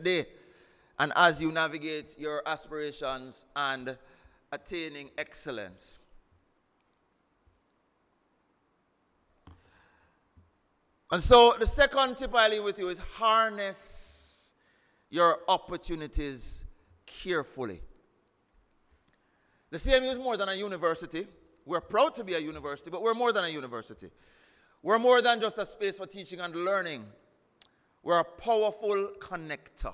day and as you navigate your aspirations and attaining excellence. And so the second tip I leave with you is harness your opportunities carefully. The CMU is more than a university. We're proud to be a university, but we're more than a university. We're more than just a space for teaching and learning. We're a powerful connector.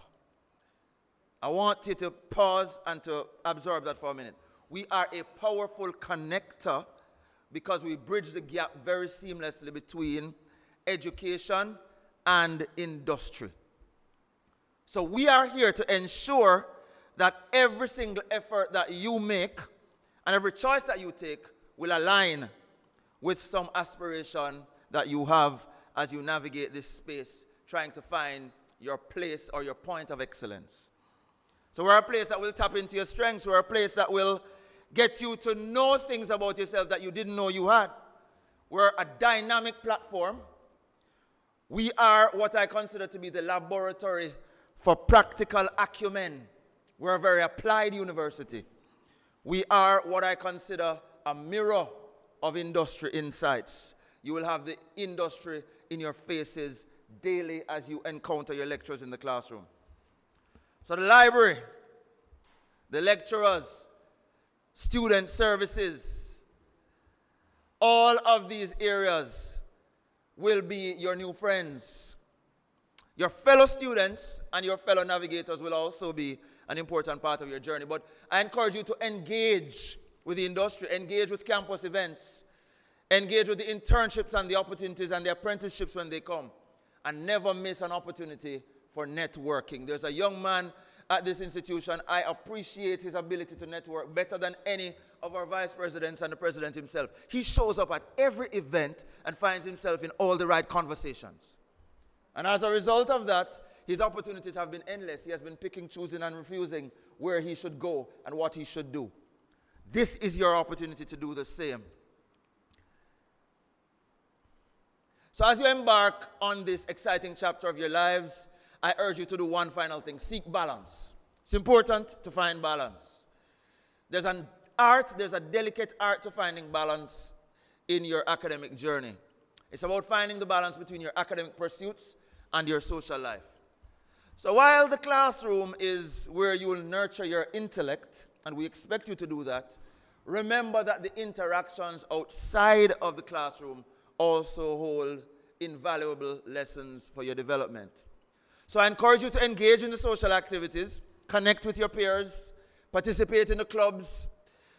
I want you to pause and to absorb that for a minute. We are a powerful connector because we bridge the gap very seamlessly between education and industry. So we are here to ensure that every single effort that you make and every choice that you take will align with some aspiration that you have as you navigate this space, trying to find your place or your point of excellence. So we're a place that will tap into your strengths. We're a place that will get you to know things about yourself that you didn't know you had. We're a dynamic platform. We are what I consider to be the laboratory for practical acumen. We're a very applied university. We are what I consider a mirror of industry insights. You will have the industry in your faces daily as you encounter your lecturers in the classroom. So the library, the lecturers, student services, all of these areas will be your new friends. Your fellow students and your fellow navigators will also be an important part of your journey. But I encourage you to engage with the industry, engage with campus events, engage with the internships and the opportunities and the apprenticeships when they come, and never miss an opportunity for networking. There's a young man at this institution. I appreciate his ability to network better than any of our vice presidents and the president himself. He shows up at every event and finds himself in all the right conversations. And as a result of that, his opportunities have been endless. He has been picking, choosing, and refusing where he should go and what he should do. This is your opportunity to do the same. So as you embark on this exciting chapter of your lives, I urge you to do one final thing: seek balance. It's important to find balance. There's an art, there's a delicate art to finding balance in your academic journey. It's about finding the balance between your academic pursuits and your social life. So while the classroom is where you will nurture your intellect, and we expect you to do that, remember that the interactions outside of the classroom also hold invaluable lessons for your development. So I encourage you to engage in the social activities, connect with your peers, participate in the clubs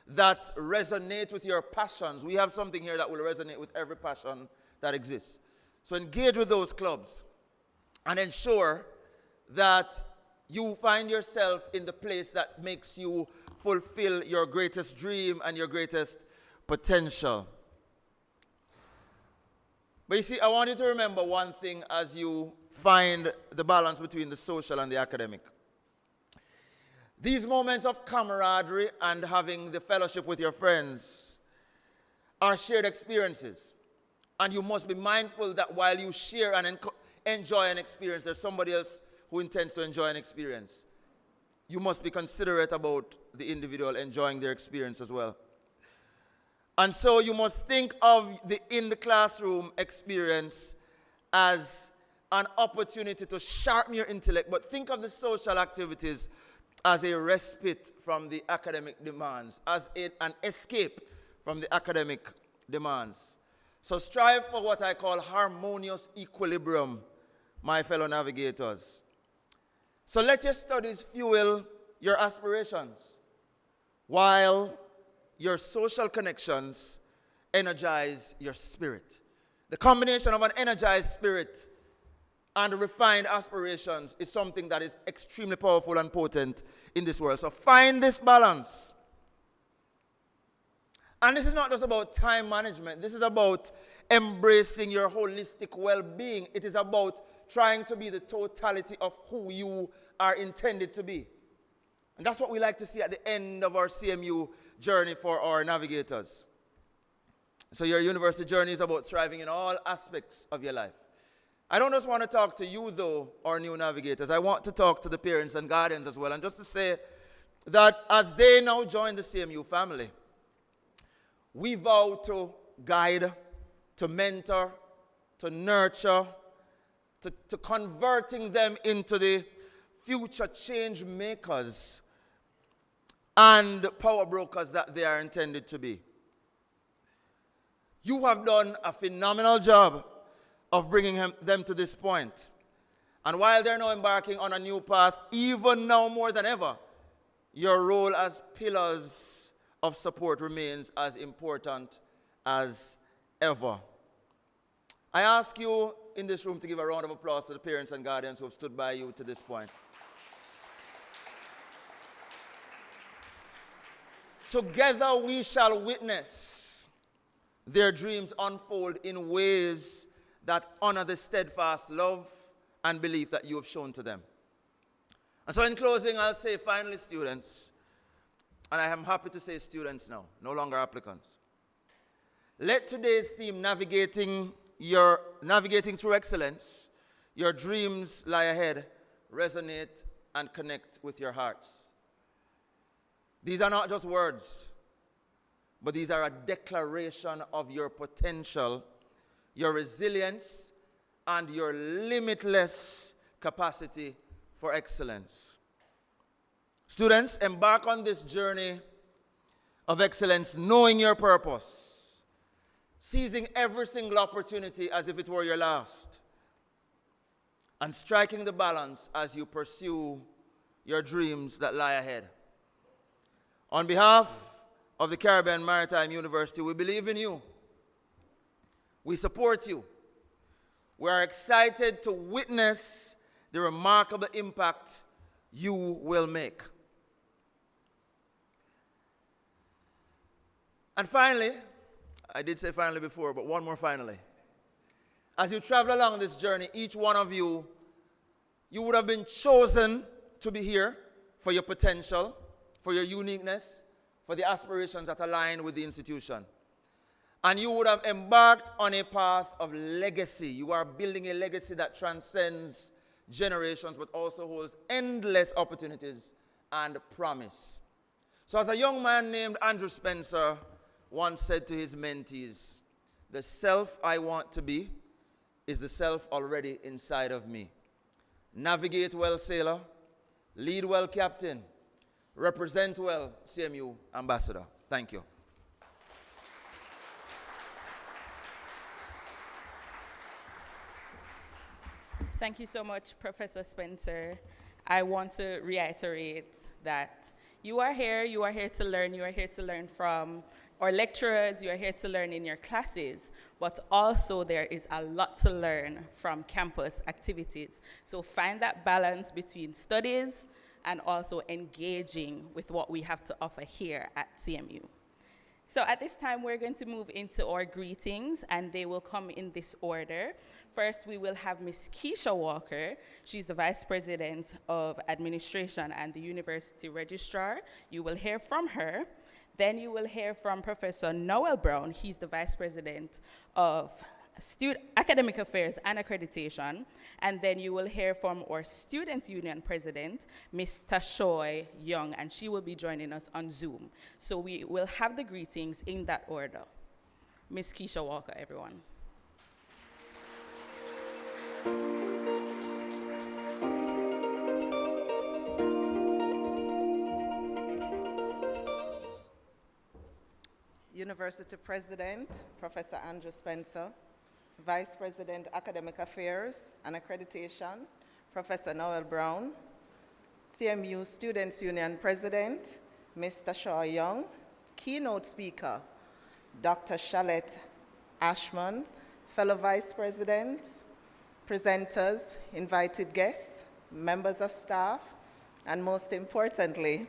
that resonate with your passions. We have something here that will resonate with every passion that exists. So engage with those clubs and ensure that you find yourself in the place that makes you fulfill your greatest dream and your greatest potential. But you see, I want you to remember one thing as you find the balance between the social and the academic. These moments of camaraderie and having the fellowship with your friends are shared experiences. And you must be mindful that while you share and enjoy an experience, there's somebody else who intends to enjoy an experience. You must be considerate about the individual enjoying their experience as well. And so you must think of the in the classroom experience as an opportunity to sharpen your intellect, but think of the social activities as a respite from the academic demands, as an escape from the academic demands. So strive for what I call harmonious equilibrium, my fellow navigators. So let your studies fuel your aspirations, while your social connections energize your spirit. The combination of an energized spirit and refined aspirations is something that is extremely powerful and potent in this world. So find this balance. And this is not just about time management. This is about embracing your holistic well-being. It is about trying to be the totality of who you are intended to be. And that's what we like to see at the end of our CMU journey for our navigators. So your university journey is about thriving in all aspects of your life. I don't just want to talk to you, though, our new navigators. I want to talk to the parents and guardians as well. And just to say that as they now join the CMU family, we vow to guide, to mentor, to nurture, to converting them into the future change makers and power brokers that they are intended to be. You have done a phenomenal job of bringing them to this point. And while they're now embarking on a new path, even now more than ever, your role as pillars of support remains as important as ever. I ask you in this room to give a round of applause to the parents and guardians who have stood by you to this point. Together we shall witness their dreams unfold in ways that honor the steadfast love and belief that you have shown to them. And so in closing, I'll say finally, students, and I am happy to say students now, no longer applicants. Let today's theme, navigating through excellence, your dreams lie ahead, resonate and connect with your hearts. These are not just words, but these are a declaration of your potential, your resilience, and your limitless capacity for excellence. Students, embark on this journey of excellence, knowing your purpose, seizing every single opportunity as if it were your last, and striking the balance as you pursue your dreams that lie ahead. On behalf of the Caribbean Maritime University, we believe in you. We support you. We are excited to witness the remarkable impact you will make. And finally, I did say finally before, but one more finally. As you travel along this journey, each one of you, you would have been chosen to be here for your potential, for your uniqueness, for the aspirations that align with the institution. And you would have embarked on a path of legacy. You are building a legacy that transcends generations, but also holds endless opportunities and promise. So as a young man named Andrew Spencer once said to his mentees, the self I want to be is the self already inside of me. Navigate well, sailor. Lead well, captain. Represent well, CMU ambassador. Thank you. Thank you so much, Professor Spencer. I want to reiterate that you are here to learn. You are here to learn from our lecturers. You are here to learn in your classes. But also there is a lot to learn from campus activities. So find that balance between studies and also engaging with what we have to offer here at CMU. So at this time, we're going to move into our greetings, and they will come in this order. First, we will have Ms. Keisha Walker. She's the Vice President of Administration and the University Registrar. You will hear from her. Then you will hear from Professor Noel Brown. He's the Vice President of Academic Affairs and Accreditation. And then you will hear from our Students' Union President, Ms. Tashoy Young, and she will be joining us on Zoom. So we will have the greetings in that order. Ms. Keisha Walker, everyone. University President, Professor Andrew Spencer, Vice President, Academic Affairs and Accreditation, Professor Noel Brown, CMU Students' Union President, Mr. Shaw Young, keynote speaker, Dr. Shalette Ashman, fellow Vice Presidents, presenters, invited guests, members of staff, and most importantly,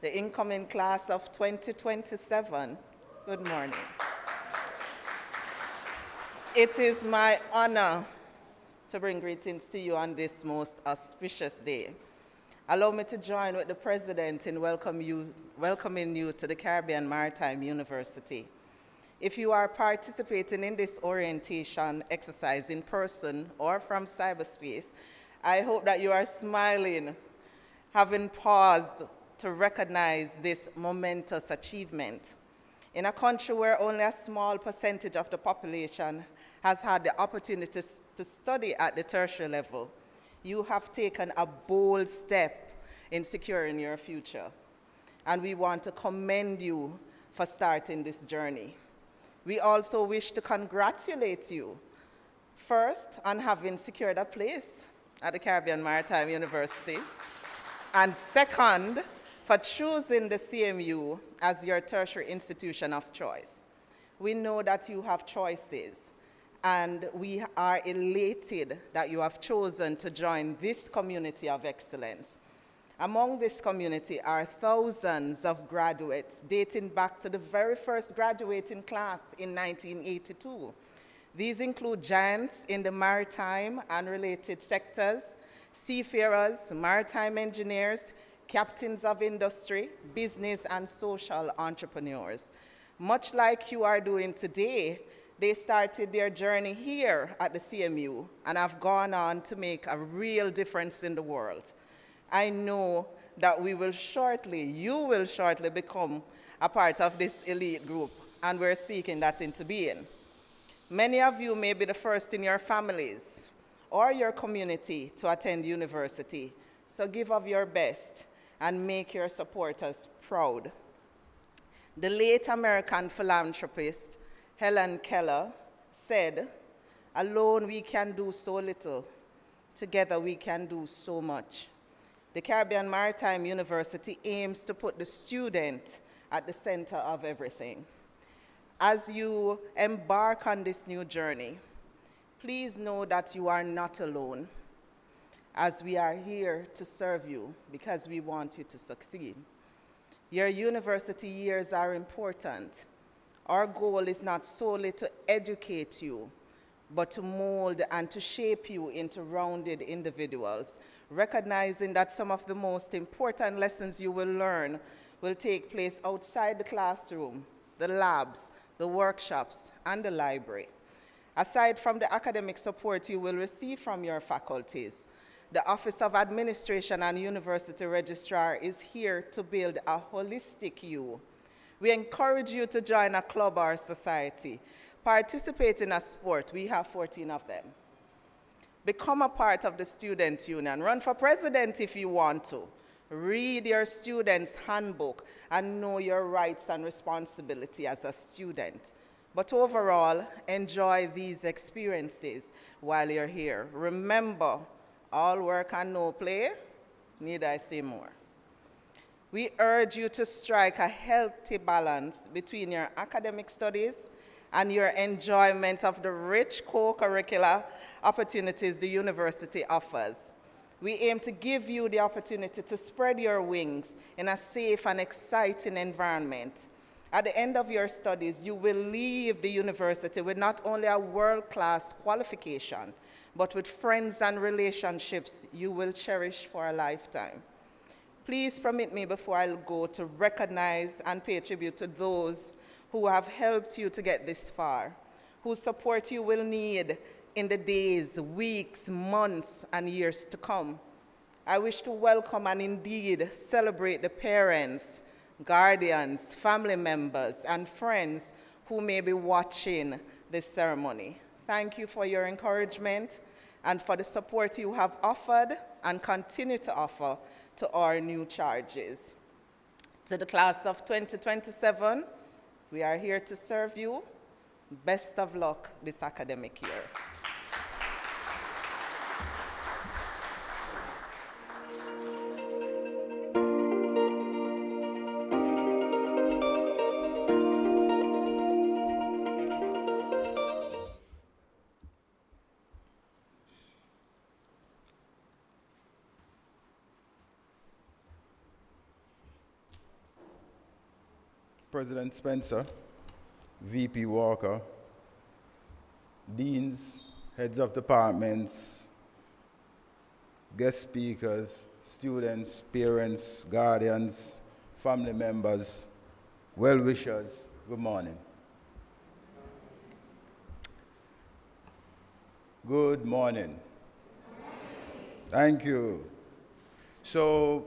the incoming class of 2027. Good morning. It is my honor to bring greetings to you on this most auspicious day. Allow me to join with the President in welcoming you to the Caribbean Maritime University. If you are participating in this orientation exercise in person or from cyberspace, I hope that you are smiling, having paused to recognize this momentous achievement. In a country where only a small percentage of the population has had the opportunity to study at the tertiary level, you have taken a bold step in securing your future. And we want to commend you for starting this journey. We also wish to congratulate you, first, on having secured a place at the Caribbean Maritime University, and second, for choosing the CMU as your tertiary institution of choice. We know that you have choices, and we are elated that you have chosen to join this community of excellence. Among this community are thousands of graduates dating back to the very first graduating class in 1982. These include giants in the maritime and related sectors, seafarers, maritime engineers, captains of industry, business and social entrepreneurs. Much like you are doing today, they started their journey here at the CMU and have gone on to make a real difference in the world. I know that you will shortly become a part of this elite group, and we're speaking that into being. Many of you may be the first in your families or your community to attend university, so give of your best and make your supporters proud. The late American philanthropist Helen Keller said, "Alone we can do so little, together we can do so much." The Caribbean Maritime University aims to put the student at the center of everything. As you embark on this new journey, please know that you are not alone, as we are here to serve you because we want you to succeed. Your university years are important. Our goal is not solely to educate you, but to mold and to shape you into rounded individuals, recognizing that some of the most important lessons you will learn will take place outside the classroom, the labs, the workshops, and the library. Aside from the academic support you will receive from your faculties, the Office of Administration and University Registrar is here to build a holistic you. We encourage you to join a club or society, participate in a sport. We have 14 of them. Become a part of the student union. Run for president if you want to. Read your student's handbook and know your rights and responsibility as a student. But overall, enjoy these experiences while you're here. Remember, all work and no play, need I say more. We urge you to strike a healthy balance between your academic studies and your enjoyment of the rich co-curricular opportunities the university offers. We aim to give you the opportunity to spread your wings in a safe and exciting environment. At the end of your studies, you will leave the university with not only a world-class qualification, but with friends and relationships you will cherish for a lifetime. Please permit me before I go to recognize and pay tribute to those who have helped you to get this far, whose support you will need in the days, weeks, months, and years to come. I wish to welcome and indeed celebrate the parents, guardians, family members, and friends who may be watching this ceremony. Thank you for your encouragement and for the support you have offered and continue to offer to our new charges. To the class of 2027, we are here to serve you. Best of luck this academic year. President Spencer, VP Walker, deans, heads of departments, guest speakers, students, parents, guardians, family members, well-wishers, good morning. Good morning. Thank you. So,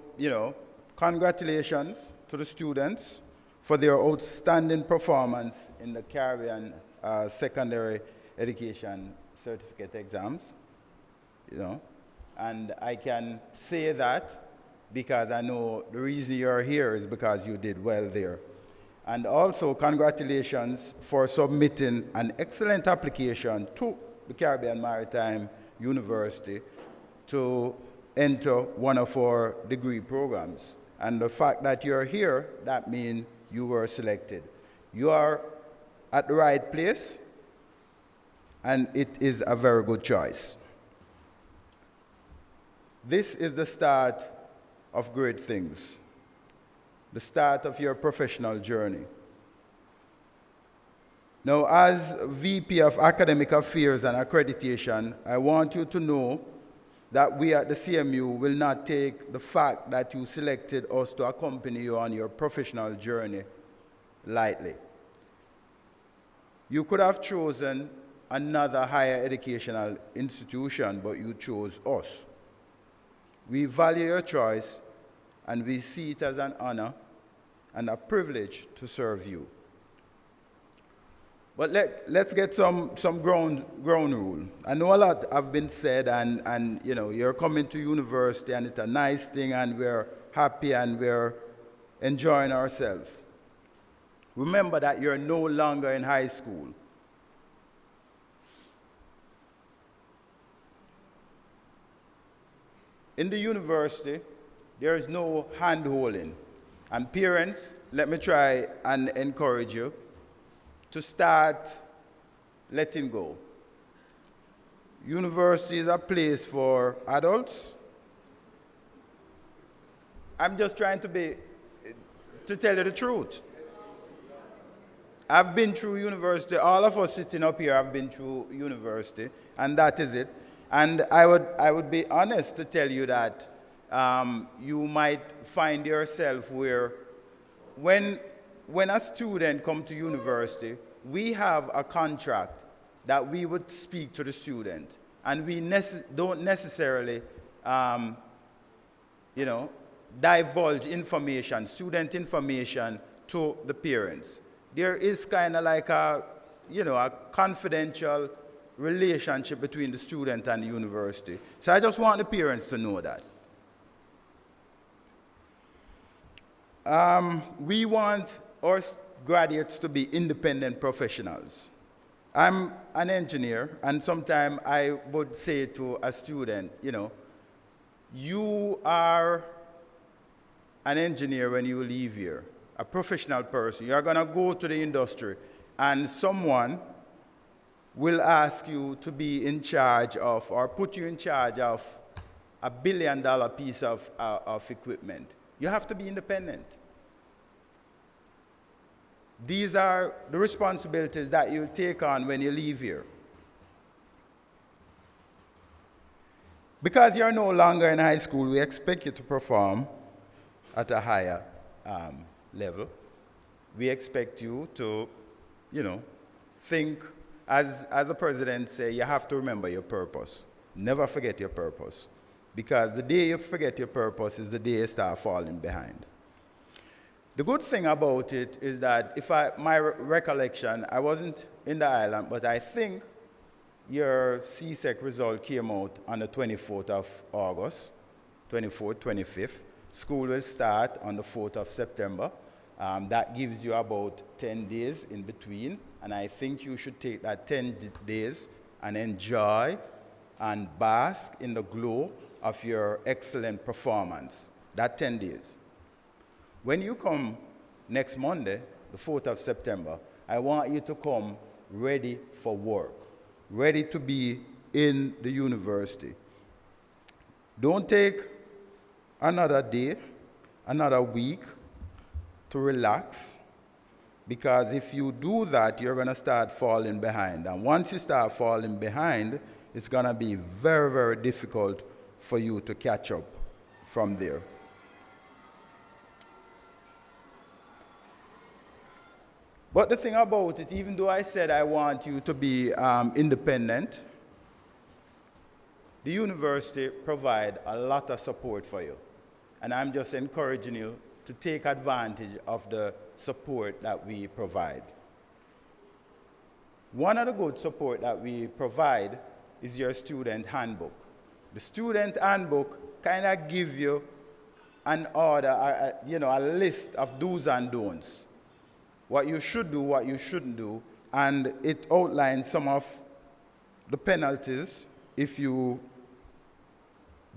congratulations to the students for their outstanding performance in the Caribbean Secondary Education Certificate exams. And I can say that because I know the reason you're here is because you did well there. And also, congratulations for submitting an excellent application to the Caribbean Maritime University to enter one of our degree programs. And the fact that you're here, that means you were selected. You are at the right place, and it is a very good choice. This is the start of great things, the start of your professional journey. Now, as VP of Academic Affairs and Accreditation, I want you to know that we at the CMU will not take the fact that you selected us to accompany you on your professional journey lightly. You could have chosen another higher educational institution, but you chose us. We value your choice, and we see it as an honor and a privilege to serve you. But let's get some ground rule. I know a lot have been said, and you're coming to university, and it's a nice thing, and we're happy, and we're enjoying ourselves. Remember that you're no longer in high school. In the university, there is no hand-holding. And parents, let me try and encourage you to start letting go. University is a place for adults. I'm just trying to tell you the truth. I've been through university. All of us sitting up here have been through university, and that is it. And I would be honest to tell you that you might find yourself where when a student comes to university, we have a contract that we would speak to the student, and we don't necessarily, divulge information, student information, to the parents. There is kind of like a confidential relationship between the student and the university. So I just want the parents to know that. We want our graduates to be independent professionals. I'm an engineer, and sometimes I would say to a student, you are an engineer when you leave here, a professional person. You're going to go to the industry, and someone will ask you to be in charge of, or put you in charge of, $1 billion piece of equipment. You have to be independent. These are the responsibilities that you take on when you leave here. Because you're no longer in high school, we expect you to perform at a higher level. We expect you to, think, as the president said, you have to remember your purpose. Never forget your purpose. Because the day you forget your purpose is the day you start falling behind. The good thing about it is that my recollection, I wasn't in the island, but I think your CSEC result came out on the 24th of August, 24th, 25th. School will start on the 4th of September. That gives you about 10 days in between, and I think you should take that 10 days and enjoy and bask in the glow of your excellent performance. That 10 days. When you come next Monday, the 4th of September, I want you to come ready for work, ready to be in the university. Don't take another day, another week to relax, because if you do that, you're going to start falling behind. And once you start falling behind, it's going to be very, very difficult for you to catch up from there. But the thing about it, even though I said I want you to be independent, the university provide a lot of support for you. And I'm just encouraging you to take advantage of the support that we provide. One of the good support that we provide is your student handbook. The student handbook kind of gives you an order, a list of do's and don'ts. What you should do, what you shouldn't do, and it outlines some of the penalties if you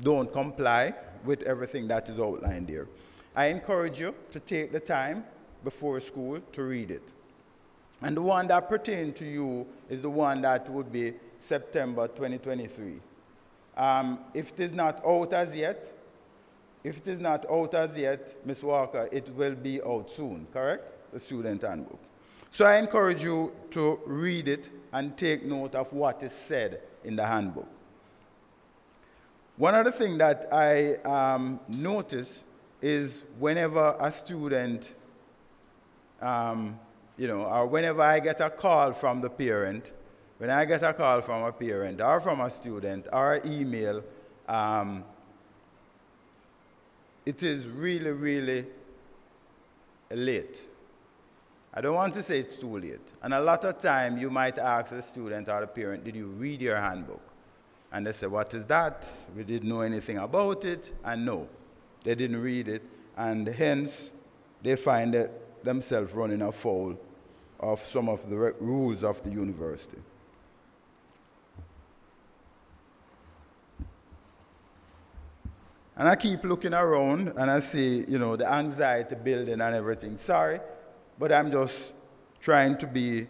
don't comply with everything that is outlined here. I encourage you to take the time before school to read it. And the one that pertains to you is the one that would be September 2023. If it is not out as yet, Ms. Walker, it will be out soon, correct? The student handbook. So I encourage you to read it and take note of what is said in the handbook. One other thing that I notice is whenever a student, or whenever I get a call from the parent, when I get a call from a parent or from a student or email, it is really, really late. I don't want to say it's too late. And a lot of time you might ask the student or the parent, did you read your handbook? And they say, what is that? We didn't know anything about it. And no, they didn't read it. And hence, they find themselves running afoul of some of the rules of the university. And I keep looking around and I see, the anxiety building and everything. Sorry, but I'm just trying to be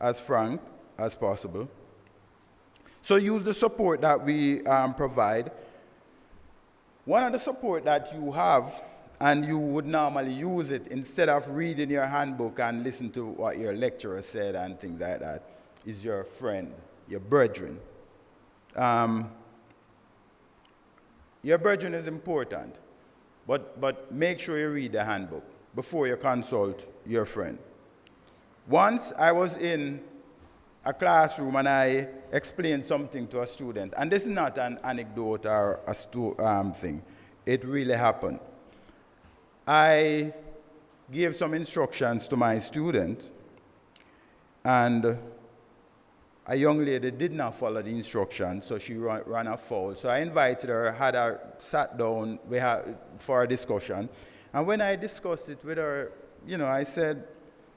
as frank as possible. So use the support that we provide. One of the support that you have, and you would normally use it instead of reading your handbook and listen to what your lecturer said and things like that, is your friend, your brethren. Your brethren is important, but make sure you read the handbook before you consult your friend. Once I was in a classroom and I explained something to a student, and this is not an anecdote or a thing, it really happened. I gave some instructions to my student, and a young lady did not follow the instructions, so she ran afoul. So I invited her, had her sat down for a discussion. And when I discussed it with her, I said,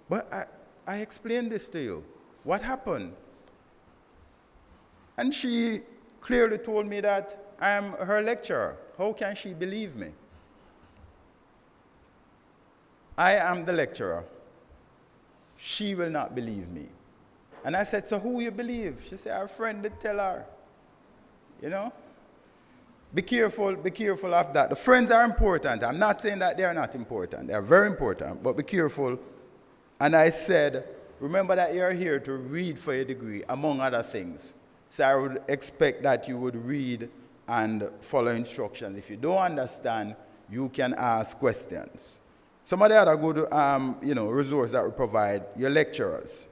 but I explained this to you. What happened? And she clearly told me that I am her lecturer. How can she believe me? I am the lecturer. She will not believe me. And I said, so who you believe? She said, our friend did tell her. Be careful of that. The friends are important. I'm not saying that they are not important. They are very important, but be careful. And I said, remember that you're here to read for your degree, among other things. So I would expect that you would read and follow instructions. If you don't understand, you can ask questions. Some of the other good resources that we provide, your lecturers,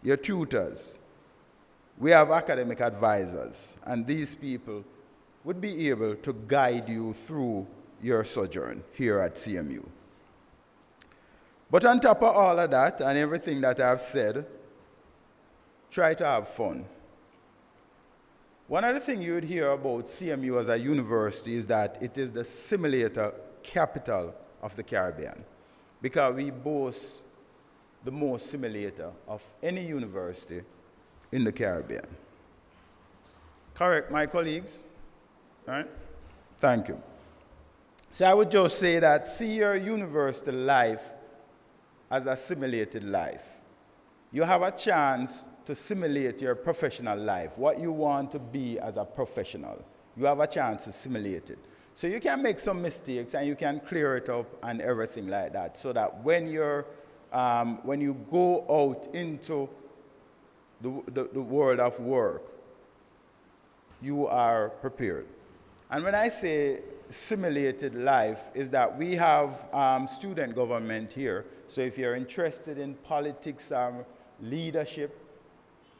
your tutors. We have academic advisors, and these people would be able to guide you through your sojourn here at CMU. But on top of all of that and everything that I've said, try to have fun. One of the things you would hear about CMU as a university is that it is the simulator capital of the Caribbean, because we boast the most simulator of any university in the Caribbean. Correct, my colleagues? All right? Thank you. So I would just say that see your university life as a simulated life. You have a chance to simulate your professional life, what you want to be as a professional. You have a chance to simulate it. So you can make some mistakes and you can clear it up and everything like that, so that when you go out into the world of work, you are prepared. And when I say simulated life, is that we have student government here. So if you're interested in politics or leadership,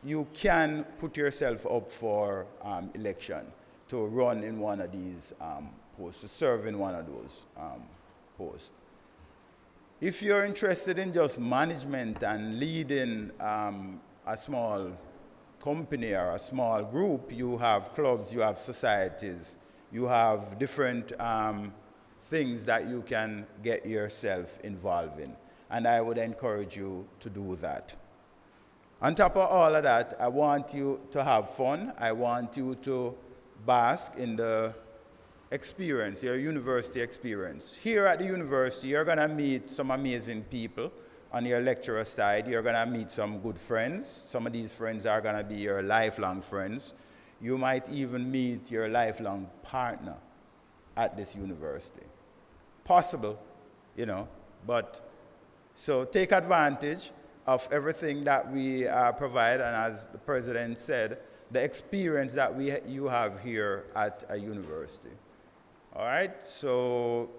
you can put yourself up for election. to run in one of these posts, to serve in one of those posts. If you're interested in just management and leading a small company or a small group, you have clubs, you have societies, you have different things that you can get yourself involved in. And I would encourage you to do that. On top of all of that, I want you to have fun. I want you to bask in the experience, your university experience. Here at the university, you're going to meet some amazing people. On your lecturer side, you're going to meet some good friends. Some of these friends are going to be your lifelong friends. You might even meet your lifelong partner at this university. Possible, you know, but so take advantage of everything that we provide, and as the president said, the experience that you have here at a university. All right, so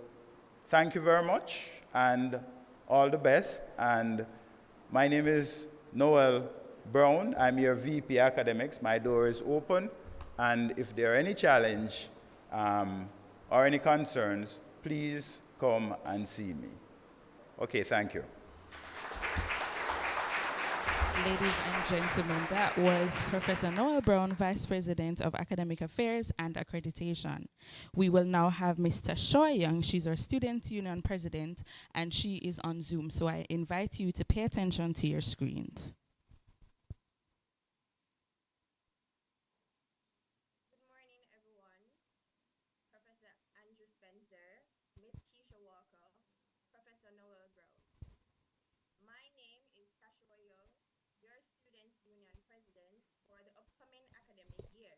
thank you very much, and all the best. And my name is Noel Brown. I'm your VP Academics. My door is open, and if there are any challenge or any concerns, please come and see me. Okay, thank you. Ladies and gentlemen, that was Professor Noel Brown, Vice President of Academic Affairs and Accreditation. We will now have Mr. Shoy Young. She's our Student Union President, and she is on Zoom. So I invite you to pay attention to your screens. Good morning, everyone. Professor Andrew Spencer, Miss Keisha Walker, Professor Noel Brown. My name is Tashua Young, your Students' Union President for the upcoming academic year.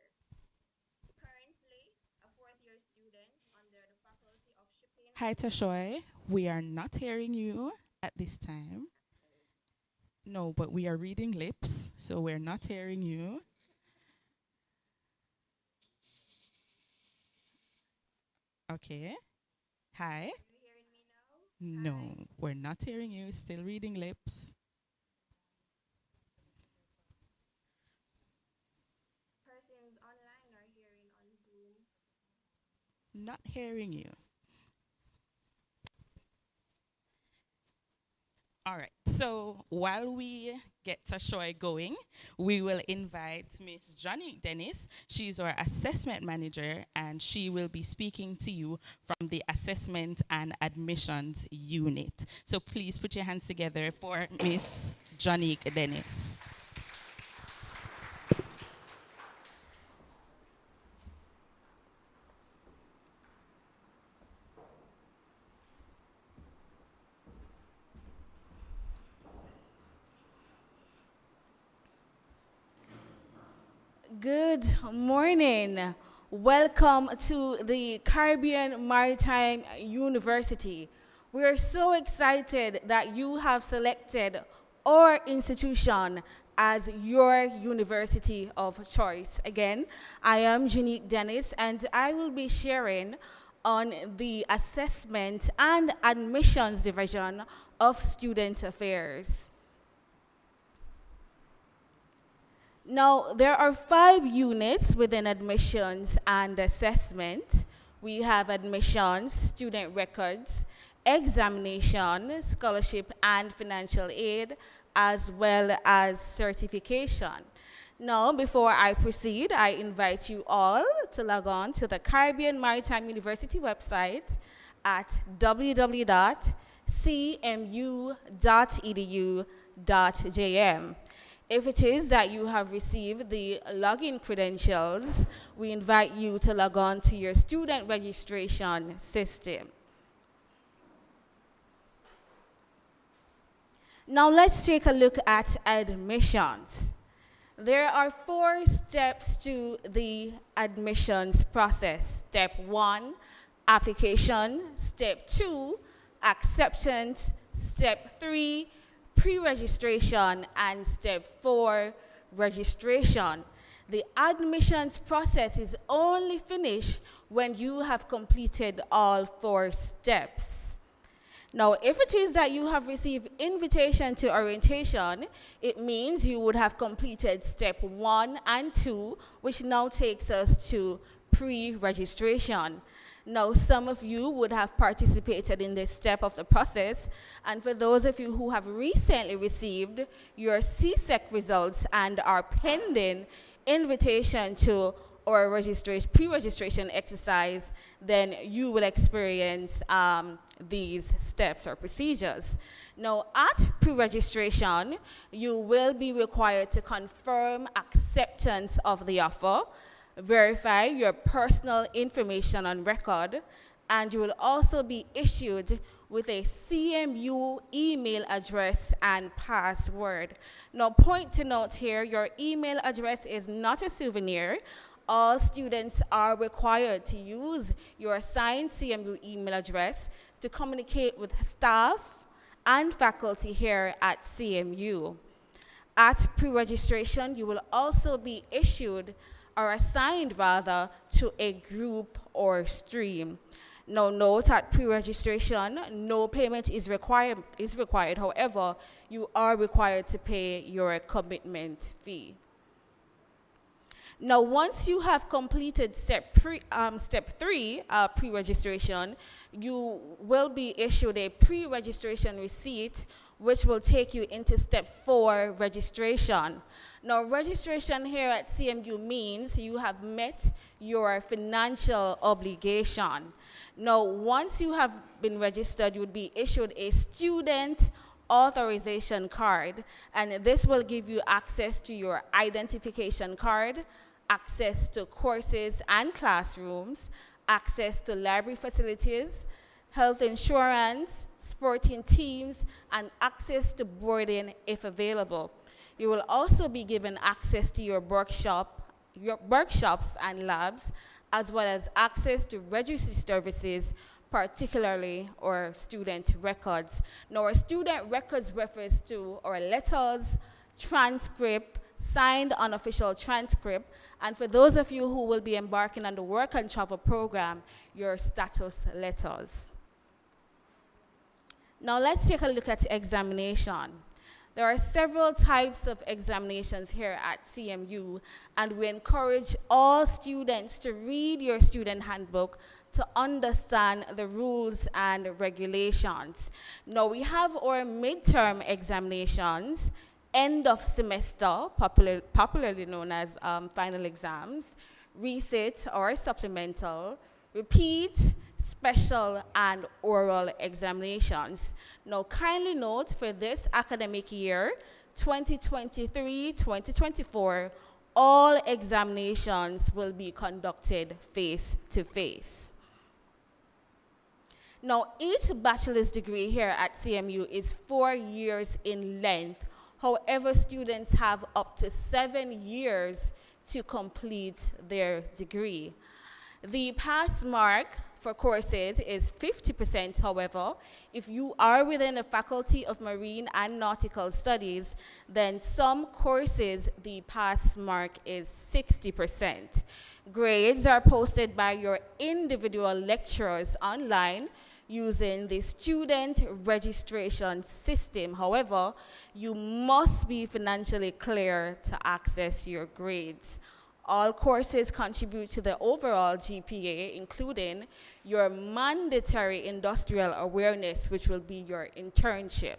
Currently, a fourth-year student under the Faculty of Shipping. Hi, Tashoy. We are not hearing you at this time. No, but we are reading lips, so we're not hearing you. Okay. Hi. Are you hearing me now? No, Hi. we're not hearing you. Still reading lips. Persons online are hearing on Zoom. Not hearing you. All right. So while we get Tashoy going, we will invite Miss Johnny Dennis. She's our assessment manager, and she will be speaking to you from the assessment and admissions unit. So please put your hands together for Miss Johnny Dennis. Good morning. Welcome to the Caribbean Maritime University. We are so excited that you have selected our institution as your university of choice. Again, I am Janique Dennis, and I will be sharing on the assessment and admissions division of Student Affairs. Now, there are 5 units within admissions and assessment. We have admissions, student records, examination, scholarship and financial aid, as well as certification. Now, before I proceed, I invite you all to log on to the Caribbean Maritime University website at www.cmu.edu.jm. If it is that you have received the login credentials, we invite you to log on to your student registration system. Now let's take a look at admissions. There are 4 steps to the admissions process. Step 1, application. Step 2, acceptance. Step 3, pre-registration, and step 4, registration. The admissions process is only finished when you have completed all 4 steps. Now, if it is that you have received invitation to orientation, it means you would have completed step 1 and 2, which now takes us to pre-registration. Now, some of you would have participated in this step of the process, and for those of you who have recently received your CSEC results and are pending invitation to our pre-registration exercise, then you will experience these steps or procedures. Now, at pre-registration, you will be required to confirm acceptance of the offer, verify your personal information on record, and you will also be issued with a CMU email address and password. Now, point to note here, your email address is not a souvenir. All students are required to use your assigned CMU email address to communicate with staff and faculty here at CMU. At pre-registration, you will also be issued or assigned rather to a group or stream. Now note, at pre-registration, no payment is required. However, you are required to pay your commitment fee. Now, once you have completed step 3, pre-registration, you will be issued a pre-registration receipt, which will take you into step 4, registration. Now, registration here at CMU means you have met your financial obligation. Now, once you have been registered, you would be issued a student authorization card, and this will give you access to your identification card, access to courses and classrooms, access to library facilities, health insurance, sporting teams, and access to boarding if available. You will also be given access to your workshops and labs, as well as access to registry services, particularly our student records. Now, our student records refers to our letters, transcript, signed unofficial transcript, and for those of you who will be embarking on the work and travel program, your status letters. Now let's take a look at examination. There are several types of examinations here at CMU, and we encourage all students to read your student handbook to understand the rules and regulations. Now we have our midterm examinations, end of semester, popularly known as final exams, resit or supplemental, repeat, special, and oral examinations. Now, kindly note, for this academic year, 2023-2024, all examinations will be conducted face-to-face. Now, each bachelor's degree here at CMU is 4 years in length. However, students have up to 7 years to complete their degree. The pass mark for courses is 50%. However, if you are within the Faculty of Marine and Nautical Studies, then some courses, the pass mark is 60%. Grades are posted by your individual lecturers online using the student registration system. However, you must be financially clear to access your grades. All courses contribute to the overall GPA, including your mandatory industrial awareness, which will be your internship.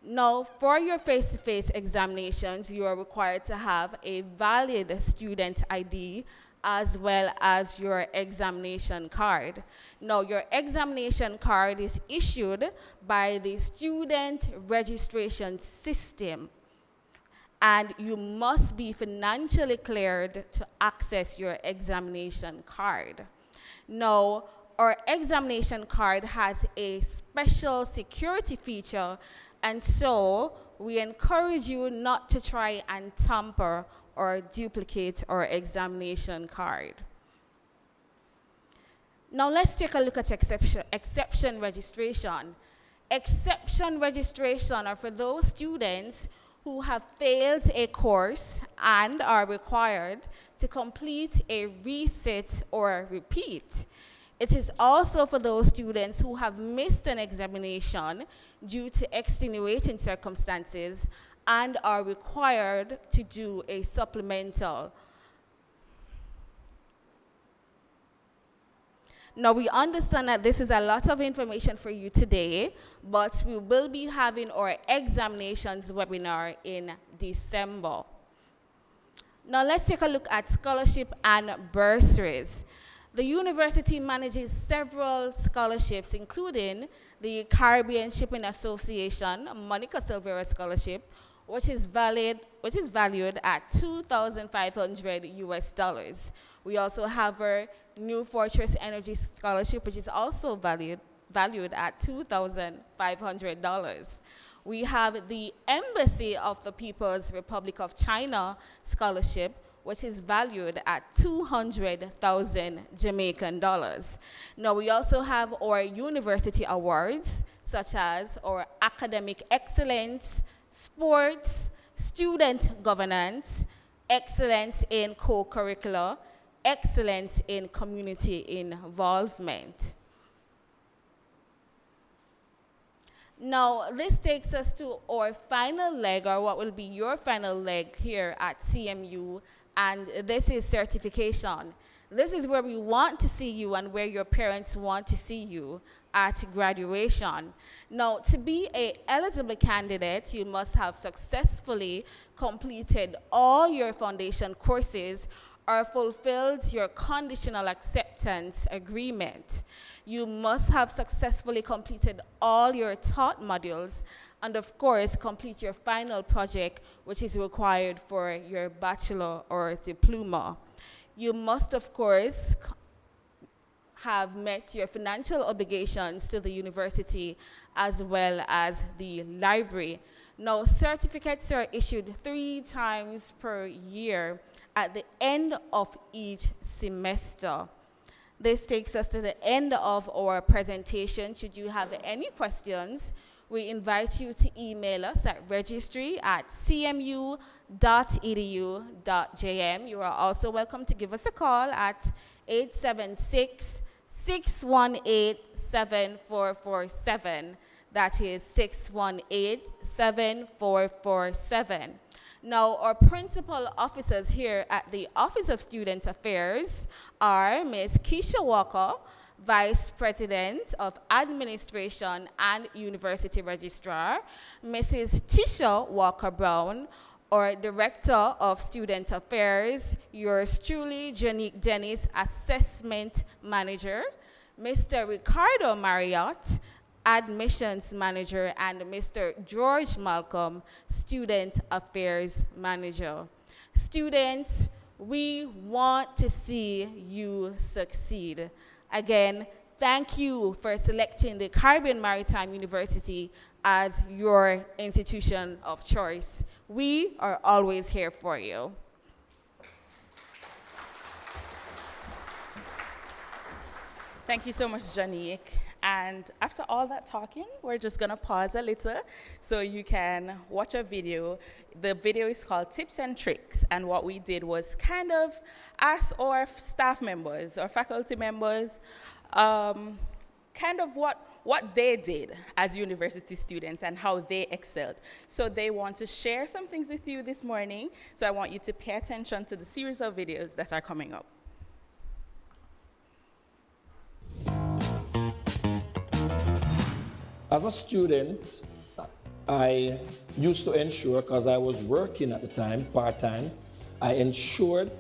Now, for your face-to-face examinations, you are required to have a valid student ID as well as your examination card. Now, your examination card is issued by the student registration system, and you must be financially cleared to access your examination card. Now, our examination card has a special security feature, and so we encourage you not to try and tamper or duplicate our examination card. Now let's take a look at exception registration. Exception registration are for those students who have failed a course and are required to complete a resit or repeat. It is also for those students who have missed an examination due to extenuating circumstances and are required to do a supplemental. Now, we understand that this is a lot of information for you today, but we will be having our examinations webinar in December. Now, let's take a look at scholarship and bursaries. The university manages several scholarships, including the Caribbean Shipping Association Monica Silvera Scholarship, which is valued at $2,500 US. We also have our New Fortress Energy Scholarship, which is also valued at $2,500. We have the Embassy of the People's Republic of China Scholarship, which is valued at 200,000 Jamaican dollars. Now, we also have our university awards, such as our Academic Excellence, Sports, Student Governance, Excellence in Co-curricular, Excellence in Community Involvement. Now, this takes us to our final leg, or what will be your final leg here at CMU, and this is certification. This is where we want to see you and where your parents want to see you at graduation. Now, to be an eligible candidate, you must have successfully completed all your foundation courses or fulfilled your conditional acceptance agreement. You must have successfully completed all your taught modules and, of course, complete your final project, which is required for your bachelor or diploma. You must, of course, have met your financial obligations to the university as well as the library. Now, certificates are issued 3 times per year at the end of each semester. This takes us to the end of our presentation. Should you have any questions, we invite you to email us at registry@cmu.edu.jm. You are also welcome to give us a call at 876-618-7447. That is 618-7447. Now, our principal officers here at the Office of Student Affairs are Ms. Keisha Walker, Vice President of Administration and University Registrar, Mrs. Tisha Walker-Brown, our Director of Student Affairs, yours truly, Janique Dennis, Assessment Manager, Mr. Ricardo Marriott, Admissions Manager, and Mr. George Malcolm, Student Affairs Manager. Students, we want to see you succeed. Again, thank you for selecting the Caribbean Maritime University as your institution of choice. We are always here for you. Thank you so much, Janique. And after all that talking, we're just gonna pause a little so you can watch a video. The video is called Tips and Tricks, and what we did was kind of ask our staff members, our faculty members, kind of what they did as university students and how they excelled. So they want to share some things with you this morning, so I want you to pay attention to the series of videos that are coming up. As a student, I used to ensure, because I was working at the time, part-time, I ensured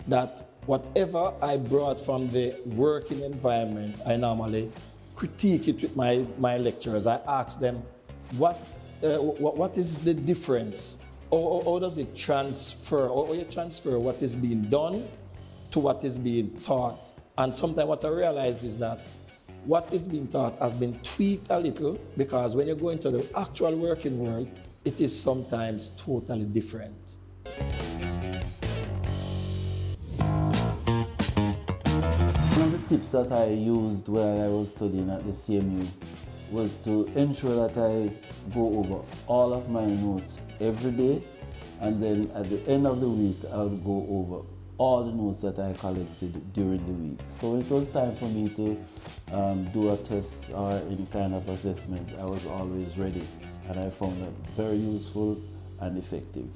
that whatever I brought from the working environment, I normally critique it with my lecturers. I asked them, what is the difference? How does it transfer? Or you transfer what is being done to what is being taught? And sometimes what I realized is that what is being taught has been tweaked a little, because when you go into the actual working world, it is sometimes totally different. One of the tips that I used while I was studying at the CMU was to ensure that I go over all of my notes every day, and then at the end of the week, I would go over all the notes that I collected during the week. So when it was time for me to do a test or any kind of assessment, I was always ready, and I found that very useful and effective.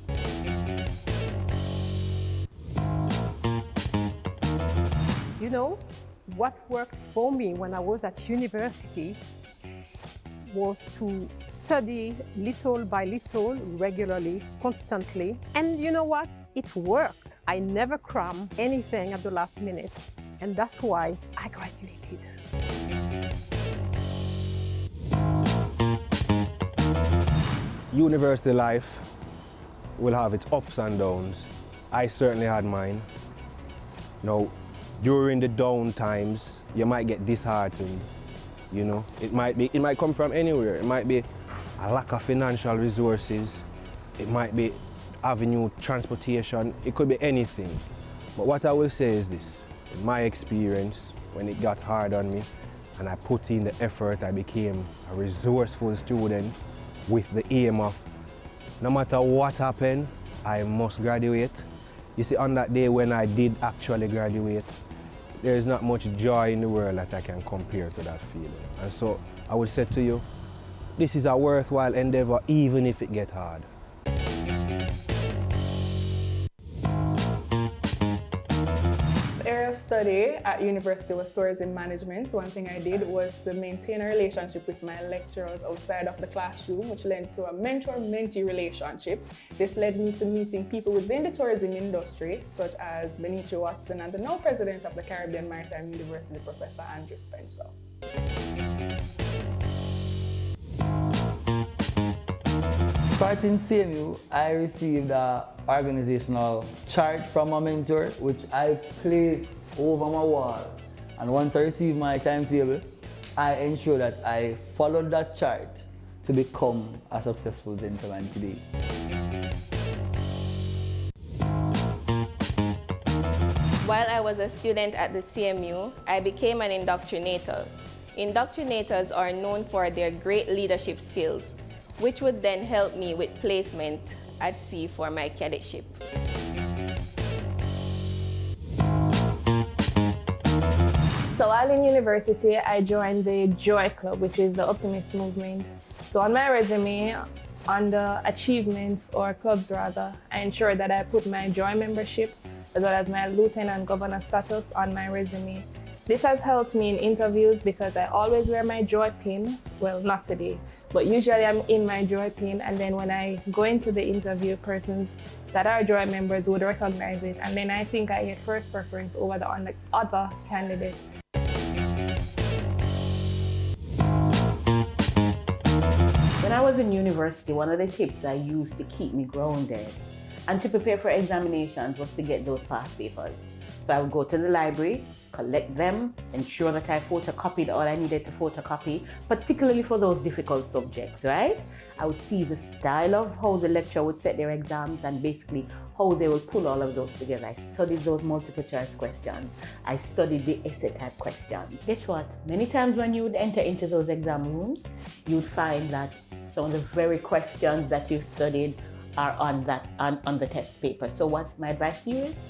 You know, What worked for me when I was at university was to study little by little, regularly, constantly. And you know what? It worked. I never crammed anything at the last minute. And that's why I graduated. University life will have its ups and downs. I certainly had mine. Now, during the down times, you might get disheartened. You know, it might come from anywhere. It might be a lack of financial resources. It might be avenue transportation. It could be anything. But what I will say is this: in my experience, when it got hard on me and I put in the effort, I became a resourceful student with the aim of, no matter what happened, I must graduate. You see, on that day when I did actually graduate, there is not much joy in the world that I can compare to that feeling. And so I would say to you, this is a worthwhile endeavor, even if it gets hard. The area of study at university was tourism management. One thing I did was to maintain a relationship with my lecturers outside of the classroom, which led to a mentor-mentee relationship. This led me to meeting people within the tourism industry, such as Benicio Watson and the now president of the Caribbean Maritime University, Professor Andrew Spencer. Starting CMU, I received an organizational chart from a mentor, which I placed over my wall. And once I received my timetable, I ensured that I followed that chart to become a successful gentleman today. While I was a student at the CMU, I became an indoctrinator. Indoctrinators are known for their great leadership skills, which would then help me with placement at sea for my cadetship. So while in university, I joined the Joy Club, which is the Optimist movement. So on my resume, under achievements, or clubs rather, I ensured that I put my Joy membership as well as my Lieutenant Governor status on my resume. This has helped me in interviews because I always wear my Joy pins. Well, not today, but usually I'm in my Joy pin, and then when I go into the interview, persons that are Joy members would recognize it, and then I think I get first preference over the other candidates. When I was in university, one of the tips I used to keep me grounded and to prepare for examinations was to get those past papers. So I would go to the library, collect them, ensure that I photocopied all I needed to photocopy, particularly for those difficult subjects, right? I would see the style of how the lecturer would set their exams and basically how they would pull all of those together. I studied those multiple choice questions. I studied the essay type questions. Guess what? Many times when you would enter into those exam rooms, you would find that some of the very questions that you studied are on the test paper. So what's my advice to you is,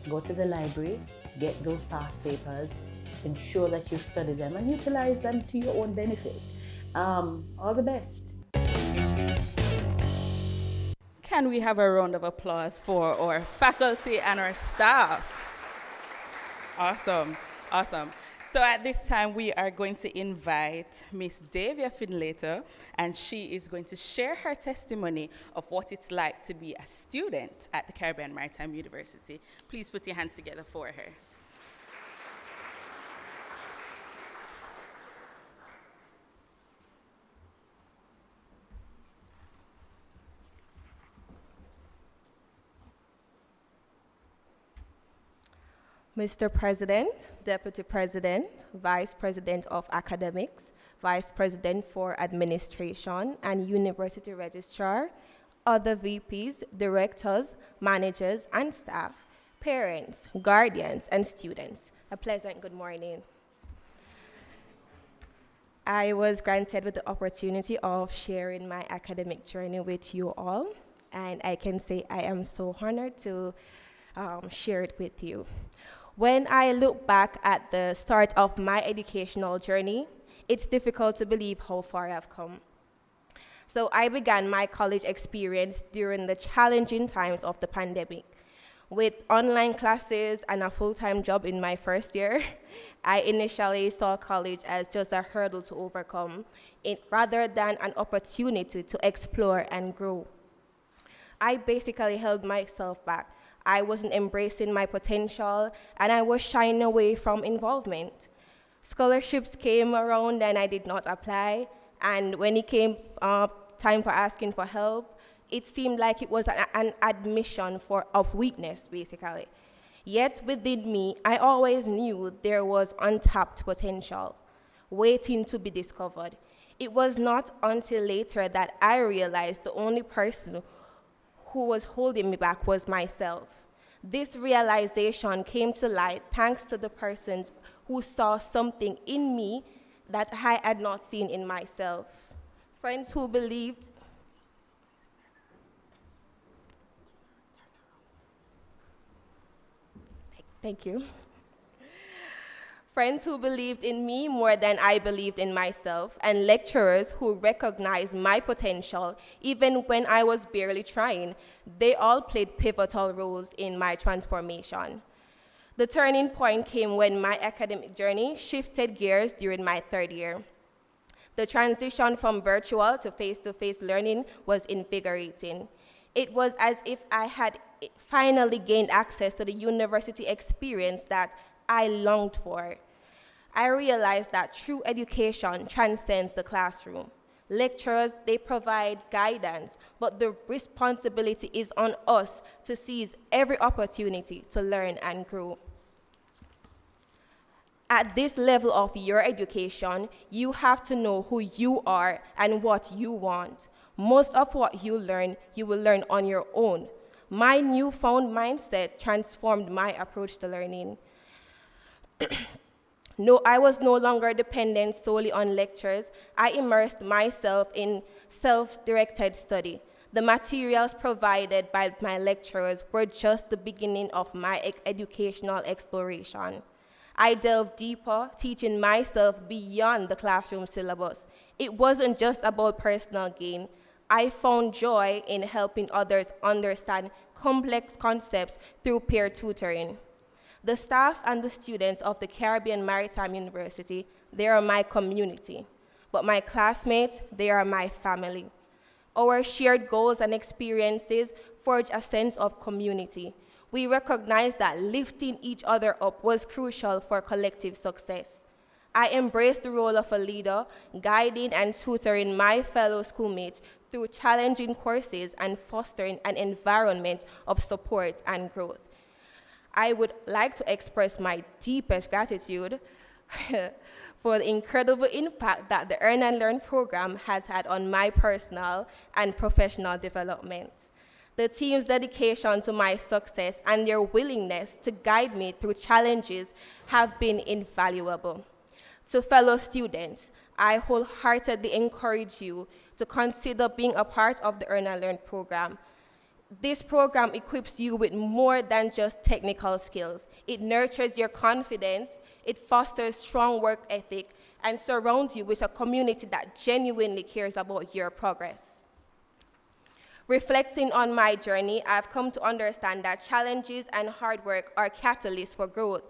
go to the library, get those past papers, ensure that you study them and utilize them to your own benefit. All the best. Can we have a round of applause for our faculty and our staff? Awesome, awesome. So at this time, we are going to invite Miss Davia Finlater, and she is going to share her testimony of what it's like to be a student at the Caribbean Maritime University. Please put your hands together for her. Mr. President, Deputy President, Vice President of Academics, Vice President for Administration and University Registrar, other VPs, directors, managers, and staff, parents, guardians, and students. A pleasant good morning. I was granted with the opportunity of sharing my academic journey with you all, and I can say I am so honored to share it with you. When I look back at the start of my educational journey, it's difficult to believe how far I've come. So I began my college experience during the challenging times of the pandemic, With online classes and a full-time job in my first year, I initially saw college as just a hurdle to overcome, rather than an opportunity to explore and grow. I basically held myself back. I wasn't embracing my potential, and I was shying away from involvement. Scholarships came around and I did not apply, and when it came time for asking for help, it seemed like it was an admission of weakness, basically. Yet within me, I always knew there was untapped potential waiting to be discovered. It was not until later that I realized the only person who was holding me back was myself. This realization came to light thanks to the persons who saw something in me that I had not seen in myself. Friends who believed Thank you. Friends who believed in me more than I believed in myself, and lecturers who recognized my potential even when I was barely trying. They all played pivotal roles in my transformation. The turning point came when my academic journey shifted gears during my third year. The transition from virtual to face-to-face learning was invigorating. It was as if I had finally gained access to the university experience that I longed for. I realized that true education transcends the classroom. Lecturers, they provide guidance, but the responsibility is on us to seize every opportunity to learn and grow. At this level of your education, you have to know who you are and what you want. Most of what you learn, you will learn on your own. My newfound mindset transformed my approach to learning. No, I was no longer dependent solely on lectures. I immersed myself in self-directed study. The materials provided by my lecturers were just the beginning of my educational exploration. I delved deeper, teaching myself beyond the classroom syllabus. It wasn't just about personal gain. I found joy in helping others understand complex concepts through peer tutoring. The staff and the students of the Caribbean Maritime University, they are my community. But my classmates, they are my family. Our shared goals and experiences forge a sense of community. We recognize that lifting each other up was crucial for collective success. I embraced the role of a leader, guiding and tutoring my fellow schoolmates through challenging courses and fostering an environment of support and growth. I would like to express my deepest gratitude for the incredible impact that the Earn and Learn program has had on my personal and professional development. The team's dedication to my success and their willingness to guide me through challenges have been invaluable. To fellow students, I wholeheartedly encourage you to consider being a part of the Earn and Learn program. This program equips you with more than just technical skills. It nurtures your confidence, it fosters strong work ethic, and surrounds you with a community that genuinely cares about your progress. Reflecting on my journey, I've come to understand that challenges and hard work are catalysts for growth.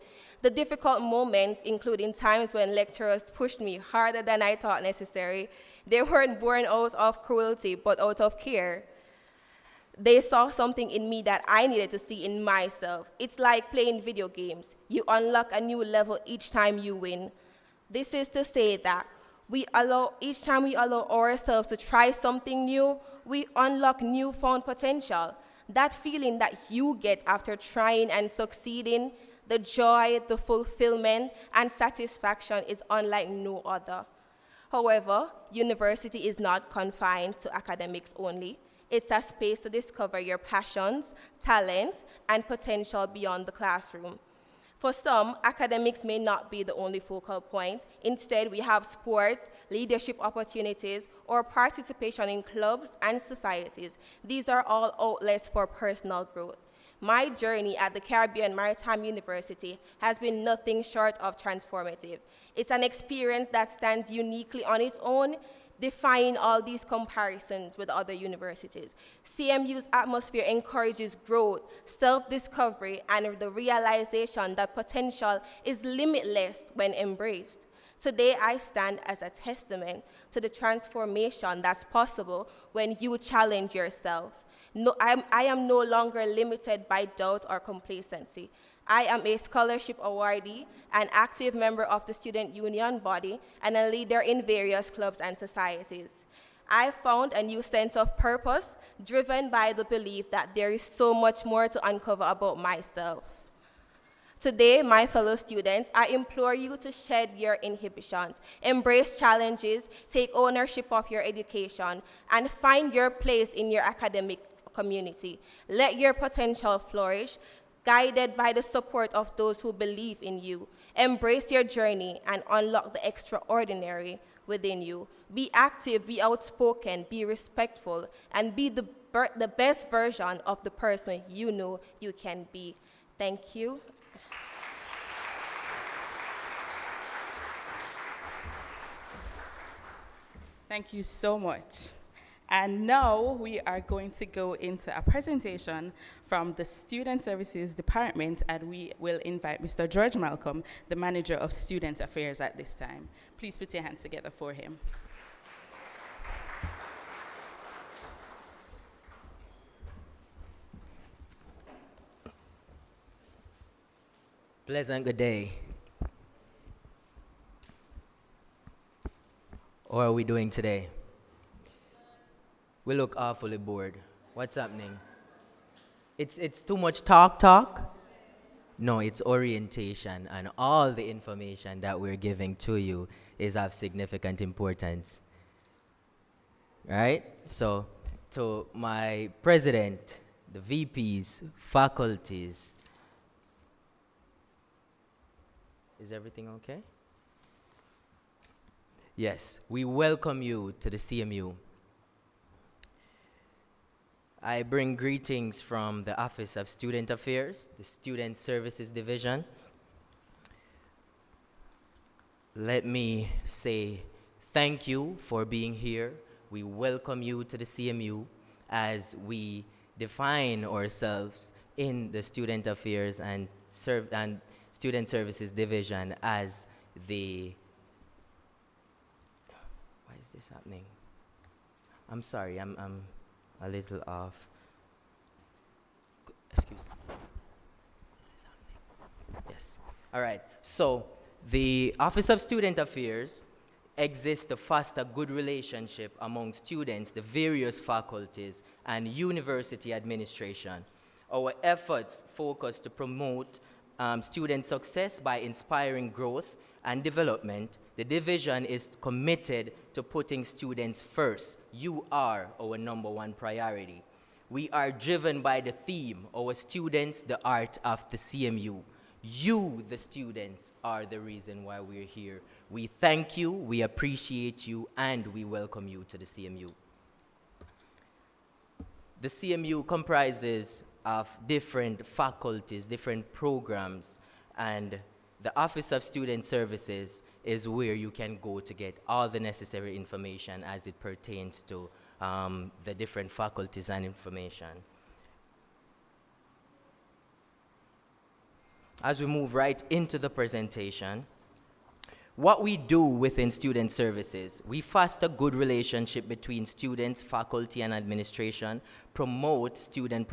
The difficult moments, including times when lecturers pushed me harder than I thought necessary, they weren't born out of cruelty, but out of care. They saw something in me that I needed to see in myself. It's like playing video games. You unlock a new level each time you win. This is to say that each time we allow ourselves to try something new, we unlock newfound potential. That feeling that you get after trying and succeeding, the joy, the fulfillment, and satisfaction is unlike no other. However, university is not confined to academics only. It's a space to discover your passions, talents, and potential beyond the classroom. For some, academics may not be the only focal point. Instead, we have sports, leadership opportunities, or participation in clubs and societies. These are all outlets for personal growth. My journey at the Caribbean Maritime University has been nothing short of transformative. It's an experience that stands uniquely on its own, defying all these comparisons with other universities. CMU's atmosphere encourages growth, self-discovery, and the realization that potential is limitless when embraced. Today, I stand as a testament to the transformation that's possible when you challenge yourself. No, I am no longer limited by doubt or complacency. I am a scholarship awardee, an active member of the student union body, and a leader in various clubs and societies. I found a new sense of purpose, driven by the belief that there is so much more to uncover about myself. Today, my fellow students, I implore you to shed your inhibitions, embrace challenges, take ownership of your education, and find your place in your academic community. Let your potential flourish, guided by the support of those who believe in you. Embrace your journey and unlock the extraordinary within you. Be active, be outspoken, be respectful, and be the best version of the person you know you can be. Thank you. Thank you so much. And now we are going to go into a presentation from the Student Services Department, and we will invite Mr. George Malcolm, the Manager of Student Affairs at this time. Please put your hands together for him. Pleasant good day. How are we doing today? We look awfully bored. What's happening? It's too much talk? No, it's orientation, and all the information that we're giving to you is of significant importance. Right? So, to my president, the VPs, faculties, is everything okay? Yes, we welcome you to the CMU. I bring greetings from the Office of Student Affairs, the Student Services Division. Let me say thank you for being here. We welcome you to the CMU as we define ourselves in the Student Affairs and Student Services Division as the... Why is this happening? I'm sorry, I'm a little off. Excuse me. This is happening. Yes. All right. So the Office of Student Affairs exists to foster good relationship among students, the various faculties, and university administration. Our efforts focus to promote student success by inspiring growth and development. The division is committed to putting students first. You are our #1 priority. We are driven by the theme, our students, the art of the CMU. You, the students, are the reason why we're here. We thank you, we appreciate you, and we welcome you to the CMU. The CMU comprises of different faculties, different programs, and the Office of Student Services is where you can go to get all the necessary information as it pertains to the different faculties and information. As we move right into the presentation, what we do within Student Services, we foster good relationship between students, faculty, and administration, promote student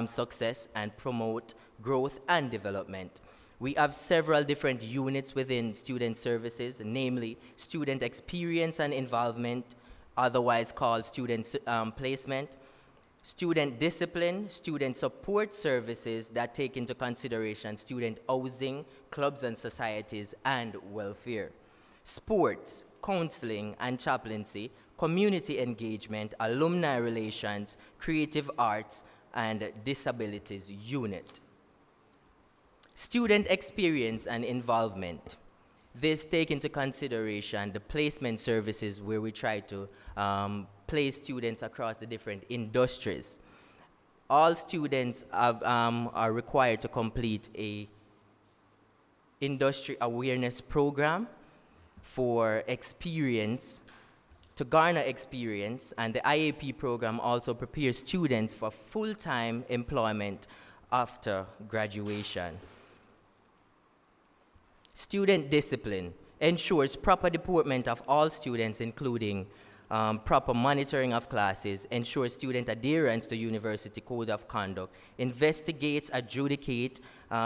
success, and promote growth and development. We have several different units within Student Services, namely Student Experience and Involvement, otherwise called Student Placement, Student Discipline, Student Support Services that take into consideration student housing, clubs and societies, and welfare, Sports, Counseling and Chaplaincy, Community Engagement, Alumni Relations, Creative Arts, and Disabilities Unit. Student Experience and Involvement. This take into consideration the placement services where we try to place students across the different industries. All students are required to complete a industry awareness program for experience to garner experience, and the IAP program also prepares students for full-time employment after graduation. Student discipline ensures proper deportment of all students, including proper monitoring of classes, ensures student adherence to university code of conduct, investigates, adjudicate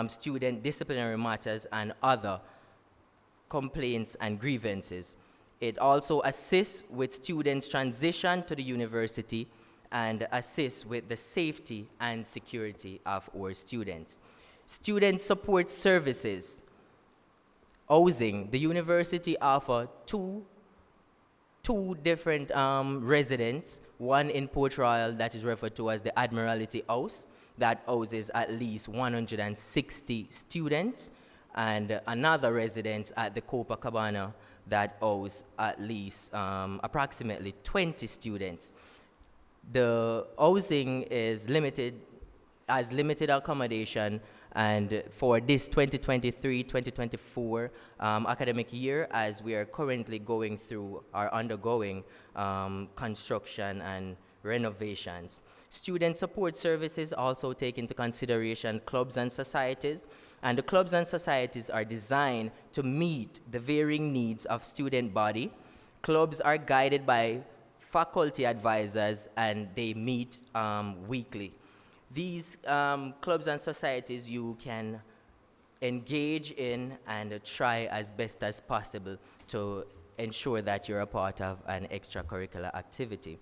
student disciplinary matters and other complaints and grievances. It also assists with students' transition to the university and assists with the safety and security of our students. Student support services. Housing. The university offers two different residents, one in Port Royal that is referred to as the Admiralty House, that houses at least 160 students, and another residence at the Copacabana that houses at least approximately 20 students. The housing is limited, as limited accommodation, and for this 2023-2024 academic year, as we are currently going through or undergoing construction and renovations. Student support services also take into consideration clubs and societies, and the clubs and societies are designed to meet the varying needs of student body. Clubs are guided by faculty advisors, and they meet weekly. These clubs and societies you can engage in and try as best as possible to ensure that you're a part of an extracurricular activity.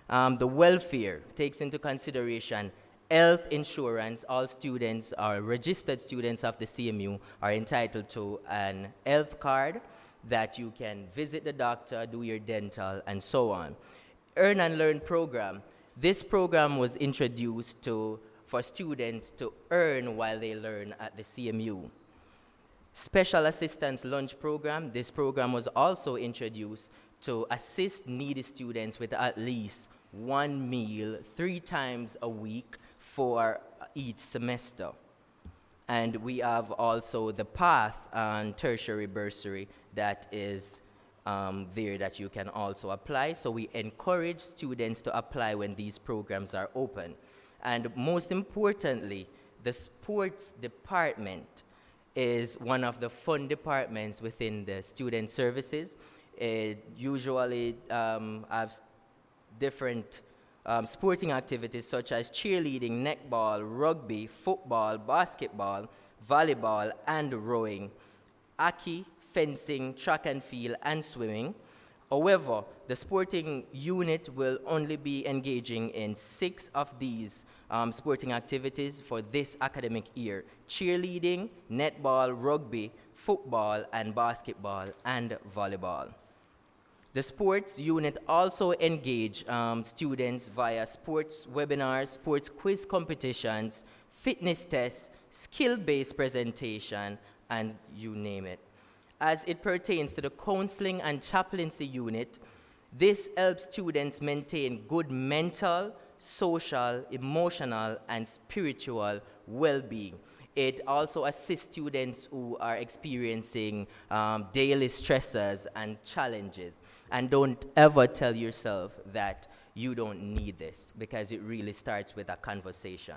The welfare takes into consideration health insurance. All students or registered students of the CMU are entitled to an health card that you can visit the doctor, do your dental, and so on. Earn and Learn program. This program was introduced for students to earn while they learn at the CMU. Special Assistance Lunch Program. This program was also introduced to assist needy students with at least one meal 3 times a week for each semester. And we have also the Path and Tertiary Bursary that is there that you can also apply. So we encourage students to apply when these programs are open. And most importantly, the sports department is one of the fun departments within the student services. It usually has different sporting activities such as cheerleading, netball, rugby, football, basketball, volleyball, and rowing, hockey, fencing, track and field, and swimming. However, the sporting unit will only be engaging in 6 of these sporting activities for this academic year: cheerleading, netball, rugby, football, and basketball, and volleyball. The sports unit also engage students via sports webinars, sports quiz competitions, fitness tests, skill-based presentation, and you name it. As it pertains to the counseling and chaplaincy unit, this helps students maintain good mental, social, emotional, and spiritual well-being. It also assists students who are experiencing daily stressors and challenges. And don't ever tell yourself that you don't need this, because it really starts with a conversation.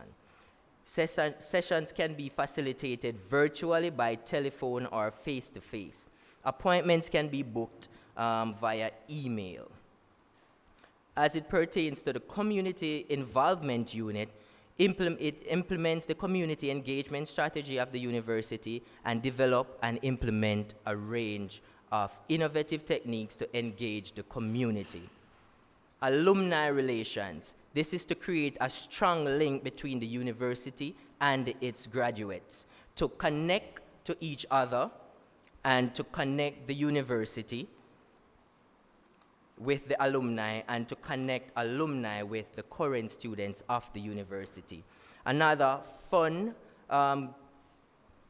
Sessions can be facilitated virtually by telephone or face-to-face. Appointments can be booked via email. As it pertains to the community involvement unit, it implements the community engagement strategy of the university and develop and implement a range of innovative techniques to engage the community. Alumni relations. This is to create a strong link between the university and its graduates, to connect to each other and to connect the university with the alumni, and to connect alumni with the current students of the university. Another fun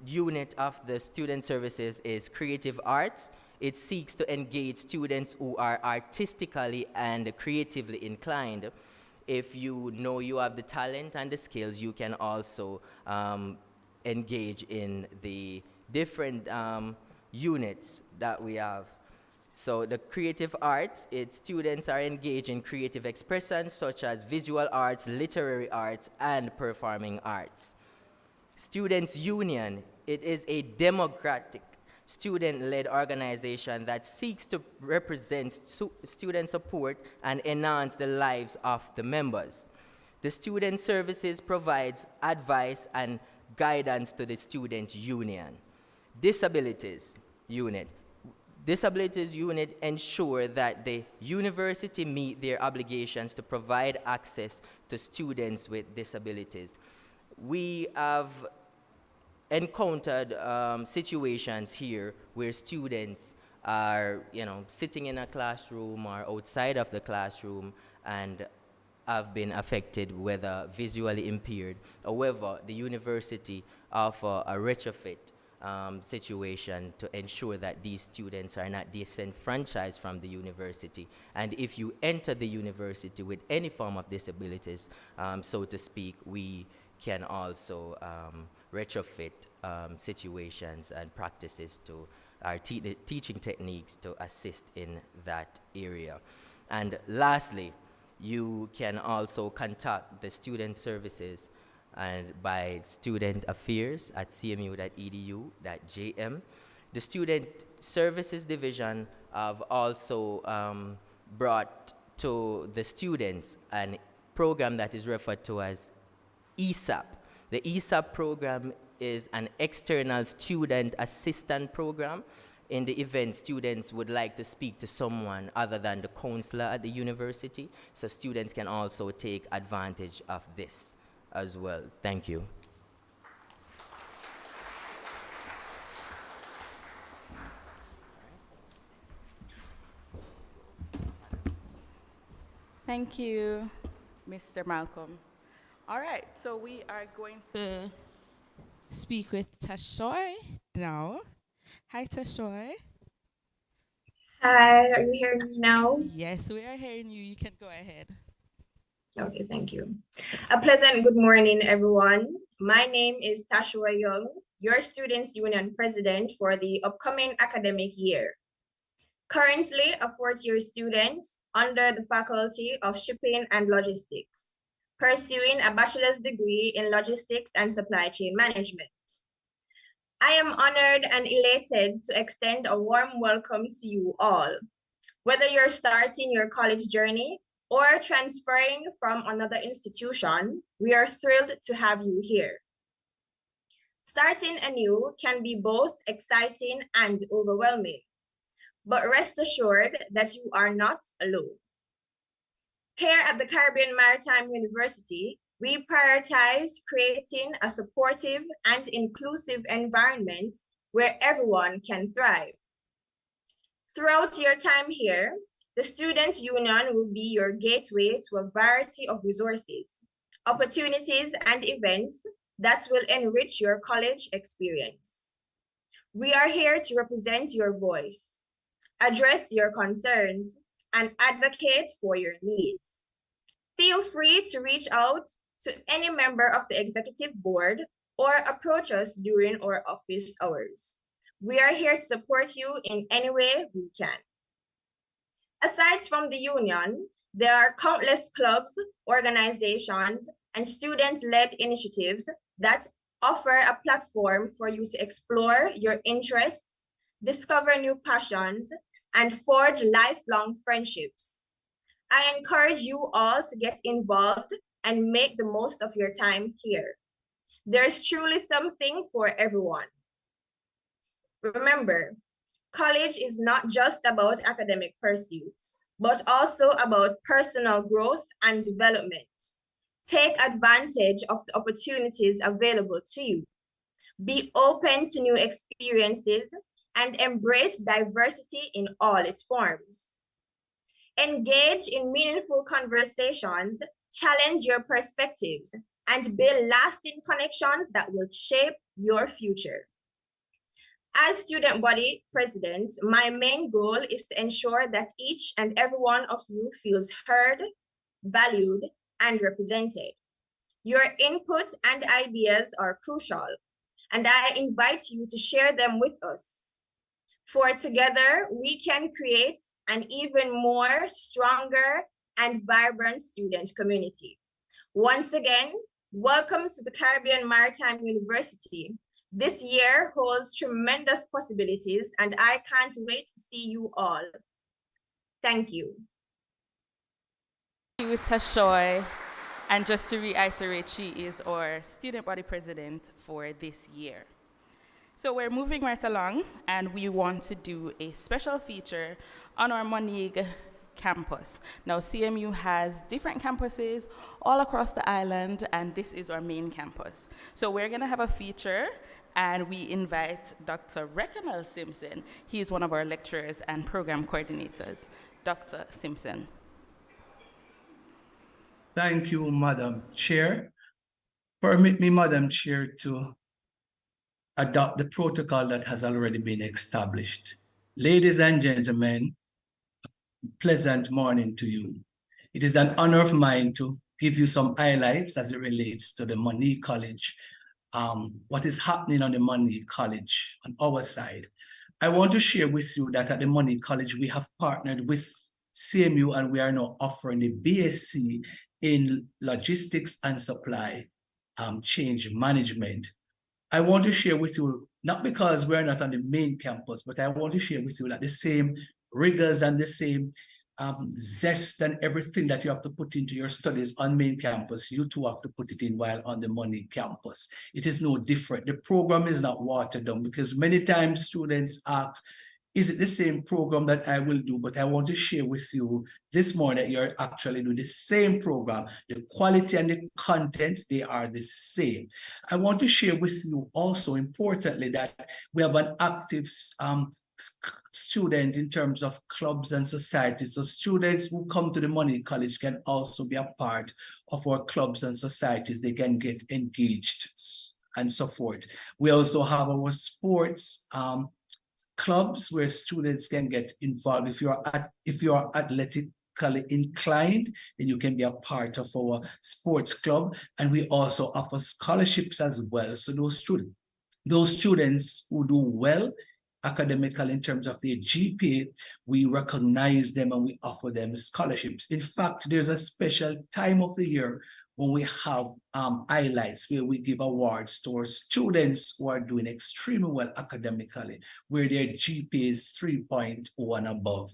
unit of the student services is creative arts. It seeks to engage students who are artistically and creatively inclined. If you know you have the talent and the skills, you can also engage in the different units that we have. So the creative arts, students are engaged in creative expression such as visual arts, literary arts, and performing arts. Students Union, it is a democratic student-led organization that seeks to represent student support and enhance the lives of the members. The Student Services provides advice and guidance to the Student Union. Disabilities Unit. Disabilities Unit ensure that the university meet their obligations to provide access to students with disabilities. We have encountered situations here where students are, sitting in a classroom or outside of the classroom and have been affected, whether visually impaired. However, the university offer a retrofit situation to ensure that these students are not disenfranchised from the university. And if you enter the university with any form of disabilities, so to speak, we can also retrofit situations and practices to our teaching techniques to assist in that area. And lastly, you can also contact the student services and by student affairs at cmu.edu.jm. The Student Services Division have also brought to the students a program that is referred to as ESAP. The ESAP program is an external student assistant program. In the event students would like to speak to someone other than the counselor at the university, so students can also take advantage of this as well. Thank you. Thank you, Mr. Malcolm. All right, so we are going to speak with Tashoy now. Hi, Tashoy. Hi, are you hearing me now? Yes, we are hearing you. You can go ahead. Okay, thank you. A pleasant good morning, everyone. My name is Tashua Young, your Students' Union President for the upcoming academic year. Currently a fourth-year student under the Faculty of Shipping and Logistics, pursuing a bachelor's degree in Logistics and Supply Chain Management. I am honored and elated to extend a warm welcome to you all. Whether you're starting your college journey or transferring from another institution, we are thrilled to have you here. Starting anew can be both exciting and overwhelming, but rest assured that you are not alone. Here at the Caribbean Maritime University, we prioritize creating a supportive and inclusive environment where everyone can thrive. Throughout your time here, the Student Union will be your gateway to a variety of resources, opportunities, and events that will enrich your college experience. We are here to represent your voice, address your concerns, and advocate for your needs. Feel free to reach out to any member of the executive board or approach us during our office hours. We are here to support you in any way we can. Aside from the union, there are countless clubs, organizations, and student-led initiatives that offer a platform for you to explore your interests, discover new passions, and forge lifelong friendships. I encourage you all to get involved and make the most of your time here. There's truly something for everyone. Remember, college is not just about academic pursuits, but also about personal growth and development. Take advantage of the opportunities available to you. Be open to new experiences and embrace diversity in all its forms. Engage in meaningful conversations, challenge your perspectives, and build lasting connections that will shape your future. As student body president, my main goal is to ensure that each and every one of you feels heard, valued, and represented. Your input and ideas are crucial, and I invite you to share them with us. For together, we can create an even more stronger and vibrant student community. Once again, welcome to the Caribbean Maritime University. This year holds tremendous possibilities, and I can't wait to see you all. Thank you. Thank you, Tashoy. And just to reiterate, she is our student body president for this year. So we're moving right along, and we want to do a special feature on our Moneague campus. Now, CMU has different campuses all across the island, and this is our main campus. So we're gonna have a feature, and we invite Dr. Reconal Simpson. He is one of our lecturers and program coordinators. Dr. Simpson. Thank you, Madam Chair. Permit me, Madam Chair, to adopt the protocol that has already been established. Ladies and gentlemen, pleasant morning to you. It is an honor of mine to give you some highlights as it relates to the Moneague College, what is happening on the Moneague College on our side. I want to share with you that at the Moneague College, we have partnered with CMU, and we are now offering the BSc in Logistics and Supply Change Management. I want to share with you, not because we're not on the main campus, but I want to share with you that the same rigors and the same zest and everything that you have to put into your studies on main campus, you too have to put it in while on the Moneague campus. It is no different. The program is not watered down, because many times students ask, is it the same program that I will do? But I want to share with you this morning that you're actually doing the same program. The quality and the content, they are the same. I want to share with you also, importantly, that we have an active student in terms of clubs and societies. So students who come to the Moneague College can also be a part of our clubs and societies. They can get engaged and so forth. We also have our sports clubs where students can get involved. If you're athletically inclined, then you can be a part of our sports club. And we also offer scholarships as well. So those students who do well academically in terms of their GPA, we recognize them and we offer them scholarships. In fact, there's a special time of the year when we have highlights where we give awards to our students who are doing extremely well academically, where their GPA is 3.0 and above.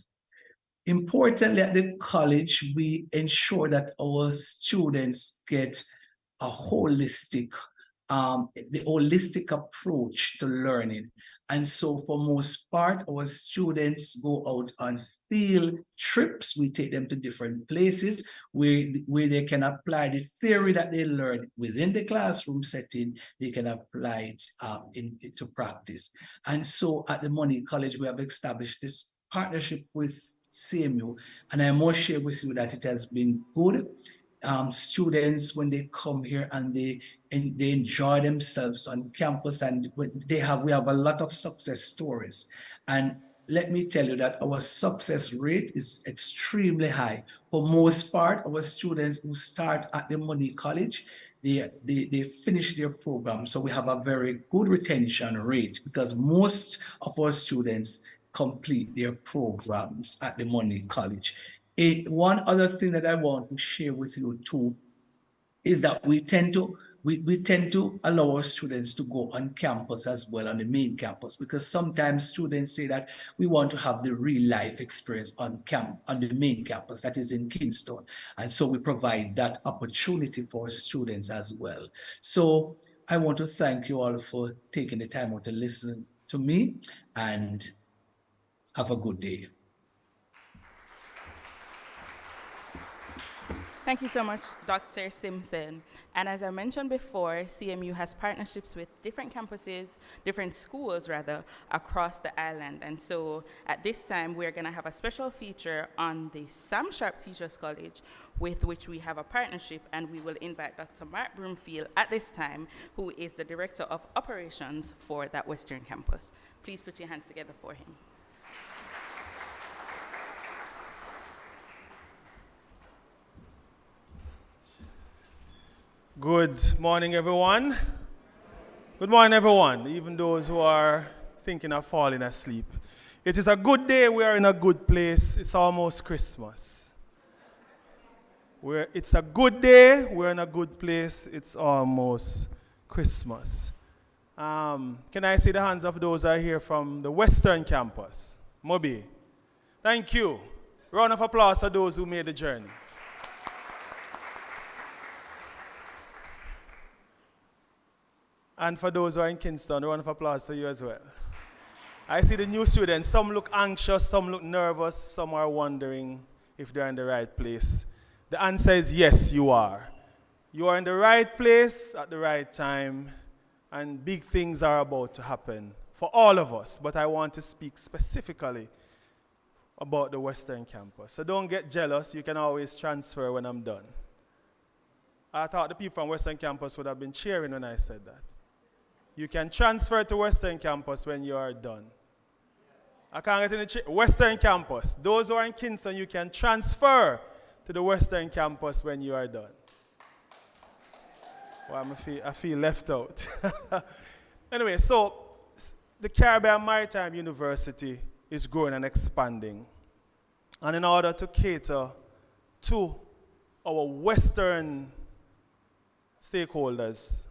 Importantly, at the college, we ensure that our students get a holistic approach to learning. And so for most part, our students go out on field trips. We take them to different places where they can apply the theory that they learn within the classroom setting. They can apply it into practice. And so at the Moneague College, we have established this partnership with CMU. And I must share with you that it has been good. Students, when they come here and they enjoy themselves on campus, and we have a lot of success stories. And let me tell you that our success rate is extremely high. For most part, our students who start at the Moneague College, they finish their program. So we have a very good retention rate, because most of our students complete their programs at the Moneague College. One other thing that I want to share with you too is that we tend to allow our students to go on campus as well, on the main campus, because sometimes students say that we want to have the real life experience on the main campus, that is in Kingston. And so we provide that opportunity for students as well. So I want to thank you all for taking the time out to listen to me, and have a good day. Thank you so much, Dr. Simpson. And as I mentioned before, CMU has partnerships with different campuses, different schools rather, across the island. And so at this time, we're gonna have a special feature on the Sam Sharp Teachers College, with which we have a partnership, and we will invite Dr. Mark Broomfield at this time, who is the Director of Operations for that Western campus. Please put your hands together for him. Good morning, everyone. Good morning, everyone, even those who are thinking of falling asleep. It is a good day. We are in a good place. It's almost Christmas. It's a good day. We're in a good place. It's almost Christmas. Can I see the hands of those who are here from the Western Campus? Mobi. Thank you. Round of applause for those who made the journey. And for those who are in Kingston, a round of applause for you as well. I see the new students. Some look anxious, some look nervous, some are wondering if they're in the right place. The answer is yes, you are. You are in the right place at the right time, and big things are about to happen for all of us. But I want to speak specifically about the Western Campus. So don't get jealous. You can always transfer when I'm done. I thought the people from Western Campus would have been cheering when I said that. You can transfer to Western Campus when you are done. I can't get in the Western Campus. Those who are in Kingston, you can transfer to the Western Campus when you are done. Well, I feel left out. Anyway, so the Caribbean Maritime University is growing and expanding. And in order to cater to our Western stakeholders,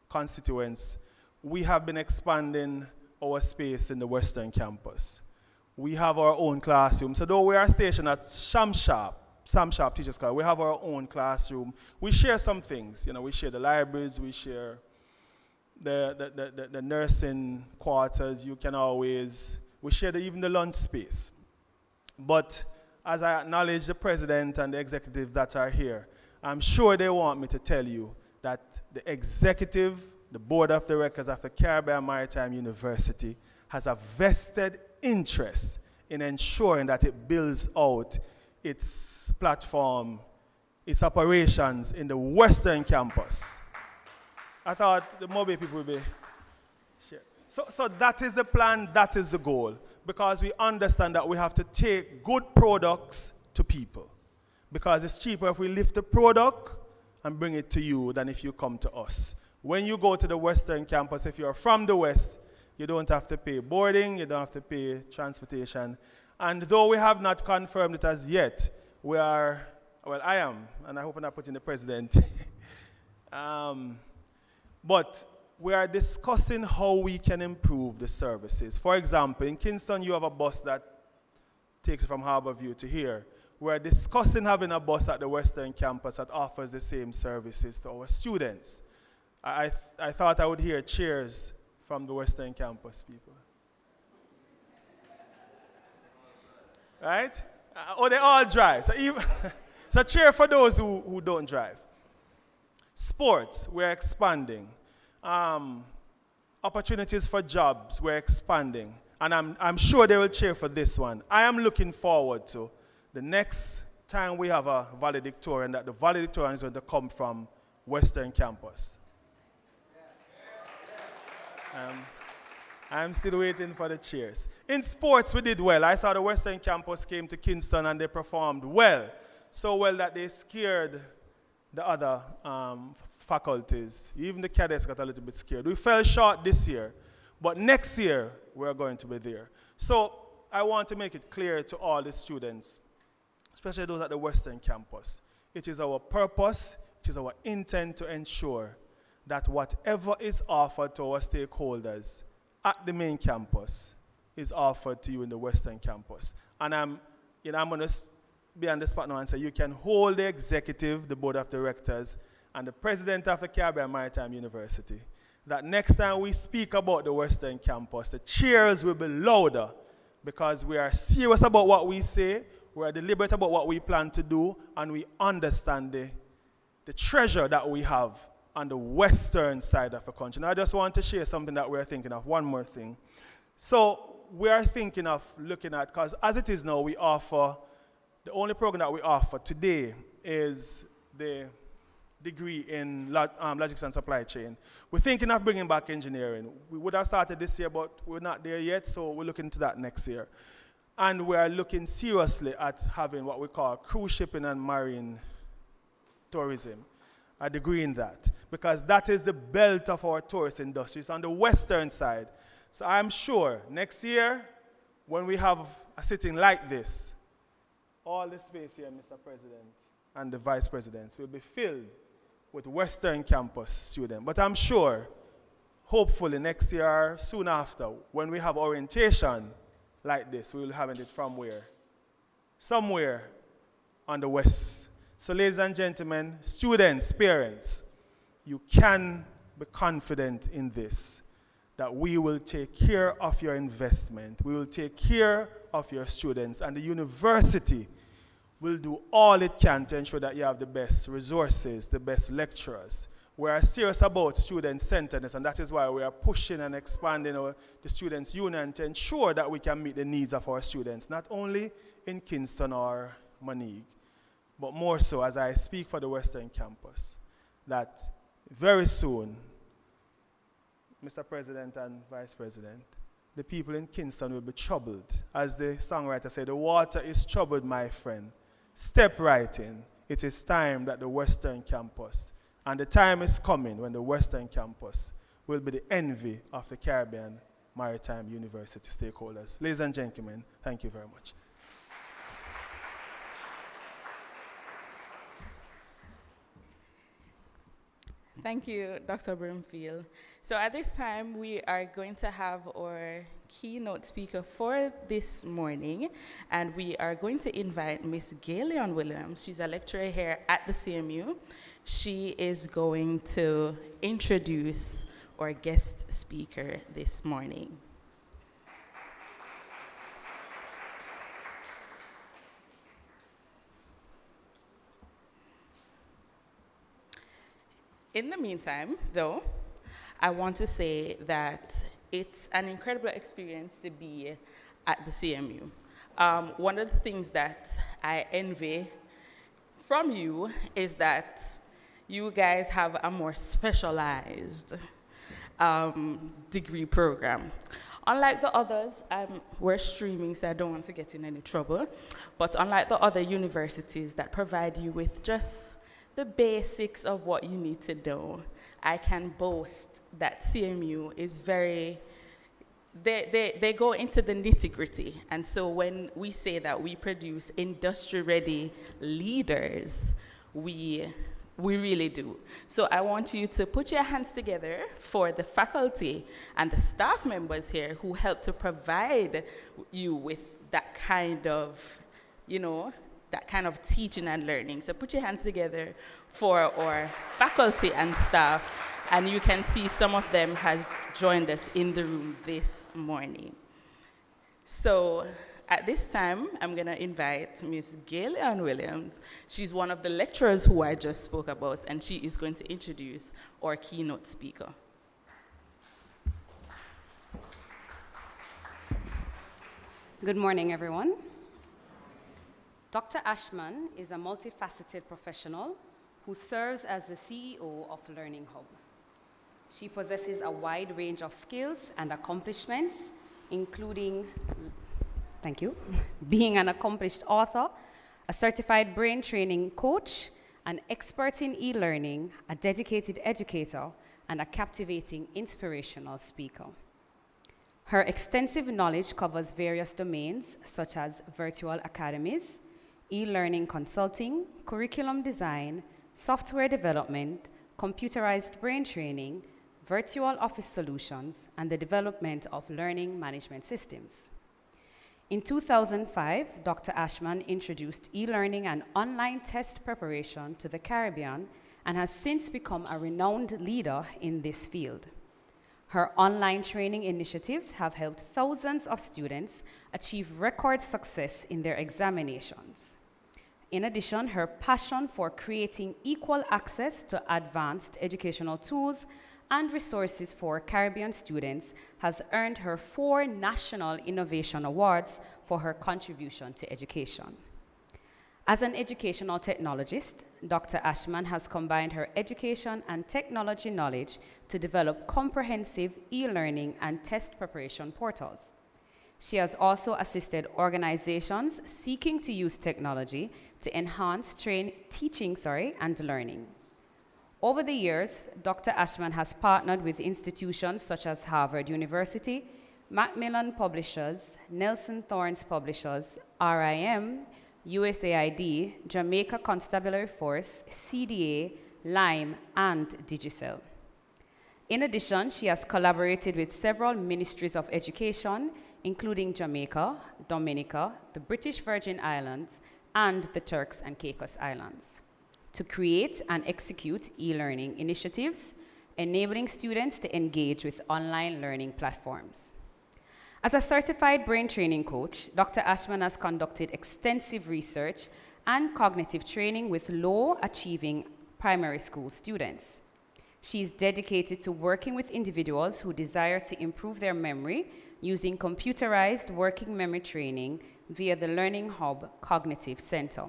constituents, we have been expanding our space in the Western Campus. We have our own classroom. So though we are stationed at Sam Sharp Teachers College, we have our own classroom. We share some things. You know, we share the libraries, we share the nursing quarters. We share even the lunch space. But as I acknowledge the president and the executives that are here, I'm sure they want me to tell you that the executive, the board of directors of the Caribbean Maritime University has a vested interest in ensuring that it builds out its platform, its operations in the Western Campus. I thought the Mobi people would be sure. So that is the plan, that is the goal, because we understand that we have to take good products to people, because it's cheaper if we lift the product and bring it to you than if you come to us. When you go to the Western Campus, if you're from the West, you don't have to pay boarding, you don't have to pay transportation. And though we have not confirmed it as yet, I am, and I hope I'm not putting the president. But we are discussing how we can improve the services. For example, in Kingston, you have a bus that takes you from Harborview to here. We're discussing having a bus at the Western Campus that offers the same services to our students. I thought I would hear cheers from the Western Campus people. Right? They all drive. So cheer for those who don't drive. Sports, we're expanding. Opportunities for jobs, we're expanding. And I'm sure they will cheer for this one. I am looking forward to the next time we have a valedictorian, that the valedictorian is going to come from Western Campus. I'm still waiting for the cheers. In sports, we did well. I saw the Western Campus came to Kingston and they performed well. So well that they scared the other faculties. Even the cadets got a little bit scared. We fell short this year, but next year we're going to be there. So I want to make it clear to all the students, especially those at the Western Campus. It is our purpose, it is our intent to ensure that whatever is offered to our stakeholders at the main campus is offered to you in the Western Campus. And I'm going to be on the spot now and say you can hold the executive, the board of directors, and the president of the Caribbean Maritime University, that next time we speak about the Western Campus, the cheers will be louder, because we are serious about what we say, we are deliberate about what we plan to do, and we understand the treasure that we have on the western side of the country. Now I just want to share something that we're thinking of, one more thing. So we are thinking of looking at, because as it is now, the only program that we offer today is the degree in logistics and supply chain. We're thinking of bringing back engineering. We would have started this year, but we're not there yet, so we're looking into that next year. And we are looking seriously at having what we call cruise shipping and marine tourism, a degree in that, because that is the belt of our tourist industries on the western side. So I'm sure next year when we have a sitting like this, all the space here, Mr. President, and the Vice Presidents will be filled with Western Campus students. But I'm sure, hopefully next year or soon after, when we have orientation like this, we will have it from where? Somewhere on the West. So ladies and gentlemen, students, parents, you can be confident in this, that we will take care of your investment. We will take care of your students, and the university will do all it can to ensure that you have the best resources, the best lecturers. We are serious about student-centeredness, and that is why we are pushing and expanding the Students' Union to ensure that we can meet the needs of our students, not only in Kingston or Moneague, but more so as I speak for the Western Campus, that very soon, Mr. President and Vice President, the people in Kingston will be troubled. As the songwriter said, the water is troubled, my friend. Step right in. It is time that the Western Campus, and the time is coming when the Western Campus will be the envy of the Caribbean Maritime University stakeholders. Ladies and gentlemen, thank you very much. Thank you, Dr. Broomfield. So at this time, we are going to have our keynote speaker for this morning, and we are going to invite Miss Galeon Williams. She's a lecturer here at the CMU. She is going to introduce our guest speaker this morning. In the meantime, though, I want to say that it's an incredible experience to be at the CMU. One of the things that I envy from you is that you guys have a more specialized degree program. Unlike the others, we're streaming, so I don't want to get in any trouble, but unlike the other universities that provide you with just the basics of what you need to know, I can boast that CMU is very, they go into the nitty-gritty. And so when we say that we produce industry-ready leaders, we really do. So I want you to put your hands together for the faculty and the staff members here who help to provide you with that kind of, that kind of teaching and learning. So put your hands together for our faculty and staff, and you can see some of them have joined us in the room this morning. So at this time, I'm gonna invite Ms. Galeon Williams. She's one of the lecturers who I just spoke about, and she is going to introduce our keynote speaker. Good morning, everyone. Dr. Ashman is a multifaceted professional who serves as the CEO of Learning Hub. She possesses a wide range of skills and accomplishments, including, thank you, being an accomplished author, a certified brain training coach, an expert in e-learning, a dedicated educator, and a captivating inspirational speaker. Her extensive knowledge covers various domains such as virtual academies, e-learning consulting, curriculum design, software development, computerized brain training, virtual office solutions, and the development of learning management systems. In 2005, Dr. Ashman introduced e-learning and online test preparation to the Caribbean and has since become a renowned leader in this field. Her online training initiatives have helped thousands of students achieve record success in their examinations. In addition, her passion for creating equal access to advanced educational tools and resources for Caribbean students has earned her 4 National Innovation Awards for her contribution to education. As an educational technologist, Dr. Ashman has combined her education and technology knowledge to develop comprehensive e-learning and test preparation portals. She has also assisted organizations seeking to use technology to enhance teaching and learning. Over the years, Dr. Ashman has partnered with institutions such as Harvard University, Macmillan Publishers, Nelson Thorns Publishers, RIM, USAID, Jamaica Constabulary Force, CDA, Lime, and Digicel. In addition, she has collaborated with several ministries of education, including Jamaica, Dominica, the British Virgin Islands, and the Turks and Caicos Islands, to create and execute e-learning initiatives, enabling students to engage with online learning platforms. As a certified brain training coach, Dr. Ashman has conducted extensive research and cognitive training with low-achieving primary school students. She is dedicated to working with individuals who desire to improve their memory using computerized working memory training via the Learning Hub Cognitive Center.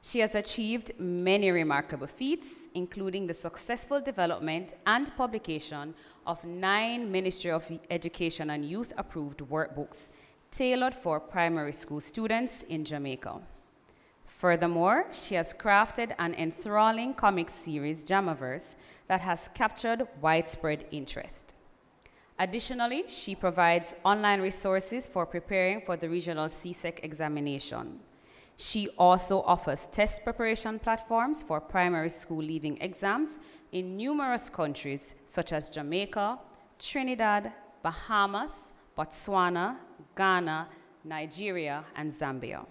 She has achieved many remarkable feats, including the successful development and publication of 9 Ministry of Education and Youth approved workbooks tailored for primary school students in Jamaica. Furthermore, she has crafted an enthralling comic series, Jamaverse, that has captured widespread interest. Additionally, she provides online resources for preparing for the regional CSEC examination. She also offers test preparation platforms for primary school leaving exams in numerous countries such as Jamaica, Trinidad, Bahamas, Botswana, Ghana, Nigeria, and Zambia.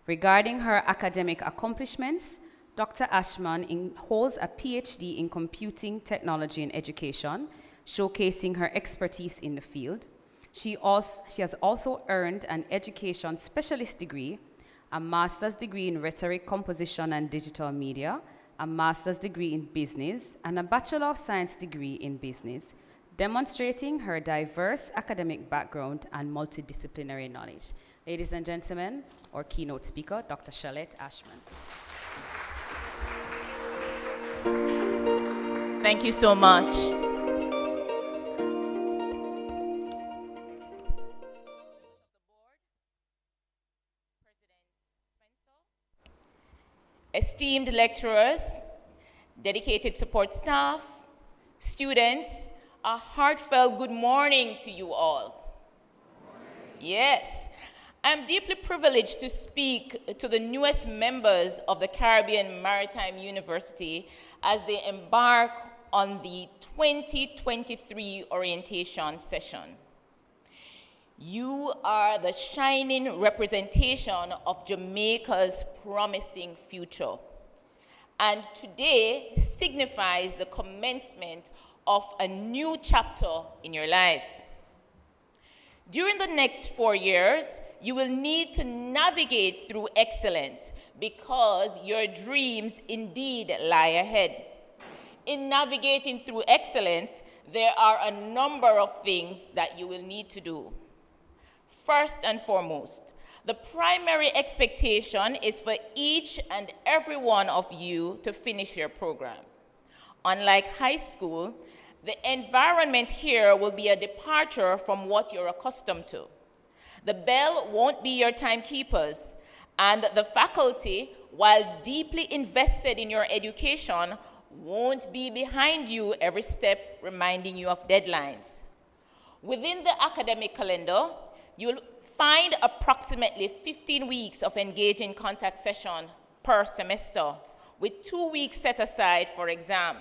Regarding her academic accomplishments, Dr. Ashman holds a PhD in computing technology and education, showcasing her expertise in the field. She has also earned an education specialist degree, a master's degree in rhetoric, composition, and digital media, a master's degree in business, and a Bachelor of Science degree in business, demonstrating her diverse academic background and multidisciplinary knowledge. Ladies and gentlemen, our keynote speaker, Dr. Charlotte Ashman. Thank you so much. Esteemed lecturers, dedicated support staff, students, a heartfelt good morning to you all. Yes, I'm deeply privileged to speak to the newest members of the Caribbean Maritime University as they embark on the 2023 orientation session. You are the shining representation of Jamaica's promising future. And today signifies the commencement of a new chapter in your life. During the next 4 years, you will need to navigate through excellence because your dreams indeed lie ahead. In navigating through excellence, there are a number of things that you will need to do. First and foremost, the primary expectation is for each and every one of you to finish your program. Unlike high school, the environment here will be a departure from what you're accustomed to. The bell won't be your timekeepers, and the faculty, while deeply invested in your education, won't be behind you every step reminding you of deadlines. Within the academic calendar, you'll find approximately 15 weeks of engaging contact session per semester, with 2 weeks set aside for exam.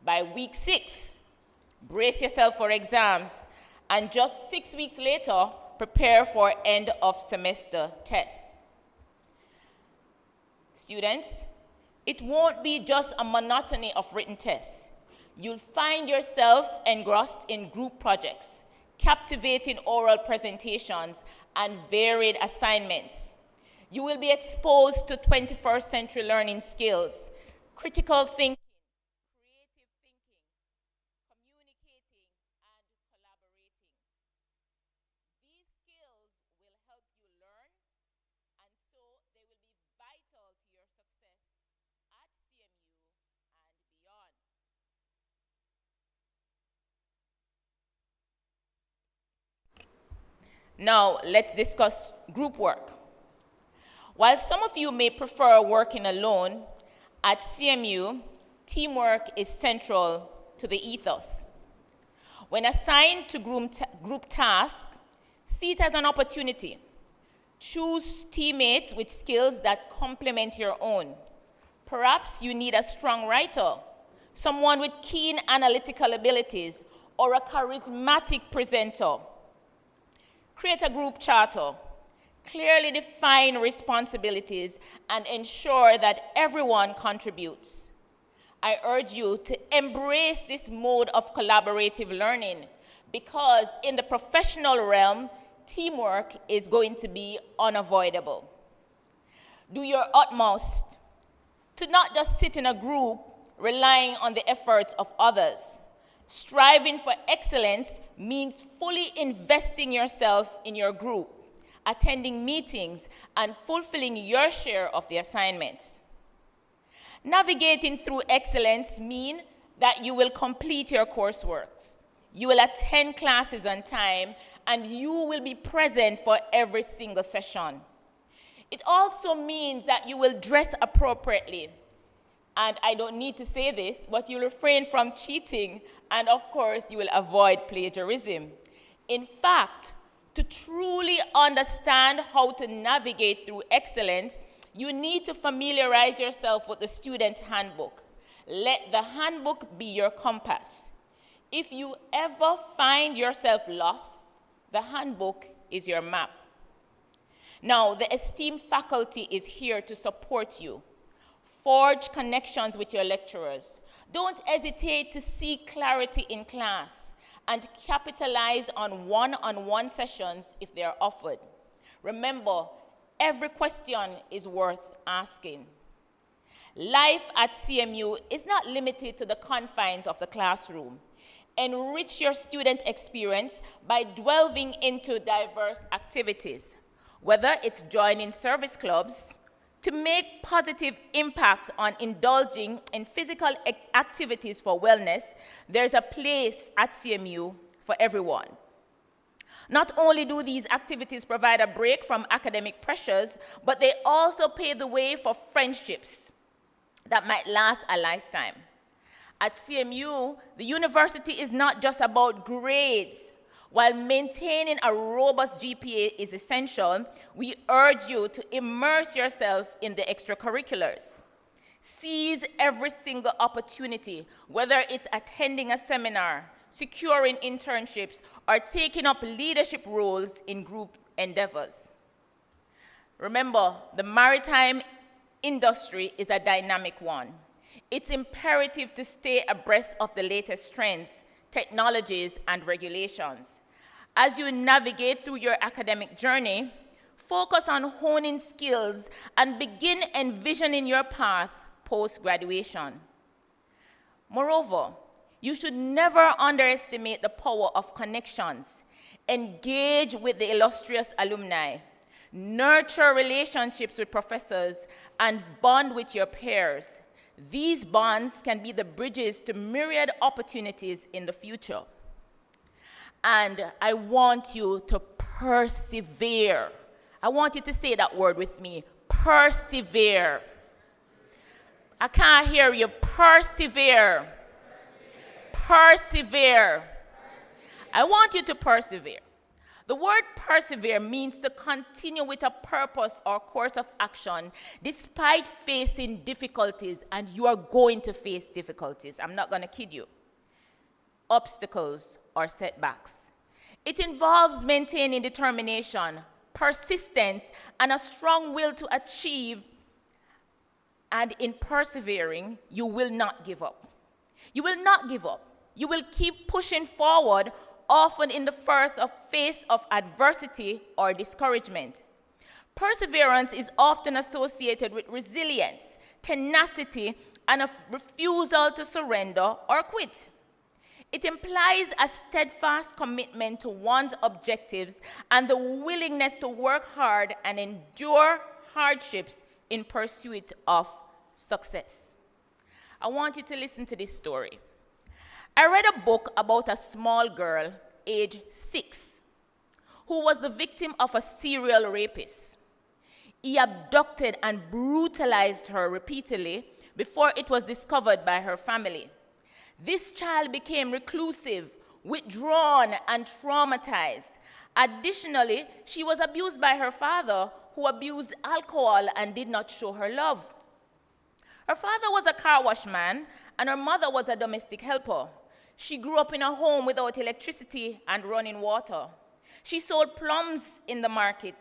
By week 6, brace yourself for exams, and just 6 weeks later, prepare for end of semester tests. Students, it won't be just a monotony of written tests. You'll find yourself engrossed in group projects, captivating oral presentations, and varied assignments. You will be exposed to 21st century learning skills, critical thinking, creative thinking, communicating, and collaborating. These skills will help you learn, and so they will be vital to your success at CMU and beyond. Now, let's discuss group work. While some of you may prefer working alone, at CMU, teamwork is central to the ethos. When assigned to group tasks, see it as an opportunity. Choose teammates with skills that complement your own. Perhaps you need a strong writer, someone with keen analytical abilities, or a charismatic presenter. Create a group charter. Clearly define responsibilities and ensure that everyone contributes. I urge you to embrace this mode of collaborative learning because in the professional realm, teamwork is going to be unavoidable. Do your utmost to not just sit in a group relying on the efforts of others. Striving for excellence means fully investing yourself in your group, attending meetings, and fulfilling your share of the assignments. Navigating through excellence means that you will complete your coursework. You will attend classes on time, and you will be present for every single session. It also means that you will dress appropriately. And I don't need to say this, but you'll refrain from cheating, and of course, you will avoid plagiarism. In fact, to truly understand how to navigate through excellence, you need to familiarize yourself with the student handbook. Let the handbook be your compass. If you ever find yourself lost, the handbook is your map. Now, the esteemed faculty is here to support you. Forge connections with your lecturers. Don't hesitate to seek clarity in class and capitalize on one-on-one sessions if they are offered. Remember, every question is worth asking. Life at CMU is not limited to the confines of the classroom. Enrich your student experience by delving into diverse activities, whether it's joining service clubs, to make positive impact on indulging in physical activities for wellness, there's a place at CMU for everyone. Not only do these activities provide a break from academic pressures, but they also pave the way for friendships that might last a lifetime. At CMU, the university is not just about grades. While maintaining a robust GPA is essential, we urge you to immerse yourself in the extracurriculars. Seize every single opportunity, whether it's attending a seminar, securing internships, or taking up leadership roles in group endeavors. Remember, the maritime industry is a dynamic one. It's imperative to stay abreast of the latest trends, technologies, and regulations. As you navigate through your academic journey, focus on honing skills and begin envisioning your path post-graduation. Moreover, you should never underestimate the power of connections. Engage with the illustrious alumni. Nurture relationships with professors and bond with your peers. These bonds can be the bridges to myriad opportunities in the future. And I want you to persevere. I want you to say that word with me, persevere. I can't hear you, persevere. Persevere. I want you to persevere. The word persevere means to continue with a purpose or course of action despite facing difficulties, and you are going to face difficulties. I'm not going to kid you. Obstacles or setbacks. It involves maintaining determination, persistence, and a strong will to achieve, and in persevering, you will not give up. You will not give up. You will keep pushing forward, often in the face of adversity or discouragement. Perseverance is often associated with resilience, tenacity, and a refusal to surrender or quit. It implies a steadfast commitment to one's objectives and the willingness to work hard and endure hardships in pursuit of success. I want you to listen to this story. I read a book about a small girl, age 6, who was the victim of a serial rapist. He abducted and brutalized her repeatedly before it was discovered by her family. This child became reclusive, withdrawn, and traumatized. Additionally, she was abused by her father, who abused alcohol and did not show her love. Her father was a car wash man, and her mother was a domestic helper. She grew up in a home without electricity and running water. She sold plums in the market,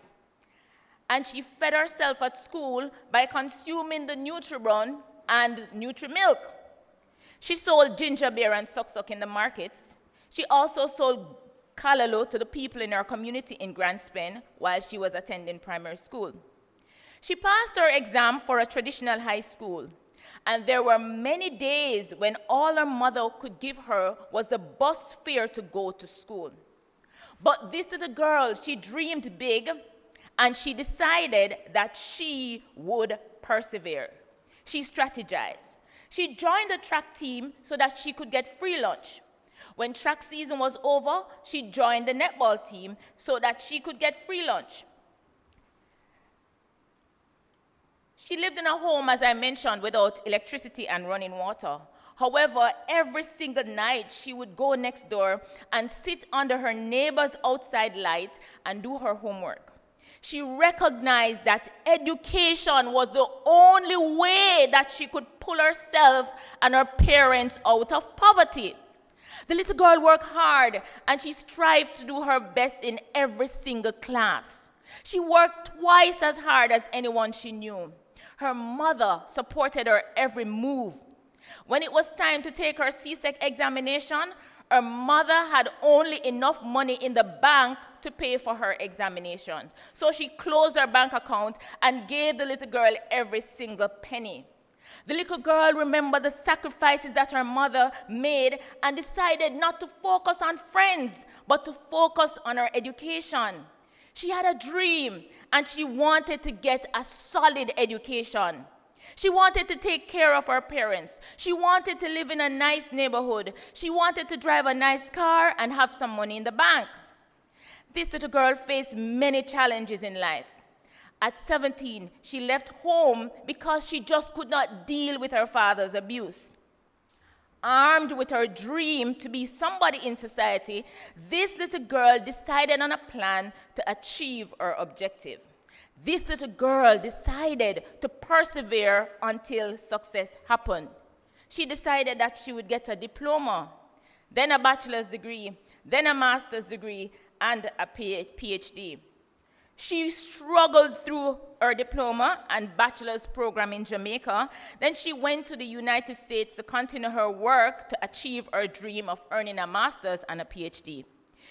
and she fed herself at school by consuming the Nutribun and Nutri-Milk. She sold ginger beer and suck-suck in the markets. She also sold callaloo to the people in her community in Grand Spain while she was attending primary school. She passed her exam for a traditional high school, and there were many days when all her mother could give her was the bus fare to go to school. But this little girl, she dreamed big, and she decided that she would persevere. She strategized. She joined the track team so that she could get free lunch. When track season was over, she joined the netball team so that she could get free lunch. She lived in a home, as I mentioned, without electricity and running water. However, every single night, she would go next door and sit under her neighbor's outside light and do her homework. She recognized that education was the only way that she could pull herself and her parents out of poverty. The little girl worked hard, and she strived to do her best in every single class. She worked twice as hard as anyone she knew. Her mother supported her every move. When it was time to take her CSEC examination, her mother had only enough money in the bank to pay for her examination. So she closed her bank account and gave the little girl every single penny. The little girl remembered the sacrifices that her mother made and decided not to focus on friends, but to focus on her education. She had a dream, and she wanted to get a solid education. She wanted to take care of her parents. She wanted to live in a nice neighborhood. She wanted to drive a nice car and have some money in the bank. This little girl faced many challenges in life. At 17, she left home because she just could not deal with her father's abuse. Armed with her dream to be somebody in society, this little girl decided on a plan to achieve her objective. This little girl decided to persevere until success happened. She decided that she would get a diploma, then a bachelor's degree, then a master's degree, and a PhD. She struggled through her diploma and bachelor's program in Jamaica. Then she went to the United States to continue her work to achieve her dream of earning a master's and a PhD.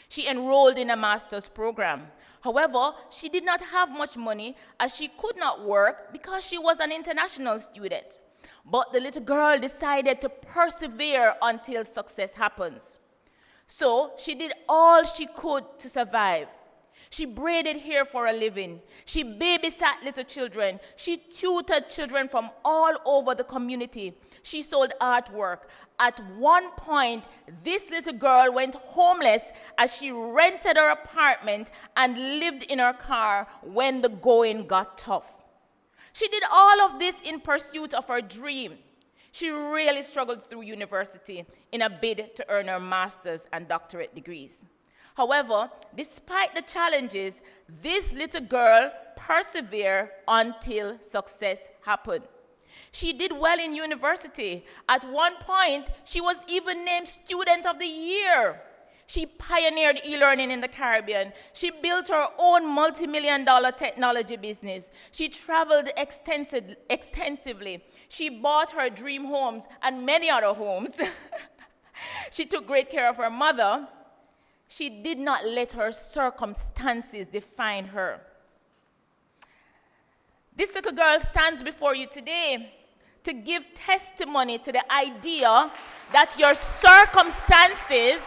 She enrolled in a master's program. However, she did not have much money as she could not work because she was an international student. But the little girl decided to persevere until success happens. So she did all she could to survive. She braided hair for a living. She babysat little children. She tutored children from all over the community. She sold artwork. At one point, this little girl went homeless as she rented her apartment and lived in her car when the going got tough. She did all of this in pursuit of her dream. She really struggled through university in a bid to earn her master's and doctorate degrees. However, despite the challenges, this little girl persevered until success happened. She did well in university. At one point, she was even named Student of the Year. She pioneered e-learning in the Caribbean. She built her own multi-million-dollar technology business. She traveled extensively. She bought her dream homes and many other homes. She took great care of her mother. She did not let her circumstances define her. This little girl stands before you today to give testimony to the idea that your circumstances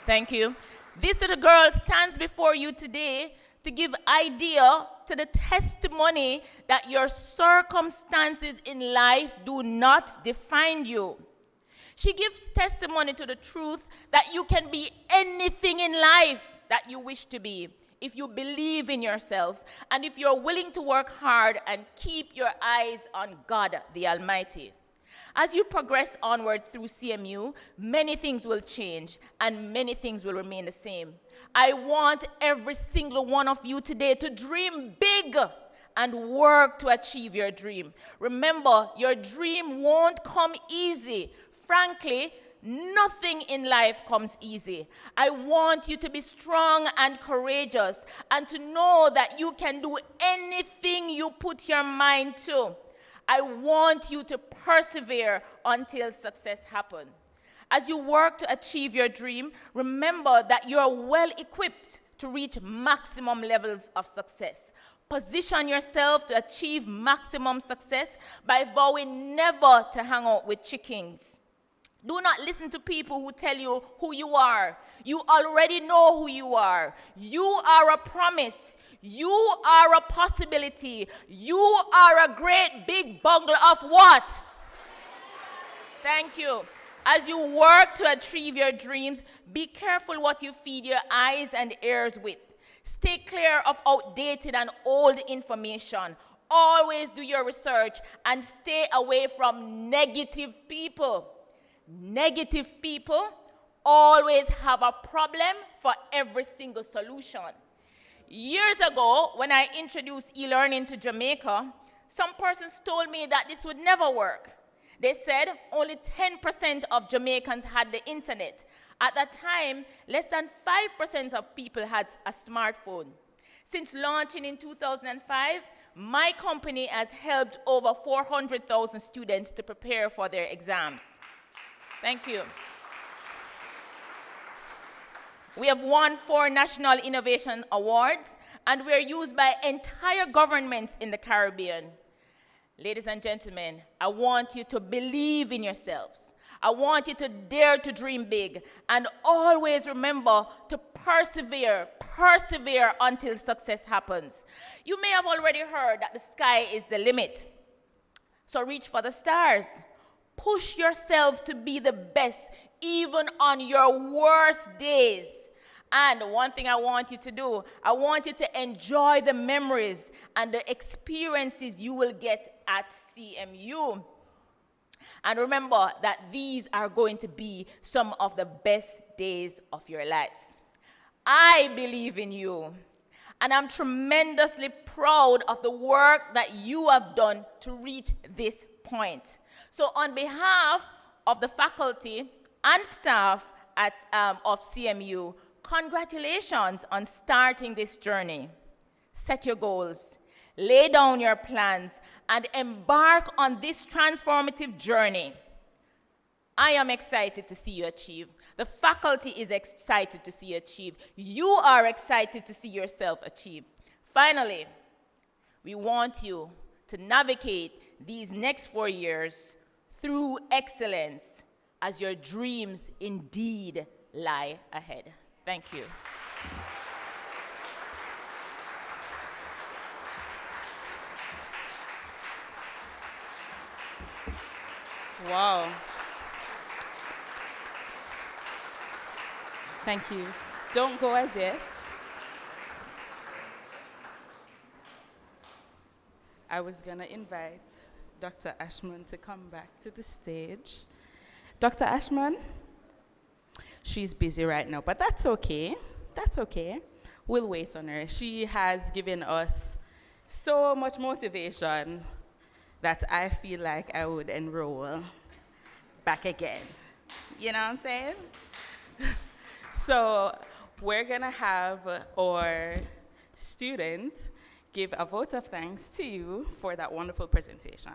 Thank you. This little girl stands before you today to give idea to the testimony that your circumstances in life do not define you. She gives testimony to the truth that you can be anything in life that you wish to be. if you believe in yourself, and if you're willing to work hard and keep your eyes on God the Almighty. As you progress onward through CMU, many things will change and many things will remain the same. I want every single one of you today to dream big and work to achieve your dream. Remember, your dream won't come easy. Frankly, nothing in life comes easy. I want you to be strong and courageous and to know that you can do anything you put your mind to. I want you to persevere until success happens. As you work to achieve your dream, remember that you are well equipped to reach maximum levels of success. Position yourself to achieve maximum success by vowing never to hang out with chickens. Do not listen to people who tell you who you are. You already know who you are. You are a promise. You are a possibility. You are a great big bundle of what? Thank you. As you work to achieve your dreams, be careful what you feed your eyes and ears with. Stay clear of outdated and old information. Always do your research and stay away from negative people. Negative people always have a problem for every single solution. Years ago, when I introduced e-learning to Jamaica, some persons told me that this would never work. They said only 10% of Jamaicans had the internet. At that time, less than 5% of people had a smartphone. Since launching in 2005, my company has helped over 400,000 students to prepare for their exams. Thank you. We have won 4 National Innovation Awards, and we're used by entire governments in the Caribbean. Ladies and gentlemen, I want you to believe in yourselves. I want you to dare to dream big, and always remember to persevere until success happens. You may have already heard that the sky is the limit. So reach for the stars. Push yourself to be the best, even on your worst days. And one thing I want you to do, I want you to enjoy the memories and the experiences you will get at CMU. And remember that these are going to be some of the best days of your lives. I believe in you, and I'm tremendously proud of the work that you have done to reach this point. So on behalf of the faculty and staff of CMU, congratulations on starting this journey. Set your goals, lay down your plans, and embark on this transformative journey. I am excited to see you achieve. The faculty is excited to see you achieve. You are excited to see yourself achieve. Finally, we want you to navigate these next 4 years through excellence as your dreams indeed lie ahead. Thank you. Wow. Thank you. Don't go as yet. I was going to invite Dr. Ashman to come back to the stage. Dr. Ashman, she's busy right now, but that's okay. That's okay. We'll wait on her. She has given us so much motivation that I feel like I would enroll back again. You know what I'm saying? So we're going to have our student give a vote of thanks to you for that wonderful presentation.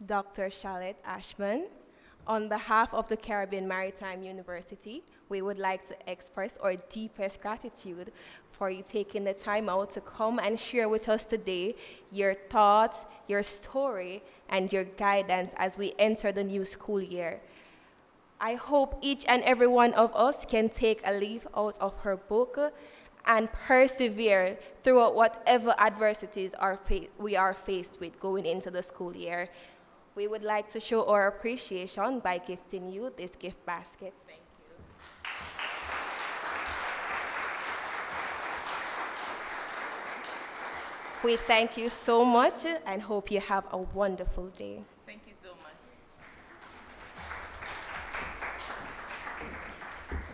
Dr. Charlotte Ashman, on behalf of the Caribbean Maritime University, we would like to express our deepest gratitude for you taking the time out to come and share with us today your thoughts, your story, and your guidance as we enter the new school year. I hope each and every one of us can take a leaf out of her book and persevere throughout whatever adversities we are faced with going into the school year. We would like to show our appreciation by gifting you this gift basket. Thank you. We thank you so much and hope you have a wonderful day. Thank you so much.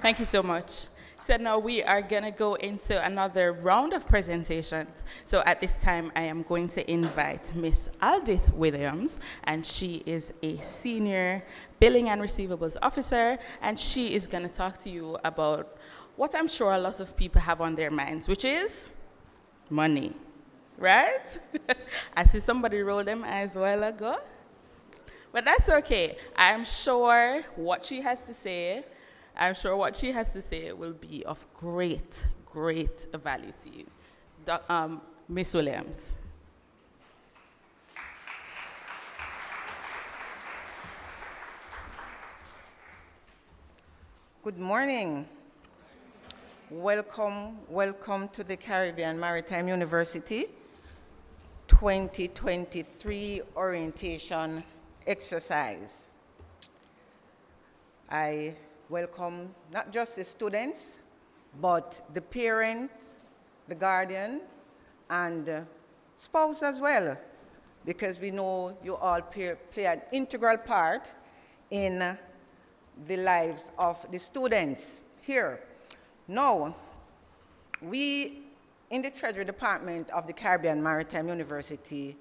Thank you so much. So now we are going to go into another round of presentations. So at this time, I am going to invite Miss Aldith Williams, and she is a senior billing and receivables officer, and she is going to talk to you about what I'm sure a lot of people have on their minds, which is money, right? I see somebody roll them eyes a while ago, but that's okay. I'm sure what she has to say will be of great, great value to you. Miss Williams. Good morning. Welcome to the Caribbean Maritime University 2023 orientation exercise. I welcome not just the students, but the parents, the guardian, and spouse as well, because we know you all play an integral part in the lives of the students here. Now, we in the Treasury Department of the Caribbean Maritime University,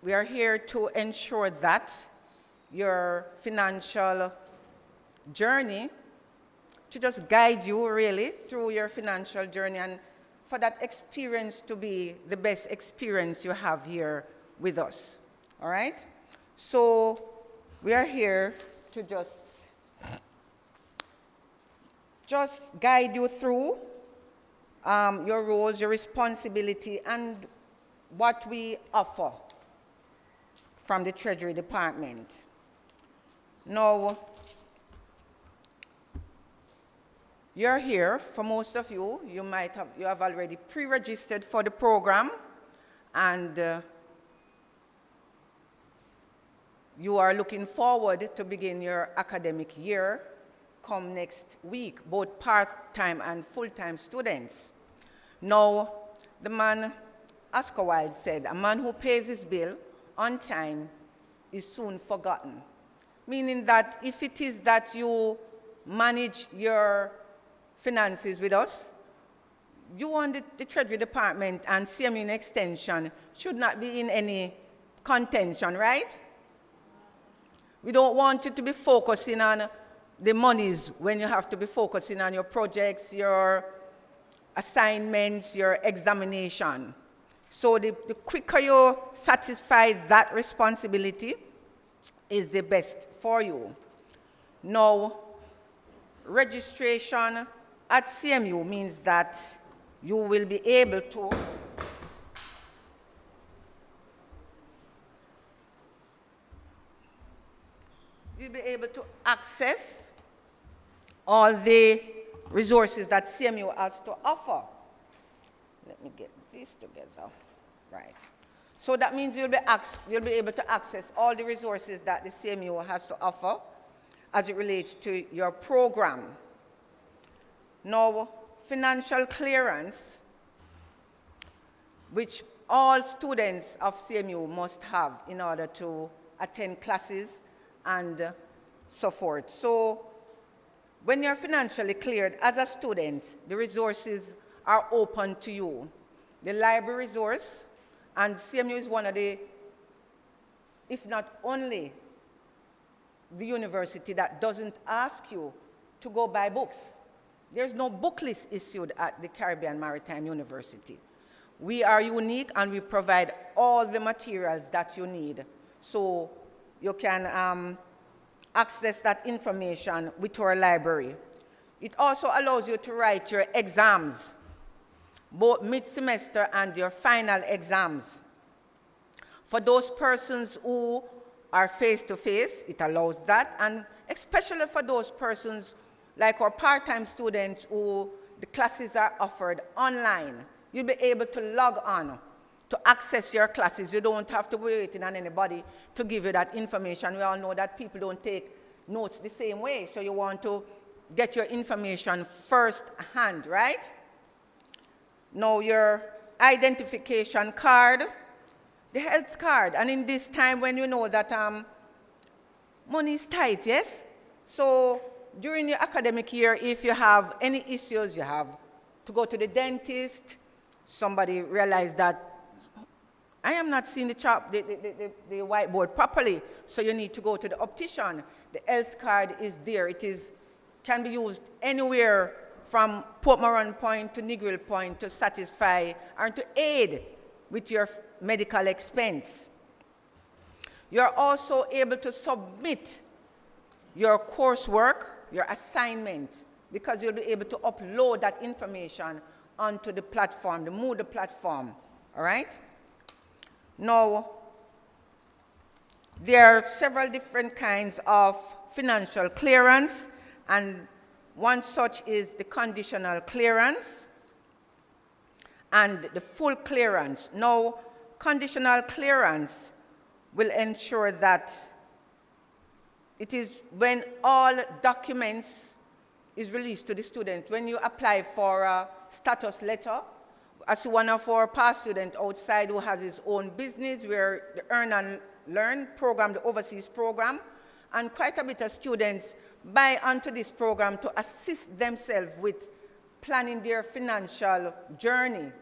we are here to ensure that your financial journey, to just guide you really through your financial journey, and for that experience to be the best experience you have here with us. All right? So we are here to just guide you through your roles, your responsibility, and what we offer from the Treasury Department. Now, you're here, for most of you, you have already pre-registered for the program, and you are looking forward to begin your academic year come next week, both part-time and full-time students. Now, the man, Oscar Wilde said, a man who pays his bill on time is soon forgotten. Meaning that if it is that you manage your finances with us, you want the Treasury Department and CMU Extension should not be in any contention, right? We don't want you to be focusing on the monies when you have to be focusing on your projects, your assignments, your examination. So the quicker you satisfy that responsibility is the best for you. Now, registration at CMU means that you will be able to access all the resources that CMU has to offer. Let me get this together. Right. So that means you'll be able to access all the resources that the CMU has to offer as it relates to your program. Now, financial clearance, which all students of CMU must have in order to attend classes and so forth. So when you're financially cleared as a student, the resources are open to you. The library resource, and CMU is one of the, if not only, the university that doesn't ask you to go buy books. There's no book list issued at the Caribbean Maritime University. We are unique and we provide all the materials that you need. So you can access that information with our library. It also allows you to write your exams, both mid-semester and your final exams. For those persons who are face-to-face, it allows that, and especially for those persons like our part-time students who the classes are offered online. You'll be able to log on to access your classes. You don't have to wait on anybody to give you that information. We all know that people don't take notes the same way, so you want to get your information first hand, right? Now, your identification card, the health card. And in this time when you know that money is tight, yes? So during your academic year, if you have any issues, you have to go to the dentist, somebody realized that I am not seeing the whiteboard properly, so you need to go to the optician. The health card is there. Can be used anywhere from Portmoran Point to Negril Point to satisfy or to aid with your medical expense. You're also able to submit your coursework, your assignment, because you'll be able to upload that information onto the platform, the Moodle platform, all right? Now, there are several different kinds of financial clearance, and one such is the conditional clearance and the full clearance. Now, conditional clearance will ensure that it is when all documents is released to the student. When you apply for a status letter, as one of our past students outside who has his own business, where the Earn and Learn program, the overseas program, and quite a bit of students buy onto this program to assist themselves with planning their financial journey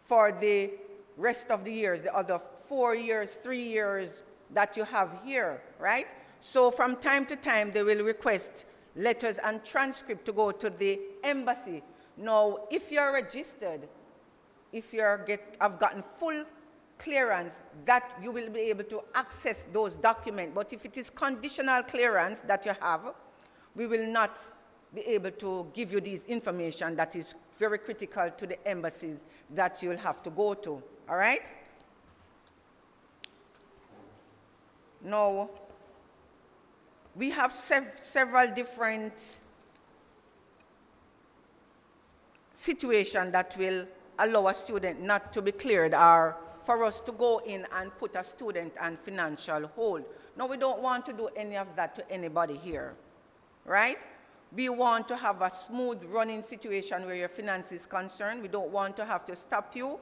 for the rest of the years, the other 4 years, 3 years that you have here, right? So from time to time, they will request letters and transcript to go to the embassy. Now, if you're registered, if have gotten full clearance, that you will be able to access those documents. But if it is conditional clearance that you have, we will not be able to give you this information that is very critical to the embassies that you'll have to go to, all right? Now, we have several different situations that will allow a student not to be cleared or for us to go in and put a student on financial hold. No, we don't want to do any of that to anybody here, right? We want to have a smooth running situation where your finance is concerned. We don't want to have to stop you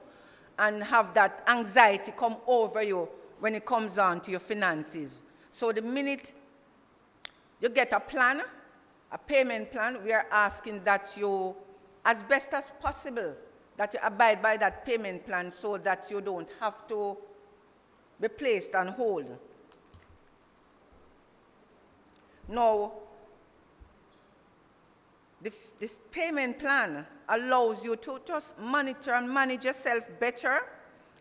and have that anxiety come over you when it comes on to your finances. So the minute you get a plan, a payment plan, we are asking that you, as best as possible, that you abide by that payment plan so that you don't have to be placed on hold. Now, this payment plan allows you to just monitor and manage yourself better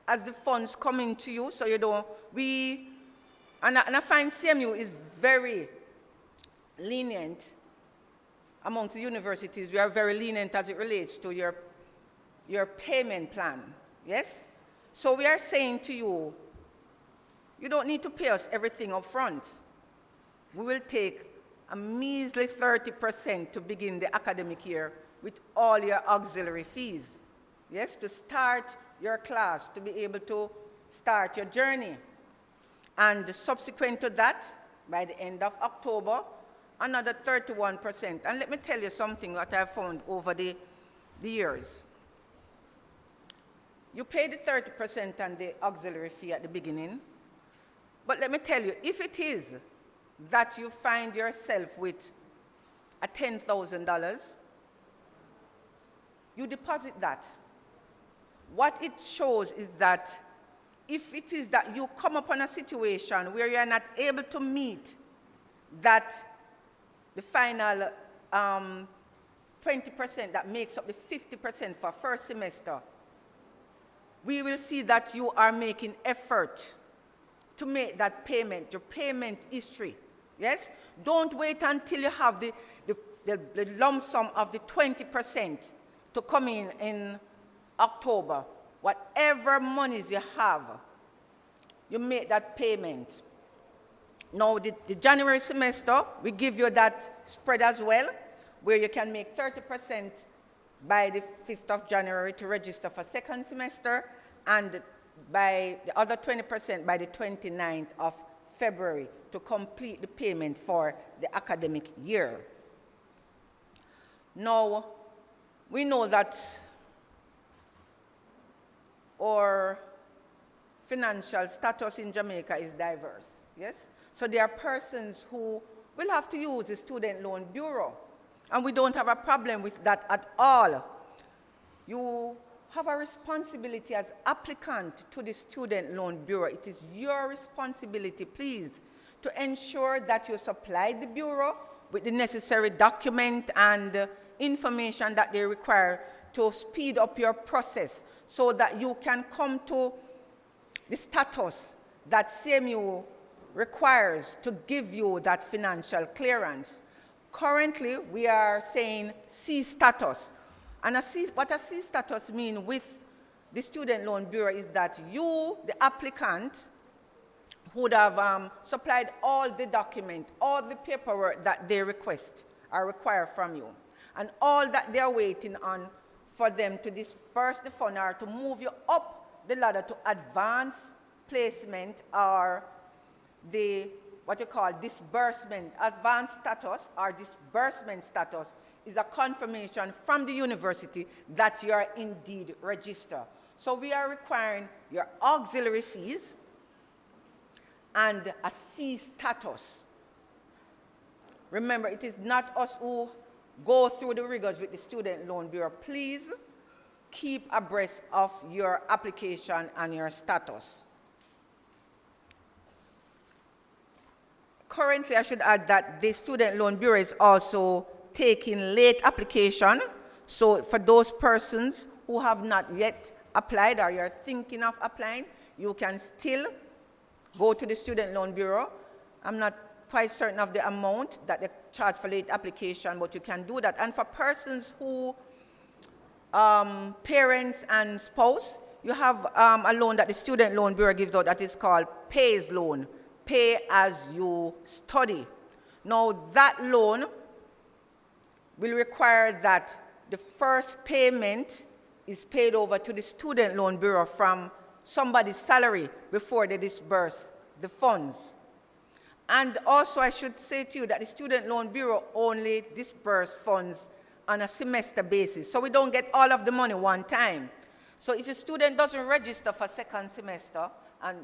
as the funds come into you, so you don't, and I find CMU is very lenient amongst the universities. We are very lenient as it relates to your payment plan, yes? So we are saying to you, you don't need to pay us everything up front. We will take a measly 30% to begin the academic year with all your auxiliary fees, yes, to start your class, to be able to start your journey. And subsequent to that, by the end of October, another 31%. And let me tell you something that I've found over the years. You pay the 30% on the auxiliary fee at the beginning, but let me tell you, if it is that you find yourself with a $10,000, you deposit that. What it shows is that if it is that you come upon a situation where you are not able to meet that, the final 20% that makes up the 50% for first semester, we will see that you are making effort to make that payment, your payment history, yes? Don't wait until you have the lump sum of the 20% to come in October. Whatever monies you have, you make that payment. Now, the January semester, we give you that spread as well, where you can make 30% by the 5th of January to register for second semester, and by the other 20% by the 29th of February to complete the payment for the academic year. Now, we know that our financial status in Jamaica is diverse, yes? So there are persons who will have to use the Student Loan Bureau, and we don't have a problem with that at all. You have a responsibility as applicant to the Student Loan Bureau. It is your responsibility, please, to ensure that you supply the Bureau with the necessary document and information that they require to speed up your process so that you can come to the status that CMU requires to give you that financial clearance. Currently, we are saying C status. And what a C status means with the Student Loan Bureau is that you, the applicant, would have supplied all the documents, all the paperwork that they request or require from you, and all that they are waiting on for them to disperse the fund or to move you up the ladder to advanced placement or the what you call disbursement. Advanced status or disbursement status is a confirmation from the university that you are indeed registered. So we are requiring your auxiliary fees and a C status. Remember, it is not us who go through the rigors with the Student Loan Bureau. Please keep abreast of your application and your status. Currently, I should add that the Student Loan Bureau is also taking late application. So for those persons who have not yet applied or you're thinking of applying, you can still go to the Student Loan Bureau. I'm not quite certain of the amount that they charge for late application, but you can do that. And for persons who, parents and spouse, you have a loan that the Student Loan Bureau gives out that is called PAYS loan, pay as you study. Now that loan will require that the first payment is paid over to the Student Loan Bureau from somebody's salary before they disburse the funds. And also I should say to you that the Student Loan Bureau only disburse funds on a semester basis. So we don't get all of the money one time. So if a student doesn't register for second semester, and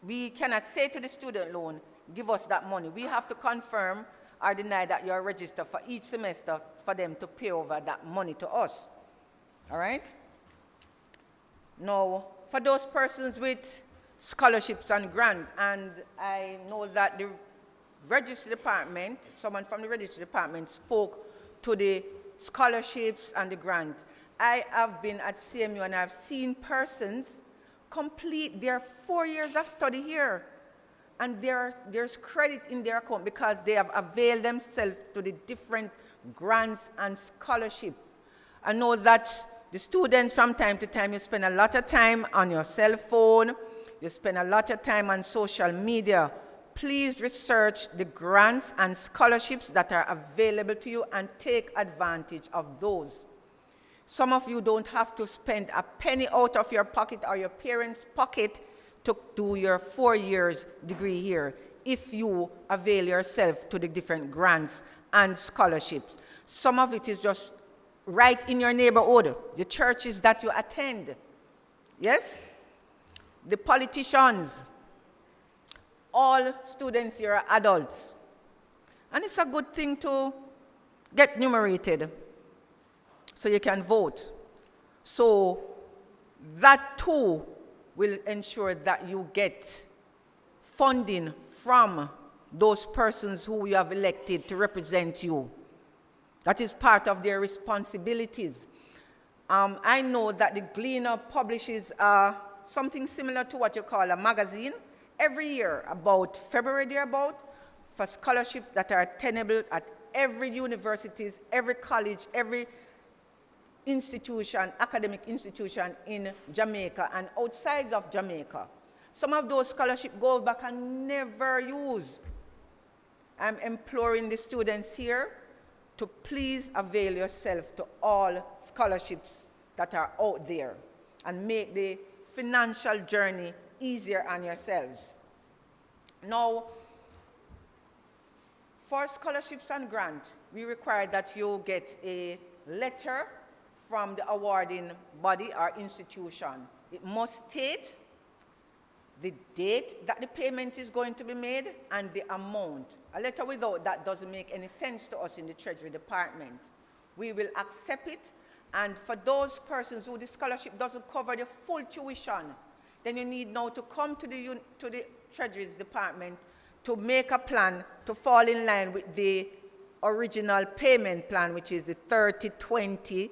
we cannot say to the student loan, give us that money. We have to confirm or deny that you are registered for each semester for them to pay over that money to us. All right? Now, for those persons with scholarships and grants, and I know that the registry department, someone from the registry department spoke to the scholarships and the grant. I have been at CMU and I've seen persons complete their 4 years of study here, and there's credit in their account because they have availed themselves to the different grants and scholarship. I know that the students from time to time, you spend a lot of time on your cell phone, you spend a lot of time on social media. Please research the grants and scholarships that are available to you and take advantage of those. Some of you don't have to spend a penny out of your pocket or your parents' pocket to do your 4 years degree here if you avail yourself to the different grants and scholarships. Some of it is just right in your neighborhood, the churches that you attend. Yes? The politicians, all students here are adults. And it's a good thing to get numerated so you can vote. So that too will ensure that you get funding from those persons who you have elected to represent you. That is part of their responsibilities. I know that the Gleaner publishes something similar to what you call a magazine every year, about February thereabout, for scholarships that are attainable at every universities, every college, every institution, academic institution in Jamaica and outside of Jamaica. Some of those scholarships go back and never used. I'm imploring the students here to please avail yourself to all scholarships that are out there and make the financial journey easier on yourselves. Now, for scholarships and grants, we require that you get a letter from the awarding body or institution It must state the date that the payment is going to be made and the amount. A letter without that doesn't make any sense to us in the Treasury Department. We will accept it, and for those persons who the scholarship doesn't cover the full tuition, then you need now to come to the Treasury Department to make a plan to fall in line with the original payment plan, which is the 30/20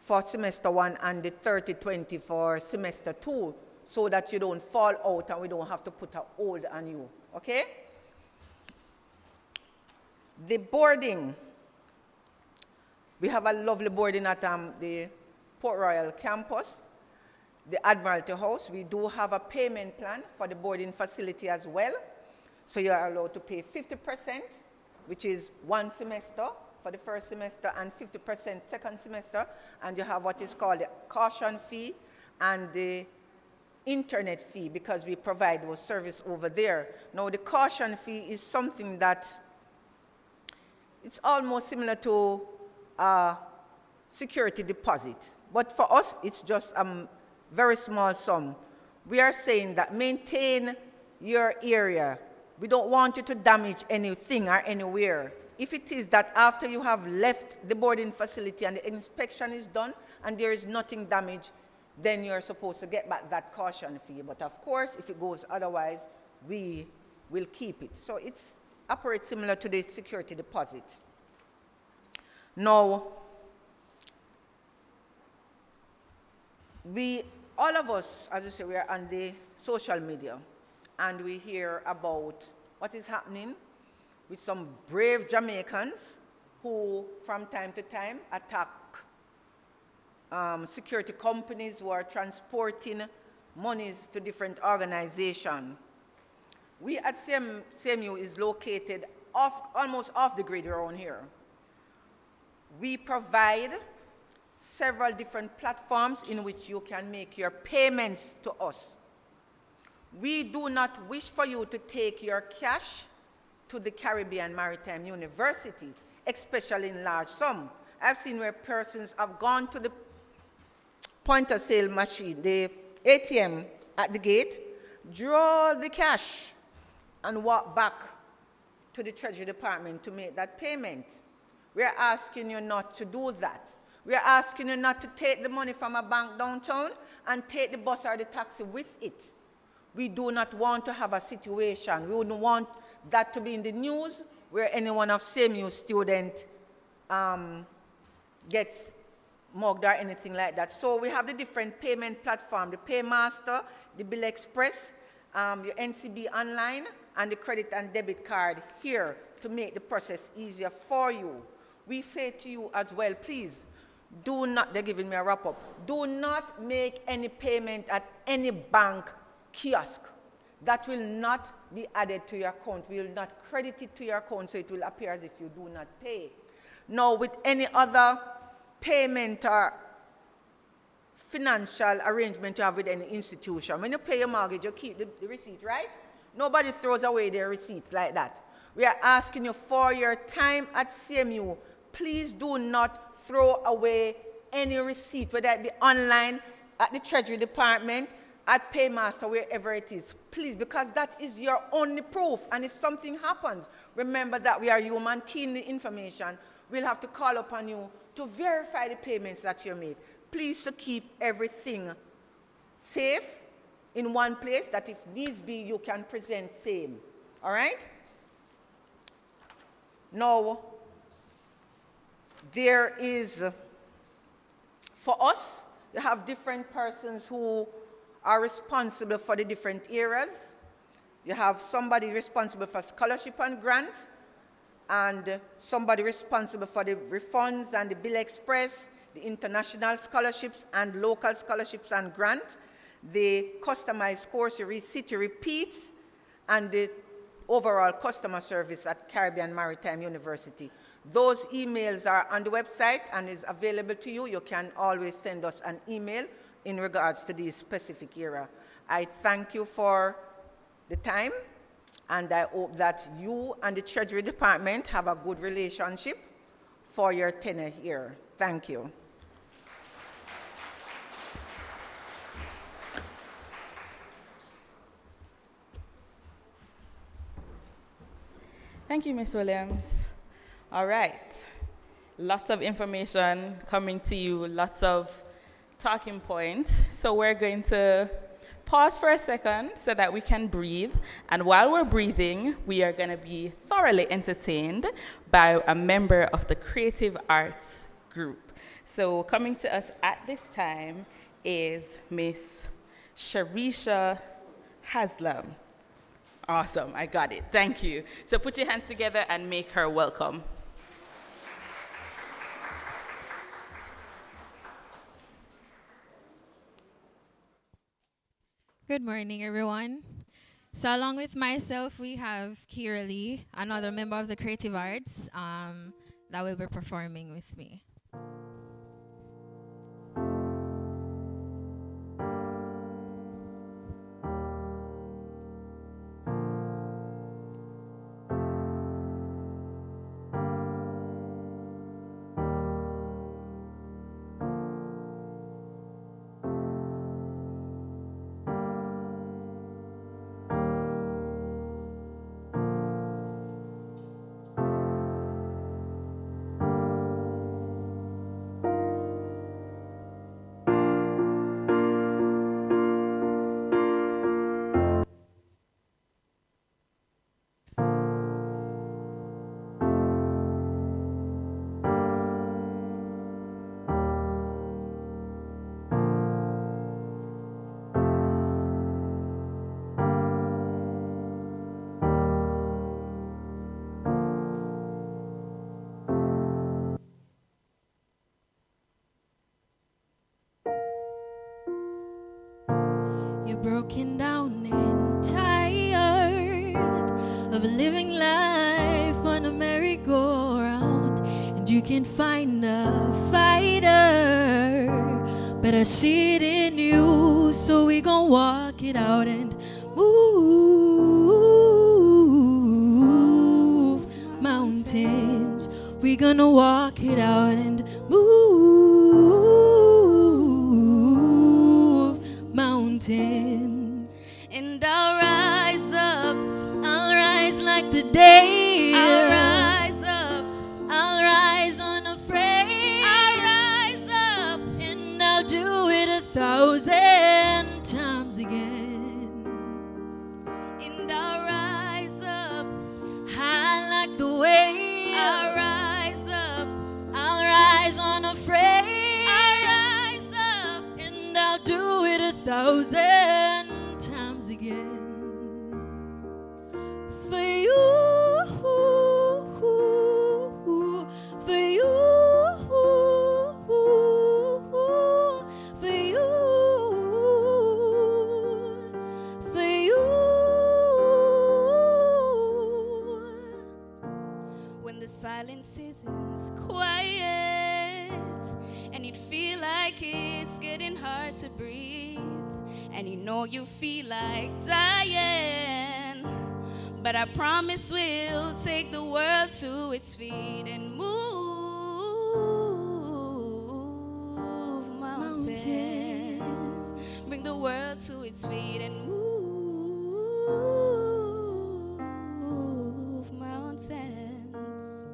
for semester 1 and the 30/20 for semester 2, so that you don't fall out and we don't have to put a hold on you, okay? The boarding. We have a lovely boarding at the Port Royal campus, the Admiralty House. We do have a payment plan for the boarding facility as well. So you are allowed to pay 50%, which is 1 semester for the first semester, and 50% second semester. And you have what is called the caution fee and the internet fee, because we provide those service over there. Now the caution fee is something that it's almost similar to a security deposit. But for us, it's just a very small sum. We are saying that maintain your area. We don't want you to damage anything or anywhere. If it is that after you have left the boarding facility and the inspection is done and there is nothing damaged, then you're supposed to get back that caution fee. But of course, if it goes otherwise, we will keep it. So it operates similar to the security deposit. Now, all of us, as you say, we are on the social media, and we hear about what is happening with some brave Jamaicans who, from time to time, attack security companies who are transporting monies to different organizations. We at CMU is located almost off the grid around here. We provide several different platforms in which you can make your payments to us. We do not wish for you to take your cash to the Caribbean Maritime University, especially in large sum. I've seen where persons have gone to the point of sale machine, the ATM at the gate, draw the cash, and walk back to the Treasury Department to make that payment. We are asking you not to do that. We are asking you not to take the money from a bank downtown and take the bus or the taxi with it. We do not want to have a situation. We wouldn't want that to be in the news where any one of CMU student gets mugged or anything like that. So we have the different payment platforms, the Paymaster, the Bill Express, your NCB Online, and the credit and debit card here to make the process easier for you. We say to you as well, please, do not, they're giving me a wrap up, do not make any payment at any bank kiosk. That will not be added to your account. We will not credit it to your account, so it will appear as if you do not pay. Now, with any other payment or financial arrangement you have with any institution, when you pay your mortgage, you keep the receipt, right? Nobody throws away their receipts like that. We are asking you for your time at CMU, please do not throw away any receipt, whether it be online, at the Treasury Department, at Paymaster, wherever it is. Please, because that is your only proof. And if something happens, remember that we are human, keen the information. We'll have to call upon you to verify the payments that you made. Please to keep everything safe in one place, that if needs be, you can present same. All right? Now, there is, for us, you have different persons who are responsible for the different areas. You have somebody responsible for scholarship and grants, and somebody responsible for the refunds and the Bill Express, the international scholarships and local scholarships and grants, the customized course city repeats, and the overall customer service at Caribbean Maritime University. Those emails are on the website and is available to you. You can always send us an email in regards to this specific area. I thank you for the time, and I hope that you and the Treasury Department have a good relationship for your tenure here. Thank you. Thank you, Ms. Williams. All right. Lots of information coming to you, lots of talking points. So we're going to pause for a second so that we can breathe. And while we're breathing, we are going to be thoroughly entertained by a member of the Creative Arts group. So coming to us at this time is Miss Sharisha Haslam. Awesome, I got it. Thank you. So put your hands together and make her welcome. Good morning, everyone. So along with myself, we have Kira Lee, another member of the Creative Arts, that will be performing with me. You're broken down and tired of living life on a merry-go-round, and you can't find a fighter, but I see it in you, so we gon' walk it out and move mountains. We gonna walk it out and move mountains. And I'll rise up, I'll rise like the day. I'll rise up, I'll rise unafraid. I'll rise up, and I'll do it 1,000 times again. And I'll rise up, high like the wave. I'll rise up, I'll rise unafraid. I'll rise up, and I'll do it 1,000 times again. For you, for you, for you, for you. When the silence isn't quiet and you'd feel like it's getting hard to breathe, and you know you feel like dying, but I promise we'll take the world to its feet and move mountains. Bring the world to its feet and move mountains.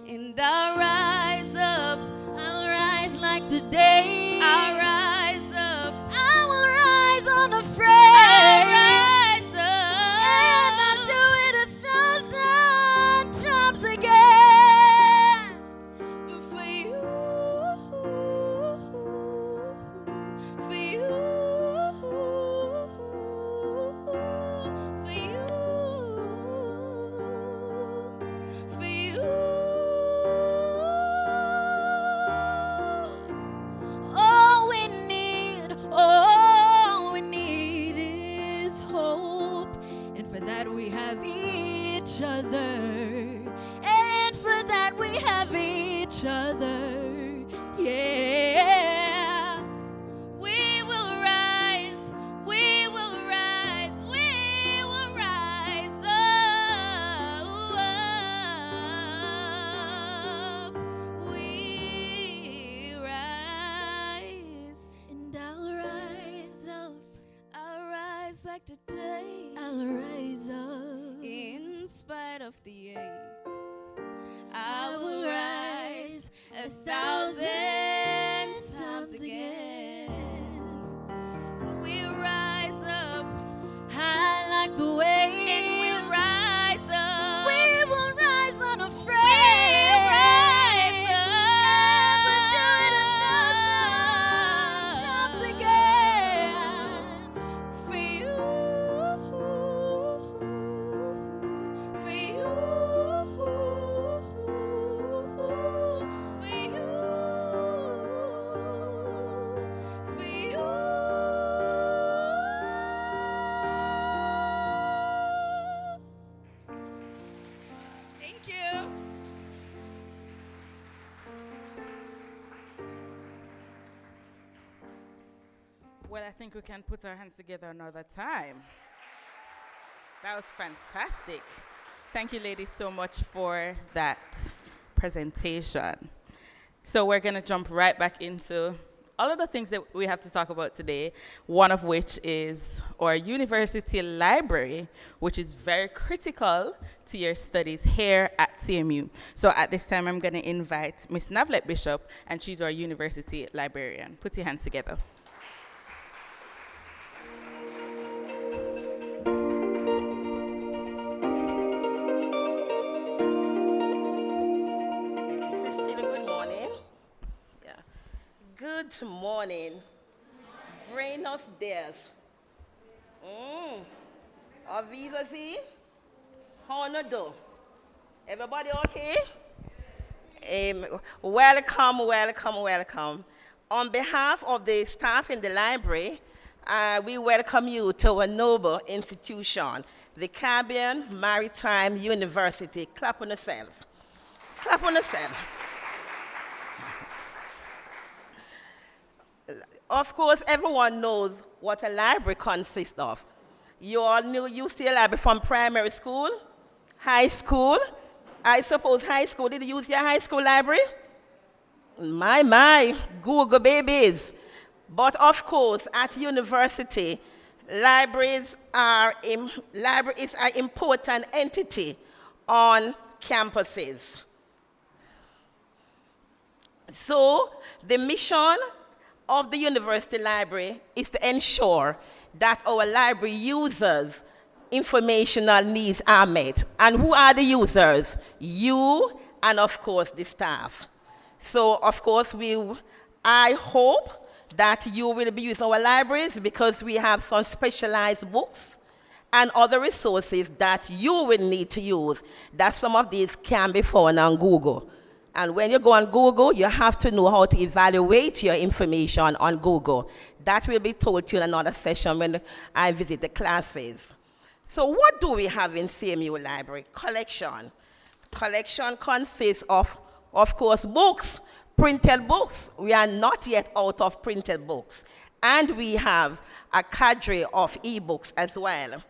And I'll rise up, I'll rise like the day. I'll rise up, I will rise unafraid. I'll rise up, and I'll do it 1,000 times again. For you, for you, for you, for you. All we need is hope, and for that we have each other, and for that we have each other, yeah. We will rise, we will rise, we will rise up. We rise, and I'll rise up. I'll rise like today. I'll rise up in spite of the aches. I will rise 1,000 times again. We rise up high like the waves. And we rise up. We will rise unafraid. We rise up. And we'll do it 1,000 times again. For you. For you. For you. For you. Thank you. Well, I think we can put our hands together another time. That was fantastic. Thank you, ladies, so much for that presentation. So we're going to jump right back into all of the things that we have to talk about today, one of which is our university library, which is very critical to your studies here at CMU. So at this time, I'm going to invite Ms. Navlet Bishop, and she's our university librarian. Put your hands together. Is it still a good morning? Yeah. Good morning. Buenos dias. Aviva Z. How no do? Everybody okay? Welcome, welcome, welcome. On behalf of the staff in the library, we welcome you to a noble institution, the Caribbean Maritime University. Clap on yourself. Clap on yourself. Of course, everyone knows what a library consists of. You all knew you see a library from primary school, high school. I suppose high school, did you use your high school library? My, Google babies. But of course, at university, libraries are an important entity on campuses. So the mission of the university library is to ensure that our library users' informational needs are met. And who are the users? You and, of course, the staff. So, of course, I hope that you will be using our libraries because we have some specialized books and other resources that you will need to use, that some of these can be found on Google. And when you go on Google, you have to know how to evaluate your information on Google. That will be told to you in another session when I visit the classes. So what do we have in CMU Library? Collection. Collection consists of course, books, printed books. We are not yet out of printed books. And we have a cadre of ebooks as well.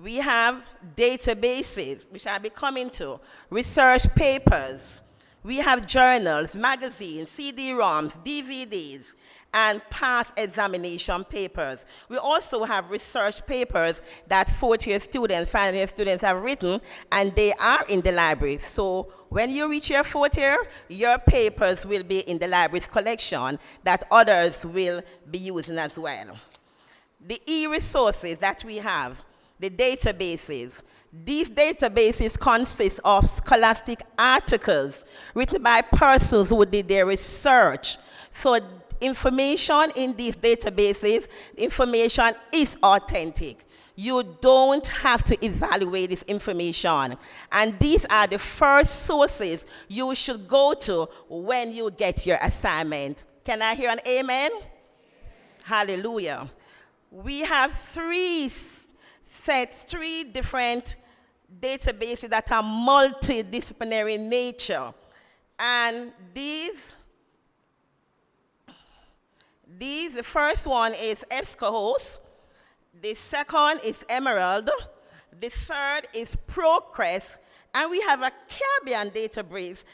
We have databases, which I'll be coming to, research papers. We have journals, magazines, CD-ROMs, DVDs, and past examination papers. We also have research papers that fourth-year students, final-year students have written, and they are in the library. So when you reach your fourth year, your papers will be in the library's collection that others will be using as well. The e-resources that we have, the databases. These databases consist of scholastic articles written by persons who did their research. So information in these databases, information is authentic. You don't have to evaluate this information. And these are the first sources you should go to when you get your assignment. Can I hear an amen? Hallelujah. We have three different databases that are multidisciplinary in nature. And the first one is EBSCOhost. The second is Emerald. The third is Progress. And we have a Caribbean database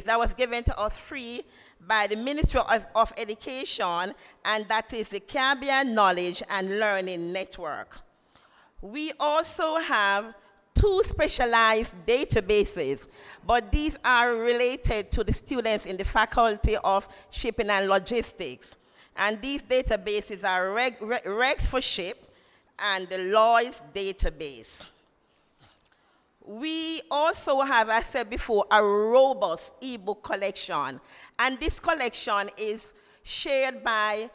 that was given to us free by the Ministry of Education, and that is the Caribbean Knowledge and Learning Network. We also have two specialized databases, but these are related to the students in the Faculty of Shipping and Logistics. And these databases are Regs for Ship and the Lloyd's database. We also have, as I said before, a robust ebook collection. And this collection is shared by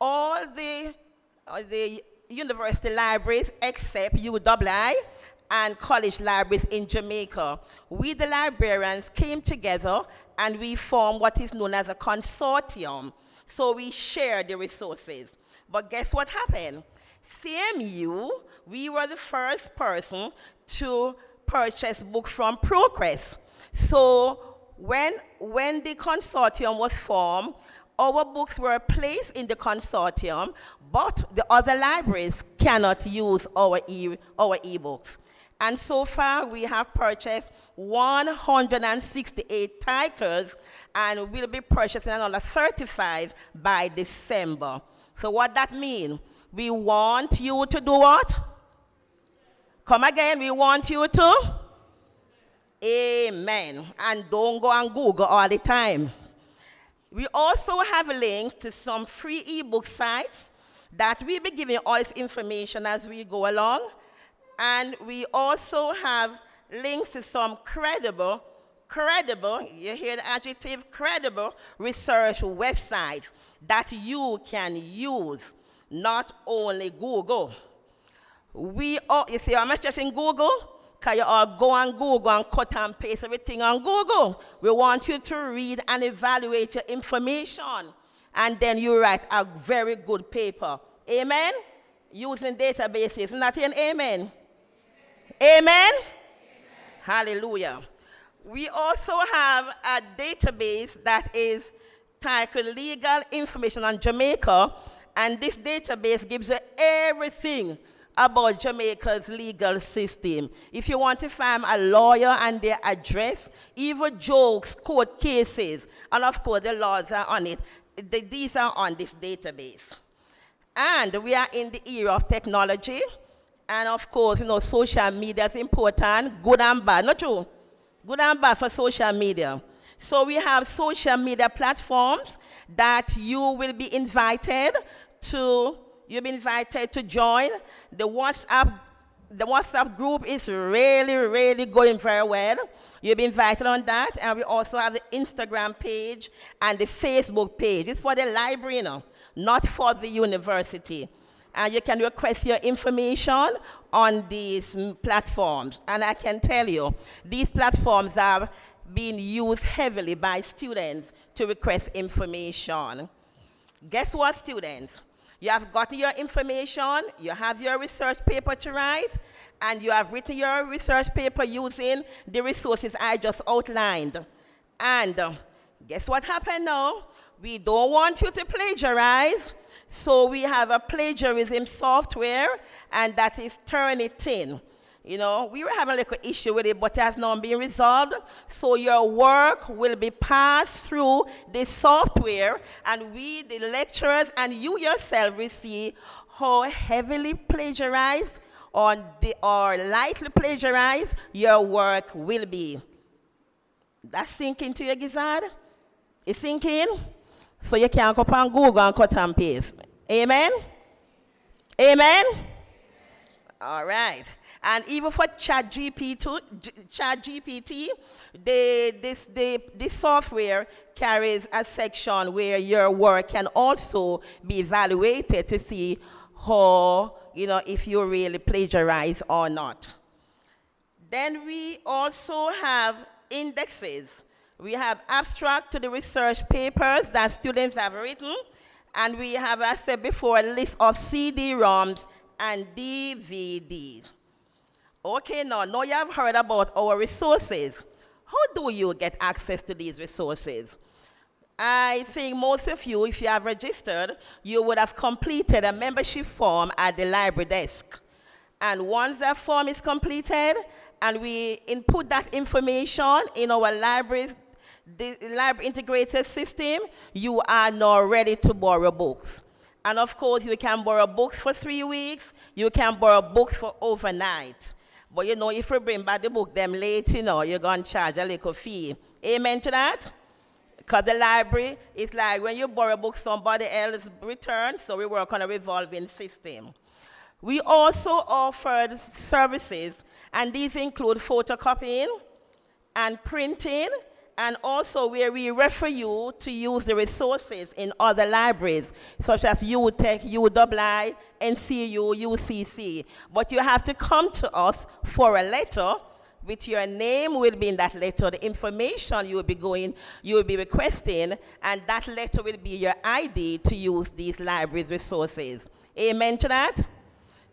all the university libraries except UWI and college libraries in Jamaica. We, the librarians, came together and we formed what is known as a consortium. So we share the resources. But guess what happened? CMU, we were the first person to purchase books from Progress. So when the consortium was formed, our books were placed in the consortium, but the other libraries cannot use our ebooks. And so far, we have purchased 168 titles, and we'll be purchasing another 35 by December. So what that means? We want you to do what? Come again, we want you to? Amen. And don't go and Google all the time. We also have links to some free ebook sites that we'll be giving all this information as we go along. And we also have links to some credible, you hear the adjective, credible research websites that you can use, not only Google. You see, I'm not just in Google, because you all go on Google and cut and paste everything on Google. We want you to read and evaluate your information, and then you write a very good paper. Amen? Using databases. Not an amen? Amen? Amen? Hallelujah. We also have a database that is titled Legal Information on Jamaica, and this database gives you everything about Jamaica's legal system. If you want to find a lawyer and their address, even jokes, court cases, and of course the laws are on it. These are on this database. And we are in the era of technology, and of course, social media is important, good and bad, not true? Good and bad for social media. So we have social media platforms that you will be invited to. You've been invited to join. The WhatsApp group is really going very well. You've been invited on that. And we also have the Instagram page and the Facebook page. It's for the library, not for the university. And you can request your information on these platforms. And I can tell you, these platforms are being used heavily by students to request information. Guess what, students? You have gotten your information, you have your research paper to write, and you have written your research paper using the resources I just outlined. And guess what happened now? We don't want you to plagiarize, so we have a plagiarism software, and that is Turnitin. We were having a little issue with it, but it has now been resolved. So your work will be passed through this software, and we, the lecturers, and you yourself will see how heavily plagiarized or lightly plagiarized your work will be. That's sinking to your gizzard? It's sinking? So you can go up on Google and cut and paste. Amen? Amen? All right. And even for ChatGPT, this software carries a section where your work can also be evaluated to see how, if you really plagiarize or not. Then we also have indexes. We have abstract to the research papers that students have written, and we have, as I said before, a list of CD-ROMs and DVDs. Okay, now you have heard about our resources. How do you get access to these resources? I think most of you, if you have registered, you would have completed a membership form at the library desk. And once that form is completed, and we input that information in our libraries, the library integrated system, you are now ready to borrow books. And of course, you can borrow books for 3 weeks. You can borrow books for overnight. But you know, if you bring back the book them late, you know, you're going to charge a little fee. Amen to that? Because the library is like when you borrow a book, somebody else returns, so we work on a revolving system. We also offered services, and these include photocopying and printing, and also where we refer you to use the resources in other libraries, such as UTech, UII, NCU, UCC. But you have to come to us for a letter, with your name will be in that letter, the information you will be requesting, and that letter will be your ID to use these libraries resources. Amen to that?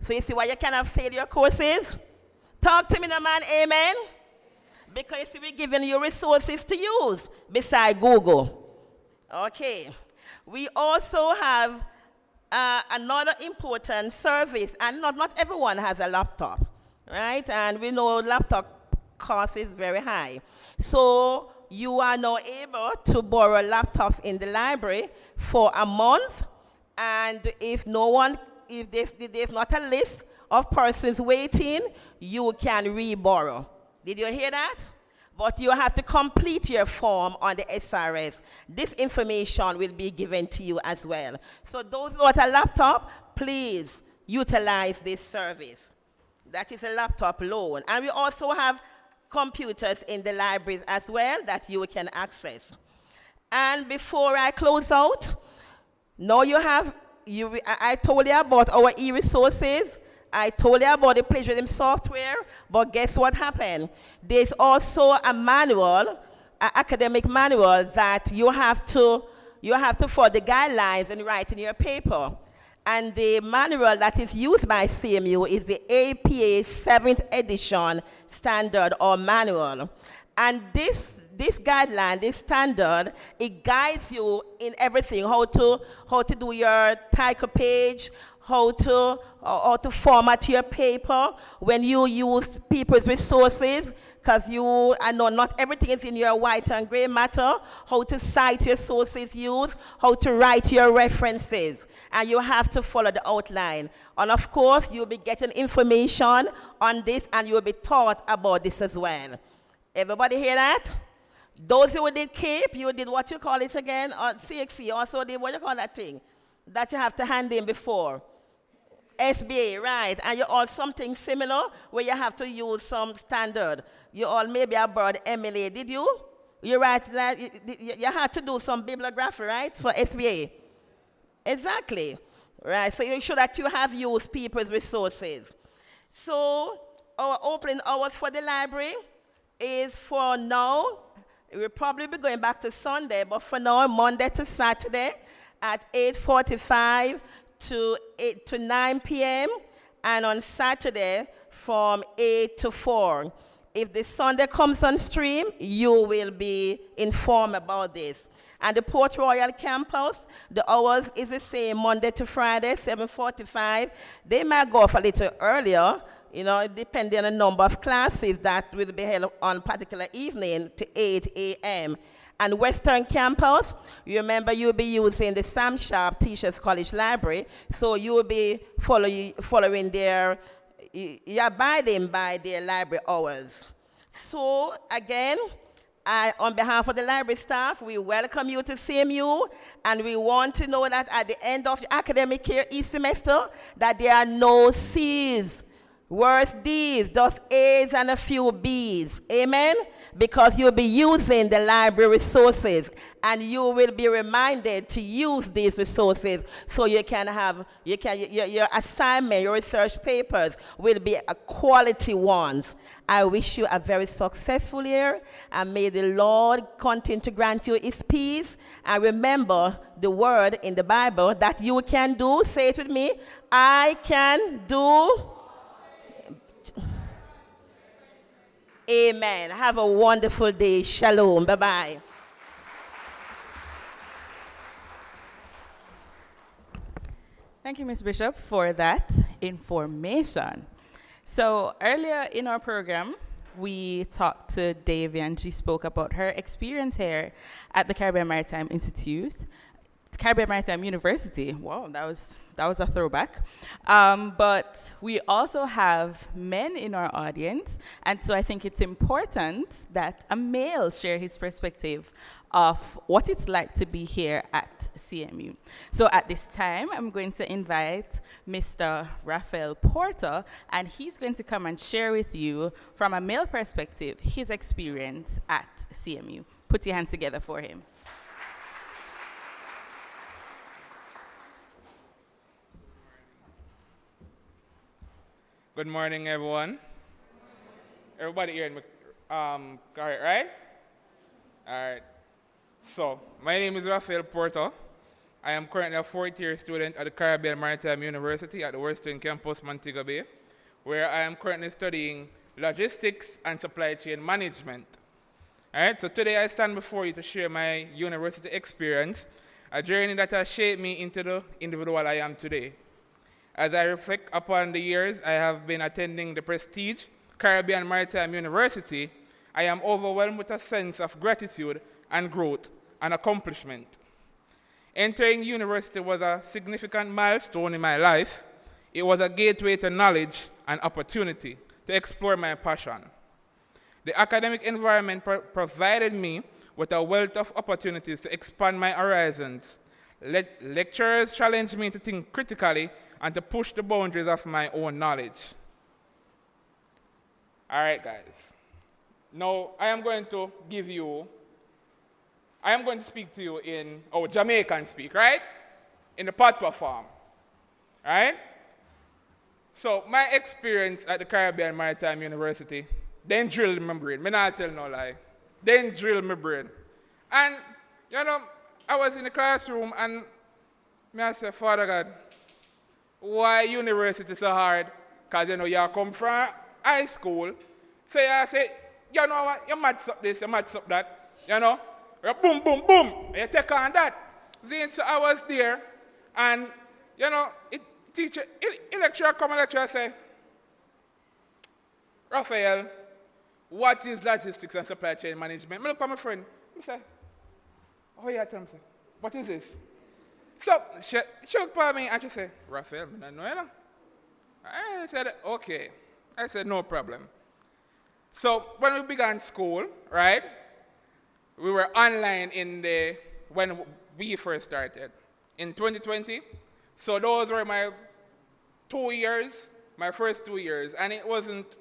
So you see why you cannot fail your courses? Talk to me now, man, amen? Because you see, we're giving you resources to use beside Google. Okay. We also have another important service, and not everyone has a laptop, right? And we know laptop cost is very high. So you are now able to borrow laptops in the library for a month, and if there's not a list of persons waiting, you can re-borrow. Did you hear that? But you have to complete your form on the SRS. This information will be given to you as well. So those who have a laptop, please utilize this service. That is a laptop loan. And we also have computers in the libraries as well that you can access. And before I close out, now I told you about our e-resources. I told you about the plagiarism software, but guess what happened? There's also a manual, an academic manual that you have to follow the guidelines and write in your paper. And the manual that is used by CMU is the APA 7th edition standard or manual. And this guideline, this standard, it guides you in everything, how to do your title page, how to format your paper when you use people's resources, because I know not everything is in your white and gray matter, how to cite your sources used, how to write your references, and you have to follow the outline. And of course, you'll be getting information on this, and you'll be taught about this as well. Everybody hear that? Those who did CAPE, you did what you call it again, or CXC, also did what you call that thing that you have to hand in before. SBA, right, and you all something similar where you have to use some standard. You all maybe about MLA, did you? You write that, you had to do some bibliography, right, for SBA? Exactly, right, so you should that you have used people's resources. So our opening hours for the library is for now, we'll probably be going back to Sunday, but for now, Monday to Saturday at 8:45 to 9 p.m. and on Saturday from 8 to 4. If the Sunday comes on stream, you will be informed about this. And the Port Royal campus, the hours is the same Monday to Friday, 7:45. They might go off a little earlier, you know, depending on the number of classes that will be held on particular evening to 8 a.m. And Western Campus, you remember you'll be using the Sam Sharp Teachers College Library, so you will be following their, you're abiding by their library hours. So again, on behalf of the library staff, we welcome you to CMU, and we want to know that at the end of the academic year, each semester, that there are no C's, worse D's, just A's and a few B's. Amen? Because you'll be using the library resources, and you will be reminded to use these resources so you can have, your assignment, your research papers will be a quality ones. I wish you a very successful year, and may the Lord continue to grant you his peace. And remember the word in the Bible that you can do, say it with me, I can do. Amen. Have a wonderful day. Shalom. Bye-bye. Thank you, Ms. Bishop, for that information. So earlier in our program, we talked to Davy, and she spoke about her experience here at the Caribbean Maritime Caribbean Maritime University. Wow, that was a throwback. But we also have men in our audience, and so I think it's important that a male share his perspective of what it's like to be here at CMU. So at this time, I'm going to invite Mr. Raphael Porter, and he's going to come and share with you, from a male perspective, his experience at CMU. Put your hands together for him. Good morning, everyone. Everybody here in correct, right? All right. So, my name is Raphael Porter. I am currently a fourth-year student at the Caribbean Maritime University at the West Wing campus, Montego Bay, where I am currently studying logistics and supply chain management. All right. So today I stand before you to share my university experience, a journey that has shaped me into the individual I am today. As I reflect upon the years I have been attending the prestige Caribbean Maritime University, I am overwhelmed with a sense of gratitude and growth and accomplishment. Entering university was a significant milestone in my life. It was a gateway to knowledge and opportunity to explore my passion. The academic environment provided me with a wealth of opportunities to expand my horizons. Lecturers challenged me to think critically and to push the boundaries of my own knowledge. All right, guys. Now, I am going to speak to you in our Jamaican speak, right? In the patois form, right? So, my experience at the Caribbean Maritime University, then drilled my brain. Me not tell no lie. Then drilled my brain. And, you know, I was in the classroom and I said, Father God, why university so hard? Because, you know, you come from high school. So I say, you know what, you match up this, you match up that, you know? Boom, boom, boom, and you take on that. Then so I was there, and, you know, lecturer come and lecturer say, Raphael, what is logistics and supply chain management? I look at my friend, I say, oh yeah, tell me, what is this? So she looked at me and she said, Raphael, I don't know, you know. I said, okay. I said, no problem. So when we began school, right, we were online when we first started, in 2020. So those were my 2 years, my first 2 years, and it wasn't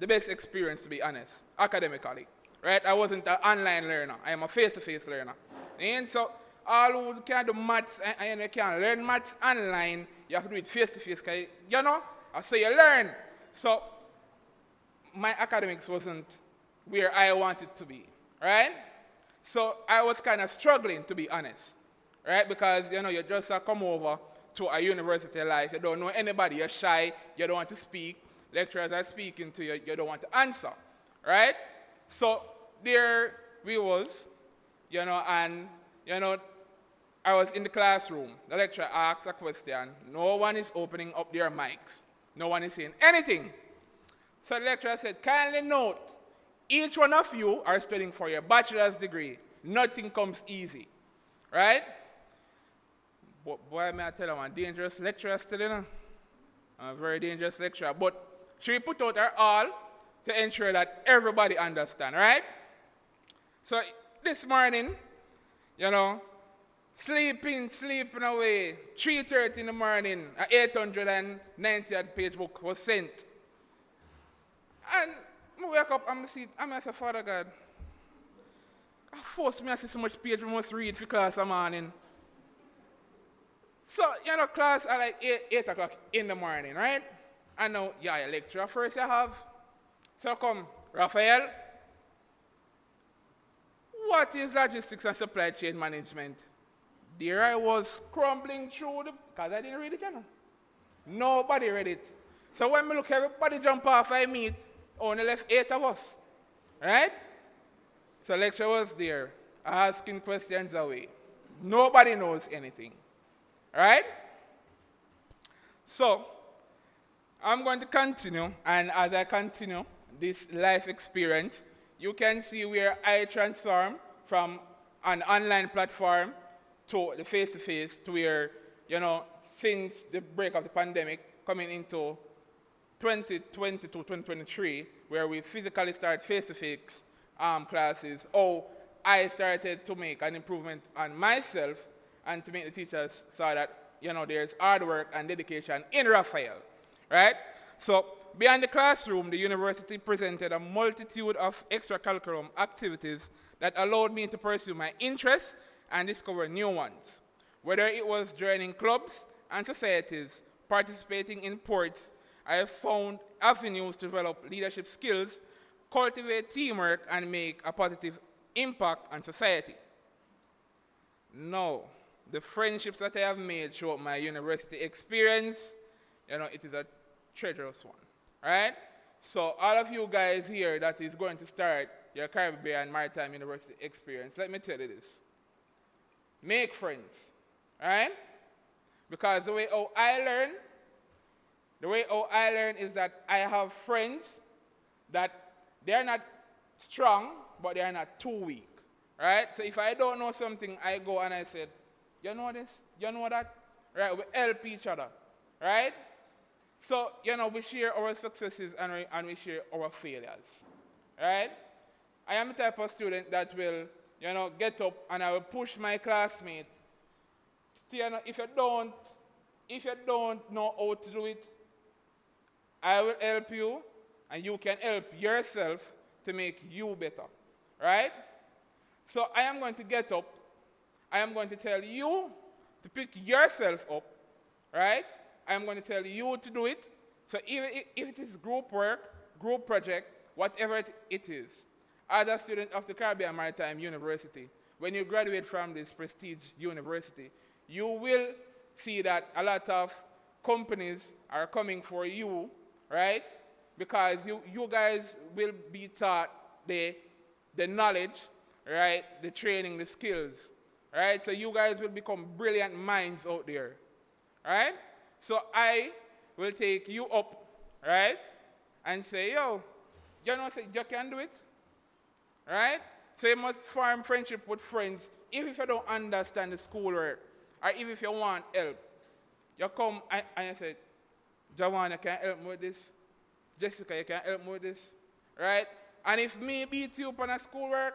the best experience, to be honest, academically, right? I wasn't an online learner. I am a face-to-face learner. And so all who can do maths and you can learn maths online, you have to do it face-to-face, you know, so you learn. So my academics wasn't where I wanted to be, right? So I was kind of struggling, to be honest, right? Because, you know, you just come over to a university life, you don't know anybody, you're shy, you don't want to speak, lecturers are speaking to you, you don't want to answer, right? So there we was, you know, and, you know, I was in the classroom, the lecturer asked a question, no one is opening up their mics, no one is saying anything. So the lecturer said, kindly note, each one of you are studying for your bachelor's degree. Nothing comes easy, right? But boy, may I tell you, I'm a dangerous lecturer still, you know. I'm a very dangerous lecturer. But she put out her all to ensure that everybody understand, right? So this morning, you know, sleeping away, 3:30 in the morning, an 890 page book was sent. And I wake up and I say, Father God, I force me to see so much page we must read for class in the morning. So, you know, class at like 8 o'clock in the morning, right? And now, yeah, a lecturer first you have. So come, Raphael, what is logistics and supply chain management? There I was crumbling through because I didn't read it, you know. Nobody read it. So when we look, everybody jump off, I meet, only left 8 of us, right? So lecturer was there, asking questions away. Nobody knows anything, right? So I'm going to continue, and as I continue this life experience, you can see where I transform from an online platform to the face-to-face to where, you know, since the break of the pandemic coming into 2020 to 2023, where we physically start face-to-face classes, I started to make an improvement on myself and to make the teachers saw that, you know, there's hard work and dedication in Raphael, right? So beyond the classroom, the university presented a multitude of extracurricular activities that allowed me to pursue my interests and discover new ones. Whether it was joining clubs and societies, participating in sports, I have found avenues to develop leadership skills, cultivate teamwork, and make a positive impact on society. Now, the friendships that I have made throughout my university experience, you know, it is a treacherous one, right? So all of you guys here that is going to start your Caribbean Maritime University experience, let me tell you this. Make friends, right? Because the way how I learn is that I have friends that they're not strong, but they're not too weak, right? So if I don't know something, I go and I said, you know this? You know that? Right? We help each other, right? So, you know, we share our successes and we share our failures, right? I am the type of student that will, you know, get up and I will push my classmate. You know, if you don't know how to do it, I will help you and you can help yourself to make you better, right? So I am going to get up. I am going to tell you to pick yourself up, right? I am going to tell you to do it. So even if it is group work, group project, whatever it is, as a student of the Caribbean Maritime University, when you graduate from this prestige university, you will see that a lot of companies are coming for you, right? Because you guys will be taught the knowledge, right? The training, the skills, right? So you guys will become brilliant minds out there, right? So I will take you up, right? And say, yo, you know, say, you can do it, right? So you must form friendship with friends. If you don't understand the schoolwork, or if you want help, you come and you say, Jawan, you can help me with this. Jessica, you can help me with this, right? And if me beat you up on a schoolwork,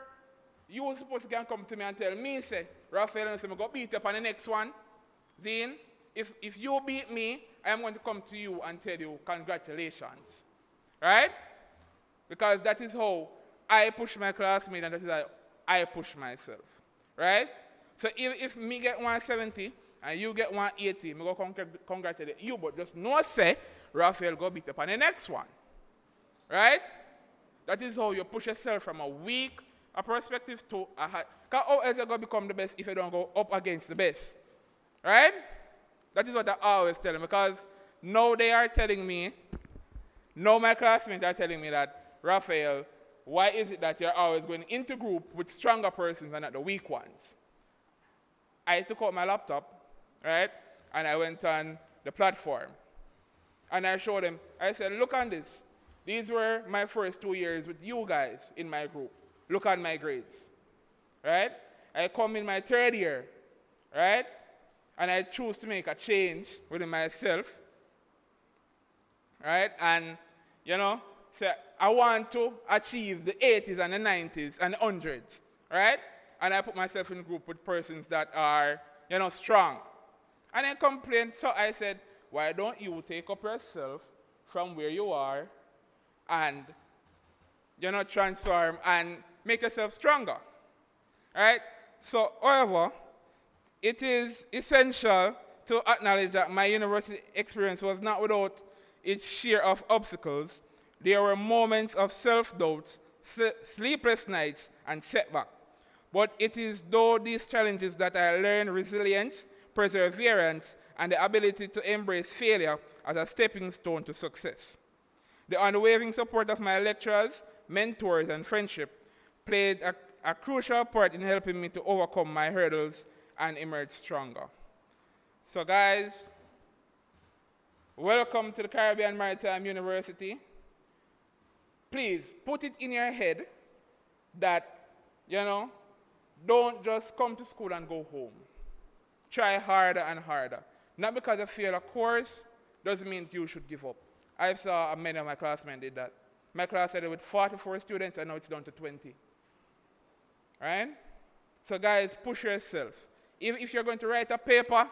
you supposed to can come to me and tell me, say, Raphael, and say, I'm going to beat you up on the next one. Then, if you beat me, I'm going to come to you and tell you congratulations, right? Because that is how I push my classmates and that is how I push myself, right? So if me get 170 and you get 180, I'm going to congratulate you, but just no say, Raphael go beat up on the next one, right? That is how you push yourself from a weak perspective to a high. Because how else you going to become the best if you don't go up against the best, right? That is what I always tell them, because now they are telling me, now my classmates are telling me that, Raphael, why is it that you're always going into group with stronger persons and not the weak ones? I took out my laptop, right, and I went on the platform. And I showed them, I said, look on this. These were my first 2 years with you guys in my group. Look at my grades, right? I come in my third year, right? And I choose to make a change within myself, right? And, you know, say, I want to achieve the 80s and the 90s and the 100s, right? And I put myself in a group with persons that are, you know, strong. And I complained, so I said, why don't you take up yourself from where you are and, you know, transform and make yourself stronger, right? So, however, it is essential to acknowledge that my university experience was not without its share of obstacles. There were moments of self-doubt, sleepless nights, and setback. But it is through these challenges that I learned resilience, perseverance, and the ability to embrace failure as a stepping stone to success. The unwavering support of my lecturers, mentors, and friendship played a crucial part in helping me to overcome my hurdles and emerge stronger. So guys, welcome to the Caribbean Maritime University. Please put it in your head that, you know, don't just come to school and go home. Try harder and harder. Not because you fail a course doesn't mean you should give up. I saw many of my classmates did that. My class started with 44 students and now it's down to 20. Right? So guys, push yourself. If you're going to write a paper,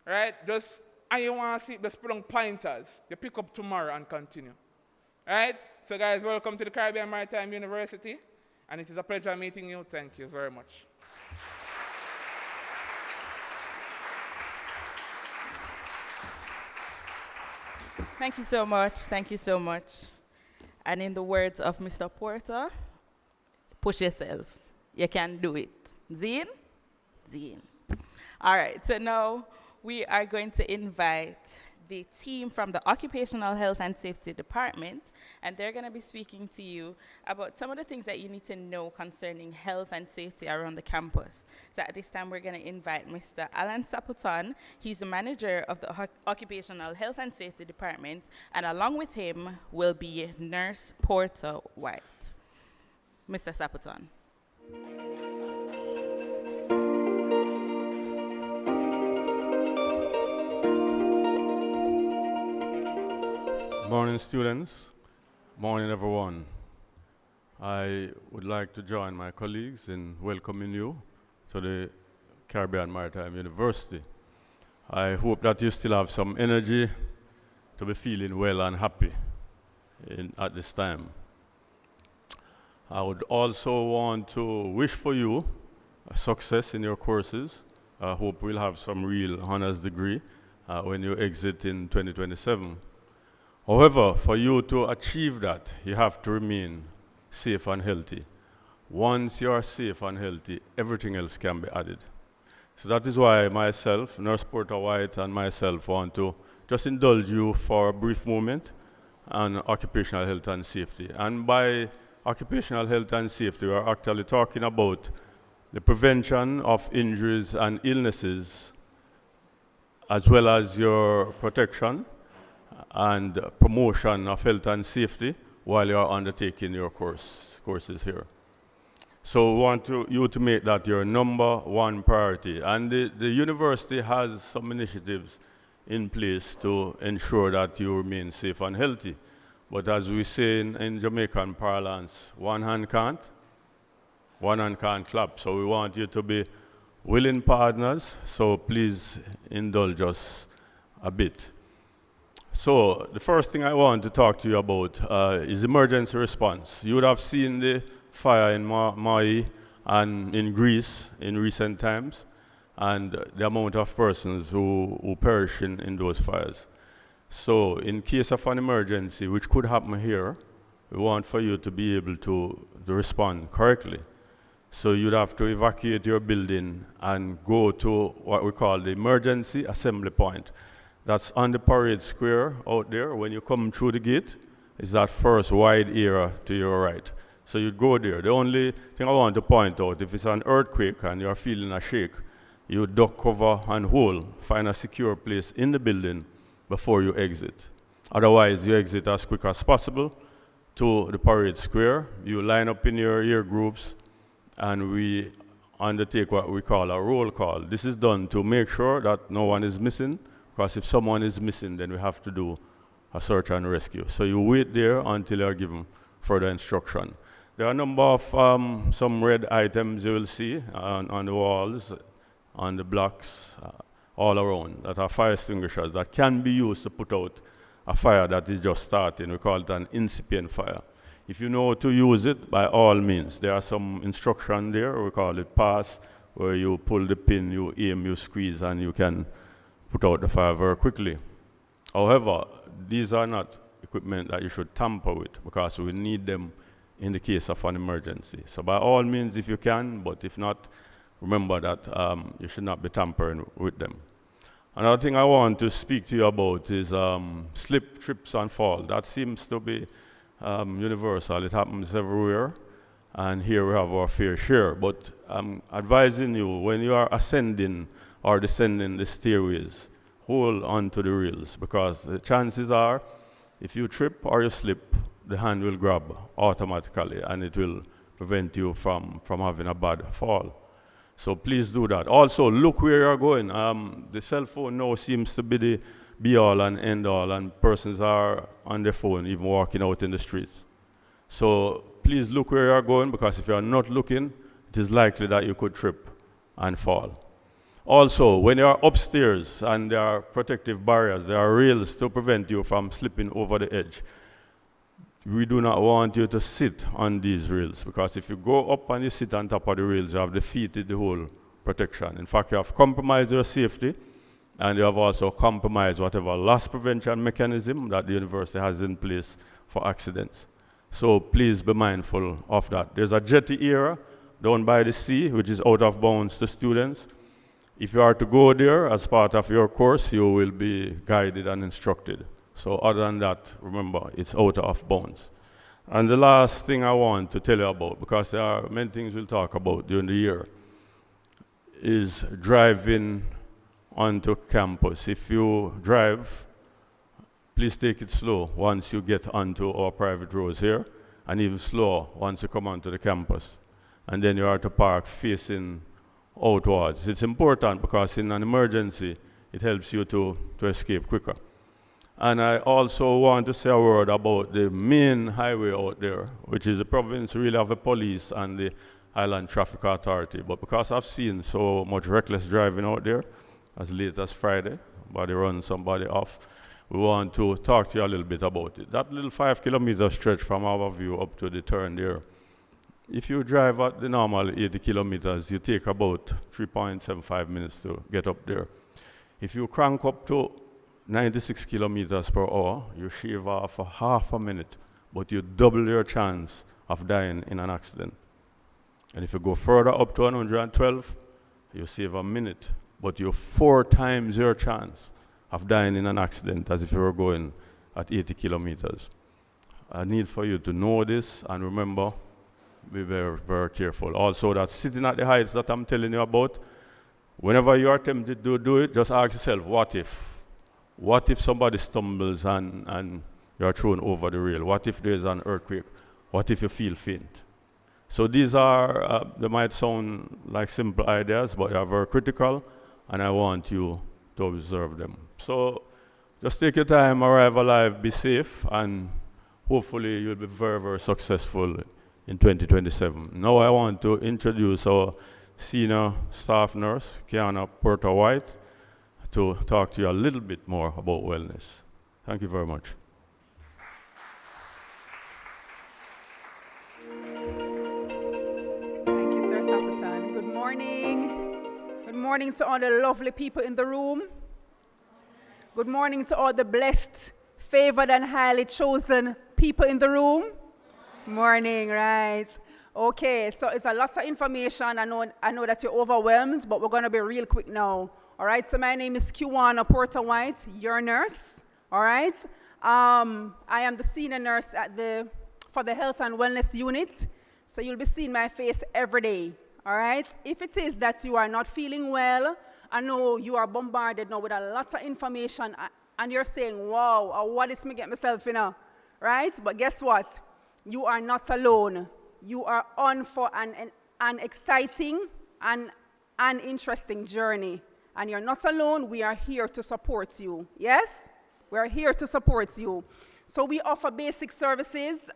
right, and you want to see, just put on pointers. You pick up tomorrow and continue. Right? So guys, welcome to the Caribbean Maritime University. And it is a pleasure meeting you. Thank you very much. Thank you so much. Thank you so much. And in the words of Mr. Porter, push yourself. You can do it. Zine? Zine. All right, so now we are going to invite the team from the Occupational Health and Safety Department, and they're going to be speaking to you about some of the things that you need to know concerning health and safety around the campus. So at this time, we're going to invite Mr. Alan Saputon. He's the manager of the Occupational Health and Safety Department, and along with him will be Nurse Porter White. Mr. Saputon. Morning, students. Morning, everyone. I would like to join my colleagues in welcoming you to the Caribbean Maritime University. I hope that you still have some energy to be feeling well and happy at this time. I would also want to wish for you success in your courses. I hope we'll have some real honors degree when you exit in 2027. However, for you to achieve that, you have to remain safe and healthy. Once you are safe and healthy, everything else can be added. So that is why myself, Nurse Porter White, and myself want to just indulge you for a brief moment on occupational health and safety. And by occupational health and safety, we are actually talking about the prevention of injuries and illnesses, as well as your protection and promotion of health and safety while you are undertaking your courses here. So we want you to make that your number one priority. And the university has some initiatives in place to ensure that you remain safe and healthy. But as we say in Jamaican parlance, one hand can't clap. So we want you to be willing partners, so please indulge us a bit. So the first thing I want to talk to you about is emergency response. You would have seen the fire in Maui and in Greece in recent times, and the amount of persons who perish in those fires. So in case of an emergency, which could happen here, we want for you to be able to respond correctly. So you'd have to evacuate your building and go to what we call the emergency assembly point. That's on the parade square out there. When you come through the gate, it's that first wide area to your right. So you go there. The only thing I want to point out, if it's an earthquake and you're feeling a shake, you duck cover and hold, find a secure place in the building before you exit. Otherwise, you exit as quick as possible to the parade square. You line up in your ear groups, and we undertake what we call a roll call. This is done to make sure that no one is missing, because if someone is missing, then we have to do a search and rescue. So you wait there until you are given further instruction. There are a number of some red items you will see on the walls, on the blocks, all around, that are fire extinguishers that can be used to put out a fire that is just starting. We call it an incipient fire. If you know how to use it, by all means. There are some instruction there, we call it pass, where you pull the pin, you aim, you squeeze, and you can put out the fire very quickly. However, these are not equipment that you should tamper with, because we need them in the case of an emergency. So by all means, if you can, but if not, remember that you should not be tampering with them. Another thing I want to speak to you about is slip, trips, and fall. That seems to be universal. It happens everywhere, and here we have our fair share. But I'm advising you, when you are ascending or descending the stairways, hold on to the rails, because the chances are, if you trip or you slip, the hand will grab automatically, and it will prevent you from having a bad fall. So please do that. Also, look where you're going. The cell phone now seems to be the be-all and end-all, and persons are on their phone, even walking out in the streets. So please look where you're going, because if you're not looking, it is likely that you could trip and fall. Also, when you're upstairs and there are protective barriers, there are rails to prevent you from slipping over the edge. We do not want you to sit on these rails, because if you go up and you sit on top of the rails, you have defeated the whole protection. In fact, you have compromised your safety, and you have also compromised whatever loss prevention mechanism that the university has in place for accidents. So please be mindful of that. There's a jetty area down by the sea, which is out of bounds to students. If you are to go there as part of your course, you will be guided and instructed. So other than that, remember, it's out of bounds. And the last thing I want to tell you about, because there are many things we'll talk about during the year, is driving onto campus. If you drive, please take it slow once you get onto our private roads here, and even slower once you come onto the campus. And then you are to park facing outwards. It's important because in an emergency, it helps you to escape quicker. And I also want to say a word about the main highway out there, which is the province really of the police and the Island Traffic Authority. But because I've seen so much reckless driving out there, as late as Friday, somebody runs somebody off, we want to talk to you a little bit about it. That little 5-kilometer stretch from our view up to the turn there, if you drive at the normal 80 kilometers, you take about 3.75 minutes to get up there. If you crank up to 96 kilometers per hour, you shave off a half a minute, but you double your chance of dying in an accident. And if you go further up to 112, you save a minute, but you 4 times your chance of dying in an accident as if you were going at 80 kilometers. I need for you to know this, and remember, be very, very careful. Also, that sitting at the heights that I'm telling you about, whenever you are tempted to do it, just ask yourself, what if? What if somebody stumbles and you're thrown over the rail? What if there's an earthquake? What if you feel faint? So these are, they might sound like simple ideas, but they are very critical, and I want you to observe them. So just take your time, arrive alive, be safe, and hopefully you'll be very, very successful in 2027. Now I want to introduce our senior staff nurse, Kiana Porter-White, to talk to you a little bit more about wellness. Thank you very much. Thank you, Sir Sapperton. Good morning. Good morning to all the lovely people in the room. Good morning to all the blessed, favored, and highly chosen people in the room. Morning, right. Okay, so it's a lot of information. I know that you're overwhelmed, but we're going to be real quick now. All right, so my name is Kiwana Porter-White, your nurse. All right. I am the senior nurse for the Health and Wellness Unit. So you'll be seeing my face every day. All right. If it is that you are not feeling well, I know you are bombarded now with a lot of information, and you're saying, wow, what is me get myself in? Right? But guess what? You are not alone. You are on for an exciting and an interesting journey. And you're not alone. We are here to support you. Yes? We are here to support you. So we offer basic services,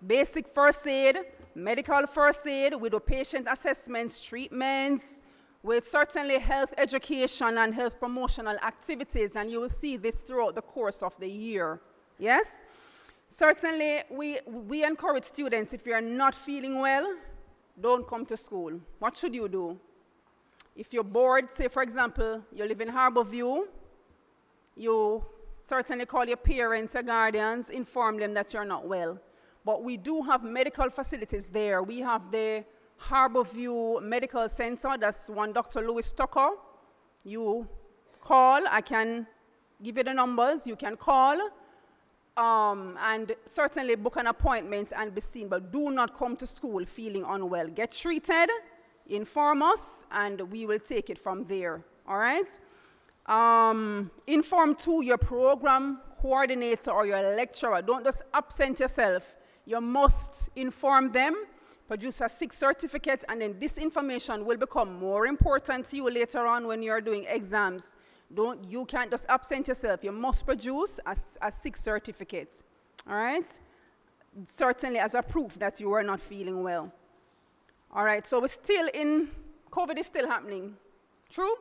basic first aid, medical first aid. We do patient assessments, treatments, with certainly health education and health promotional activities. And you will see this throughout the course of the year. Yes? Certainly, we encourage students, if you're not feeling well, don't come to school. What should you do? If you're bored, say for example, you live in Harborview, you certainly call your parents or guardians, inform them that you're not well. But we do have medical facilities there. We have the Harborview Medical Center, that's one Dr. Lewis Tucker. You call, I can give you the numbers, you can call, and certainly book an appointment and be seen, but do not come to school feeling unwell. Get treated, inform us, and we will take it from there, all right? Inform too your program coordinator or your lecturer. Don't just absent yourself. You must inform them, produce a 6 certificate, and then this information will become more important to you later on when you're doing exams. You can't just absent yourself. You must produce a 6 certificate, all right? Certainly as a proof that you are not feeling well. All right, so we're still in, COVID is still happening. True?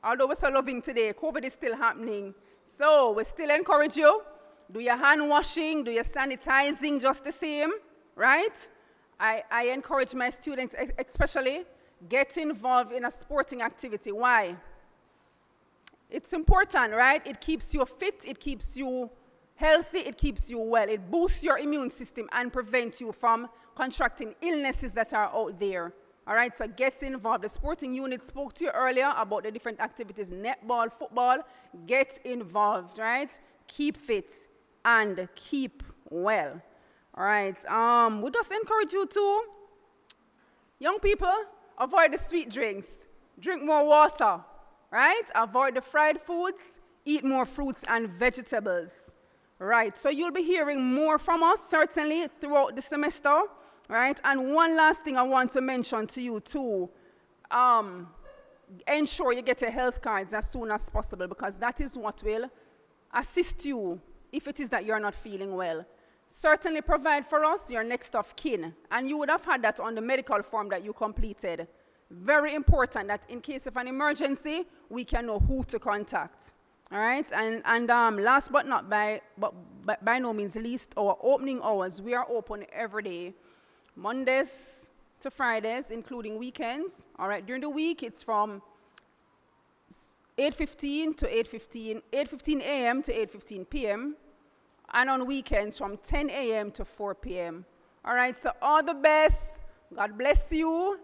Although we're so loving today, COVID is still happening. So we still encourage you, do your hand washing, do your sanitizing just the same, right? I encourage my students, especially, get involved in a sporting activity. Why? It's important, right? It keeps you fit, it keeps you healthy, it keeps you well. It boosts your immune system and prevents you from contracting illnesses that are out there. All right, so get involved. The sporting unit spoke to you earlier about the different activities, netball, football. Get involved, right? Keep fit and keep well. All right, we just encourage you to, young people, avoid the sweet drinks. Drink more water, right? Avoid the fried foods. Eat more fruits and vegetables. Right, so you'll be hearing more from us, certainly, throughout the semester. Right, and one last thing I want to mention to you too, ensure you get your health cards as soon as possible, because that is what will assist you if it is that you're not feeling well. Certainly provide for us your next of kin, and you would have had that on the medical form that you completed. Very important that in case of an emergency, we can know who to contact. All right, and last but not by no means least, our opening hours. We are open every day, Mondays to Fridays, including weekends. All right, during the week, it's from 8:15 to 8:15 a.m. to 8:15 p.m. And on weekends from 10 a.m. to 4 p.m. All right, so all the best. God bless you.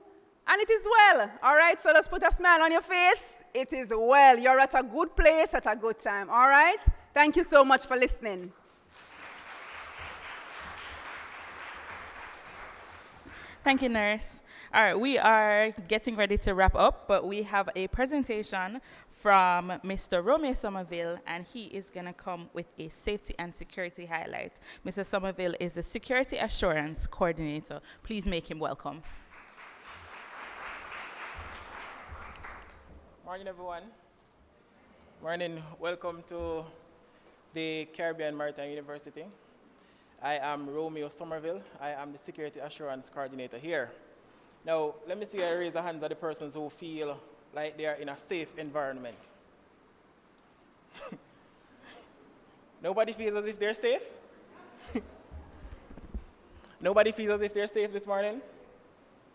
And it is well. All right, so let's put a smile on your face. It is well. You're at a good place at a good time. All right? Thank you so much for listening. Thank you, nurse. All right, we are getting ready to wrap up, but we have a presentation from Mr. Romeo Somerville, and he is going to come with a safety and security highlight. Mr. Somerville is the Security Assurance Coordinator. Please make him welcome. Morning, everyone. Morning. Welcome to the Caribbean Maritime University. I am Romeo Somerville. I am the Security Assurance Coordinator here. Now, let me see, I raise the hands of the persons who feel like they are in a safe environment. Nobody feels as if they're safe? Nobody feels as if they're safe this morning?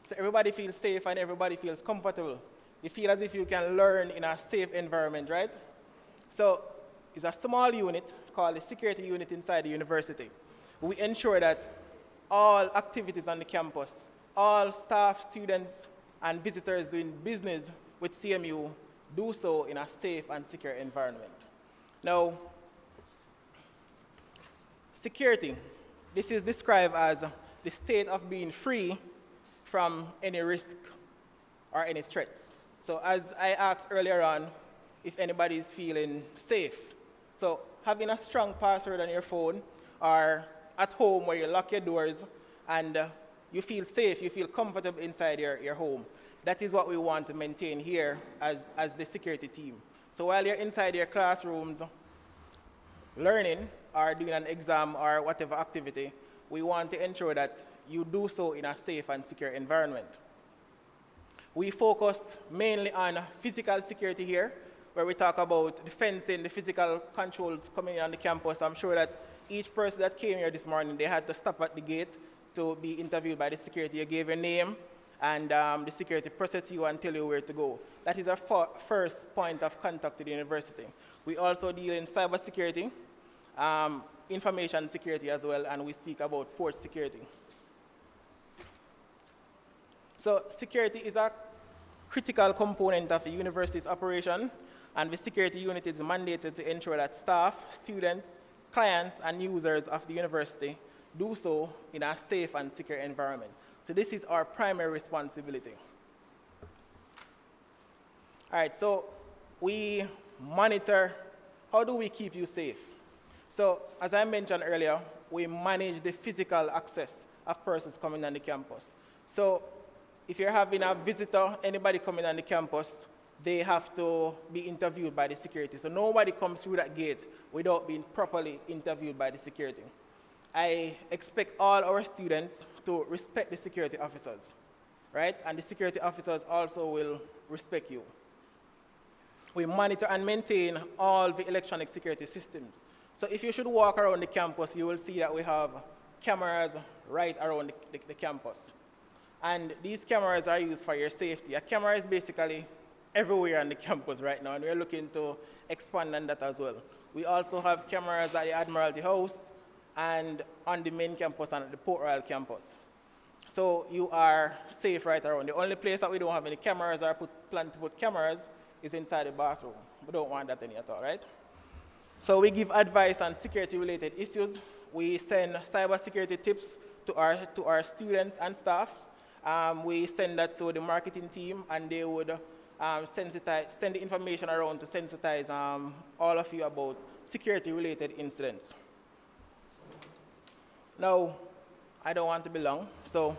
So everybody feels safe and everybody feels comfortable. You feel as if you can learn in a safe environment, right? So it's a small unit called the security unit inside the university. We ensure that all activities on the campus, all staff, students, and visitors doing business with CMU do so in a safe and secure environment. Now, security. This is described as the state of being free from any risk or any threats. So as I asked earlier on, if anybody is feeling safe. So having a strong password on your phone or at home where you lock your doors and you feel safe, you feel comfortable inside your home. That is what we want to maintain here as the security team. So while you're inside your classrooms learning or doing an exam or whatever activity, we want to ensure that you do so in a safe and secure environment. We focus mainly on physical security here, where we talk about the fencing, the physical controls coming in on the campus. I'm sure that each person that came here this morning, they had to stop at the gate to be interviewed by the security. You gave your name, and the security process you and tell you where to go. That is our first point of contact to the university. We also deal in cybersecurity, information security as well, and we speak about port security. So security is a critical component of the university's operation, and the security unit is mandated to ensure that staff, students, clients, and users of the university do so in a safe and secure environment. So this is our primary responsibility. All right, so we monitor, how do we keep you safe? So as I mentioned earlier, we manage the physical access of persons coming on the campus. So if you're having a visitor, anybody coming on the campus, they have to be interviewed by the security. So nobody comes through that gate without being properly interviewed by the security. I expect all our students to respect the security officers, right? And the security officers also will respect you. We monitor and maintain all the electronic security systems. So if you should walk around the campus, you will see that we have cameras right around the campus. And these cameras are used for your safety. A camera is basically everywhere on the campus right now, and we're looking to expand on that as well. We also have cameras at the Admiralty House and on the main campus and at the Port Royal campus. So you are safe right around. The only place that we don't have any cameras or plan to put cameras is inside the bathroom. We don't want that any at all, right? So we give advice on security-related issues. We send cybersecurity tips to our students and staff. We send that to the marketing team, and they would send the information around to sensitize all of you about security-related incidents. Now, I don't want to be long, so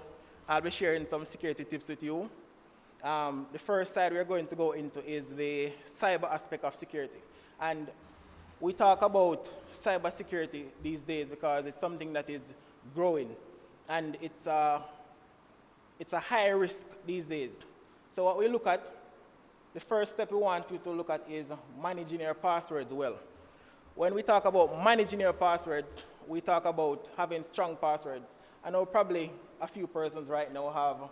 I'll be sharing some security tips with you. The first side we're going to go into is the cyber aspect of security. And we talk about cybersecurity these days because it's something that is growing, and it's a high risk these days. So what we look at, the first step we want you to look at is managing your passwords well. When we talk about managing your passwords, we talk about having strong passwords. I know probably a few persons right now have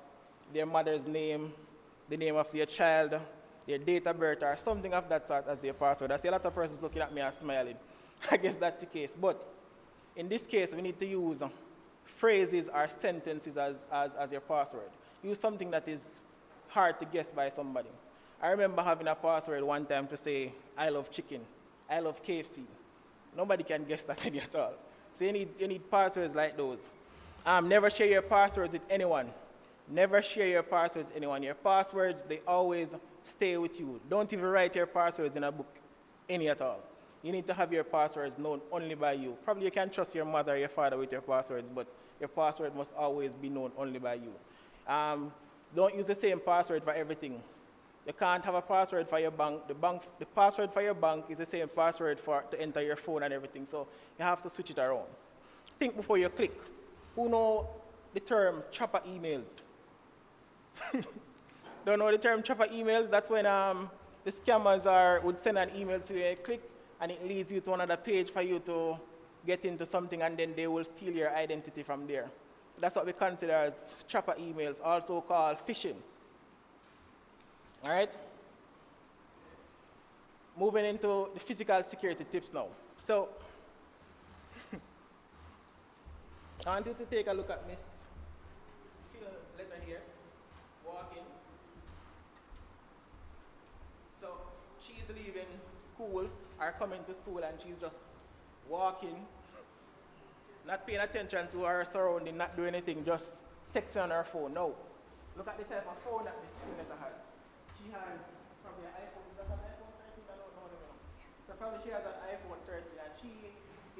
their mother's name, the name of their child, their date of birth, or something of that sort as their password. I see a lot of persons looking at me and smiling. I guess that's the case. But in this case, we need to use phrases or sentences as your password. Use something that is hard to guess by somebody. I remember having a password one time to say, I love chicken, I love KFC. Nobody can guess that any at all. So you need passwords like those. Never share your passwords with anyone. Never share your passwords with anyone. Your passwords, they always stay with you. Don't even write your passwords in a book, any at all. You need to have your passwords known only by you. Probably you can trust your mother or your father with your passwords, but your password must always be known only by you. Don't use the same password for everything. You can't have a password for your bank. The password for your bank is the same password to enter your phone and everything, so you have to switch it around. Think before you click. Who know the term chopper emails? Don't know the term chopper emails? That's when the scammers would send an email to you, click, and it leads you to another page for you to get into something, and then they will steal your identity from there. That's what we consider as chopper emails, also called phishing. All right? Moving into the physical security tips now. So, I want you to take a look at Miss Phil letter here, walking. So, she's leaving school or coming to school, and she's just walking, not paying attention to her surrounding, not doing anything, just texting on her phone. No. Look at the type of phone that Miss Phil letter has. She has probably an iPhone. Is that an iPhone 13? I don't know. So probably she has an iPhone 13, and she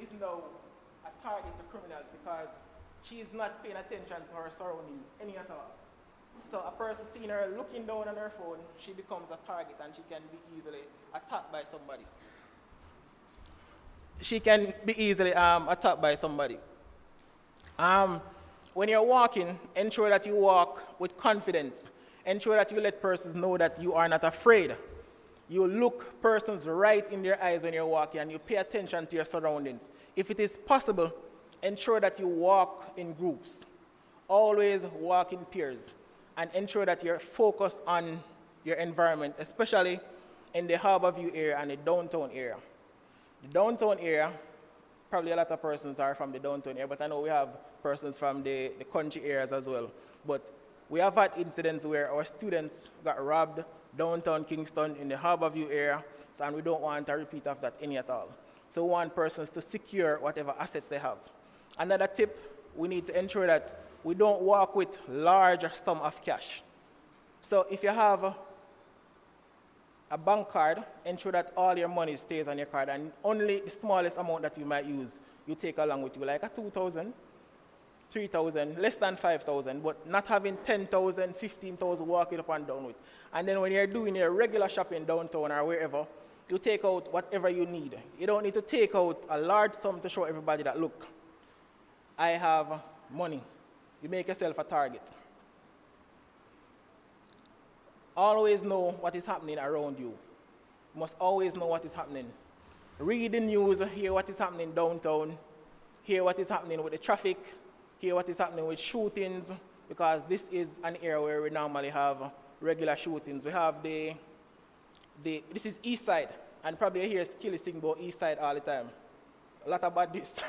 is now a target to criminals because she is not paying attention to her surroundings any at all. So a person seeing her looking down on her phone, she becomes a target, and she can be easily attacked by somebody. When you're walking, ensure that you walk with confidence. Ensure that you let persons know that you are not afraid. You look persons right in their eyes when you're walking, and you pay attention to your surroundings. If it is possible, ensure that you walk in groups. Always walk in pairs, and ensure that you're focused on your environment, especially in the Harborview area and the downtown area. The downtown area, probably a lot of persons are from the downtown area, but I know we have persons from the country areas as well. But we have had incidents where our students got robbed downtown Kingston in the Harborview area, and we don't want a repeat of that any at all. So we want persons to secure whatever assets they have. Another tip, we need to ensure that we don't walk with large sum of cash. So if you have a bank card, ensure that all your money stays on your card, and only the smallest amount that you might use, you take along with you, like a 2,000. 3,000, less than 5,000, but not having 10,000, 15,000 walking up and down with. And then when you're doing your regular shopping downtown or wherever, you take out whatever you need. You don't need to take out a large sum to show everybody that, look, I have money. You make yourself a target. Always know what is happening around you. You must always know what is happening. Read the news, hear what is happening downtown, hear what is happening with the traffic, hear what is happening with shootings, because this is an area where we normally have regular shootings. We have this is East Side, and probably you hear Skilly sing about East Side all the time. A lot about this.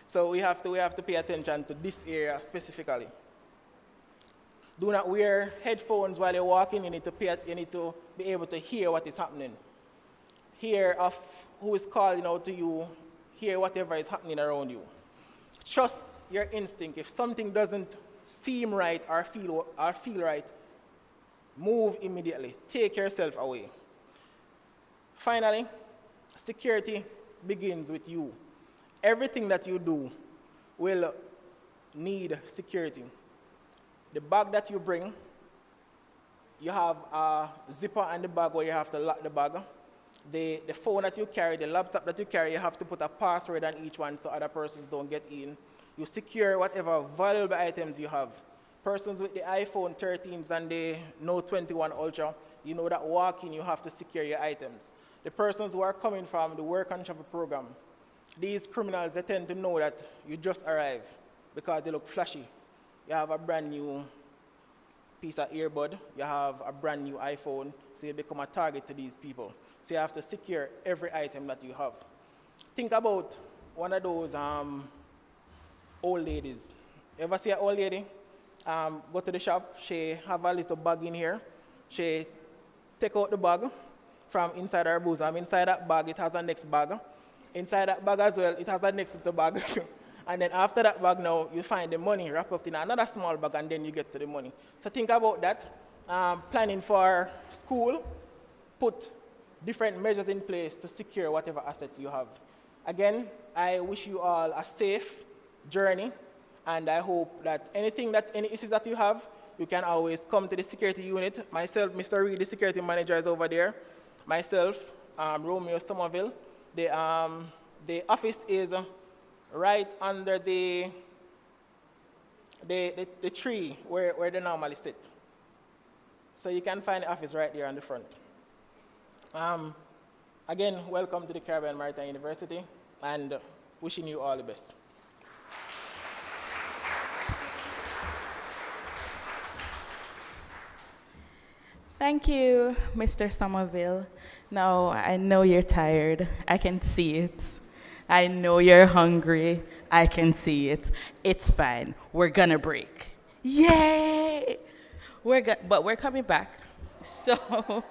So we have to pay attention to this area specifically. Do not wear headphones while you're walking. You need to be able to hear what is happening. Hear of who is calling out to you. Hear whatever is happening around you. Trust your instinct. If something doesn't seem right or feel right, move immediately. Take yourself away. Finally, security begins with you. Everything that you do will need security. The bag that you bring, you have a zipper on the bag where you have to lock the bag. The phone that you carry, the laptop that you carry, you have to put a password on each one so other persons don't get in. You secure whatever valuable items you have. Persons with the iPhone 13s and the Note 21 Ultra, you know that walking you have to secure your items. The persons who are coming from the work and travel program, these criminals, they tend to know that you just arrived because they look flashy. You have a brand new piece of earbud, you have a brand new iPhone, so you become a target to these people. So you have to secure every item that you have. Think about one of those old ladies. You ever see an old lady go to the shop, she have a little bag in here, she take out the bag from inside her bosom. Inside that bag, it has a next bag. Inside that bag as well, it has a next little bag. And then after that bag now, you find the money wrapped up in another small bag, and then you get to the money. So think about that. Planning for school, put different measures in place to secure whatever assets you have. Again, I wish you all a safe journey, and I hope that any issues that you have, you can always come to the security unit. Myself, Mr. Reed, the security manager, is over there. Myself, Romeo Somerville. The office is right under the tree where they normally sit. So you can find the office right there on the front. Again, welcome to the Caribbean Maritime University, and wishing you all the best. Thank you, Mr. Somerville. Now, I know you're tired. I can see it. I know you're hungry. I can see it. It's fine. We're gonna break. Yay! But we're coming back. So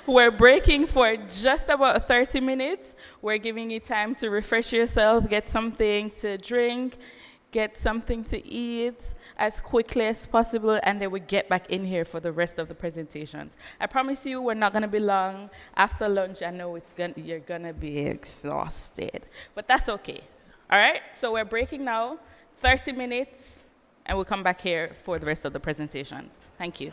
we're breaking for just about 30 minutes. We're giving you time to refresh yourself, get something to drink, get something to eat as quickly as possible, and then we get back in here for the rest of the presentations. I promise you we're not gonna be long. After lunch, I know you're gonna be exhausted, but that's okay. All right, so we're breaking now, 30 minutes, and we'll come back here for the rest of the presentations. Thank you.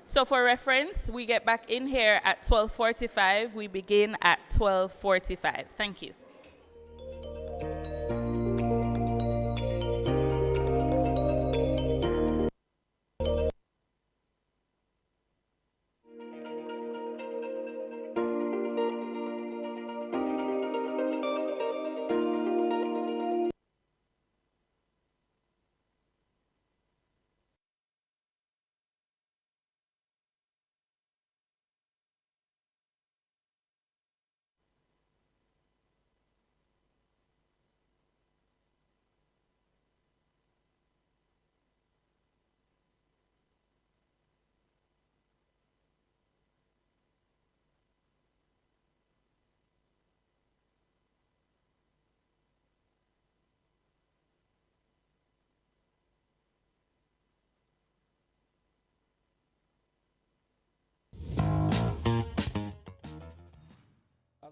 So for reference, we get back in here at 12:45. We begin at 12:45. Thank you.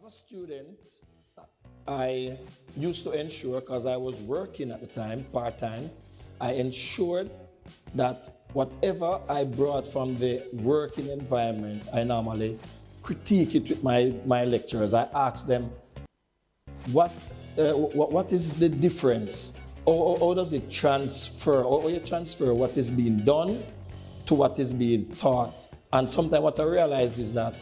a student, I used to ensure, because I was working at the time, part-time, I ensured that whatever I brought from the working environment, I normally critique it with my lecturers. I asked them, what is the difference? How does it transfer? How you transfer what is being done to what is being taught? And sometimes what I realize is that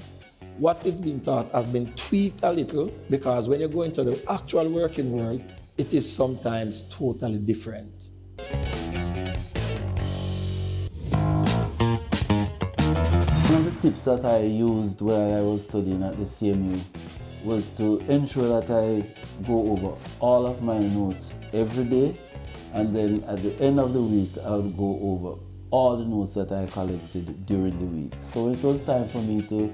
what is being taught has been tweaked a little, because when you go into the actual working world, it is sometimes totally different. One of the tips that I used while I was studying at the CMU was to ensure that I go over all of my notes every day, and then at the end of the week I would go over all the notes that I collected during the week. So when it was time for me to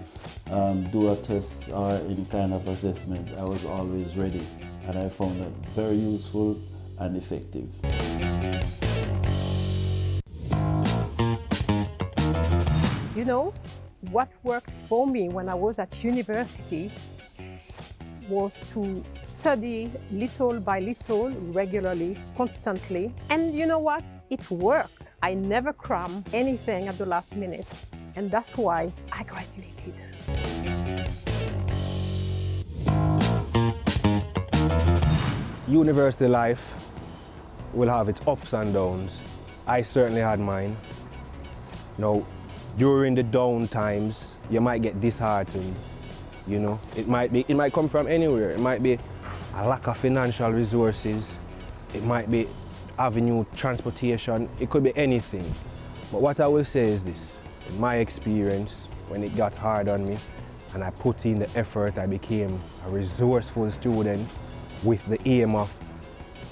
do a test or any kind of assessment, I was always ready, and I found that very useful and effective. You know, what worked for me when I was at university was to study little by little, regularly, constantly. And you know what? It worked. I never crammed anything at the last minute. And that's why I graduated. University life will have its ups and downs. I certainly had mine. Now, during the down times, you might get disheartened. You know, it might come from anywhere. It might be a lack of financial resources. It might be avenue transportation. It could be anything. But what I will say is this: in my experience, when it got hard on me and I put in the effort, I became a resourceful student with the aim of,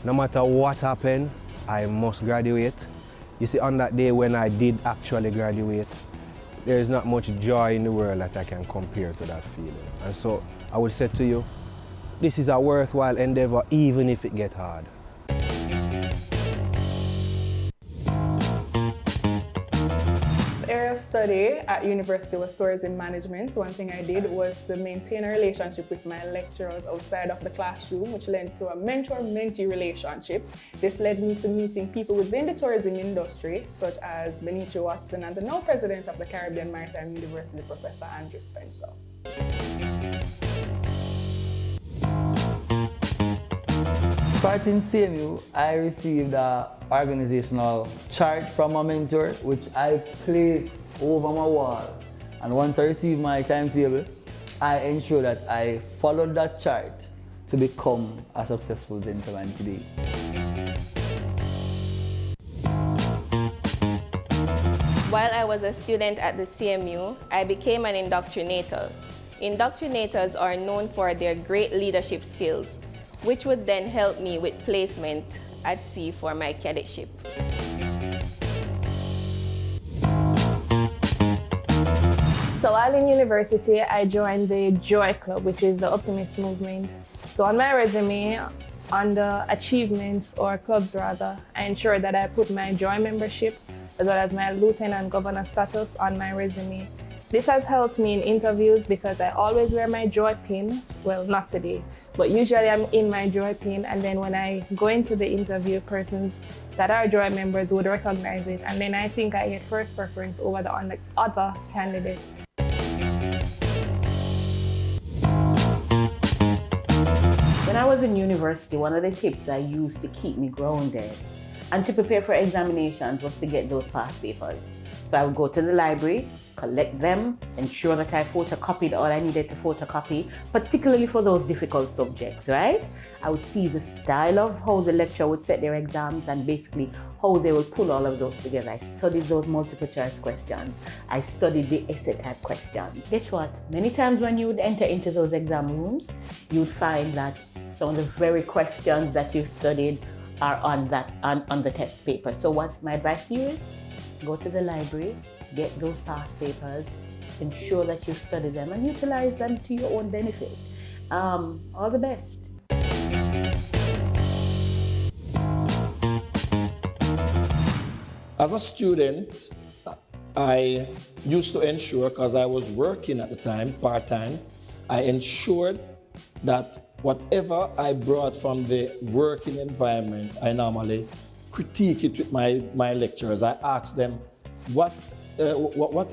no matter what happened, I must graduate. You see, on that day when I did actually graduate, there is not much joy in the world that I can compare to that feeling. And so I would say to you, this is a worthwhile endeavor, even if it gets hard. The area of study at university was tourism management. One thing I did was to maintain a relationship with my lecturers outside of the classroom, which led to a mentor-mentee relationship. This led me to meeting people within the tourism industry, such as Benicio Watson and the now president of the Caribbean Maritime University, Professor Andrew Spencer. Starting CMU, I received an organizational chart from a mentor, which I placed over my wall. And once I received my timetable, I ensured that I followed that chart to become a successful gentleman today. While I was a student at the CMU, I became an indoctrinator. Indoctrinators are known for their great leadership skills, which would then help me with placement at sea for my cadetship. So while in university, I joined the Joy Club, which is the Optimist movement. So on my resume, under achievements, or clubs rather, I ensure that I put my Joy membership as well as my lieutenant governor status on my resume. This has helped me in interviews because I always wear my Joy pins. Well, not today, but usually I'm in my Joy pin, and then when I go into the interview, persons that are Joy members would recognize it, and then I think I get first preference over the other candidates. When I was in university, one of the tips I used to keep me grounded and to prepare for examinations was to get those past papers. So I would go to the library, collect them, ensure that I photocopied all I needed to photocopy, particularly for those difficult subjects, right? I would see the style of how the lecturer would set their exams and basically how they would pull all of those together. I studied those multiple choice questions. I studied the essay type questions. Guess what? Many times when you would enter into those exam rooms, you'd find that some of the very questions that you studied are on the test paper. So what my advice to you is, go to the library, get those past papers, ensure that you study them and utilize them to your own benefit. All the best. As a student, I used to ensure, because I was working at the time, part-time, I ensured that whatever I brought from the working environment, I normally critique it with my lecturers. I ask them, what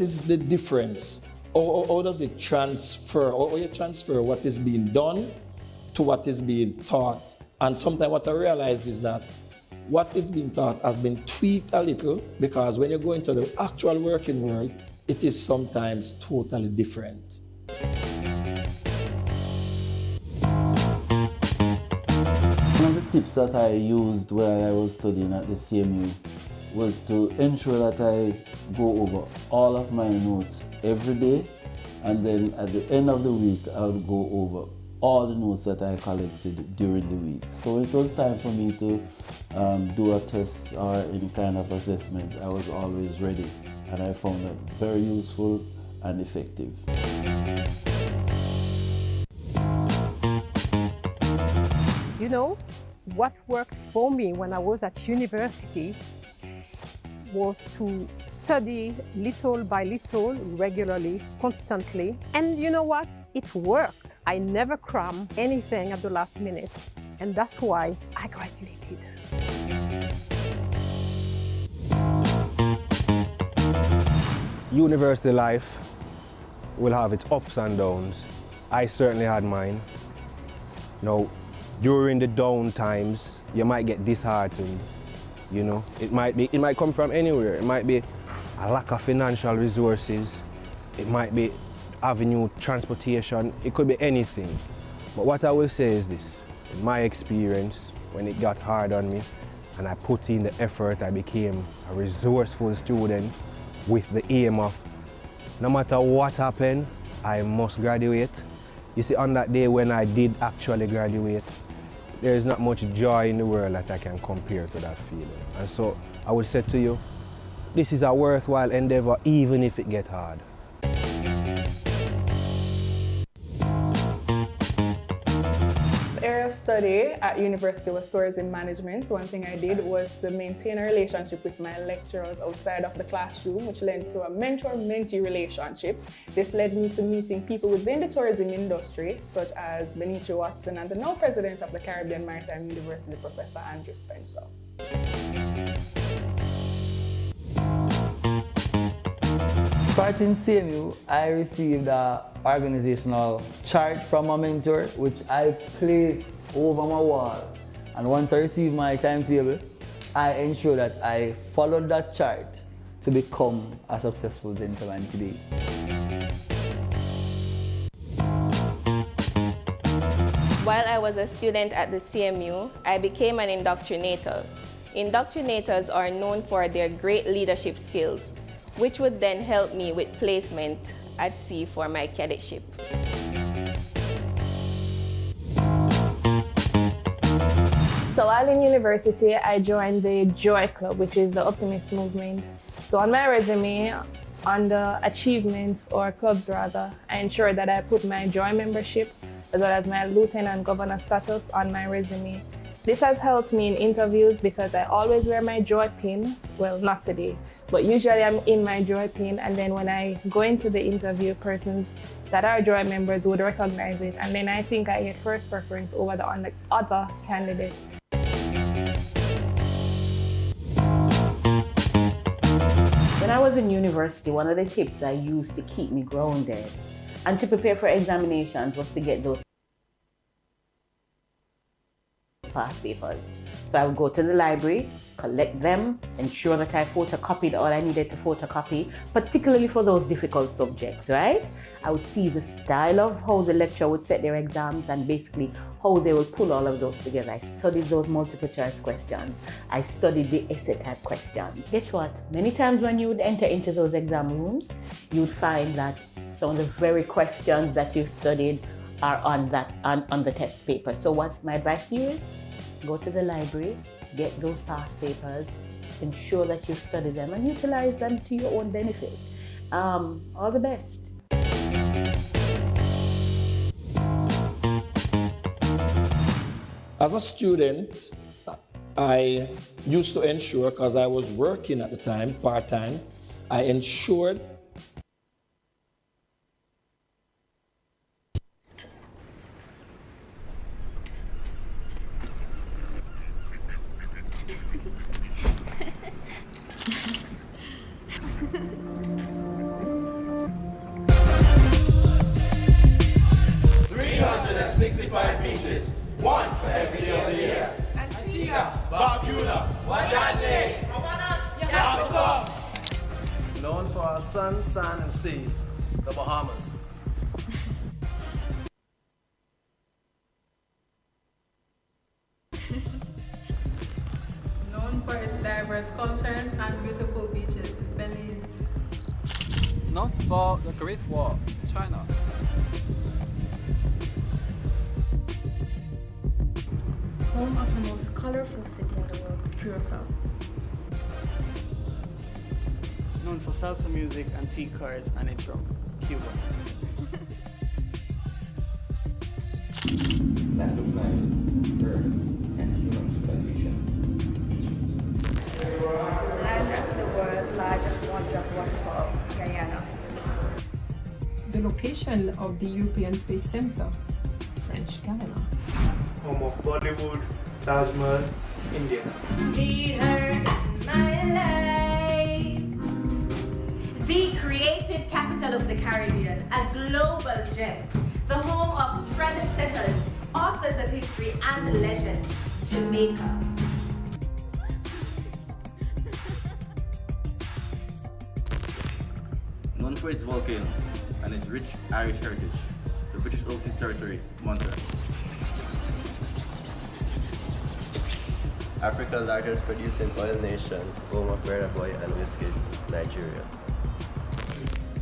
is the difference? How does it transfer? Or you transfer what is being done to what is being taught? And sometimes what I realize is that what is being taught has been tweaked a little, because when you go into the actual working world, it is sometimes totally different. One of the tips that I used while I was studying at the CMU was to ensure that I go over all of my notes every day, and then at the end of the week I would go over all the notes that I collected during the week. So it was time for me to do a test or any kind of assessment. I was always ready, and I found that very useful and effective. You know, what worked for me when I was at university was to study little by little, regularly, constantly. And you know what? It worked. I never crammed anything at the last minute. And that's why I graduated. University life will have its ups and downs. I certainly had mine. Now, during the down times, you might get disheartened. You know, it might come from anywhere. It might be a lack of financial resources. It might be avenue transportation. It could be anything. But what I will say is this: in my experience, when it got hard on me and I put in the effort, I became a resourceful student with the aim of, no matter what happened, I must graduate. You see, on that day when I did actually graduate, there is not much joy in the world that I can compare to that feeling. And so I would say to you, this is a worthwhile endeavor, even if it gets hard. The area of study at university was tourism management. One thing I did was to maintain a relationship with my lecturers outside of the classroom, which led to a mentor-mentee relationship. This led me to meeting people within the tourism industry, such as Benicio Watson and the now president of the Caribbean Maritime University, Professor Andrew Spencer. Starting CMU, I received an organizational chart from a mentor, which I placed over my wall. And once I received my timetable, I ensured that I followed that chart to become a successful gentleman today. While I was a student at the CMU, I became an indoctrinator. Indoctrinators are known for their great leadership skills, which would then help me with placement at sea for my cadetship. So while in university, I joined the Joy Club, which is the Optimist movement. So on my resume, on the achievements, or clubs rather, I ensured that I put my Joy membership as well as my lieutenant governor status on my resume. This has helped me in interviews because I always wear my Joy pins. Well, not today, but usually I'm in my Joy pin, and then when I go into the interview, persons that are Joy members would recognize it, and then I think I get first preference over the other candidate. When I was in university, one of the tips I used to keep me grounded and to prepare for examinations was to get those past papers. So I would go to the library, collect them, ensure that I photocopied all I needed to photocopy, particularly for those difficult subjects, right? I would see the style of how the lecturer would set their exams and basically how they would pull all of those together. I studied those multiple choice questions. I studied the essay type questions. Guess what? Many times when you would enter into those exam rooms, you would find that some of the very questions that you studied are on the test paper. So what my advice to you is, go to the library, get those past papers, ensure that you study them and utilize them to your own benefit. All the best. As a student, I used to ensure, because I was working at the time, part-time, I ensured beaches, one for every day of the year. Antigua, Barbuda, Guadalupe, Yabucoa. Known for our sun, sand, and sea, the Bahamas. Known for its diverse cultures and beautiful beaches, Belize. Known for the Great Wall, China. Home of the most colorful city in the world, Curacao. Known for salsa music, antique cars, and its rum, Cuba. Land of Nile, birds, and human civilization, Egypt. Land of the world's largest one-drop waterfall, Guyana. The location of the European Space Center, French Guiana. Home of Bollywood, Taj Mahal, India. Need her in my life. The creative capital of the Caribbean, a global gem. The home of trendsetters, authors of history and legends, Jamaica. Known for its volcano and its rich Irish heritage, the British Overseas Territory, Montreal. Africa's largest producing oil nation, home of Burna Boy and whiskey, Nigeria.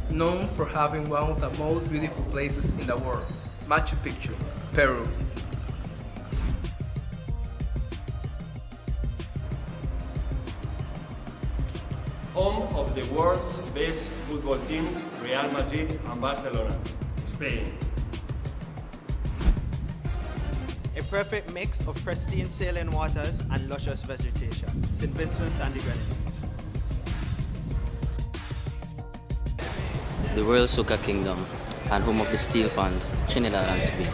Known for having one of the most beautiful places in the world, Machu Picchu, Peru. Home of the world's best football teams, Real Madrid and Barcelona, Spain. A perfect mix of pristine saline waters and luscious vegetation, St. Vincent and the Grenadines. The Royal Soca Kingdom and home of the Steel Pond, Trinidad and Tobago.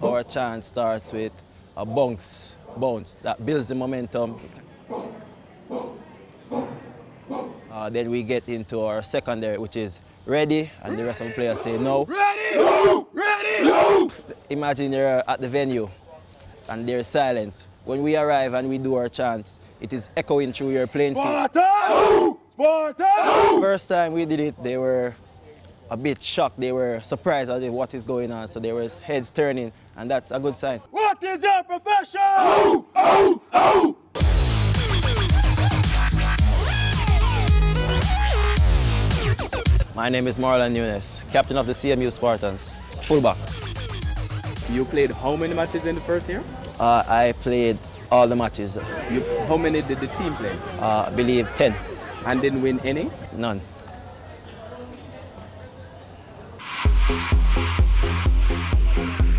Our chant starts with a bounce, that builds the momentum. Then we get into our secondary, which is ready, and the rest of the players say no. Ready! No! Ready! No! Imagine you're at the venue and there's silence. When we arrive and we do our chant, it is echoing through your playing field. Sparta! Sparta! First time we did it, they were a bit shocked. They were surprised at what is going on, so there was heads turning, and that's a good sign. What is your profession? Oh! Oh! Oh! My name is Marlon Nunes, captain of the CMU Spartans, fullback. You played how many matches in the first year? I played all the matches. How many did the team play? I believe 10. And didn't win any? None.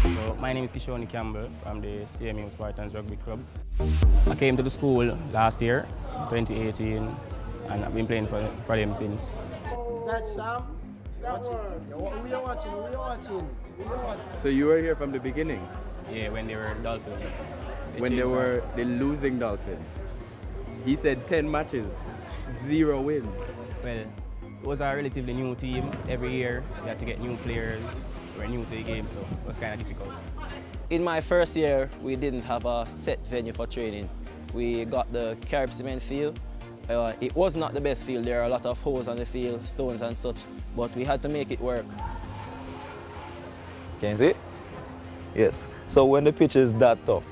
So my name is Kishoni Campbell from the CMU Spartans Rugby Club. I came to the school last year, 2018, and I've been playing for them since. Is that Sam? We are watching. So you were here from the beginning? Yeah, when they were Dolphins. When they were the losing Dolphins. He said 10 matches, 0 wins. Well, it was a relatively new team. Every year we had to get new players. We were new to the game, so it was kind of difficult. In my first year, we didn't have a set venue for training. We got the Carib Cement field. It was not the best field. There are a lot of holes on the field, stones and such, but we had to make it work. Can you see? Yes. So when the pitch is that tough,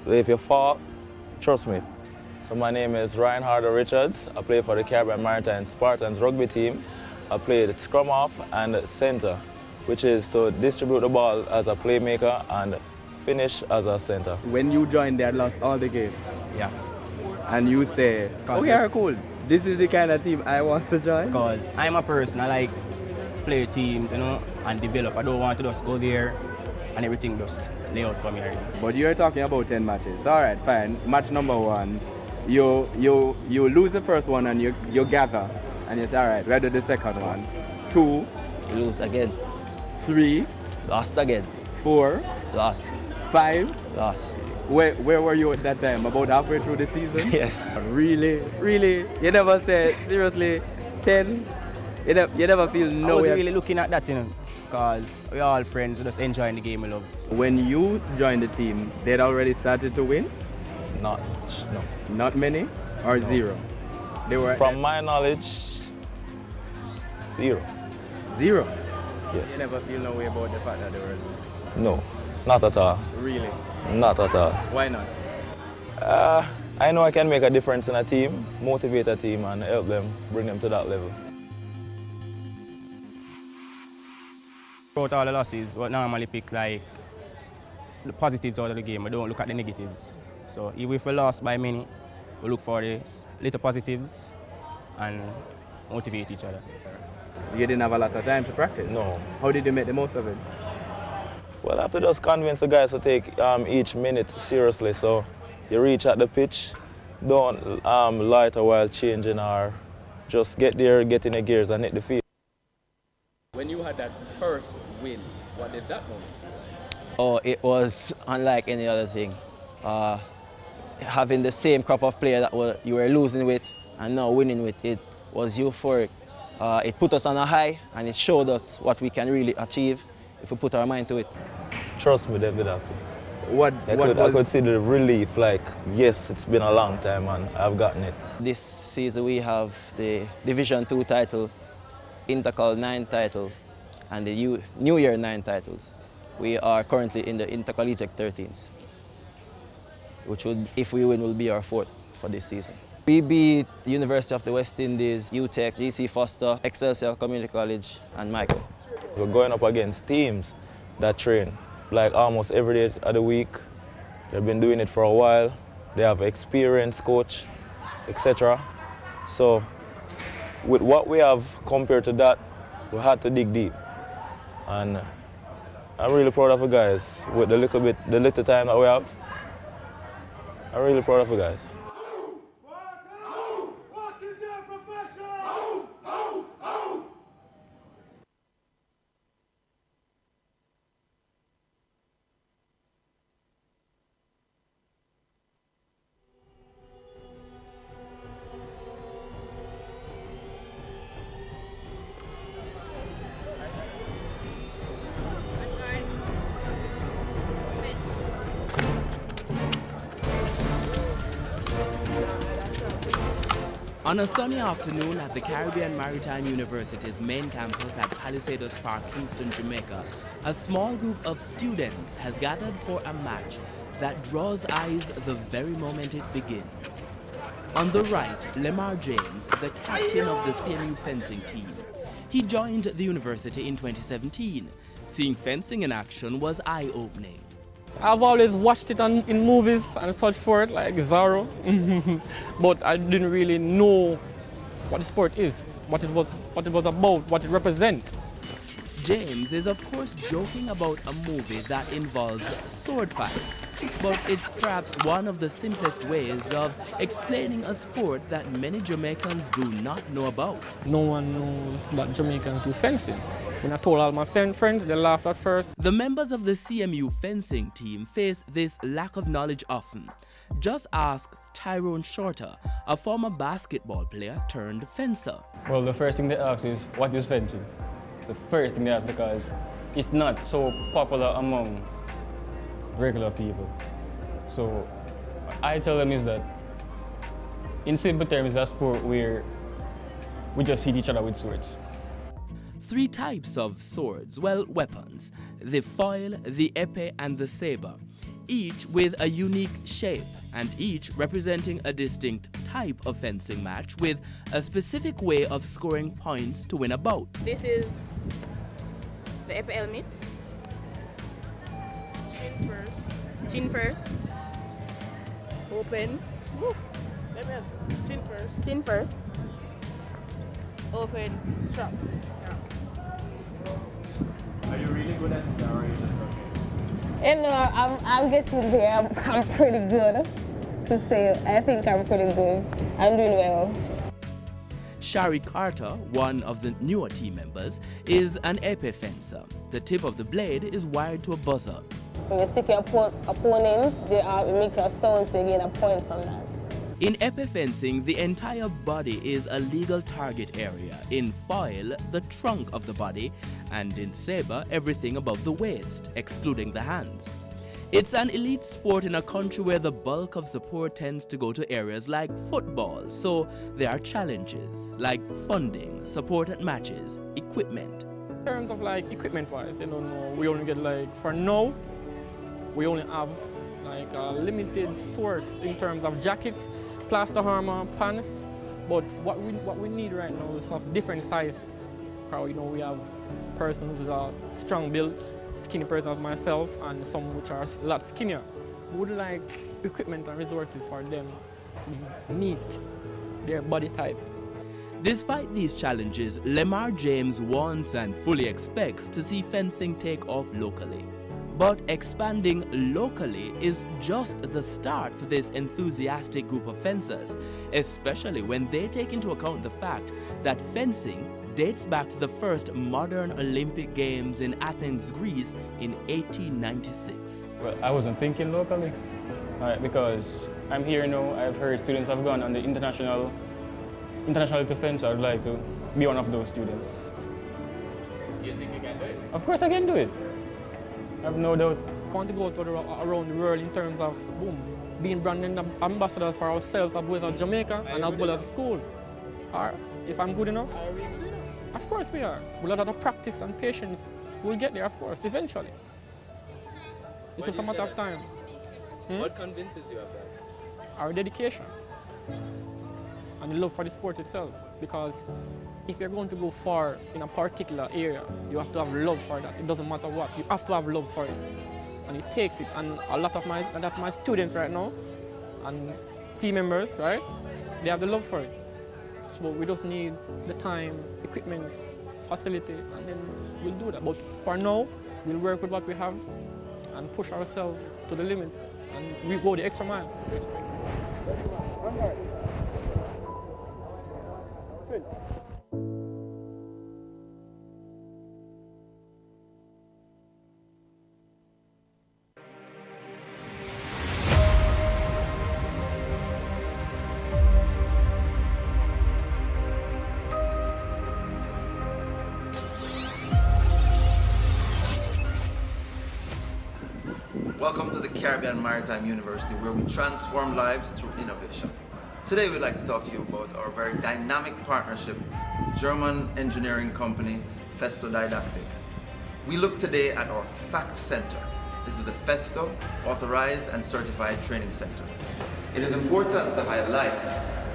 if you fall, trust me. So my name is Ryan Harder Richards. I play for the Caribbean Maritime Spartans rugby team. I play the scrum half and center, which is to distribute the ball as a playmaker and finish as a center. When you joined, they had lost all the games. Yeah. And you say, we are cool. This is the kind of team I want to join. Because I'm a person, I like to play teams, you know, and develop. I don't want to just go there and everything just lay out for me already. But you're talking about 10 matches. All right, fine. Match number 1, you lose the first one and you gather. And you say, all right, we'll do the second one. 2. You lose again. 3. Lost again. 4. Lost. 5. Lost. Where were you at that time? About halfway through the season? Yes. Really? You never said, seriously, 10? You never feel nowhere? I wasn't really looking at that, you know, because we're all friends, we're just enjoying the game we love. So. When you joined the team, they'd already started to win? No. Not many? Or No. 0? They were. From my knowledge, 0. 0? Yes. You never feel no way about the fact that they were? No, not at all. Really? Not at all. Why not? I know I can make a difference in a team, motivate a team and help them, bring them to that level. Throughout all the losses, we normally pick like the positives out of the game. We don't look at the negatives. So even if we lost by many, we look for the little positives and motivate each other. You didn't have a lot of time to practice? No. How did you make the most of it? Well, I have to just convince the guys to take each minute seriously. So you reach at the pitch, don't loiter while changing or just get there, get in the gears and hit the field. When you had that first win, what did that moment? Oh, it was unlike any other thing. Having the same crop of players that you were losing with and now winning with, it was euphoric. It put us on a high and it showed us what we can really achieve if we put our mind to it. Trust me, they did that. I could see the relief, like, yes, it's been a long time and I've gotten it. This season we have the Division 2 title, Intercol 9 title, and the New Year 9 titles. We are currently in the Intercollegiate 13s, which would, if we win, will be our 4th for this season. We beat the University of the West Indies, UTEC, GC Foster, Excelsior Community College, and Michael. We're going up against teams that train like almost every day of the week. They've been doing it for a while. They have experience, coach, etc. So with what we have compared to that, we had to dig deep. And I'm really proud of the guys with the little time that we have. I'm really proud of the guys. On a sunny afternoon at the Caribbean Maritime University's main campus at Palisadoes Park, Kingston, Jamaica, a small group of students has gathered for a match that draws eyes the very moment it begins. On the right, Lemar James, the captain of the CMU fencing team. He joined the university in 2017. Seeing fencing in action was eye-opening. I've always watched it in movies and such for it, like Zorro, but I didn't really know what the sport is, what it was about, what it represents. James is of course joking about a movie that involves sword fights, but it's perhaps one of the simplest ways of explaining a sport that many Jamaicans do not know about. No one knows that Jamaicans do fencing. When I told all my friends, they laughed at first. The members of the CMU fencing team face this lack of knowledge often. Just ask Tyrone Shorter, a former basketball player turned fencer. Well, the first thing they ask is, what is fencing? The first thing they ask because it's not so popular among regular people. So what I tell them is that in simple terms, it's a sport where we just hit each other with swords. 3 types of swords, well, weapons: the foil, the epee, and the saber, each with a unique shape and each representing a distinct type of fencing match with a specific way of scoring points to win a bout. This is the epee helmet. Chin first. Chin first. Open. Chin first. Chin first. Open. Strap. Are you really good at the orientation? You know, I'm getting there. I'm pretty good to say. I think I'm pretty good. I'm doing well. Shari Carter, one of the newer team members, is an épée fencer. The tip of the blade is wired to a buzzer. When you stick your opponent, it makes a sound, so you get a point from that. In épée fencing, the entire body is a legal target area. In foil, the trunk of the body, and in saber, everything above the waist, excluding the hands. It's an elite sport in a country where the bulk of support tends to go to areas like football, so there are challenges like funding, support at matches, equipment. In terms of like equipment-wise, you know, we only get like, for now, we only have like a limited source in terms of jackets, plaster armor, pants, but what we need right now is of different sizes. Because, you know, we have persons with a strong build, skinny person as myself, and some which are a lot skinnier. We would like equipment and resources for them to meet their body type. Despite these challenges, Lamar James wants and fully expects to see fencing take off locally. But expanding locally is just the start for this enthusiastic group of fencers, especially when they take into account the fact that fencing dates back to the first modern Olympic Games in Athens, Greece in 1896. Well, I wasn't thinking locally, because I'm here now. I've heard students have gone on the international defense. I would like to be one of those students. You think you can do it? Of course I can do it. I have no doubt. I want to go around the world in terms of, being brand ambassadors for ourselves as well as Jamaica and as well as school. Or if I'm good enough, of course we are. With a lot of practice and patience, we'll get there, of course, eventually. It's just a matter of time. What convinces you of that? Our dedication and the love for the sport itself. Because if you're going to go far in a particular area, you have to have love for that. It doesn't matter what. You have to have love for it. And it takes it. And a lot of my students right now and team members, right, they have the love for it. So we just need the time, equipment, facility, and then we'll do that. But for now, we'll work with what we have and push ourselves to the limit. And we go the extra mile. Welcome to the Caribbean Maritime University, where we transform lives through innovation. Today we'd like to talk to you about our very dynamic partnership with German engineering company Festo Didactic. We look today at our FACT Center. This is the Festo Authorized and Certified Training Center. It is important to highlight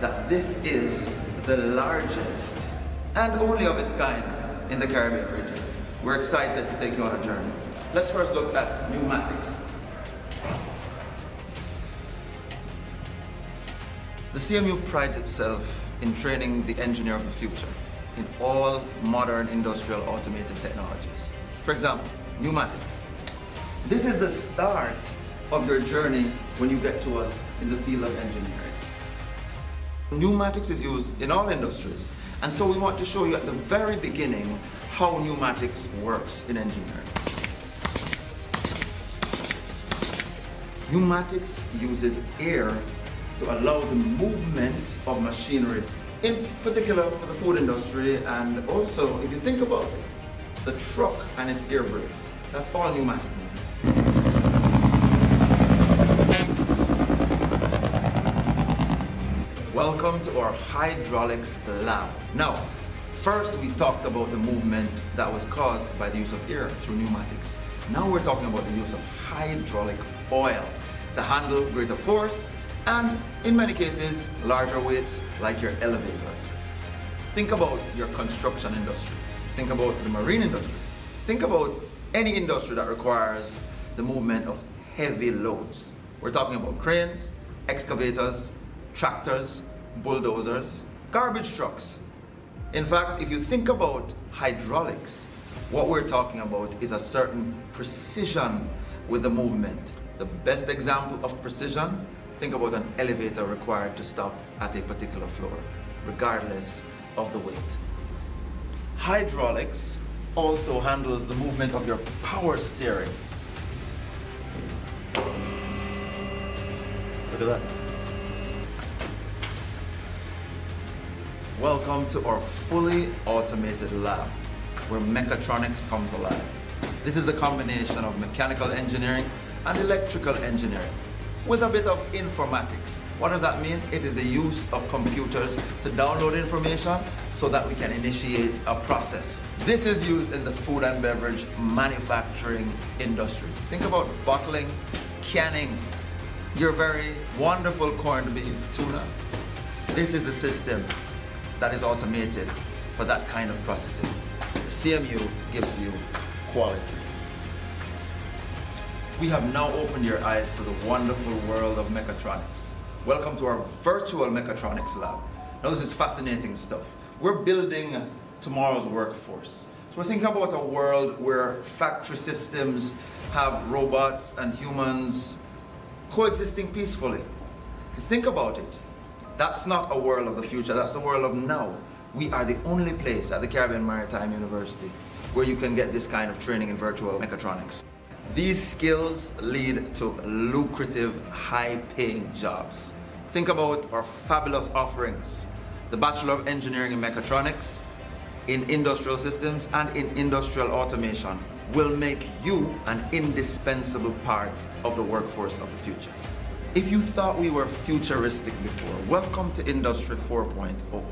that this is the largest and only of its kind in the Caribbean region. We're excited to take you on a journey. Let's first look at pneumatics. The CMU prides itself in training the engineer of the future in all modern industrial automated technologies. For example, pneumatics. This is the start of your journey when you get to us in the field of engineering. Pneumatics is used in all industries, and so we want to show you at the very beginning how pneumatics works in engineering. Pneumatics uses air to allow the movement of machinery, in particular for the food industry, and also, if you think about it, the truck and its air brakes. That's all pneumatic movement. Welcome to our hydraulics lab. Now, first we talked about the movement that was caused by the use of air through pneumatics. Now we're talking about the use of hydraulic oil to handle greater force and, in many cases, larger weights like your elevators. Think about your construction industry. Think about the marine industry. Think about any industry that requires the movement of heavy loads. We're talking about cranes, excavators, tractors, bulldozers, garbage trucks. In fact, if you think about hydraulics, what we're talking about is a certain precision with the movement. The best example of precision, think about an elevator required to stop at a particular floor, regardless of the weight. Hydraulics also handles the movement of your power steering. Look at that. Welcome to our fully automated lab, where mechatronics comes alive. This is the combination of mechanical engineering and electrical engineering, with a bit of informatics. What does that mean? It is the use of computers to download information so that we can initiate a process. This is used in the food and beverage manufacturing industry. Think about bottling, canning, your very wonderful corned beef, tuna. This is the system that is automated for that kind of processing. The CMU gives you quality. We have now opened your eyes to the wonderful world of mechatronics. Welcome to our virtual mechatronics lab. Now this is fascinating stuff. We're building tomorrow's workforce. So we're thinking about a world where factory systems have robots and humans coexisting peacefully. Think about it. That's not a world of the future, that's the world of now. We are the only place at the Caribbean Maritime University where you can get this kind of training in virtual mechatronics. These skills lead to lucrative, high-paying jobs. Think about our fabulous offerings. The Bachelor of Engineering in Mechatronics, in Industrial Systems, and in Industrial Automation will make you an indispensable part of the workforce of the future. If you thought we were futuristic before, welcome to Industry 4.0.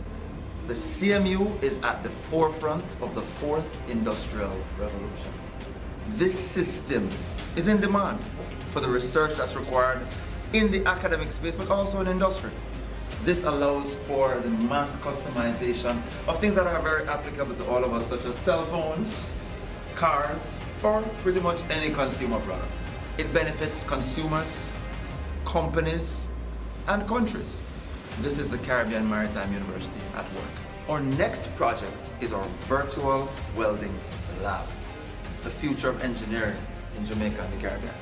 The CMU is at the forefront of the fourth industrial revolution. This system is in demand for the research that's required in the academic space, but also in industry. This allows for the mass customization of things that are very applicable to all of us, such as cell phones, cars, or pretty much any consumer product. It benefits consumers, companies, and countries. This is the Caribbean Maritime University at work. Our next project is our virtual welding lab, the future of engineering in Jamaica and the Caribbean.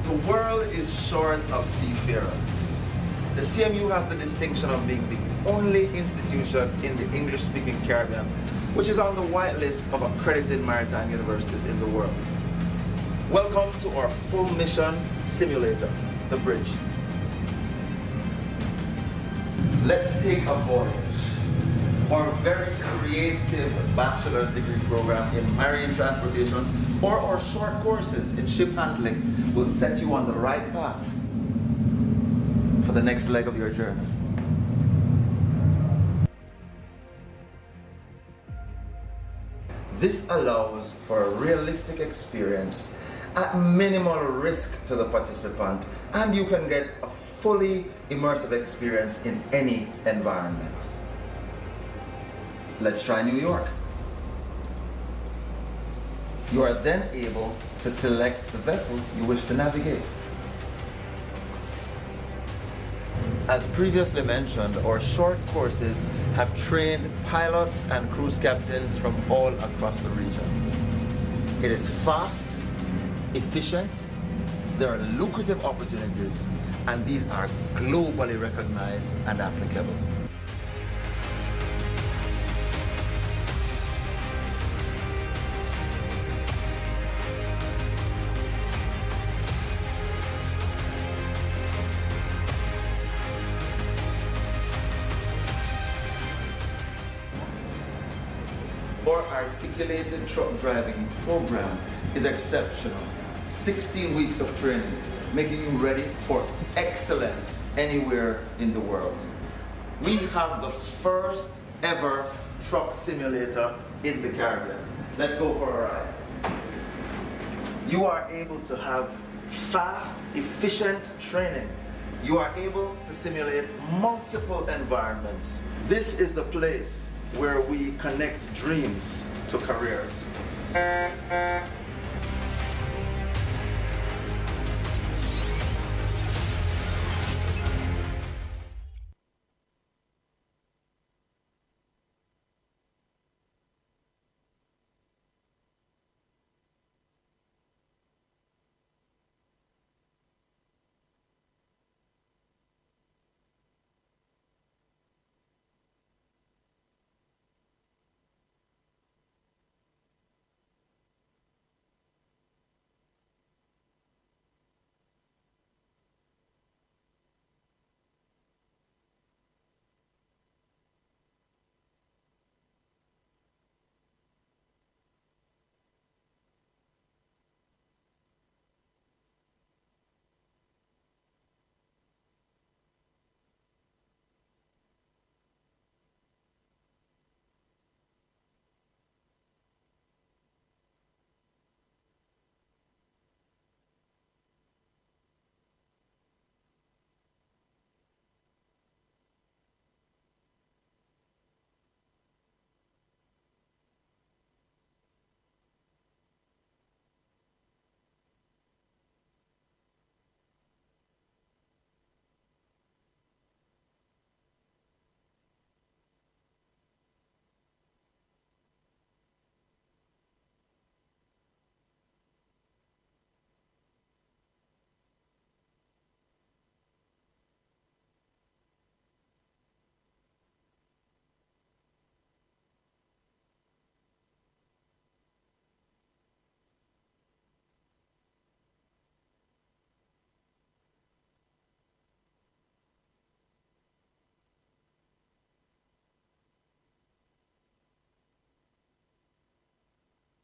The world is short of seafarers. The CMU has the distinction of being the only institution in the English-speaking Caribbean which is on the whitelist of accredited maritime universities in the world. Welcome to our full mission simulator, the bridge. Let's take a voyage. Our very creative bachelor's degree program in marine transportation or our short courses in ship handling will set you on the right path for the next leg of your journey. This allows for a realistic experience at minimal risk to the participant, and you can get a fully immersive experience in any environment. Let's try New York. You are then able to select the vessel you wish to navigate. As previously mentioned, our short courses have trained pilots and cruise captains from all across the region. It is fast, efficient, there are lucrative opportunities, and these are globally recognized and applicable. Our articulated truck driving program is exceptional. 16 weeks of training, making you ready for excellence anywhere in the world. We have the first ever truck simulator in the Caribbean. Let's go for a ride. You are able to have fast, efficient training you are able to simulate multiple environments. This is the place where we connect dreams to careers.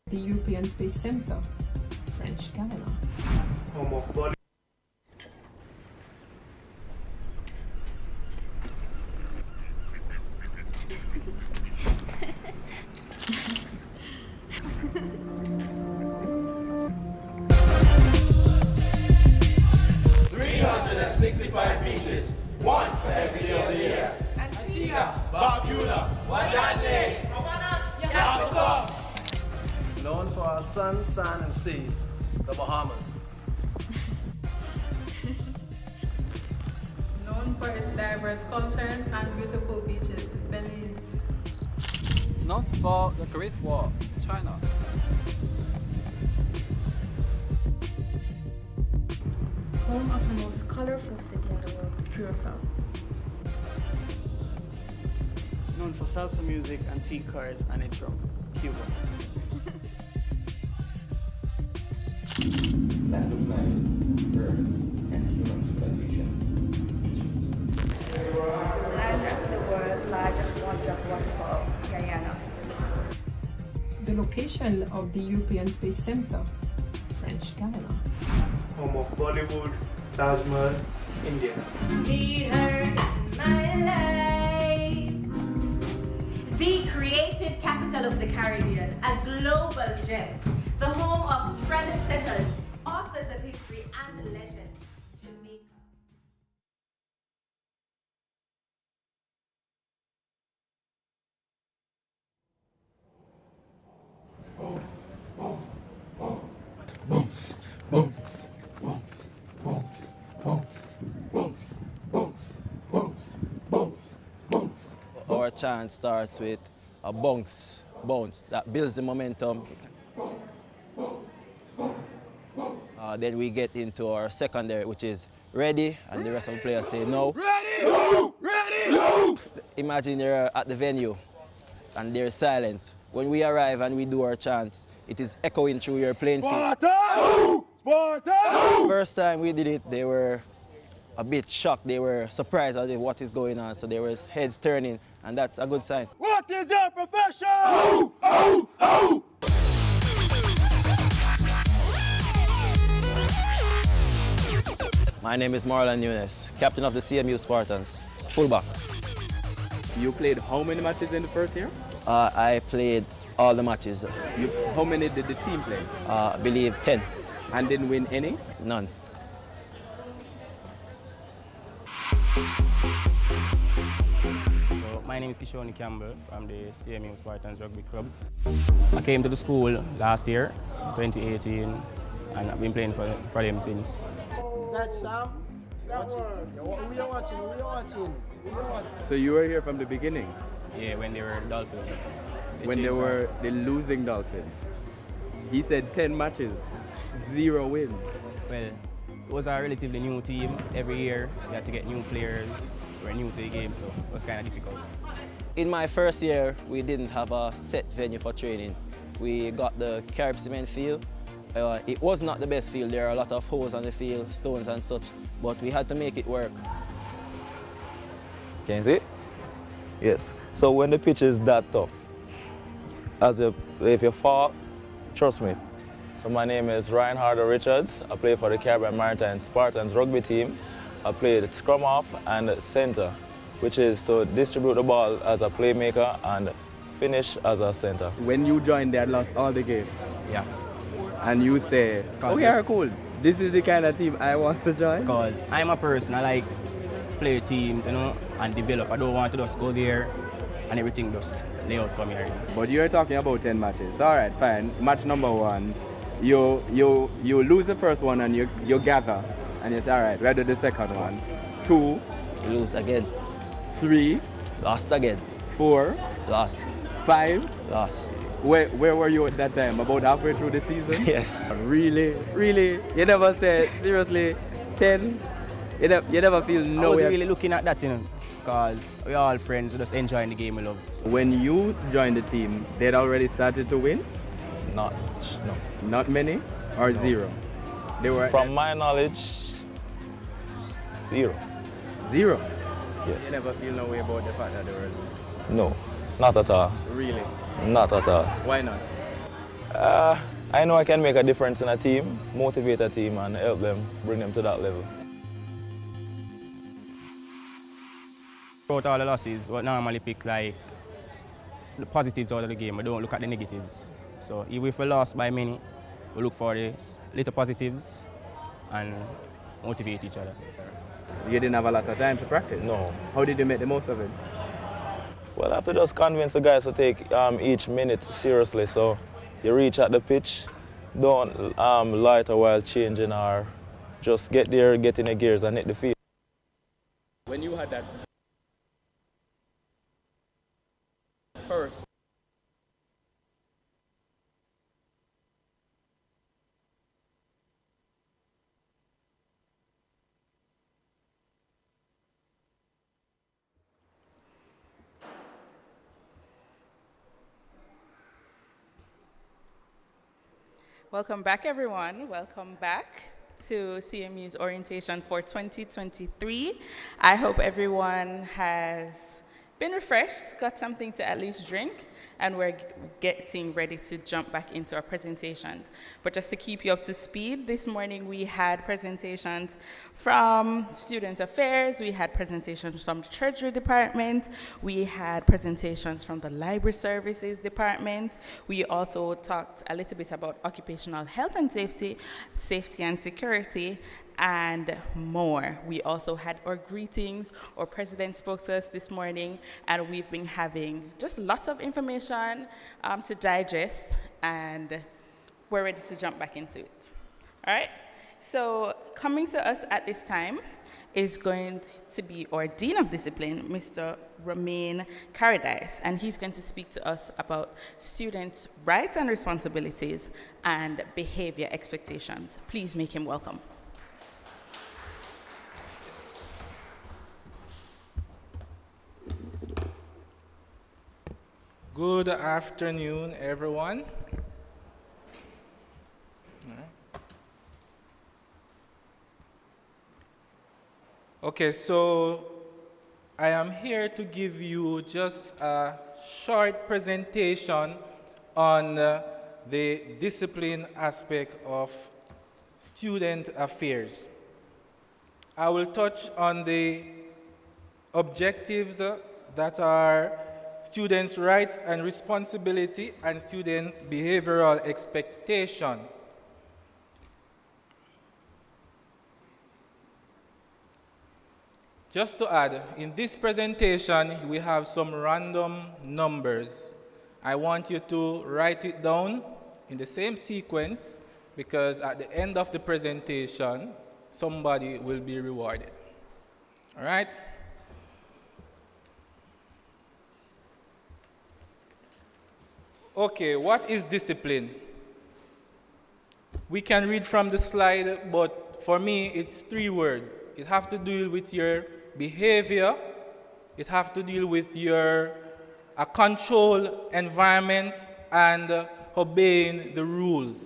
The European Space Center, French Guiana. Home of Bollywood. Beaches, one for every day of the year. Antigua, Barbuda, Guadalupe, Yakob. Known for our sun, sand, and sea, the Bahamas. Known for its diverse cultures and beautiful beaches, Belize. Known for the Great Wall, China. Home of the most colorful city in the world, Curacao. Known for salsa music, antique cars, and it's from Cuba. Land of Nile, pyramids, and human civilization, Egypt. Land of the world's largest one-drop waterfall, Guyana. The location of the European Space Center, French Guiana. Home of Bollywood, Taj Mahal, India. Need her in my life. The creative capital of the Caribbean, a global gem. The home of trendsetters, authors of history and legend, Jamaica. Our chant starts with a bounce, that builds the momentum. Then we get into our secondary, which is ready, and the rest of the players say no. Ready! No! Ready! No! Imagine you're at the venue and there's silence. When we arrive and we do our chant, it is echoing through your playing field. Sparta! Sparta! First time we did it, they were a bit shocked. They were surprised at what is going on, so there was heads turning, and that's a good sign. What is your profession? Oh! Oh! Oh! My name is Marlon Nunes, captain of the CMU Spartans, fullback. You played how many matches in the first year? I played all the matches. How many did the team play? I believe 10. And didn't win any? None. My name is Kishoni Campbell from the CMU Spartans Rugby Club. I came to the school last year, 2018, and I've been playing for them since. Is that Sam? That one. We are watching. So you were here from the beginning? Yeah, when they were Dolphins. When they were the losing Dolphins. He said 10 matches, 0 wins. Well, it was a relatively new team. Every year we had to get new players. We're new to the game, so it was kind of difficult. In my first year, we didn't have a set venue for training. We got the Carib Cement field. It was not the best field. There are a lot of holes on the field, stones and such, but we had to make it work. Can you see? Yes. So when the pitch is that tough, if you fall, trust me. So my name is Ryan Harder Richards. I play for the Caribbean Maritime Spartans rugby team. I play the scrum half and center, which is to distribute the ball as a playmaker and finish as a center. When you joined, they had lost all the game. Yeah. And you say, oh yeah, cool. This is the kind of team I want to join. Because I'm a person, I like play teams, you know, and develop. I don't want to just go there and everything just lay out for me already. But you're talking about 10 matches. All right, fine. Match number 1, you lose the first one and you gather. And you say, all right, ready the second one. 2, lose again. 3, lost again. 4, lost. 5, lost. Where were you at that time? About halfway through the season? Yes. Really? You never said, seriously, 10? You never feel no. I was really looking at that, you know, because we're all friends, we're just enjoying the game we love. So. When you joined the team, they'd already started to win? No. Not many? Or no. 0? They were. From my knowledge, 0. 0? Yes. You never feel no way about the fact that they were? No, not at all. Really? Not at all. Why not? I know I can make a difference in a team, motivate a team and help them, bring them to that level. Throughout all the losses, we normally pick like the positives out of the game. We don't look at the negatives. So even if we lost by many, we look for the little positives and motivate each other. You didn't have a lot of time to practice? No. How did you make the most of it? Well, I have to just convince the guys to take each minute seriously. So you reach at the pitch, don't loiter while changing or just get there, get in the gears and hit the field. When you had that first, Welcome back, everyone. Welcome back to CMU's Orientation for 2023. I hope everyone has been refreshed, got something to at least drink, and we're getting ready to jump back into our presentations. But just to keep you up to speed, this morning we had presentations from Student Affairs, we had presentations from the Treasury Department, we had presentations from the Library Services Department. We also talked a little bit about occupational health and safety and security, and more. We also had our greetings. Our president spoke to us this morning, and we've been having just lots of information to digest, and we're ready to jump back into it. All right? So coming to us at this time is going to be our Dean of Discipline, Mr. Romain Caradice, and he's going to speak to us about students' rights and responsibilities and behavior expectations. Please make him welcome. Good afternoon, everyone. Okay, so I am here to give you just a short presentation on the discipline aspect of student affairs. I will touch on the objectives that are students' rights and responsibility and student behavioral expectation. Just to add, in this presentation, we have some random numbers. I want you to write it down in the same sequence because at the end of the presentation, somebody will be rewarded. All right? Okay, what is discipline? We can read from the slide, but for me, it's 3 words. It has to deal with your behavior. It has to deal with your control environment and obeying the rules.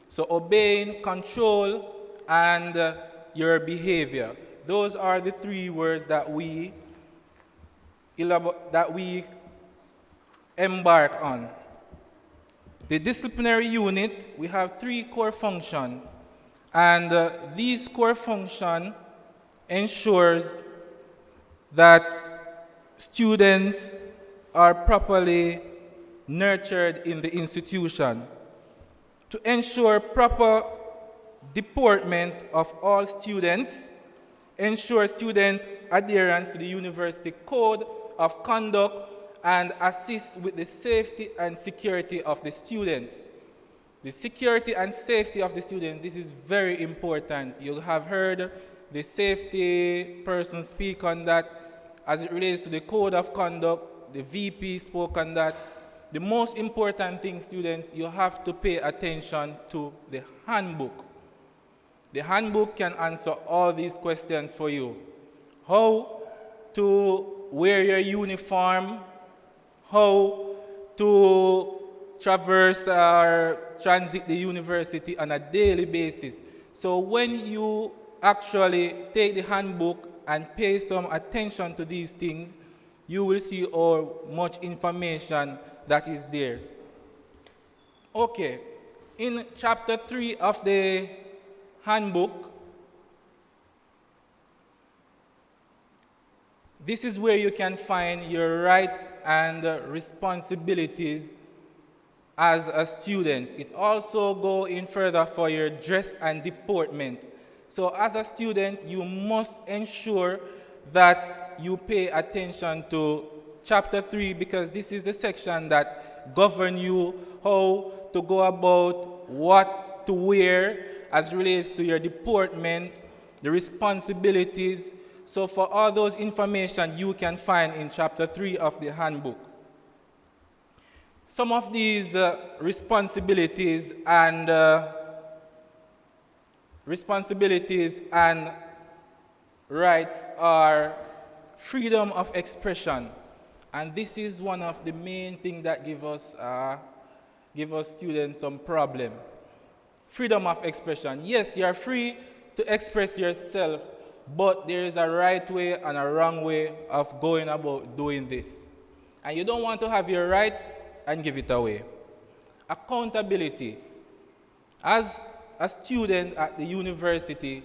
So obeying, control, and your behavior. Those are the 3 words that we embark on. The disciplinary unit, we have 3 core functions, and these core functions ensures that students are properly nurtured in the institution. To ensure proper deportment of all students, ensure student adherence to the university code of conduct, and assist with the safety and security of the students. The security and safety of the students, this is very important. You have heard the safety person speak on that as it relates to the code of conduct. The VP spoke on that. The most important thing, students, you have to pay attention to the handbook. The handbook can answer all these questions for you. How to wear your uniform, how to traverse or transit the university on a daily basis. So when you actually take the handbook and pay some attention to these things, you will see how much information that is there. Okay, in chapter 3 of the handbook, this is where you can find your rights and responsibilities as a student. It also goes in further for your dress and deportment. So as a student, you must ensure that you pay attention to chapter 3 because this is the section that governs you how to go about what to wear as relates to your deportment, the responsibilities. So for all those information you can find in chapter 3 of the handbook. Some of these responsibilities and rights are freedom of expression. And this is one of the main things that give us students some problem. Freedom of expression. Yes, you are free to express yourself, but there is a right way and a wrong way of going about doing this. And you don't want to have your rights and give it away. Accountability. As a student at the university,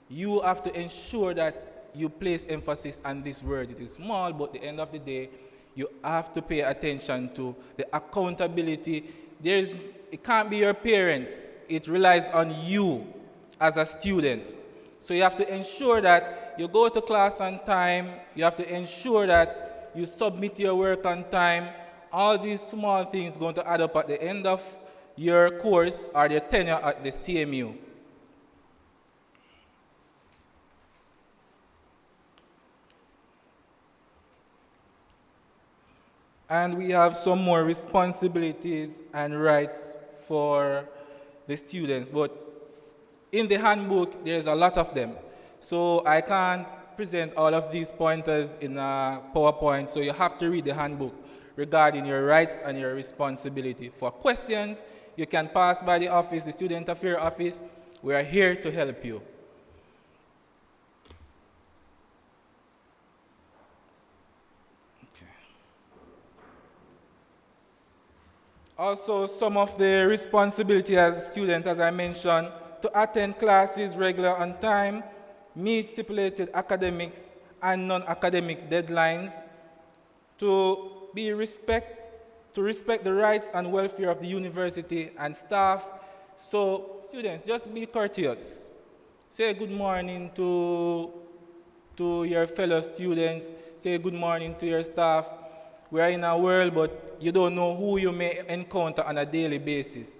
you have to ensure that you place emphasis on this word. It is small, but at the end of the day, you have to pay attention to the accountability. It can't be your parents. It relies on you as a student. So you have to ensure that you go to class on time. You have to ensure that you submit your work on time. All these small things going to add up at the end of your course or your tenure at the CMU. And we have some more responsibilities and rights for the students. But in the handbook, there's a lot of them. So I can't present all of these pointers in a PowerPoint, so you have to read the handbook regarding your rights and your responsibility. For questions, you can pass by the office, the Student Affairs office. We are here to help you. Also, some of the responsibility as a student, as I mentioned, to attend classes regular on time, meet stipulated academics and non-academic deadlines, to respect the rights and welfare of the university and staff. So, students, just be courteous. Say good morning to to your fellow students, say good morning to your staff. We are in a world, but you don't know who you may encounter on a daily basis.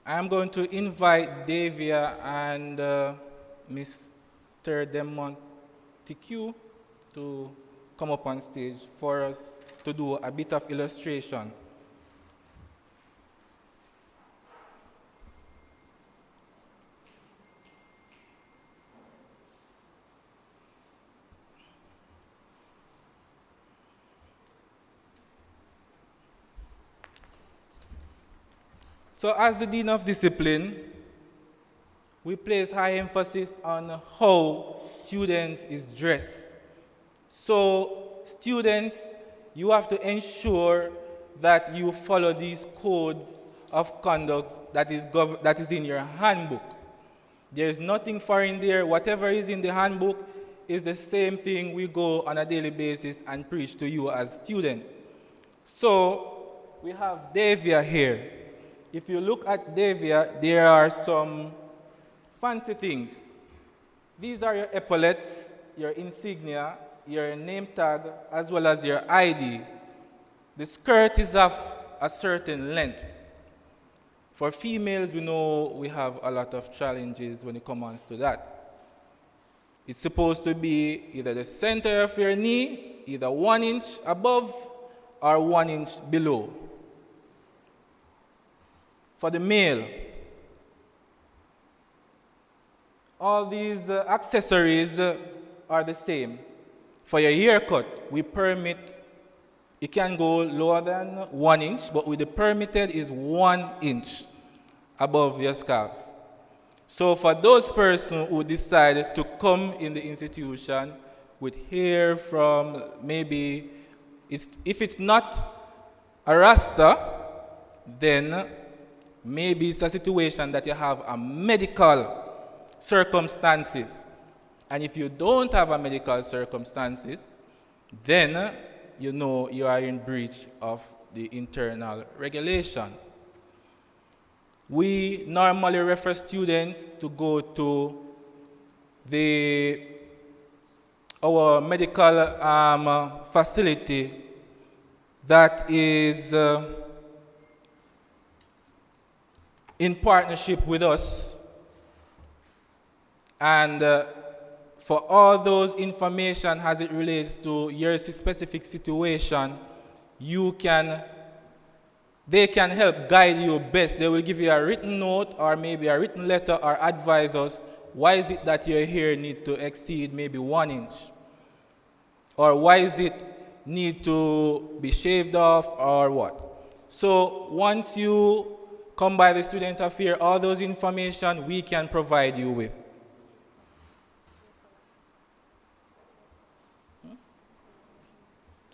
I'm going to invite Davia and Mr. Demonticu to come up on stage for us to do a bit of illustration. So as the Dean of Discipline, we place high emphasis on how student is dressed. So students, you have to ensure that you follow these codes of conduct that is in your handbook. There is nothing foreign there. Whatever is in the handbook is the same thing we go on a daily basis and preach to you as students. So we have Davia here. If you look at Davia, there are some fancy things. These are your epaulets, your insignia, your name tag, as well as your ID. The skirt is of a certain length. For females, we know we have a lot of challenges when it comes to that. It's supposed to be either the center of your knee, either 1 inch above or 1 inch below. For the male, all these accessories are the same. For your haircut, we permit, it can go lower than 1 inch, but with the permitted is 1 inch above your scalp. So for those persons who decide to come in the institution with hair from maybe, if it's not a rasta, then maybe it's a situation that you have a medical circumstances. And if you don't have a medical circumstances, then you know you are in breach of the internal regulation. We normally refer students to go to our medical facility that is in partnership with us, and for all those information as it relates to your specific situation, they can help guide you best. They will give you a written note or maybe a written letter or advise us why is it that your hair need to exceed maybe 1 inch, or why is it need to be shaved off or what. So once you come by the student affair, all those information we can provide you with.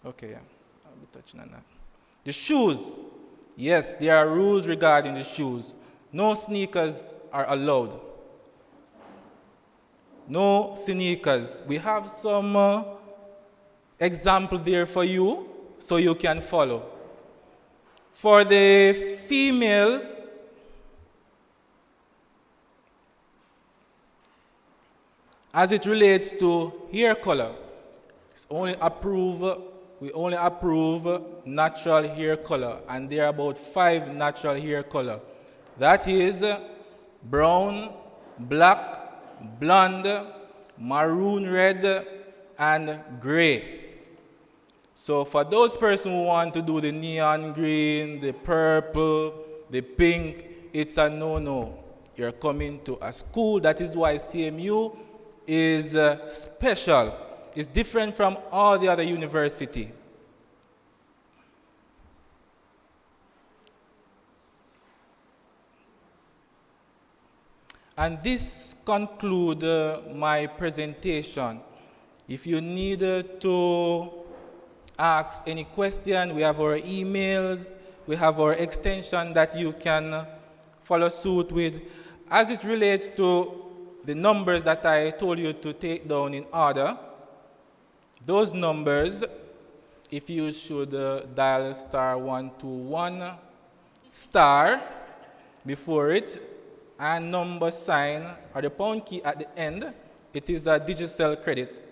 Okay, yeah, I'll be touching on that. The shoes. Yes, there are rules regarding the shoes. No sneakers are allowed. No sneakers. We have some example there for you so you can follow. For the females, as it relates to hair color, we only approve natural hair color, and there are about 5 natural hair color. That is brown, black, blonde, maroon red, and gray. So for those persons who want to do the neon green, the purple, the pink, it's a no-no. You're coming to a school. That is why CMU is special. It's different from all the other universities. And this concludes my presentation. If you need to ask any question, we have our emails, we have our extension that you can follow suit with. As it relates to the numbers that I told you to take down in order, those numbers, if you should dial *121 star before it and number sign or the pound key at the end, it is a digital credit.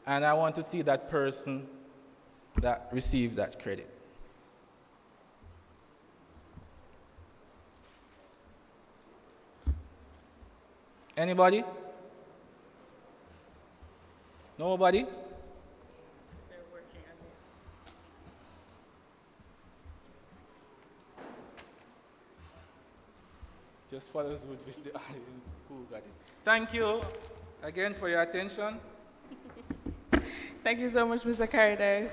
And I want to see that person that received that credit. Anybody? Nobody? Just follow us with the audience who got it. Thank you again for your attention. Thank you so much, Mr. Carides.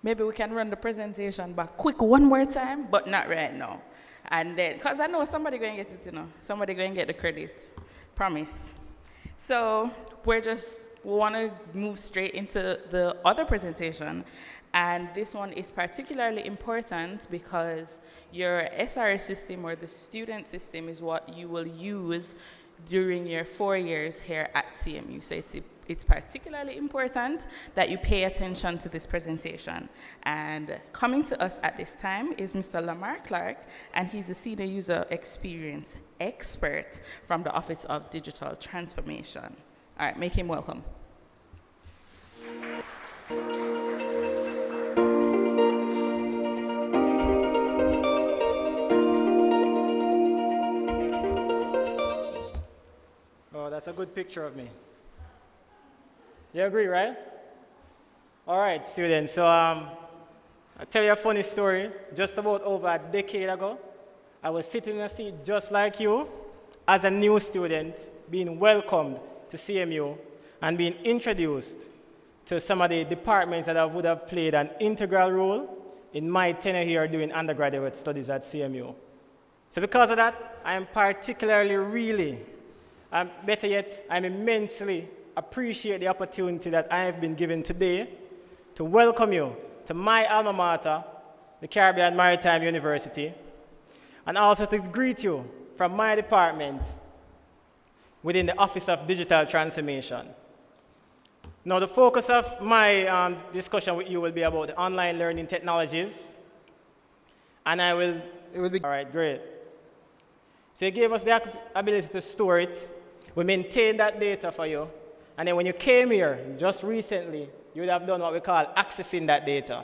Maybe we can run the presentation back quick one more time, but not right now. And then, because I know somebody going to get it, somebody going to get the credit. Promise. So we want to move straight into the other presentation. And this one is particularly important because your SRS system or the student system is what you will use during your 4 years here at CMU. So it's particularly important that you pay attention to this presentation. And coming to us at this time is Mr. Lamar Clark, and he's a senior user experience expert from the Office of Digital Transformation. All right, make him welcome. Oh, that's a good picture of me. You agree, right? All right, students. So I'll tell you a funny story. Just about over a decade ago, I was sitting in a seat just like you as a new student, being welcomed to CMU and being introduced to some of the departments that would have played an integral role in my tenure here doing undergraduate studies at CMU. So because of that, I am particularly better yet, I'm immensely appreciate the opportunity that I have been given today to welcome you to my alma mater, the Caribbean Maritime University, and also to greet you from my department within the Office of Digital Transformation. Now, the focus of my discussion with you will be about the online learning technologies, and it will be, all right, great. So you gave us the ability to store it. We maintain that data for you. And then when you came here just recently, you would have done what we call accessing that data.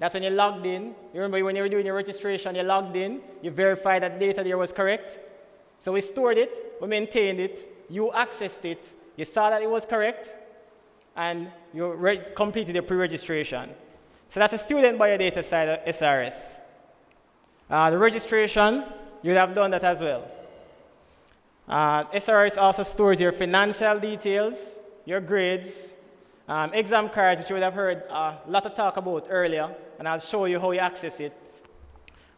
That's when you logged in. You remember when you were doing your registration, you logged in, you verified that the data there was correct. So we stored it, we maintained it, you accessed it, you saw that it was correct, and you completed your pre-registration. So that's a student biodata side of SRS. The registration, you'd have done that as well. SRS also stores your financial details, your grades, exam cards, which you would have heard a lot of talk about earlier, and I'll show you how you access it.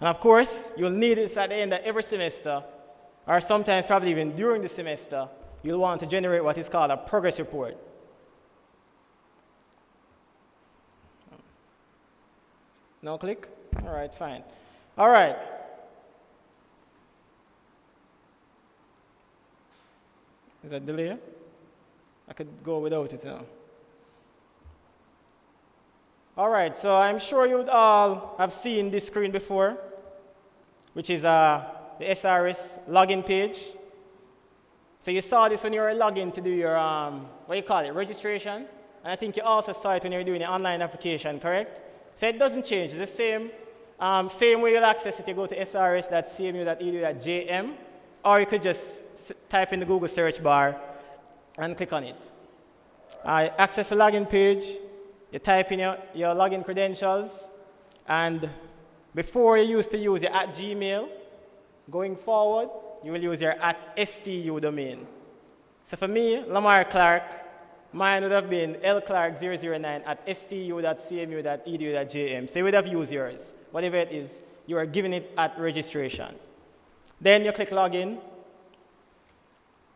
And of course, you'll need this at the end of every semester, or sometimes probably even during the semester, you'll want to generate what is called a progress report. No click? All right, fine. All right. Is that delay? I could go without it now. All right, so I'm sure you all have seen this screen before, which is the SRS login page. So you saw this when you were logging to do your, registration. And I think you also saw it when you were doing the online application, correct? So it doesn't change. It's the same way you'll access it. You go to srs.cmu.edu.jm, or you could just type in the Google search bar and click on it. Access the login page, you type in your login credentials, and before you used to use your @Gmail, going forward, you will use your @STU domain. So for me, Lamar Clark, mine would have been lclark009@stu.cmu.edu.jm. So you would have used yours. Whatever it is, you are giving it at registration. Then you click login.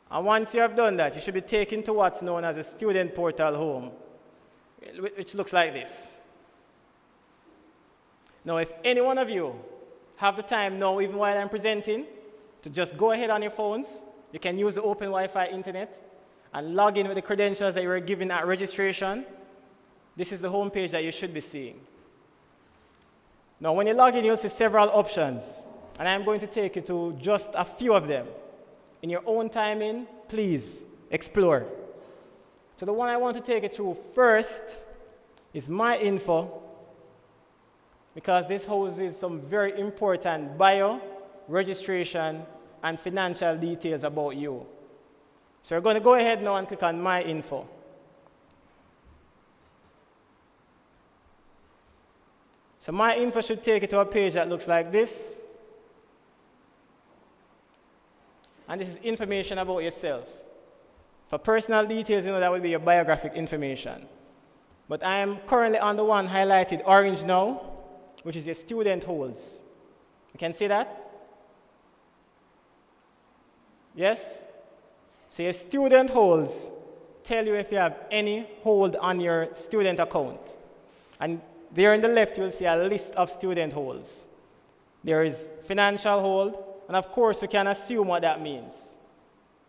And once you have done that, you should be taken to what's known as a student portal home, which looks like this. Now, if any one of you have the time now, even while I'm presenting, to just go ahead on your phones, you can use the open Wi-Fi internet and log in with the credentials that you were given at registration. This is the home page that you should be seeing. Now, when you log in, you'll see several options, and I'm going to take you to just a few of them. In your own timing, please explore. So the one I want to take you through first is My Info, because this houses some very important bio, registration, and financial details about you. So we're going to go ahead now and click on My Info. So My Info should take you to a page that looks like this. And this is information about yourself. For personal details, that will be your biographic information. But I am currently on the one highlighted orange now, which is your student holds. You can see that? Yes? So your student holds tell you if you have any hold on your student account. And there on the left, you'll see a list of student holds. There is financial hold, and of course, we can assume what that means.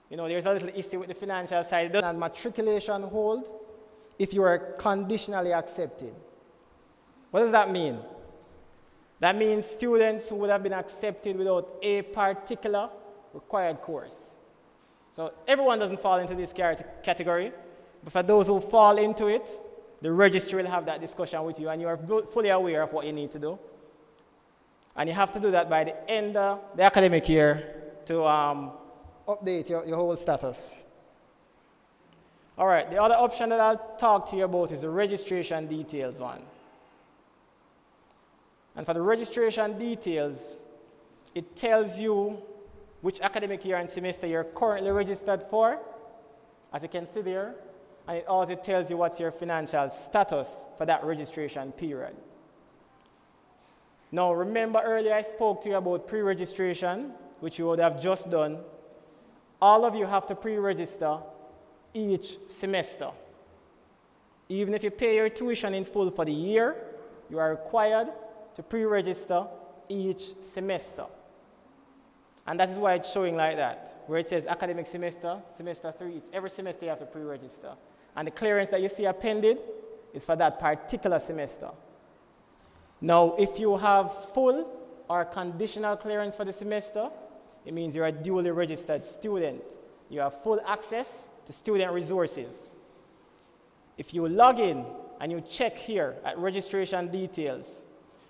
There's a little issue with the financial side. And matriculation hold if you are conditionally accepted. What does that mean? That means students who would have been accepted without a particular required course. So everyone doesn't fall into this category, but for those who fall into it, the registry will have that discussion with you, and you are fully aware of what you need to do. And you have to do that by the end of the academic year to update your whole status. All right, the other option that I'll talk to you about is the registration details one. And for the registration details, it tells you which academic year and semester you're currently registered for, as you can see there. And it also tells you what's your financial status for that registration period. Now, remember earlier I spoke to you about pre-registration, which you would have just done. All of you have to pre-register each semester. Even if you pay your tuition in full for the year, you are required to pre-register each semester. And that is why it's showing like that, where it says academic semester, semester 3, it's every semester you have to pre-register. And the clearance that you see appended is for that particular semester. Now, if you have full or conditional clearance for the semester, it means you're a duly registered student. You have full access to student resources. If you log in and you check here at registration details,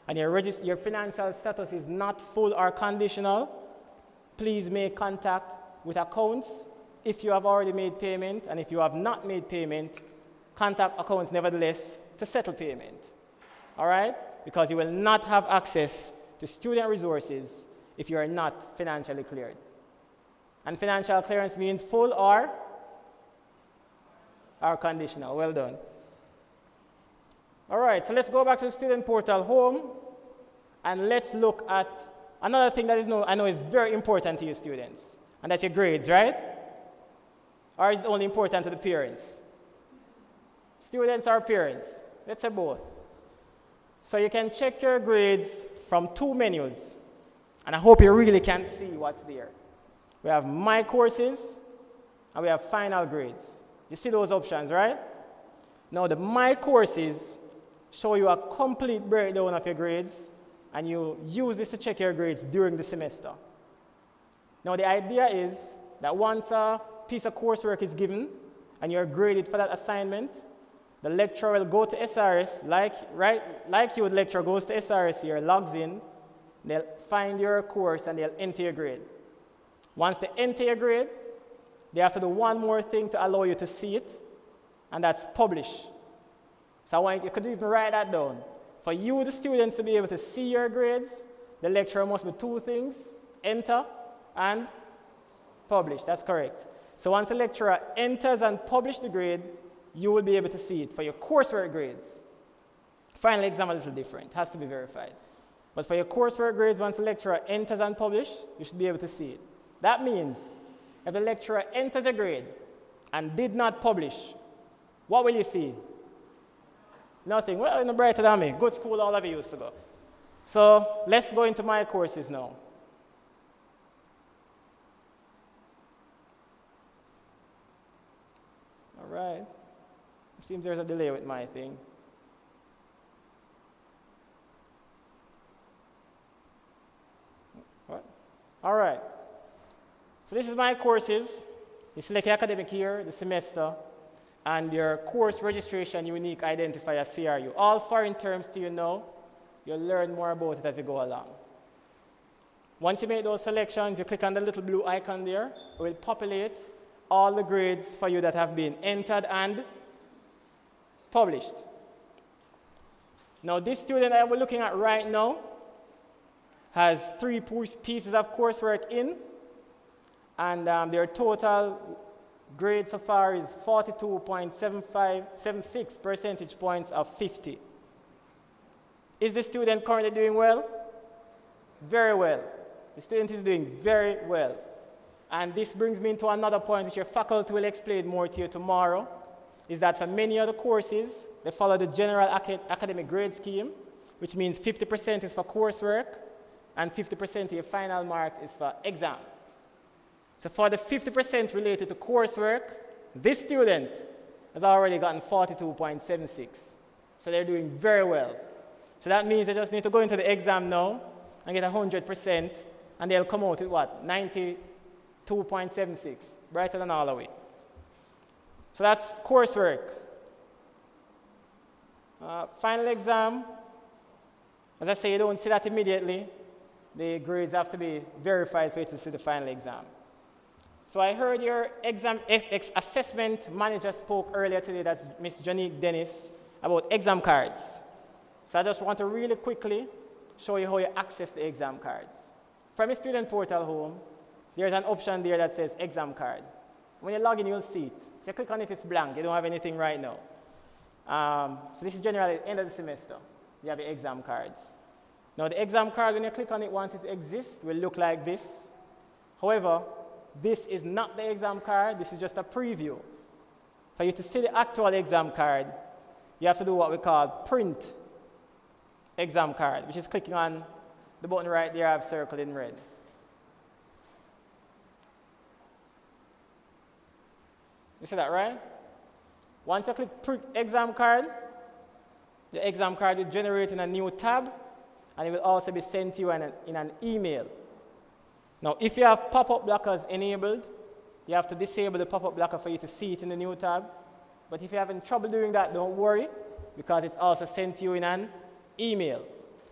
and your financial status is not full or conditional, please make contact with accounts if you have already made payment, and if you have not made payment, contact accounts nevertheless to settle payment. All right? Because you will not have access to student resources if you are not financially cleared. And financial clearance means full or conditional. Well done. All right, so let's go back to the student portal home, and let's look at another thing that I know is very important to you students, and that's your grades, right? Or is it only important to the parents? Students or parents? Let's say both. So you can check your grades from two menus, and I hope you really can see what's there. We have My Courses, and we have Final Grades. You see those options, right? Now the My Courses show you a complete breakdown of your grades, and you use this to check your grades during the semester. Now the idea is that once a piece of coursework is given and you're graded for that assignment, the lecturer will go to SRS, like you would lecture goes to SRS here, logs in, they'll find your course and they'll enter your grade. Once they enter your grade, they have to do one more thing to allow you to see it, and that's publish. So I want you could even write that down. For you, the students, to be able to see your grades, the lecturer must do two things: enter and publish. That's correct. So once the lecturer enters and publishes the grade, you will be able to see it. For your coursework grades, final exam a little different, has to be verified. But for your coursework grades, once the lecturer enters and publishes, you should be able to see it. That means if the lecturer enters a grade and did not publish, what will you see? Nothing. Well, no brighter than me. Good school, all of you used to go. So let's go into My Courses now. All right. Seems there's a delay with my thing. So this is my courses. You select your academic year, the semester, and your course registration unique identifier CRU. All foreign terms to you know. You'll learn more about it as you go along. Once you make those selections, you click on the little blue icon there. It will populate all the grades for you that have been entered and published. Now, this student that we're looking at right now has 3 pieces of coursework in, and their total grade so far is 42.76 percentage points of 50. Is the student currently doing well? Very well. The student is doing very well. And this brings me into another point which your faculty will explain more to you tomorrow, is that for many other courses, they follow the general academic grade scheme, which means 50% is for coursework and 50% of your final marks is for exam. So for the 50% related to coursework, this student has already gotten 42.76. So they're doing very well. So that means they just need to go into the exam now and get 100%, and they'll come out with what? 92.76, brighter than all of it. So that's coursework. Final exam, as I say, you don't see that immediately. The grades have to be verified for you to see the final exam. So I heard your exam assessment manager spoke earlier today, that's Miss Janique Dennis, about exam cards. So I just want to really quickly show you how you access the exam cards. From your student portal home, there's an option there that says exam card. When you log in, you'll see it. If you click on it, it's blank. You don't have anything right now. So this is generally at the end of the semester. You have your exam cards. Now the exam card, when you click on it, once it exists, will look like this. However, this is not the exam card. This is just a preview. For you to see the actual exam card, you have to do what we call print exam card, which is clicking on the button right there I've circled in red. You see that, right? Once you click print exam card, the exam card will generate in a new tab, and it will also be sent to you in an email. Now, if you have pop-up blockers enabled, you have to disable the pop-up blocker for you to see it in the new tab. But if you're having trouble doing that, don't worry, because it's also sent to you in an email.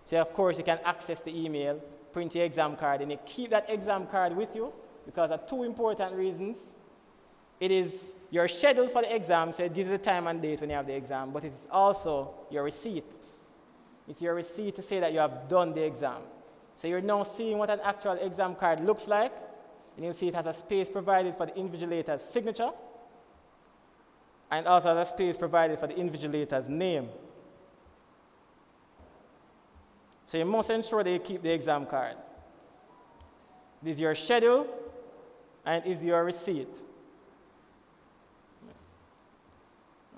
So, of course, you can access the email, print your exam card, and you keep that exam card with you because of 2 important reasons. It is your schedule for the exam, so it gives you the time and date when you have the exam, but it is also your receipt. It's your receipt to say that you have done the exam. So you're now seeing what an actual exam card looks like, and you'll see it has a space provided for the invigilator's signature, and also has a space provided for the invigilator's name. So you must ensure that you keep the exam card. This is your schedule, and it is your receipt.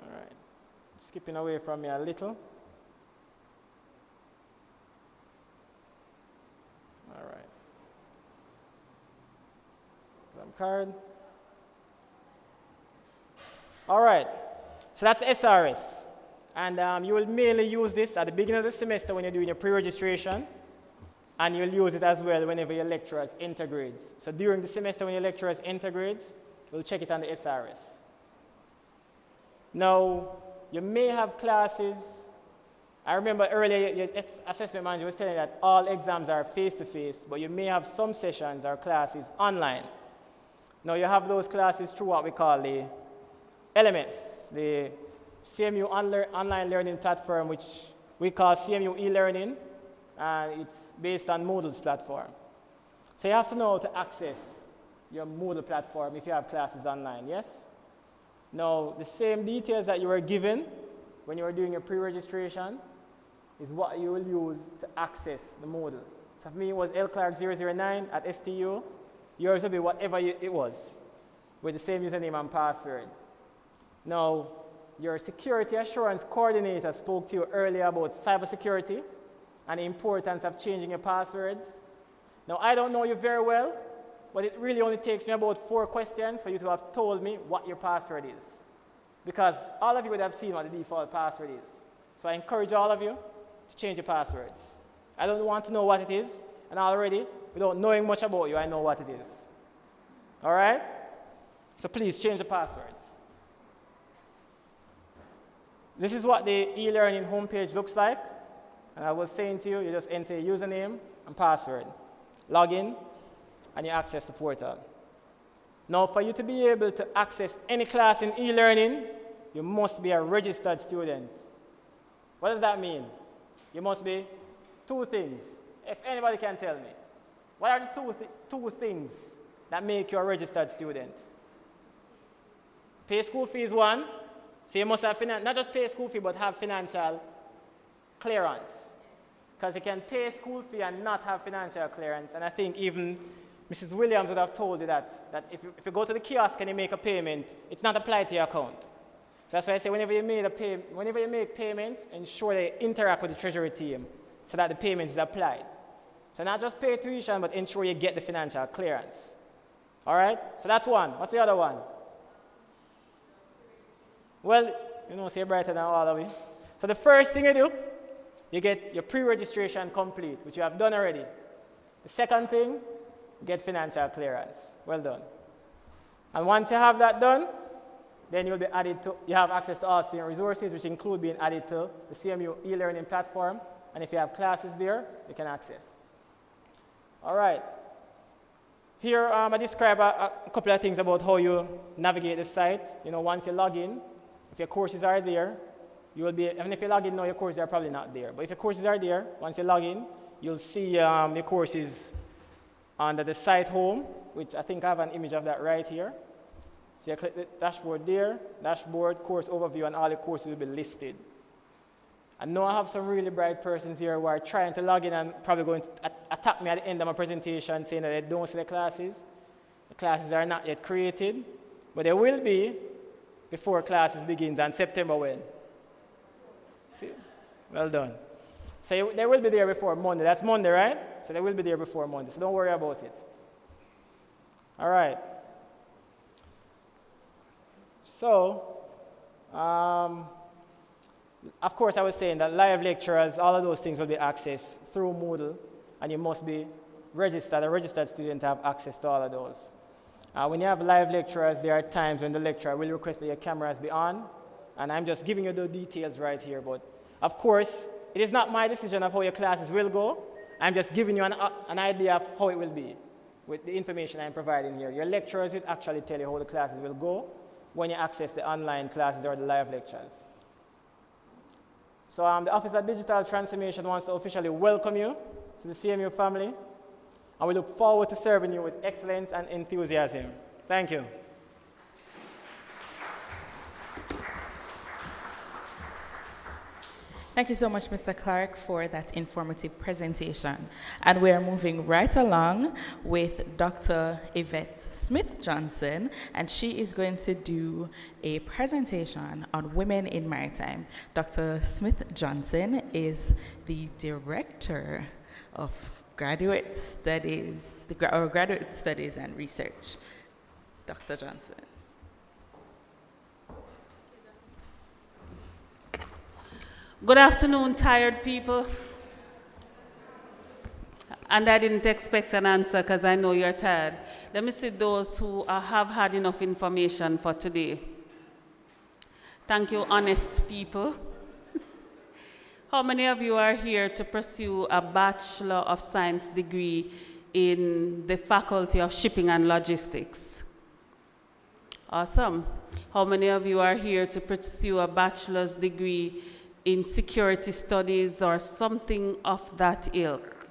All right, skipping away from me a little. All right. Exam card. All right, so that's the SRS. And you will mainly use this at the beginning of the semester when you're doing your pre-registration, and you'll use it as well whenever your lecturers enter grades. So during the semester when your lecturers enter grades, we'll check it on the SRS. Now, you may have classes. I remember earlier your assessment manager was telling you that all exams are face-to-face, but you may have some sessions or classes online. Now, you have those classes through what we call the LMS, the CMU online learning platform, which we call CMU e-learning, and it's based on Moodle's platform. So you have to know how to access your Moodle platform if you have classes online, yes? Now, the same details that you were given when you were doing your pre-registration is what you will use to access the Moodle. So for me, it was lclark009 at STU. Yours will be whatever it was, with the same username and password. Now, your security assurance coordinator spoke to you earlier about cybersecurity and the importance of changing your passwords. Now, I don't know you very well, but it really only takes me about 4 questions for you to have told me what your password is. Because all of you would have seen what the default password is. So I encourage all of you to change your passwords. I don't want to know what it is, and already, without knowing much about you, I know what it is. All right? So please change the passwords. This is what the e-learning homepage looks like. And I was saying to you, you just enter your username and password, log in, and you access the portal. Now, for you to be able to access any class in e-learning, you must be a registered student. What does that mean? You must be two things. If anybody can tell me, what are the two things that make you a registered student? Pay school fees, one. So you must have, not just pay school fee, but have financial clearance. Because you can pay school fee and not have financial clearance. And I think even Mrs. Williams would have told you that if you go to the kiosk and you make a payment, it's not applied to your account. So that's why I say whenever you make payments, ensure they interact with the treasury team so that the payment is applied. So not just pay tuition, but ensure you get the financial clearance. All right? So that's one. What's the other one? Well, you know, say brighter than all of you. So the first thing you do, you get your pre-registration complete, which you have done already. The second thing, get financial clearance. Well done. And once you have that done, then you'll be added to, you have access to all student resources, which include being added to the CMU e-learning platform. And if you have classes there, you can access. All right. Here, I describe a couple of things about how you navigate the site. You know, once you log in, if your courses are there, you will be, even if you log in now, your courses are probably not there. But if your courses are there, once you log in, you'll see your courses under the site home, which I think I have an image of that right here. So you click the dashboard there, dashboard, course overview, and all the courses will be listed. And now I have some really bright persons here who are trying to log in and probably going to attack me at the end of my presentation saying that they don't see the classes. The classes are not yet created, but they will be before classes begins on September when? See? Well done. So they will be there before Monday. That's Monday, right? So they will be there before Monday, so don't worry about it. All right. So, of course, I was saying that live lecturers, all of those things will be accessed through Moodle, and you must be registered, a registered student to have access to all of those. When you have live lecturers, there are times when the lecturer will request that your cameras be on, and I'm just giving you the details right here, but of course, it is not my decision of how your classes will go. I'm just giving you an idea of how it will be with the information I'm providing here. Your lecturers will actually tell you how the classes will go when you access the online classes or the live lectures. So the Office of Digital Transformation wants to officially welcome you to the CMU family, and we look forward to serving you with excellence and enthusiasm. Thank you. Thank you so much, Mr. Clark, for that informative presentation. And we are moving right along with Dr. Yvette Smith-Johnson, and she is going to do a presentation on women in maritime. Dr. Smith-Johnson is the Director of Graduate Studies, Graduate Studies and Research. Dr. Johnson. Good afternoon, tired people. And I didn't expect an answer because I know you're tired. Let me see those who have had enough information for today. Thank you, honest people. How many of you are here to pursue a Bachelor of Science degree in the Faculty of Shipping and Logistics? Awesome. How many of you are here to pursue a bachelor's degree in security studies or something of that ilk?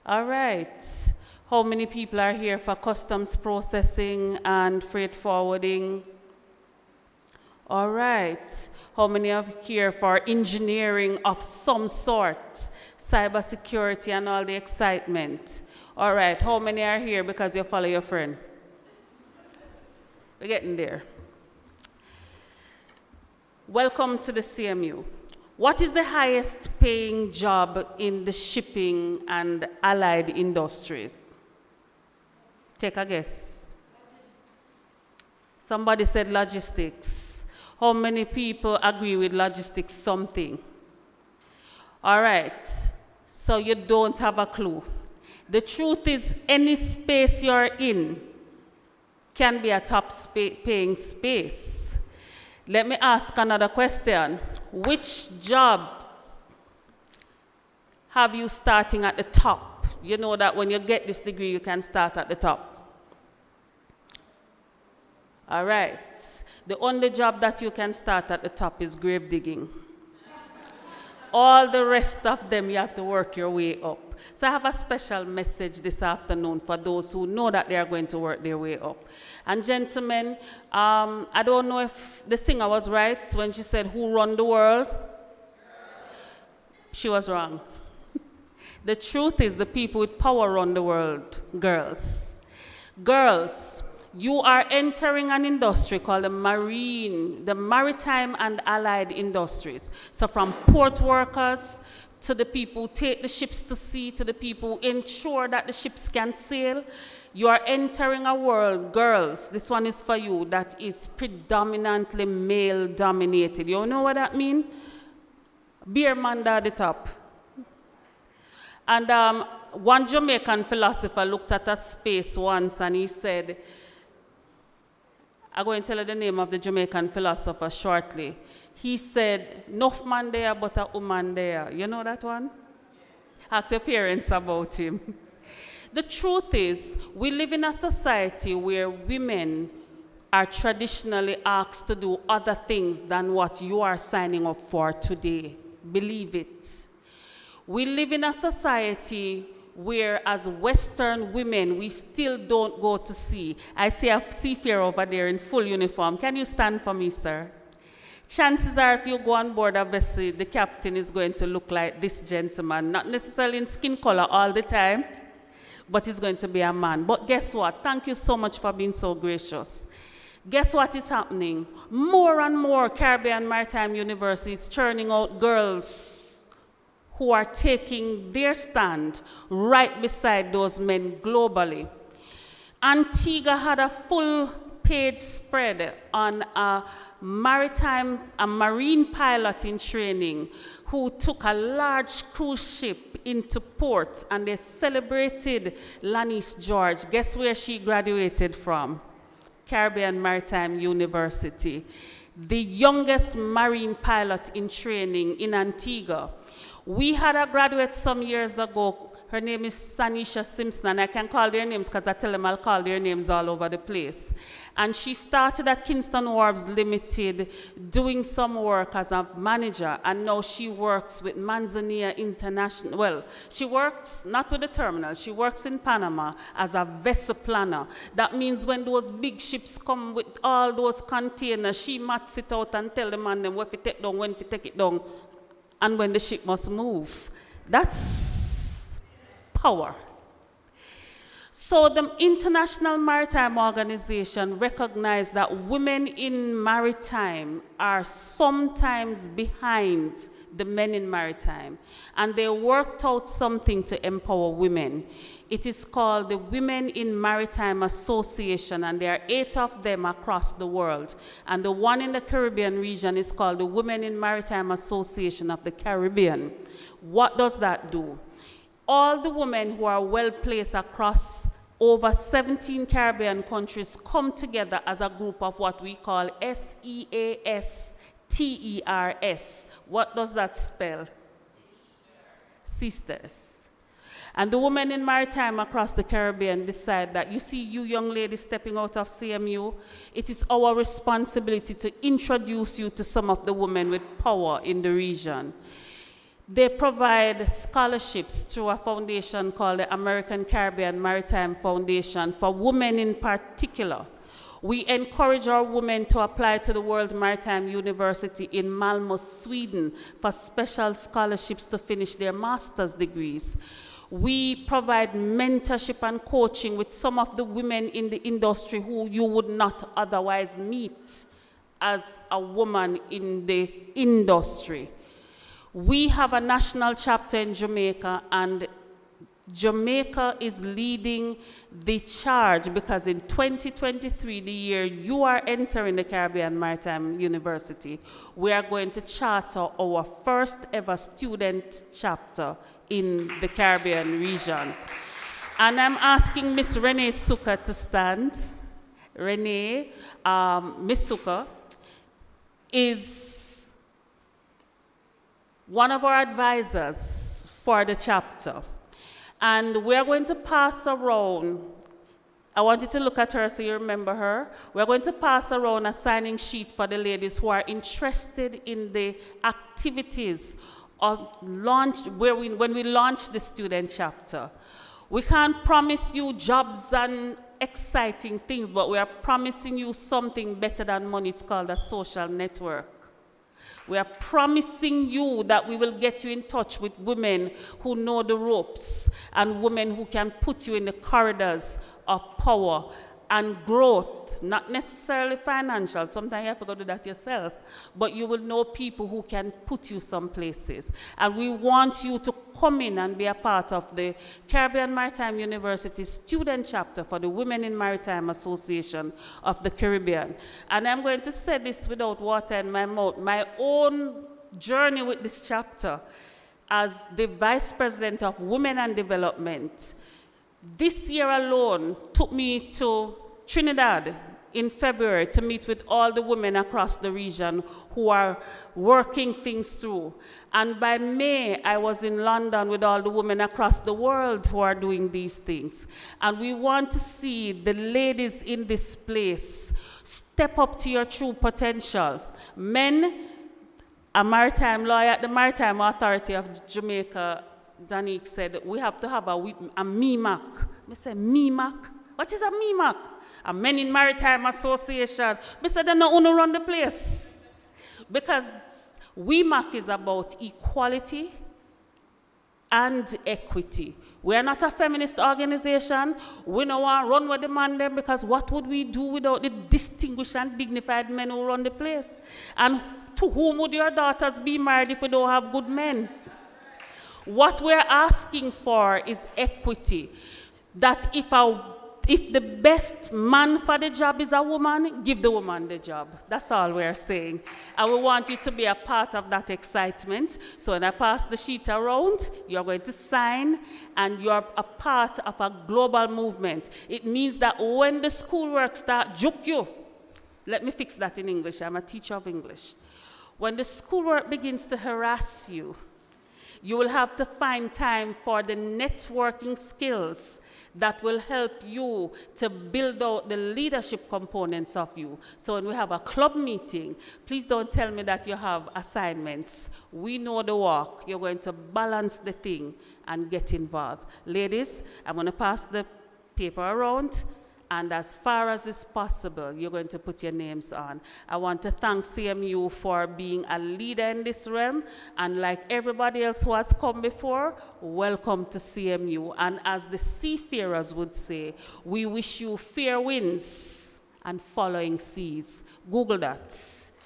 All right. How many people are here for customs processing and freight forwarding? All right. How many are here for engineering of some sort, cybersecurity and all the excitement? All right. How many are here because you follow your friend? We're getting there. Welcome to the CMU. What is the highest paying job in the shipping and allied industries? Take a guess. Somebody said logistics. How many people agree with logistics something? All right, so you don't have a clue. The truth is any space you're in, can be a top paying space. Let me ask another question. Which jobs have you starting at the top? You know that when you get this degree, you can start at the top. All right. The only job that you can start at the top is grave digging. All the rest of them, you have to work your way up. So I have a special message this afternoon for those who know that they are going to work their way up. And gentlemen, I don't know if the singer was right when she said, "Who run the world?" She was wrong. The truth is the people with power run the world, girls. Girls, you are entering an industry called the maritime and allied industries. So from port workers to the people who take the ships to sea, to the people who ensure that the ships can sail, you are entering a world, girls, this one is for you, that is predominantly male dominated. You know what that means? Beer man at the top. And one Jamaican philosopher looked at a space once and he said, I'm going to tell you the name of the Jamaican philosopher shortly. He said, "Enough man there, but a woman there." You know that one? Ask your parents about him. The truth is, we live in a society where women are traditionally asked to do other things than what you are signing up for today. Believe it. We live in a society where, as Western women, we still don't go to sea. I see a seafarer over there in full uniform. Can you stand for me, sir? Chances are, if you go on board a vessel, the captain is going to look like this gentleman, not necessarily in skin color all the time, but he's going to be a man. But guess what? Thank you so much for being so gracious. Guess what is happening? More and more Caribbean Maritime University is churning out girls who are taking their stand right beside those men globally. Antigua had a full-page spread on a marine pilot in training who took a large cruise ship into port, and they celebrated Lanice George. Guess where she graduated from? Caribbean Maritime University. The youngest marine pilot in training in Antigua. We had a graduate some years ago. Her name is Sanisha Simpson, and I can call their names because I tell them I'll call their names all over the place. And she started at Kingston Wharves Limited doing some work as a manager, and now she works with Manzanilla International. Well, she works not with the terminal, she works in Panama as a vessel planner. That means when those big ships come with all those containers, she maps it out and tell the man them what to take down, when to take it down, and when the ship must move. That's power. So the International Maritime Organization recognized that women in maritime are sometimes behind the men in maritime, and they worked out something to empower women. It is called the Women in Maritime Association, and there are 8 of them across the world. And the one in the Caribbean region is called the Women in Maritime Association of the Caribbean. What does that do? All the women who are well placed across over 17 Caribbean countries come together as a group of what we call SEASTERS. What does that spell? Sisters. And the women in maritime across the Caribbean decide that, you see, you young ladies stepping out of CMU, it is our responsibility to introduce you to some of the women with power in the region. They provide scholarships through a foundation called the American Caribbean Maritime Foundation for women in particular. We encourage our women to apply to the World Maritime University in Malmö, Sweden for special scholarships to finish their master's degrees. We provide mentorship and coaching with some of the women in the industry who you would not otherwise meet as a woman in the industry. We have a national chapter in Jamaica, and Jamaica is leading the charge because in 2023, the year you are entering the Caribbean Maritime University, we are going to charter our first ever student chapter in the Caribbean region. And I'm asking Miss Renee Suka to stand. Renee Misuka, is one of our advisors for the chapter. And we're going to pass around, I want you to look at her so you remember her. We're going to pass around a signing sheet for the ladies who are interested in the activities of launch, when we launch the student chapter. We can't promise you jobs and exciting things, but we are promising you something better than money. It's called a social network. We are promising you that we will get you in touch with women who know the ropes and women who can put you in the corridors of power and growth, not necessarily financial. Sometimes you have to go do that yourself, but you will know people who can put you some places. And we want you to come in and be a part of the Caribbean Maritime University student chapter for the Women in Maritime Association of the Caribbean. And I'm going to say this without water in my mouth. My own journey with this chapter as the Vice President of Women and Development, this year alone took me to Trinidad in February to meet with all the women across the region who are working things through. And by May, I was in London with all the women across the world who are doing these things. And we want to see the ladies in this place step up to your true potential. Men, a maritime lawyer at the Maritime Authority of Jamaica, Danique, said, we have to have a MEMAC. I said, MEMAC? What is a MEMAC? A Men in Maritime Association. I said, they don't want to run the place. Because WEMAC is about equality and equity. We are not a feminist organization. We don't want to run with the man them, because what would we do without the distinguished and dignified men who run the place? And to whom would your daughters be married if we don't have good men? What we're asking for is equity. That if the best man for the job is a woman, give the woman the job. That's all we're saying. And we want you to be a part of that excitement. So when I pass the sheet around, you're going to sign, and you're a part of a global movement. It means that when the schoolwork starts, juke you. Let me fix that in English. I'm a teacher of English. When the schoolwork begins to harass you, you will have to find time for the networking skills that will help you to build out the leadership components of you. So when we have a club meeting, please don't tell me that you have assignments. We know the work. You're going to balance the thing and get involved. Ladies, I'm going to pass the paper around, and as far as is possible, you're going to put your names on. I want to thank CMU for being a leader in this realm, and like everybody else who has come before, welcome to CMU. And as the seafarers would say, we wish you fair winds and following seas. Google that,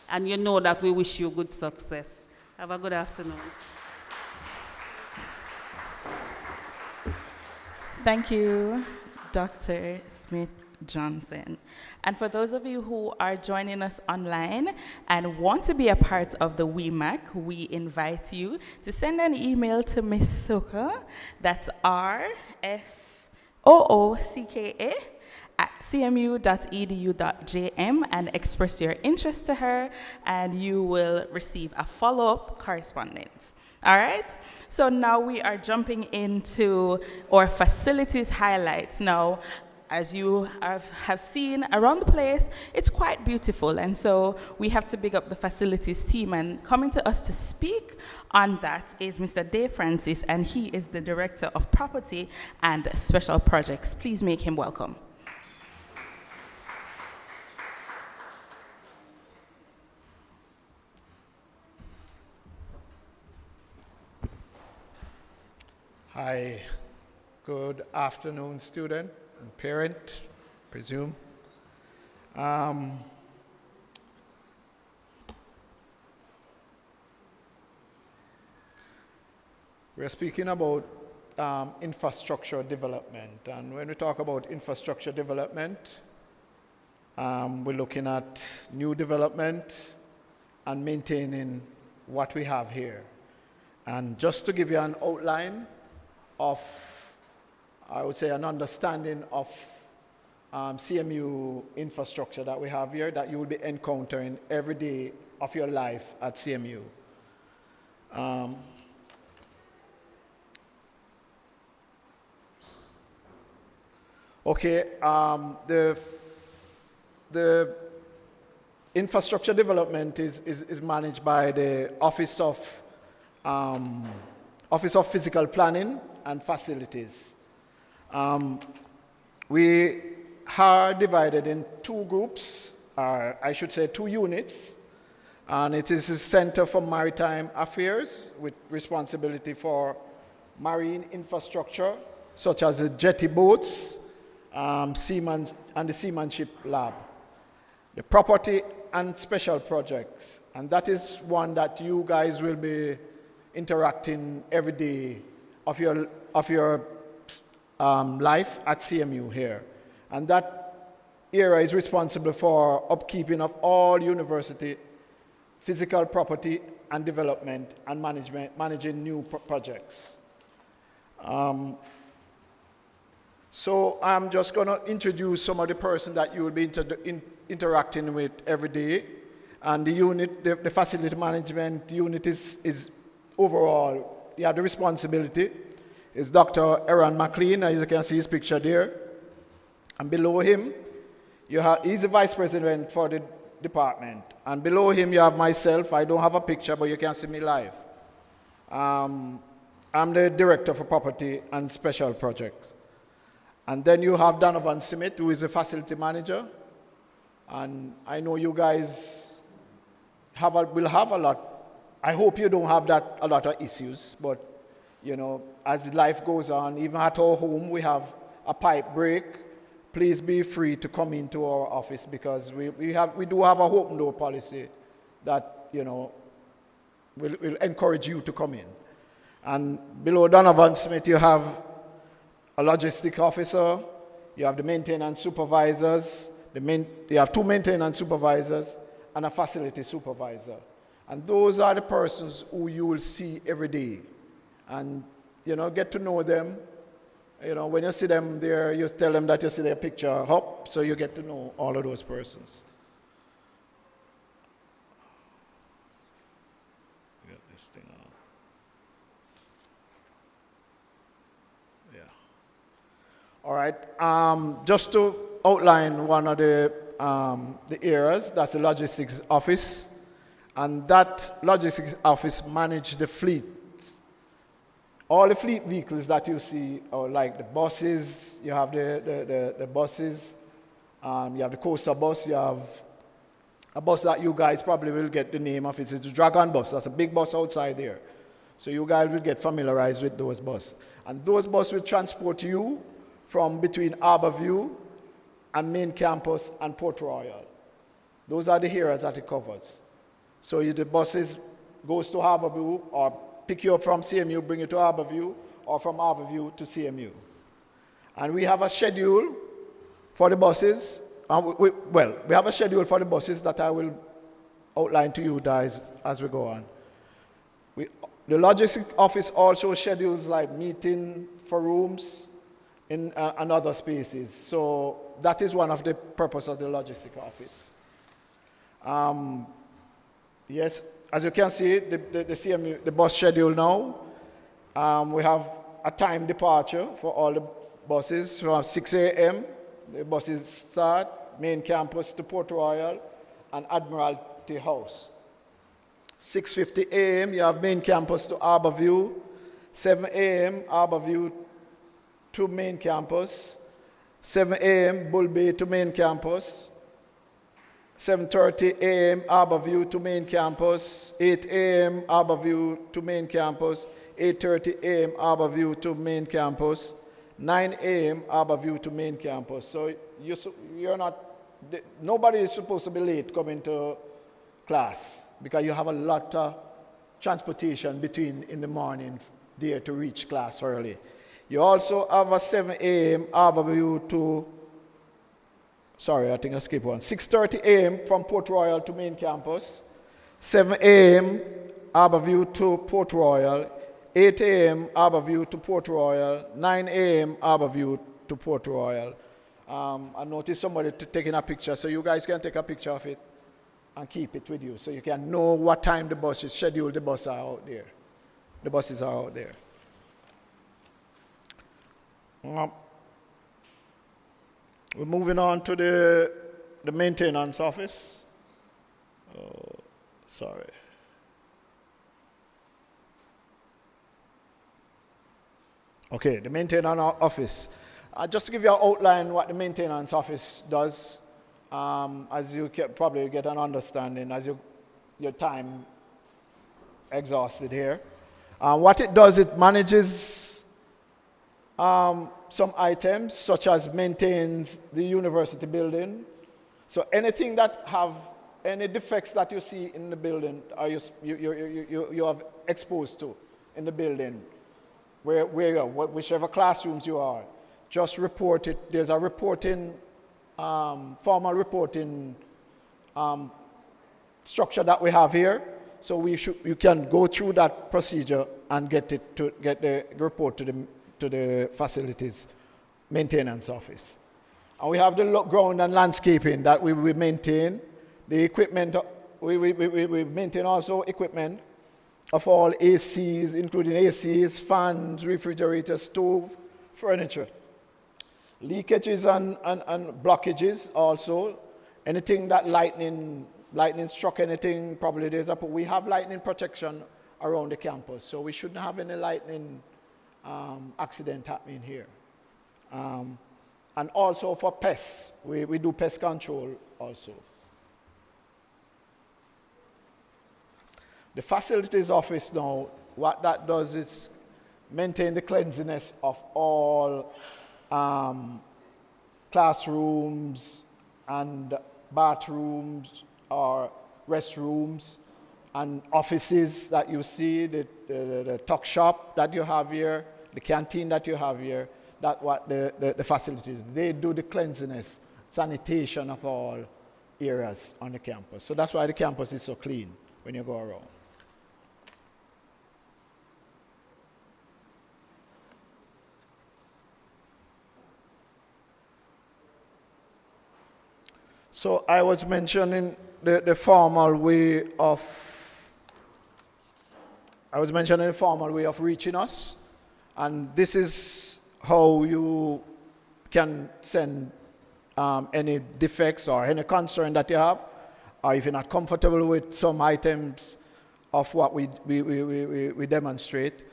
and you know that we wish you good success. Have a good afternoon. Thank you, Dr. Smith-Johnson. And for those of you who are joining us online and want to be a part of the WEMAC, we invite you to send an email to Ms. Suka, that's RSOOCKA @cmu.edu.jm, and express your interest to her, and you will receive a follow-up correspondence. All right? So now we are jumping into our facilities highlights. Now, as you have seen around the place, it's quite beautiful, and so we have to big up the facilities team. And coming to us to speak on that is Mr. Dave Francis, and he is the Director of Property and Special Projects. Please make him welcome. Hi, good afternoon, student and parent, presume. We're speaking about infrastructure development, and when we talk about infrastructure development, we're looking at new development and maintaining what we have here. And just to give you an outline of, I would say, an understanding of CMU infrastructure that we have here that you will be encountering every day of your life at CMU. The infrastructure development is managed by the Office of Physical Planning and Facilities. We are divided in two groups, I should say two units, and it is a Center for Maritime Affairs with responsibility for marine infrastructure, such as the jetty boats, seaman, and the seamanship lab. The property and special projects, and that is one that you guys will be interacting every day of your life at CMU here. And that area is responsible for upkeeping of all university physical property and development and managing new projects. So I'm just going to introduce some of the persons that you will be interacting with every day. And the unit, the facility management unit is overall, you have the responsibility. Is Dr. Aaron McLean, as you can see his picture there. And below him, he's the vice president for the department. And below him, you have myself. I don't have a picture, but you can see me live. I'm the director for property and special projects. And then you have Donovan Smith, who is the facility manager. And I know you guys will have a lot. I hope you don't have a lot of issues, but you know, as life goes on, even at our home, we have a pipe break. Please be free to come into our office because we do have a open door policy that, you know, will encourage you to come in. And below Donovan Smith, you have a logistic officer, you have the maintenance supervisors, you have two maintenance supervisors and a facility supervisor. And those are the persons who you will see every day. And, you know, get to know them. You know, when you see them there, you tell them that you see their picture up, so you get to know all of those persons. Get this thing on. Yeah. All right. Just to outline one of the areas, that's the logistics office. And that logistics office manages the fleet. All the fleet vehicles that you see are like the buses, you have the buses, you have the coaster bus, you have a bus that you guys probably will get the name of. It's the Dragon bus. That's a big bus outside there. So you guys will get familiarized with those buses. And those buses will transport you from between Harborview and main campus and Port Royal. Those are the areas that it covers. So the buses goes to Harborview or pick you up from CMU, bring you to Harborview, or from Harborview to CMU. And we have a schedule for the buses. We have a schedule for the buses that I will outline to you guys as we go on. The logistics office also schedules like meeting for rooms and other spaces. So that is one of the purpose of the logistics office. Yes, as you can see, the CMU, the bus schedule now, we have a time departure for all the buses from 6 a.m. The buses start, main campus to Port Royal and Admiralty House. 6:50 a.m. you have main campus to Harborview. 7 a.m. Harborview to main campus. 7 a.m. Bull Bay to main campus. 7:30 a.m. Harborview to main campus, 8 a.m. Harborview to main campus, 8:30 a.m. Harborview to main campus, 9 a.m. Harborview to main campus. So you're not, nobody is supposed to be late coming to class because you have a lot of transportation in the morning there to reach class early. You also have a 7 a.m. Harborview to Sorry, I think I skipped one. 6:30 a.m. from Port Royal to main campus. 7 a.m. Harborview to Port Royal. 8 a.m. Harborview to Port Royal. 9 a.m. Harborview to Port Royal. I noticed somebody taking a picture, so you guys can take a picture of it and keep it with you, so you can know what time the bus is scheduled. The buses are out there. The buses are out there. We're moving on to the maintenance office. Oh, sorry. Okay, the maintenance office. Just to give you an outline what the maintenance office does, as you can probably get an understanding as your time exhausted here. What it does, it manages some items, such as maintains the university building. So anything that have any defects that you see in the building, or you have exposed to in the building, whichever classrooms you are, just report it. There's a reporting, formal reporting structure that we have here. So you can go through that procedure and get the report to the facilities maintenance office. And we have the ground and landscaping that we maintain. The equipment, we maintain also equipment of all ACs, including ACs, fans, refrigerators, stove, furniture. Leakages and blockages also. Anything that lightning struck anything, probably we have lightning protection around the campus, so we shouldn't have any lightning accident happening here. And also for pests, we do pest control also. The facilities office now, what that does is maintain the cleanliness of all classrooms and bathrooms or restrooms and offices that you see, the tuck shop that you have here, the canteen that you have here, that's what the facilities, they do the cleanliness, sanitation of all areas on the campus. So that's why the campus is so clean when you go around. So I was mentioning the formal way of reaching us, and this is how you can send any defects or any concern that you have, or if you're not comfortable with some items of what we demonstrate.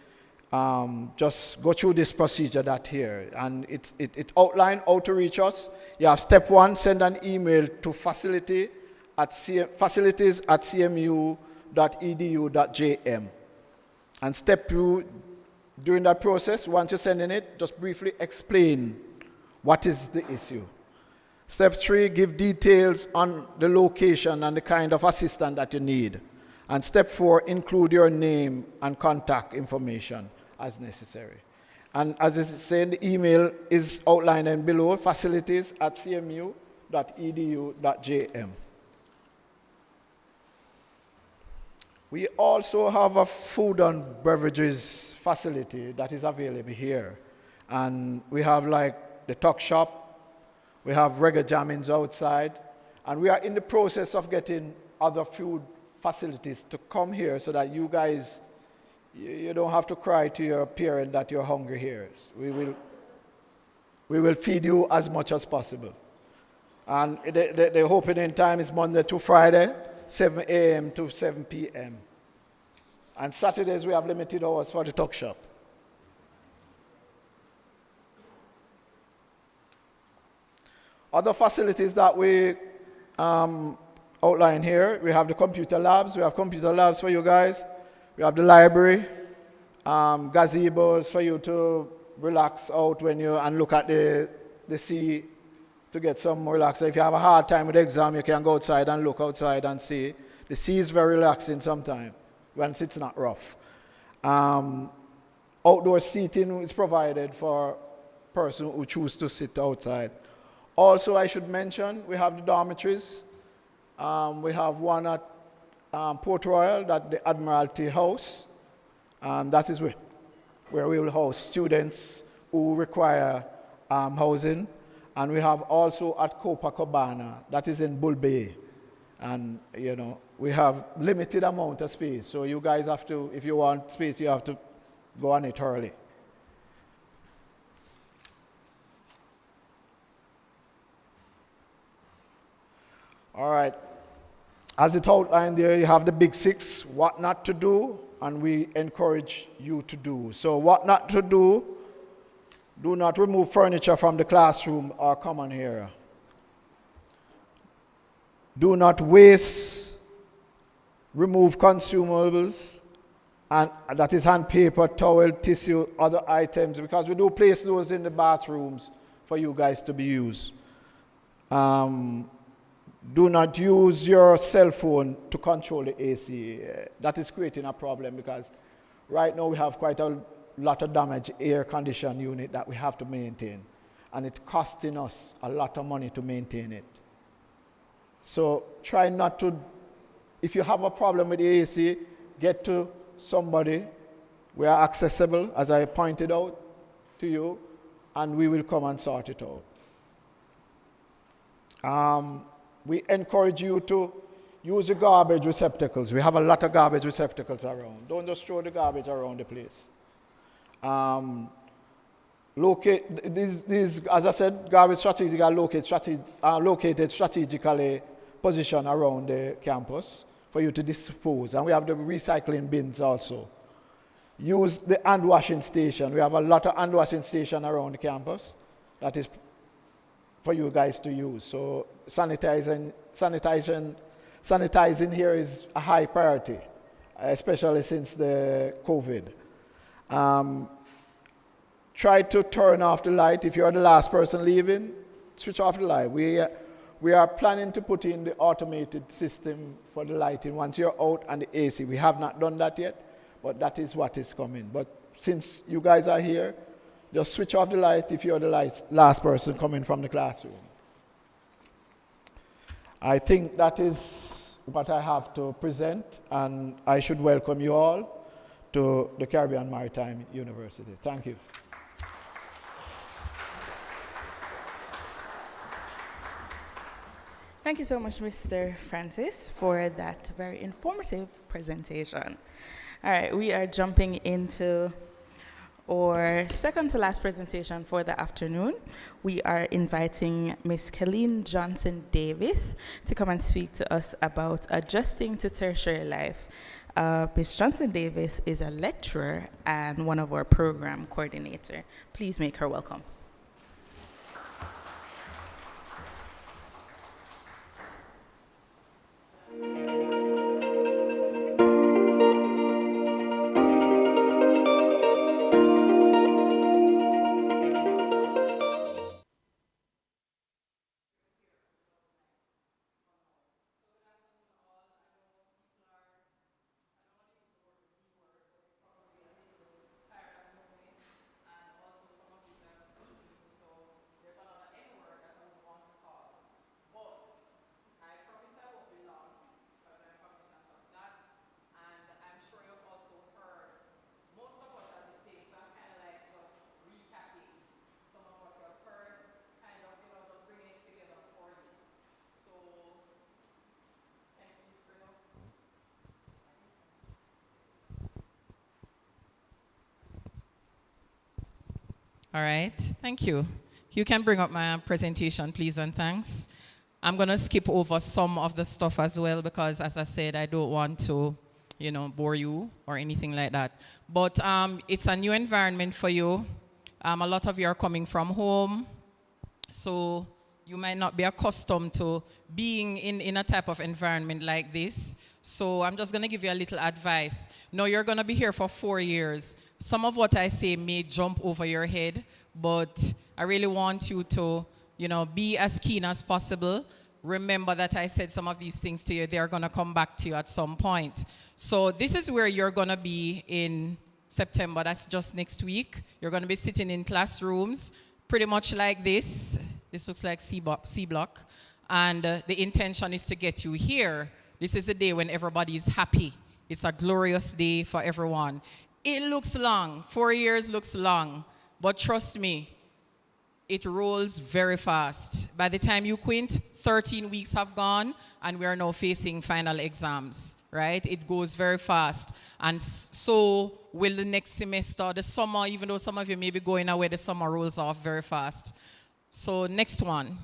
Just go through this procedure that here, and it outlines how to reach us. You have step 1, send an email to facilities@cmu.edu.jm. And step 2, during that process, once you're sending it, just briefly explain what is the issue. Step 3, give details on the location and the kind of assistance that you need. And step 4, include your name and contact information as necessary. And as it's saying, the email is outlined below, facilities@cmu.edu.jm. We also have a food and beverages facility that is available here. And we have like the tuck shop, we have reggae jammings outside, and we are in the process of getting other food facilities to come here so that you guys, you don't have to cry to your parent that you're hungry here. We will feed you as much as possible. And the opening time is Monday to Friday, 7 a.m. to 7 p.m. And Saturdays we have limited hours for the tuck shop. Other facilities that we outline here, we have the computer labs. We have computer labs for you guys. We have the library, gazebos for you to relax out and look at the sea to get some relax. So if you have a hard time with the exam, you can go outside and look outside and see. The sea is very relaxing sometimes when it's not rough. Outdoor seating is provided for person who choose to sit outside. Also, I should mention, we have the dormitories. We have one at Port Royal, that the Admiralty House. That is where we will house students who require housing. And we have also at Copacabana, that is in Bull Bay. And, you know, we have limited amount of space. So you guys have to, if you want space, you have to go on it early. All right. As it outlined there, you have the big six, what not to do, and we encourage you to do. So what not to do: do not remove furniture from the classroom or common area. Do not waste, remove consumables, and that is hand paper, towel, tissue, other items, because we do place those in the bathrooms for you guys to be used. Do not use your cell phone to control the AC. That is creating a problem because right now we have quite a lot of damaged air condition unit that we have to maintain. And it's costing us a lot of money to maintain it. So try not to, if you have a problem with the AC, get to somebody. We are accessible, as I pointed out to you, and we will come and sort it out. We encourage you to use the garbage receptacles. We have a lot of garbage receptacles around. Don't just throw the garbage around the place. Locate these, as I said, garbage strategically located strategically positioned around the campus for you to dispose. And we have the recycling bins also. Use the hand washing station. We have a lot of hand washing stations around the campus that is for you guys to use. So sanitizing here is a high priority, especially since the COVID. Try to turn off the light. If you're the last person leaving, switch off the light. We are planning to put in the automated system for the lighting once you're out, and the AC. We have not done that yet, but that is what is coming. But since you guys are here, just switch off the light if you're the last person coming from the classroom. I think that is what I have to present, and I should welcome you all to the Caribbean Maritime University. Thank you. Thank you so much, Mr. Francis, for that very informative presentation. All right, we are jumping into our second to last presentation for the afternoon. We are inviting Ms. Colleen Johnson-Davis to come and speak to us about adjusting to tertiary life. Ms. Johnson-Davis is a lecturer and one of our program coordinator. Please make her welcome. All right, thank you. You can bring up my presentation, please, and thanks. I'm going to skip over some of the stuff as well because, as I said, I don't want to, bore you or anything like that. But it's a new environment for you. A lot of you are coming from home, so you might not be accustomed to being in a type of environment like this. So I'm just going to give you a little advice. Now, you're going to be here for 4 years. Some of what I say may jump over your head, but I really want you to, be as keen as possible. Remember that I said some of these things to you. They're going to come back to you at some point. So this is where you're going to be in September. That's just next week. You're going to be sitting in classrooms pretty much like this. This looks like C block. And the intention is to get you here. This is a day when everybody is happy. It's a glorious day for everyone. It looks long. 4 years looks long. But trust me, it rolls very fast. By the time you quint, 13 weeks have gone, and we are now facing final exams, right? It goes very fast. And so will the next semester, the summer, even though some of you may be going away, the summer rolls off very fast. So next one.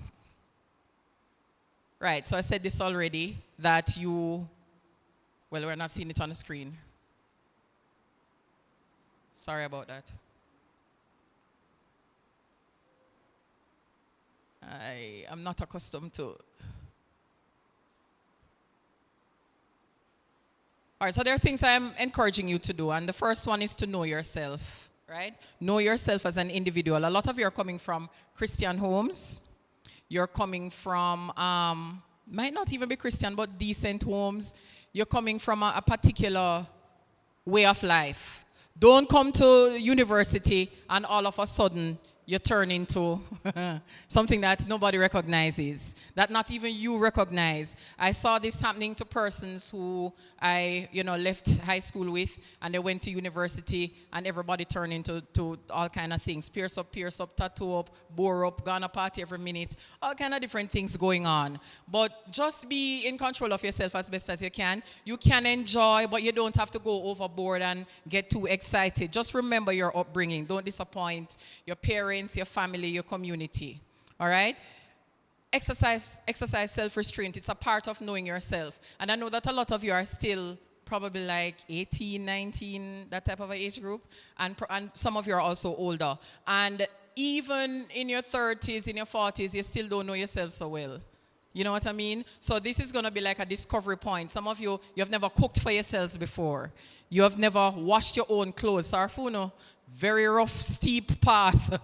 Right, so I said this already, that you, well, we're not seeing it on the screen. Sorry about that. I am not accustomed to. All right, so there are things I'm encouraging you to do, and the first one is to know yourself, right? Know yourself as an individual. A lot of you are coming from Christian homes. You're coming from, might not even be Christian, but decent homes. You're coming from a particular way of life. Don't come to university and all of a sudden you turn into something that nobody recognizes, that not even you recognize. I saw this happening to persons who I, left high school with, and they went to university, and everybody turned into all kind of things. Pierce up, tattoo up, bore up, gonna party every minute, all kind of different things going on. But just be in control of yourself as best as you can. You can enjoy, but you don't have to go overboard and get too excited. Just remember your upbringing. Don't disappoint your parents, your family, your community. All right? Exercise self-restraint. It's a part of knowing yourself. And I know that a lot of you are still probably like 18, 19, that type of age group. And some of you are also older. And even in your 30s, in your 40s, you still don't know yourself so well. You know what I mean? So this is going to be like a discovery point. Some of you have never cooked for yourselves before. You have never washed your own clothes. Sarfuno, very rough, steep path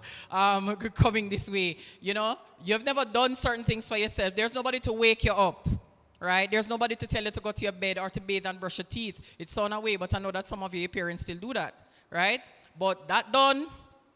coming this way. You've never done certain things for yourself. There's nobody to wake you up, right? There's nobody to tell you to go to your bed or to bathe and brush your teeth. It's on away, but I know that some of your parents still do that, right? But that done,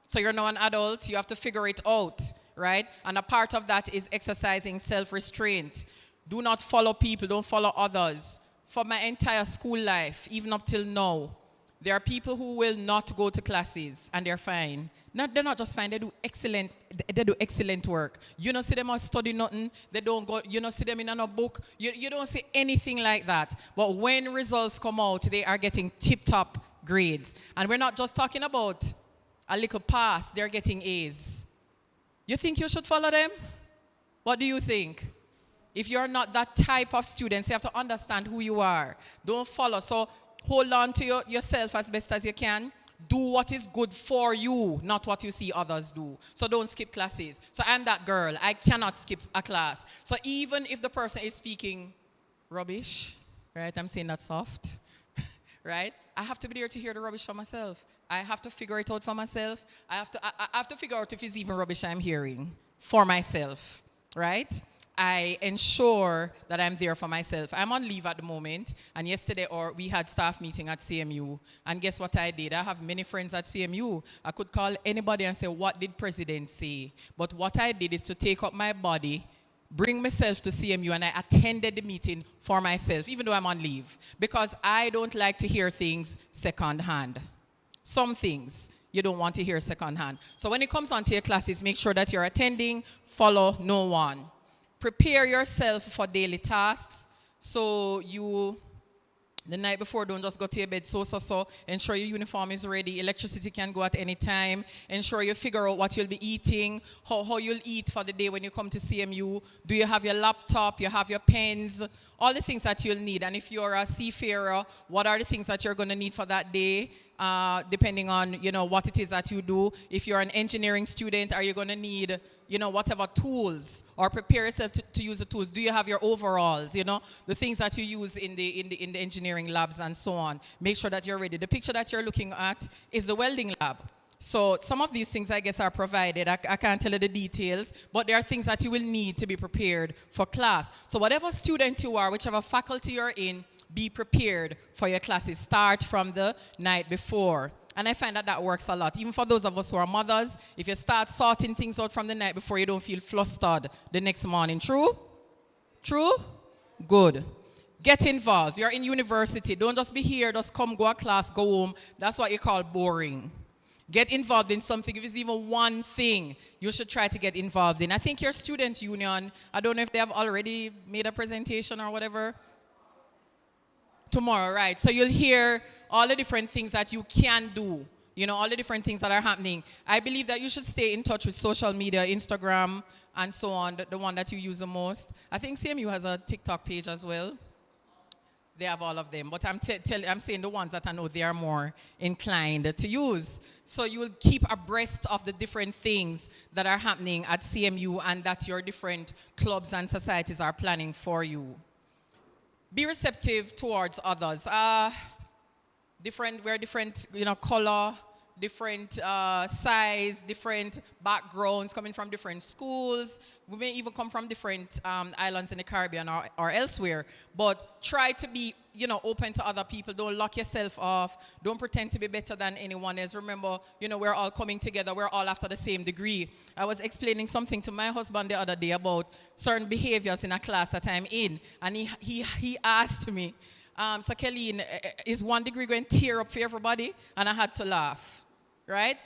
so you're now an adult, you have to figure it out, right? And a part of that is exercising self-restraint. Do not follow people, don't follow others. For my entire school life, even up till now, there are people who will not go to classes, and they're fine. They're not just fine, they do excellent work. You don't see them study nothing, they don't go, you don't see them in a book, you don't see anything like that. But when results come out, they are getting tip-top grades. And we're not just talking about a little pass, they're getting A's. You think you should follow them? What do you think? If you're not that type of student, you have to understand who you are. Don't follow. So hold on to yourself as best as you can. Do what is good for you, not what you see others do. So don't skip classes. So I'm that girl. I cannot skip a class. So even if the person is speaking rubbish, right? I'm saying that soft, right? I have to be there to hear the rubbish for myself. I have to figure it out for myself. I have to figure out if it's even rubbish I'm hearing for myself, right? I ensure that I'm there for myself. I'm on leave at the moment, and yesterday we had staff meeting at CMU, and guess what I did? I have many friends at CMU. I could call anybody and say, what did President say? But what I did is to take up my body, bring myself to CMU, and I attended the meeting for myself, even though I'm on leave, because I don't like to hear things secondhand. Some things you don't want to hear secondhand. So when it comes on to your classes, make sure that you're attending, follow no one. Prepare yourself for daily tasks. So the night before, don't just go to your bed so. Ensure your uniform is ready. Electricity can go at any time. Ensure you figure out what you'll be eating, how you'll eat for the day when you come to CMU. Do you have your laptop? You have your pens? All the things that you'll need. And if you're a seafarer, what are the things that you're going to need for that day? Depending on, what it is that you do. If you're an engineering student, are you going to need, whatever tools, or prepare yourself to use the tools? Do you have your overalls, the things that you use in the engineering labs and so on? Make sure that you're ready. The picture that you're looking at is the welding lab. So some of these things, I guess, are provided. I can't tell you the details, but there are things that you will need to be prepared for class. So whatever student you are, whichever faculty you're in, be prepared for your classes. Start from the night before. And I find that works a lot. Even for those of us who are mothers, if you start sorting things out from the night before, you don't feel flustered the next morning. True? True? Good. Get involved. You're in university. Don't just be here, just come, go to class, go home. That's what you call boring. Get involved in something. If it's even one thing, you should try to get involved in. I think your student union, I don't know if they have already made a presentation or whatever. Tomorrow, right. So you'll hear all the different things that you can do, you know, all the different things that are happening. I believe that you should stay in touch with social media, Instagram, and so on, the one that you use the most. I think CMU has a TikTok page as well. They have all of them, but I'm saying the ones that I know they are more inclined to use. So you will keep abreast of the different things that are happening at CMU and that your different clubs and societies are planning for you. Be receptive towards others. We're different, you know, color, different size, different backgrounds, coming from different schools. We may even come from different islands in the Caribbean or elsewhere. But try to be, you know, open to other people. Don't lock yourself off. Don't pretend to be better than anyone else. Remember, you know, we're all coming together. We're all after the same degree. I was explaining something to my husband the other day about certain behaviors in a class that I'm in. And he asked me, so Kelly, is 1 degree going to tear up for everybody? And I had to laugh. Right?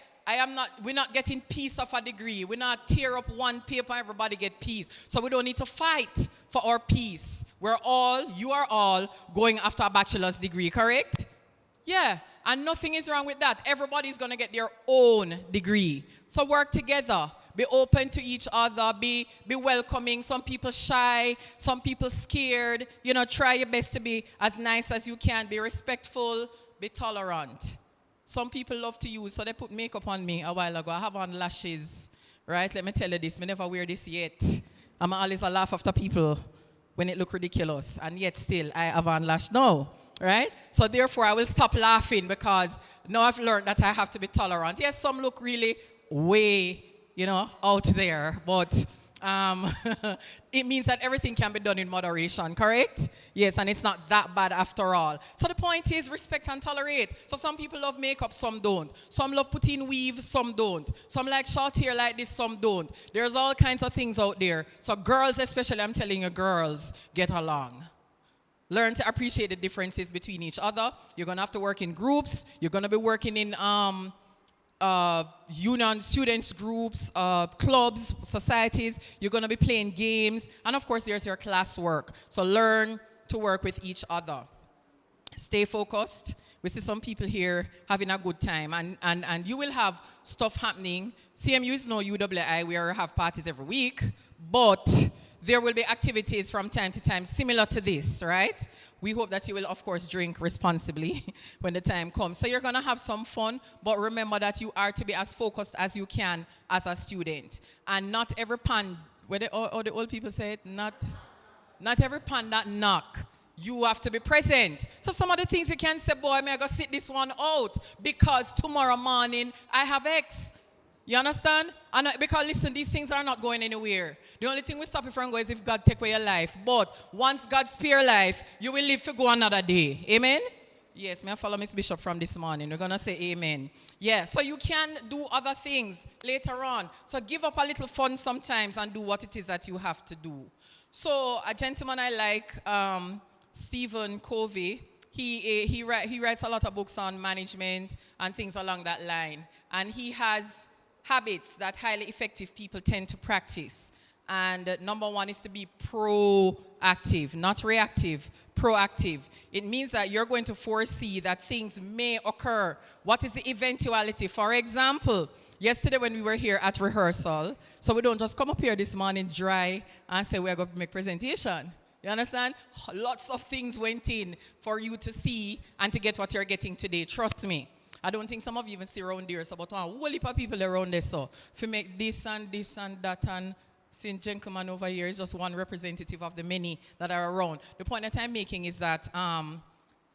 We're not getting peace of a degree. We're not tear up one paper and everybody get peace. So we don't need to fight for our peace. You are all going after a bachelor's degree, correct? Yeah, and nothing is wrong with that. Everybody's going to get their own degree. So work together. Be open to each other. Be welcoming. Some people shy. Some people scared. You know, try your best to be as nice as you can. Be respectful. Be tolerant. Some people love to use, so they put makeup on me a while ago. I have on lashes, right? Let me tell you this, I never wear this yet. I'm always a laugh after people when it look ridiculous, and yet still I have on lash now, right? So therefore I will stop laughing because now I've learned that I have to be tolerant. Yes, some look really way, you know, out there, but it means that everything can be done in moderation, correct? Yes, and it's not that bad after all. So the point is respect and tolerate. So some people love makeup, some don't. Some love putting weave, some don't. Some like short hair like this, some don't. There's all kinds of things out there. So girls especially, I'm telling you, girls, get along. Learn to appreciate the differences between each other. You're going to have to work in groups. You're going to be working in union, students groups, clubs, societies. You're going to be playing games. And of course, there's your classwork. So learn to work with each other. Stay focused. We see some people here having a good time. And you will have stuff happening. CMU is no UWI. We have parties every week. But there will be activities from time to time similar to this, right? We hope that you will, of course, drink responsibly when the time comes. So you're going to have some fun, but remember that you are to be as focused as you can as a student. And not every pan, where the old people say it, not every pan that knock, you have to be present. So some of the things you can say, boy, may I go sit this one out because tomorrow morning I have X. You understand? And because listen, these things are not going anywhere. The only thing we stop you from going is if God take away your life. But once God spare your life, you will live to go another day. Amen? Yes, may I follow Miss Bishop from this morning. We're going to say amen. Yeah, so you can do other things later on. So give up a little fun sometimes and do what it is that you have to do. So a gentleman I like, Stephen Covey, he writes a lot of books on management and things along that line. And he has habits that highly effective people tend to practice. And number one is to be proactive, not reactive, proactive. It means that you're going to foresee that things may occur. What is the eventuality? For example, yesterday when we were here at rehearsal, so we don't just come up here this morning dry and say we're going to make presentation. You understand? Lots of things went in for you to see and to get what you're getting today. Trust me. I don't think some of you even see around there. So, but a whole heap of people around there. So, if you make this and that, and seeing gentleman over here is just one representative of the many that are around. The point that I'm making is that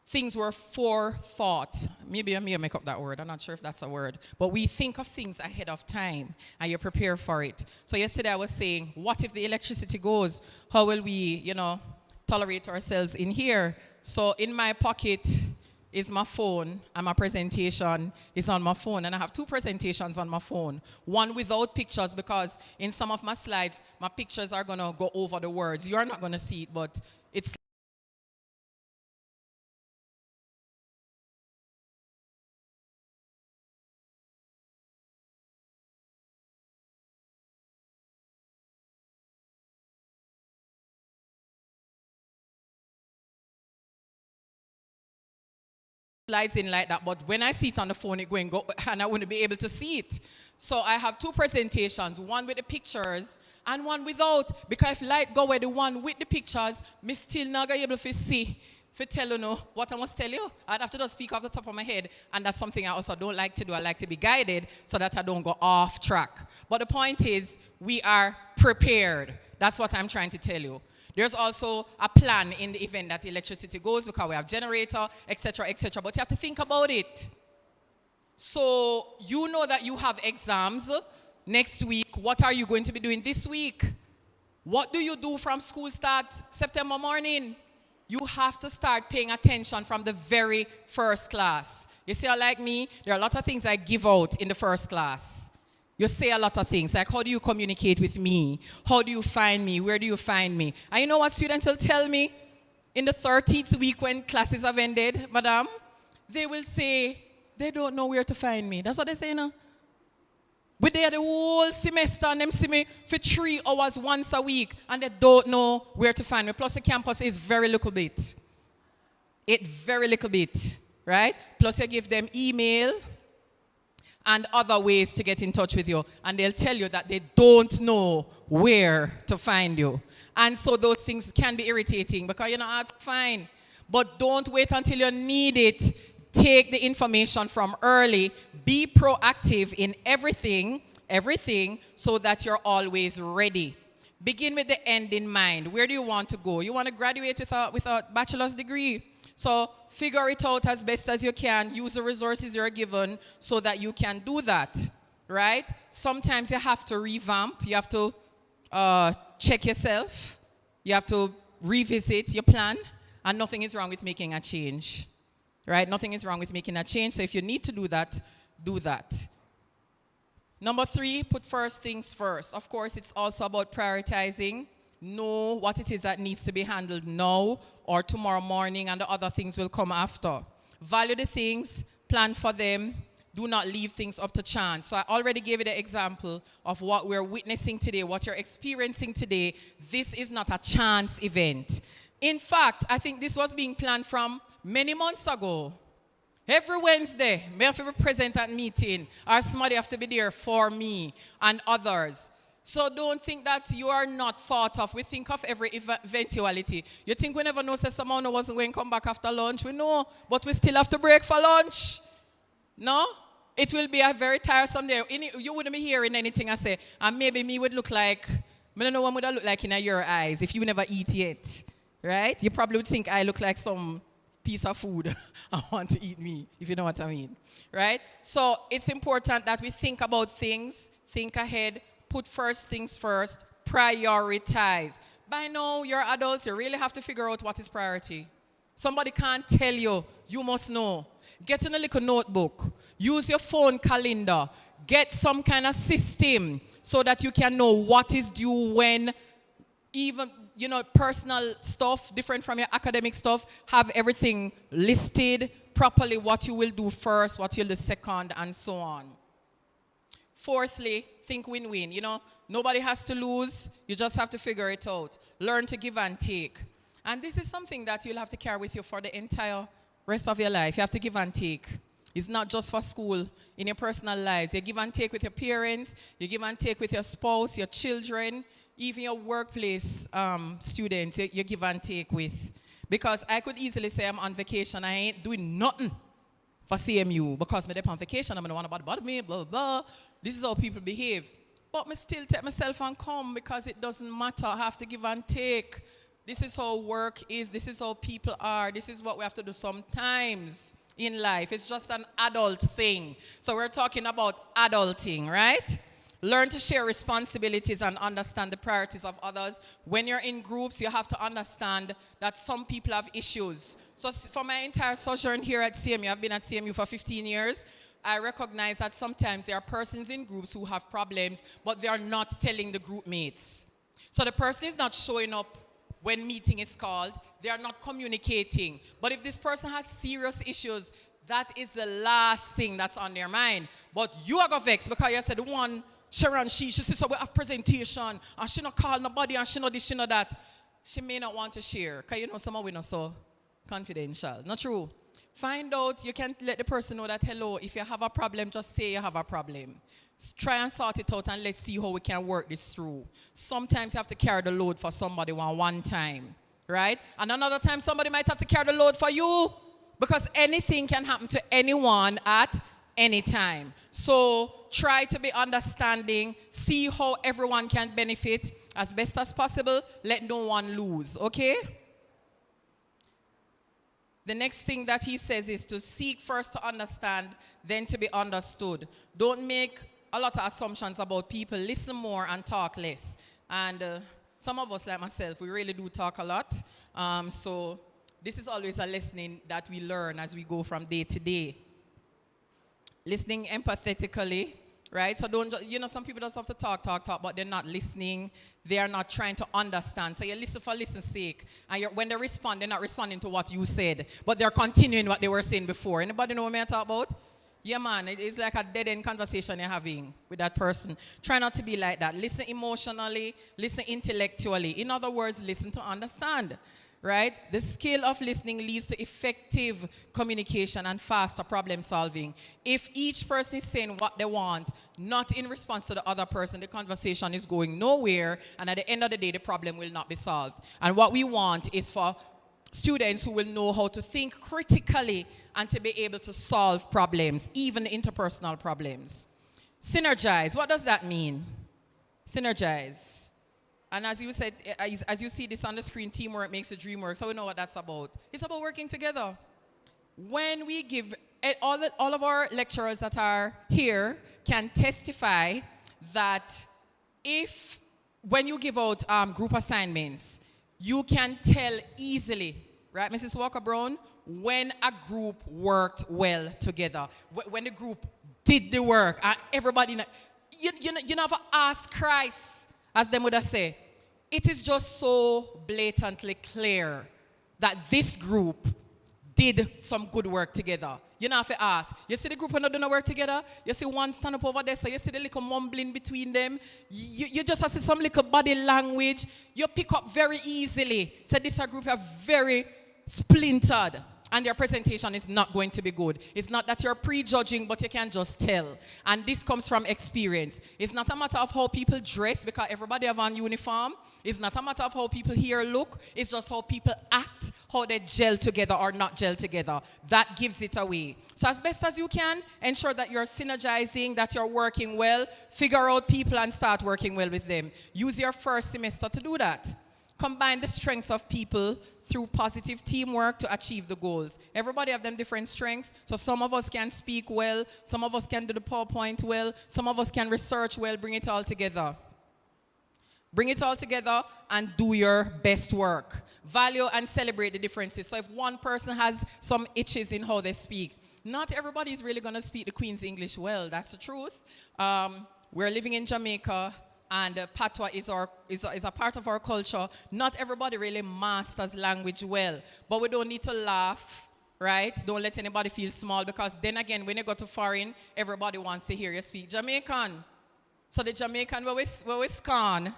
things were forethought. Maybe I may make up that word. I'm not sure if that's a word. But we think of things ahead of time, and you prepare for it. So yesterday I was saying, what if the electricity goes? How will we, tolerate ourselves in here? So in my pocket is my phone, and my presentation is on my phone. And I have two presentations on my phone. One without pictures, because in some of my slides, my pictures are going to go over the words. You're not going to see it, but it's slides in like that, but when I see it on the phone, it go, and I wouldn't be able to see it. So I have two presentations, one with the pictures and one without. Because if light go where the one with the pictures, me still not gonna be able to see, to tell you know what I must tell you. I'd have to just speak off the top of my head, and that's something I also don't like to do. I like to be guided so that I don't go off track. But the point is, we are prepared. That's what I'm trying to tell you. There's also a plan in the event that electricity goes because we have generator, etc., etc. But you have to think about it. So you know that you have exams next week. What are you going to be doing this week? What do you do from school start September morning? You have to start paying attention from the very first class. You see, like me, there are a lot of things I give out in the first class. You say a lot of things, like how do you communicate with me? How do you find me? Where do you find me? And you know what students will tell me? In the 13th week when classes have ended, madam, they will say, they don't know where to find me. That's what they say now. We're there the whole semester and them see me for 3 hours once a week and they don't know where to find me. Plus the campus is very little bit. Very little bit, right? Plus you give them email and other ways to get in touch with you. And they'll tell you that they don't know where to find you. And so those things can be irritating because you're not hard to find. But don't wait until you need it. Take the information from early. Be proactive in everything, so that you're always ready. Begin with the end in mind. Where do you want to go? You want to graduate with a bachelor's degree. So figure it out as best as you can. Use the resources you're given so that you can do that, right? Sometimes you have to revamp. You have to check yourself. You have to revisit your plan. And nothing is wrong with making a change. Right? Nothing is wrong with making a change. So if you need to do that, do that. Number 3, put first things first. Of course, it's also about prioritizing. Know what it is that needs to be handled now or tomorrow morning, and the other things will come after. Value the things, plan for them. Do not leave things up to chance. So I already gave you the example of what we're witnessing today, what you're experiencing today. This is not a chance event. In fact, I think this was being planned from many months ago. Every Wednesday, may have to be present at meeting, or somebody have to be there for me and others. So don't think that you are not thought of. We think of every eventuality. You think we never know that someone wasn't going to come back after lunch? We know, but we still have to break for lunch. No? It will be a very tiresome day. You wouldn't be hearing anything I say, and maybe me would look like, I don't know what would I look like in your eyes if you never eat yet. Right? You probably would think I look like some piece of food I want to eat me, if you know what I mean. Right? So it's important that we think about things, think ahead, put first things first, prioritize. By now, you're adults, you really have to figure out what is priority. Somebody can't tell you, you must know. Get in a little notebook. Use your phone calendar. Get some kind of system so that you can know what is due when. Even, personal stuff, different from your academic stuff, have everything listed properly, what you will do first, what you'll do second, and so on. Fourthly, think win-win. Nobody has to lose. You just have to figure it out. Learn to give and take. And this is something that you'll have to carry with you for the entire rest of your life. You have to give and take. It's not just for school. In your personal lives, you give and take with your parents. You give and take with your spouse, your children, even your workplace students, you give and take with. Because I could easily say I'm on vacation. I ain't doing nothing for CMU because I'm on vacation. I'm going to want to bother me, blah, blah, blah. This is how people behave. But I still take myself and come because it doesn't matter. I have to give and take. This is how work is. This is how people are. This is what we have to do sometimes in life. It's just an adult thing. So we're talking about adulting, right? Learn to share responsibilities and understand the priorities of others. When you're in groups, you have to understand that some people have issues. So for my entire sojourn here at CMU, I've been at CMU for 15 years, I recognize that sometimes there are persons in groups who have problems, but they are not telling the group mates. So the person is not showing up when meeting is called. They are not communicating. But if this person has serious issues, that is the last thing that's on their mind. But you are going to vex because you said the one, Sharon, she said, so we have presentation, and she not call nobody, and she know this, she know that. She may not want to share, because someone we not so confidential. Not true. Find out, you can let the person know that, hello, if you have a problem, just say you have a problem. Try and sort it out and let's see how we can work this through. Sometimes you have to carry the load for somebody one time, right? And another time somebody might have to carry the load for you because anything can happen to anyone at any time. So try to be understanding, see how everyone can benefit as best as possible. Let no one lose, okay? The next thing that he says is to seek first to understand, then to be understood. Don't make a lot of assumptions about people. Listen more and talk less. And some of us, like myself, we really do talk a lot. So this is always a lesson that we learn as we go from day to day. Listening empathetically, right? So don't, some people just have to talk, but they're not listening. They are not trying to understand. So you listen for listen's sake. And when they respond, they're not responding to what you said, but they're continuing what they were saying before. Anybody know what I'm talking about? Yeah, man, it's like a dead-end conversation you're having with that person. Try not to be like that. Listen emotionally, listen intellectually. In other words, listen to understand. Right? The skill of listening leads to effective communication and faster problem solving. If each person is saying what they want, not in response to the other person, the conversation is going nowhere, and at the end of the day, the problem will not be solved. And what we want is for students who will know how to think critically and to be able to solve problems, even interpersonal problems. Synergize. What does that mean? Synergize. And as you said, as you see this on the screen, teamwork makes the dream work. So we know what that's about. It's about working together. When we give, all of our lecturers that are here can testify that when you give out group assignments, you can tell easily, right, Mrs. Walker-Brown, when a group worked well together. When the group did the work, and everybody, you never ask Christ. As them would have said, it is just so blatantly clear that this group did some good work together. You don't have to ask. You see the group when they don't work together? You see one stand up over there, so you see the little mumbling between them. You just have to see some little body language. You pick up very easily. So this group are very splintered. And their presentation is not going to be good. It's not that you're prejudging, but you can just tell. And this comes from experience. It's not a matter of how people dress, because everybody have on uniform. It's not a matter of how people here look. It's just how people act, how they gel together or not gel together. That gives it away. So as best as you can, ensure that you're synergizing, that you're working well. Figure out people and start working well with them. Use your first semester to do that. Combine the strengths of people through positive teamwork to achieve the goals. Everybody have them different strengths. So some of us can speak well, some of us can do the PowerPoint well, some of us can research well. Bring it all together. Bring it all together and do your best work. Value and celebrate the differences. So if one person has some itches in how they speak, not everybody is really going to speak the Queen's English well. That's the truth. We're living in Jamaica, and patois is a part of our culture. Not everybody really masters language well, but we don't need to laugh, right? Don't let anybody feel small, because then again, when you go to foreign, everybody wants to hear you speak Jamaican. So the Jamaican where we scan,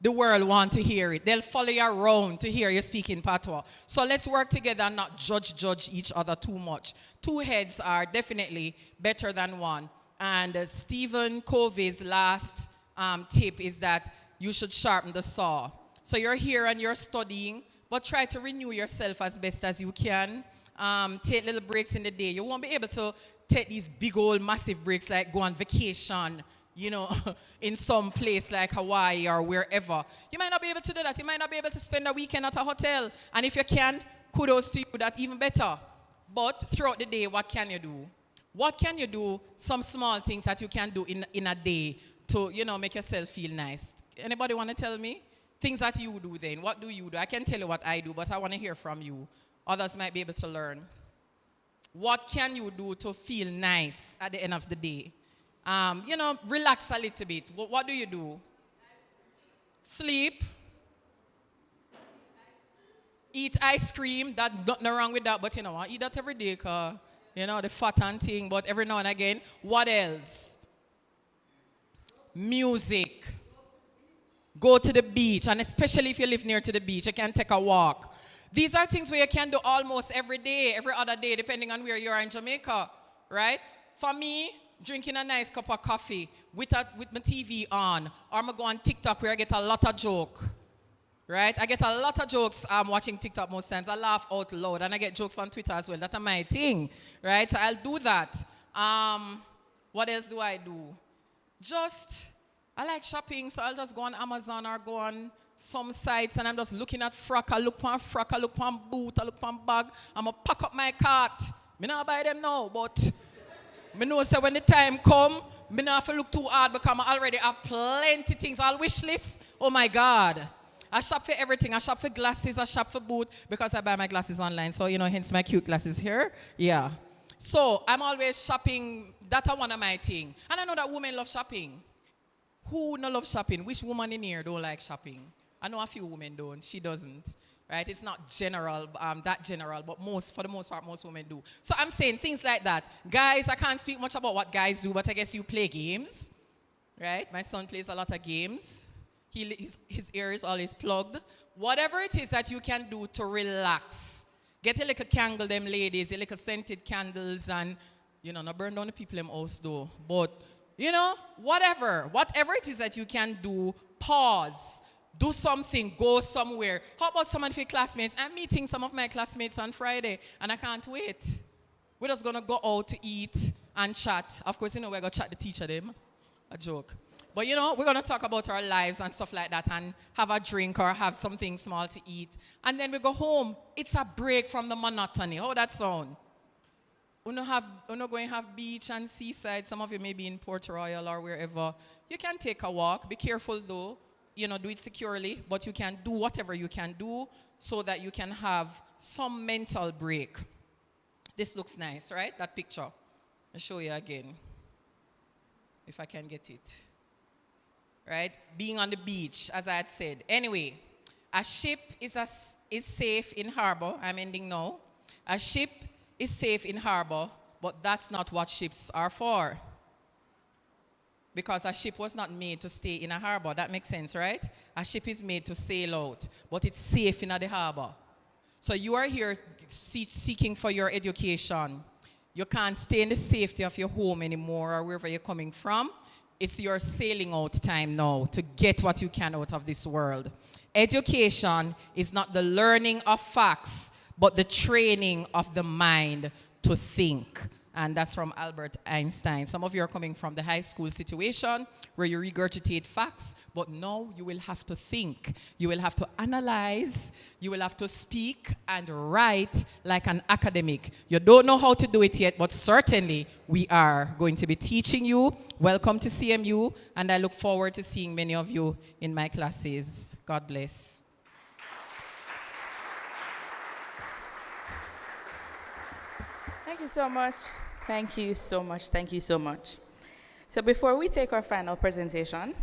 the world want to hear it. They'll follow you around to hear you speaking patois. So let's work together and not judge each other too much. Two heads are definitely better than one. And Stephen Covey's last tip is that you should sharpen the saw. So you're here and you're studying, but try to renew yourself as best as you can. Take little breaks in the day. You won't be able to take these big old massive breaks like go on vacation, you know, in some place like Hawaii or wherever. You might not be able to do that. You might not be able to spend a weekend at a hotel. And if you can, kudos to you, that's even better. But throughout the day, what can you do? What can you do? Some small things that you can do in a day to, you know, make yourself feel nice. Anybody want to tell me? Things that you do then. What do you do? I can tell you what I do, but I want to hear from you. Others might be able to learn. What can you do to feel nice at the end of the day? You know, relax a little bit. What do you do? Sleep. Eat ice cream. That's nothing wrong with that, but you know, I eat that every day because, you know, the fat and thing, but every now and again. What else? Music. Go to the beach, and especially if you live near to the beach, you can take a walk. These are things where you can do almost every day, every other day, depending on where you are in Jamaica, right? For me, drinking a nice cup of coffee with my TV on, or I'm going to go on TikTok where I get a lot of joke, right? I get a lot of jokes watching TikTok most times. I laugh out loud, and I get jokes on Twitter as well. That's my thing, right? So I'll do that. What else do I do? I like shopping, so I'll just go on Amazon or go on some sites, and I'm just looking at frock. I look for frock, I look for boot, I look for bag. I'm going to pack up my cart. I don't buy them now, but I know so when the time come, I don't have to look too hard because I already have plenty things. I'll wish list. Oh my God. I shop for everything. I shop for glasses, I shop for boot because I buy my glasses online. So, hence my cute glasses here. Yeah. So I'm always shopping. That's one of my things. And I know that women love shopping. Who no love shopping? Which woman in here don't like shopping? I know a few women don't. She doesn't. Right? It's not general, that general, but for the most part, most women do. So I'm saying things like that. Guys, I can't speak much about what guys do, but I guess you play games. Right? My son plays a lot of games. His ear is always plugged. Whatever it is that you can do to relax. Get a little candle, them ladies, a little scented candles, and, not burn down the people in the house, though. But, whatever it is that you can do, pause. Do something, go somewhere. How about some of your classmates? I'm meeting some of my classmates on Friday, and I can't wait. We're just going to go out to eat and chat. Of course, we're going to chat the teacher them. A joke. But, we're going to talk about our lives and stuff like that and have a drink or have something small to eat. And then we go home. It's a break from the monotony. How that sound? We're not going to have beach and seaside. Some of you may be in Port Royal or wherever. You can take a walk. Be careful, though. Do it securely. But you can do whatever you can do so that you can have some mental break. This looks nice, right? That picture. I'll show you again. If I can get it. Right? Being on the beach, as I had said. Anyway, a ship is safe in harbor. I'm ending now. A ship is safe in harbor, but that's not what ships are for. Because a ship was not made to stay in a harbor. That makes sense, right? A ship is made to sail out, but it's safe in the harbor. So you are here seeking for your education. You can't stay in the safety of your home anymore or wherever you're coming from. It's your sailing out time now to get what you can out of this world. Education is not the learning of facts, but the training of the mind to think. And that's from Albert Einstein. Some of you are coming from the high school situation where you regurgitate facts, but now you will have to think. You will have to analyze. You will have to speak and write like an academic. You don't know how to do it yet, but certainly we are going to be teaching you. Welcome to CMU, and I look forward to seeing many of you in my classes. God bless. Thank you so much. Thank you so much. Thank you so much. So before we take our final presentation,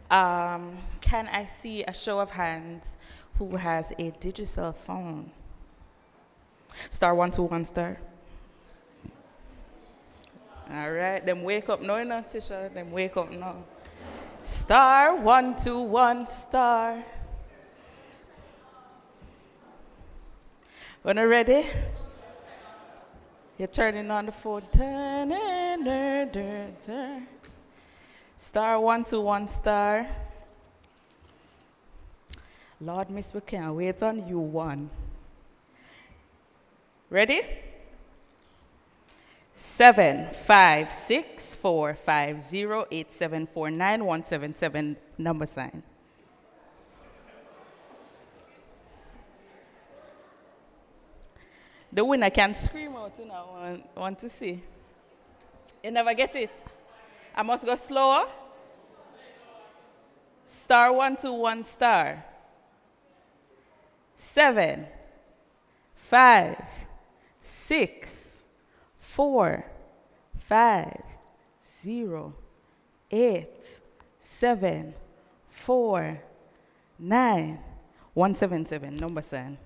can I see a show of hands who has a digital phone? Star 121 star. All right, them wake up now, Tisha. Them wake up now. Star 121 star. When you're ready? You're turning on the phone. Star 121 star. Lord, miss, we can't wait on you one. Ready? 7564508749177 number sign. The winner can scream out, I want to see. You never get it. I must go slower. Star 121 star. 7, 5, 6, 4, 5, 0, 8, 7, 4, 9, 177 number sign.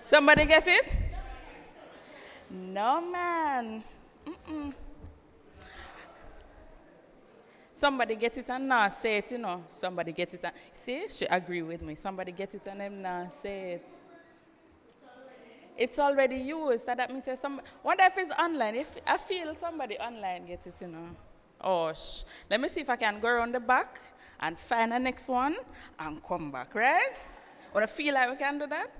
Somebody get it? No, man. Somebody get it and not say it, you know. Somebody get it and, see, she agree with me. Somebody get it and them not say it. It's already used, so that means there's some, wonder if it's online. If I feel somebody online get it, you know. Oh, let me see if I can go around the back and find the next one and come back, right? Wanna feel like we can do that?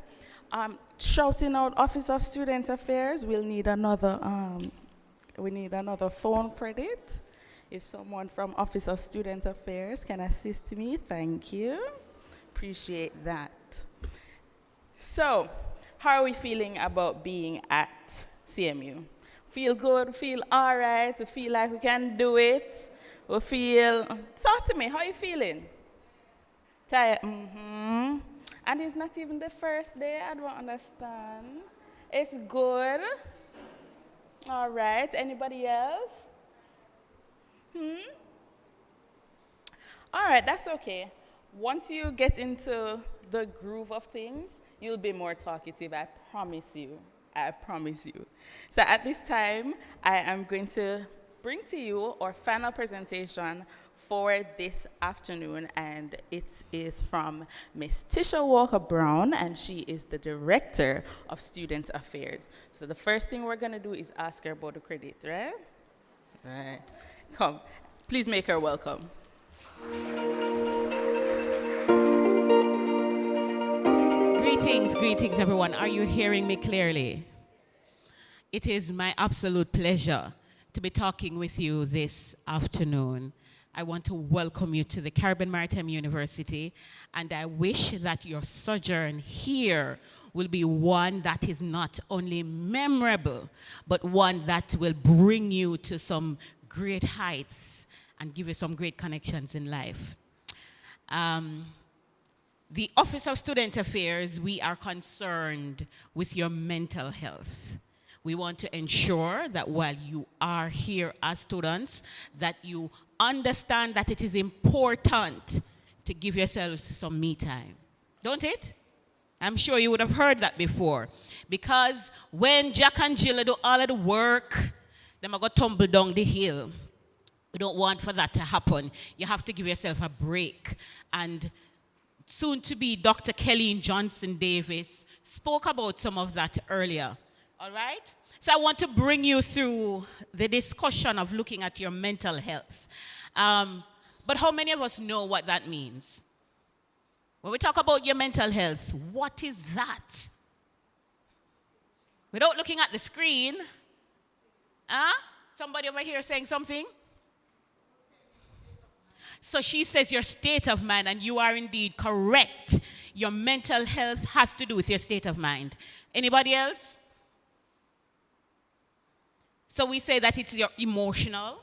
Shouting out Office of Student Affairs, we need another phone credit. If someone from Office of Student Affairs can assist me, thank you. Appreciate that. So, how are we feeling about being at CMU? Feel good, feel all right, we feel like we can do it. We feel, talk to me, how are you feeling? Tired? Mm-hmm. And it's not even the first day, I don't understand. It's good. All right, anybody else? All right, that's okay. Once you get into the groove of things, you'll be more talkative, I promise you. I promise you. So at this time, I am going to bring to you our final presentation for this afternoon, and it is from Miss Tisha Walker-Brown, and she is the Director of Student Affairs. So the first thing we're gonna do is ask her about the credit, right? Right. Come, please make her welcome. Greetings everyone. Are you hearing me clearly? It is my absolute pleasure to be talking with you this afternoon. I want to welcome you to the Caribbean Maritime University, and I wish that your sojourn here will be one that is not only memorable, but one that will bring you to some great heights and give you some great connections in life. The Office of Student Affairs, we are concerned with your mental health. We want to ensure that while you are here as students, that you understand that it is important to give yourselves some me time. Don't it? I'm sure you would have heard that before. Because when Jack and Jill do all of the work, them are going to tumble down the hill. We don't want for that to happen. You have to give yourself a break. And soon to be Dr. Kelly Johnson Davis spoke about some of that earlier. All right? So I want to bring you through the discussion of looking at your mental health. But how many of us know what that means? When we talk about your mental health, what is that? Without looking at the screen, somebody over here saying something? So she says your state of mind, and you are indeed correct. Your mental health has to do with your state of mind. Anybody else? So we say that it's your emotional,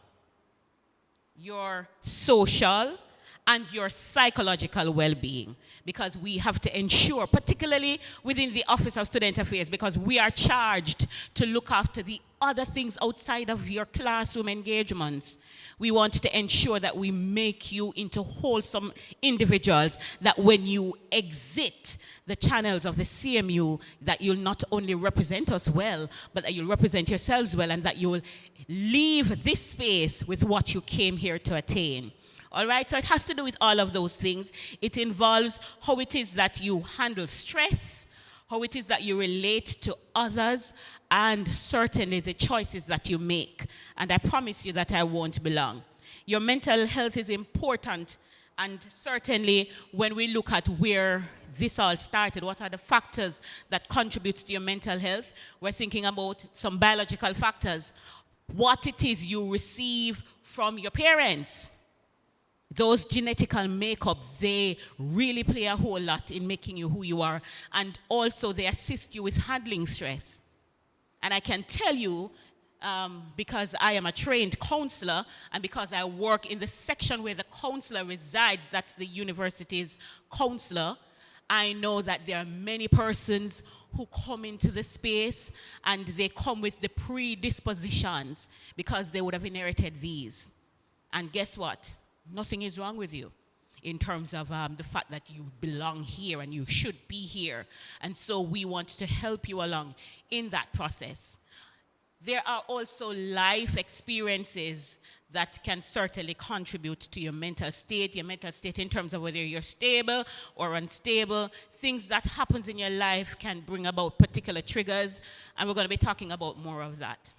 your social, and your psychological well-being, because we have to ensure, particularly within the Office of Student Affairs, because we are charged to look after the other things outside of your classroom engagements. We want to ensure that we make you into wholesome individuals, that when you exit the channels of the CMU, that you'll not only represent us well, but that you'll represent yourselves well, and that you will leave this space with what you came here to attain. All right, so it has to do with all of those things. It involves how it is that you handle stress, how it is that you relate to others, and certainly the choices that you make. And I promise you that I won't be long. Your mental health is important, and certainly when we look at where this all started, what are the factors that contribute to your mental health, we're thinking about some biological factors. What it is you receive from your parents. Those genetical makeup, they really play a whole lot in making you who you are. And also they assist you with handling stress. And I can tell you, because I am a trained counselor, and because I work in the section where the counselor resides, that's the university's counselor, I know that there are many persons who come into the space and they come with the predispositions because they would have inherited these. And guess what? Nothing is wrong with you in terms of the fact that you belong here and you should be here. And so we want to help you along in that process. There are also life experiences that can certainly contribute to your mental state in terms of whether you're stable or unstable. Things that happens in your life can bring about particular triggers, and we're going to be talking about more of that.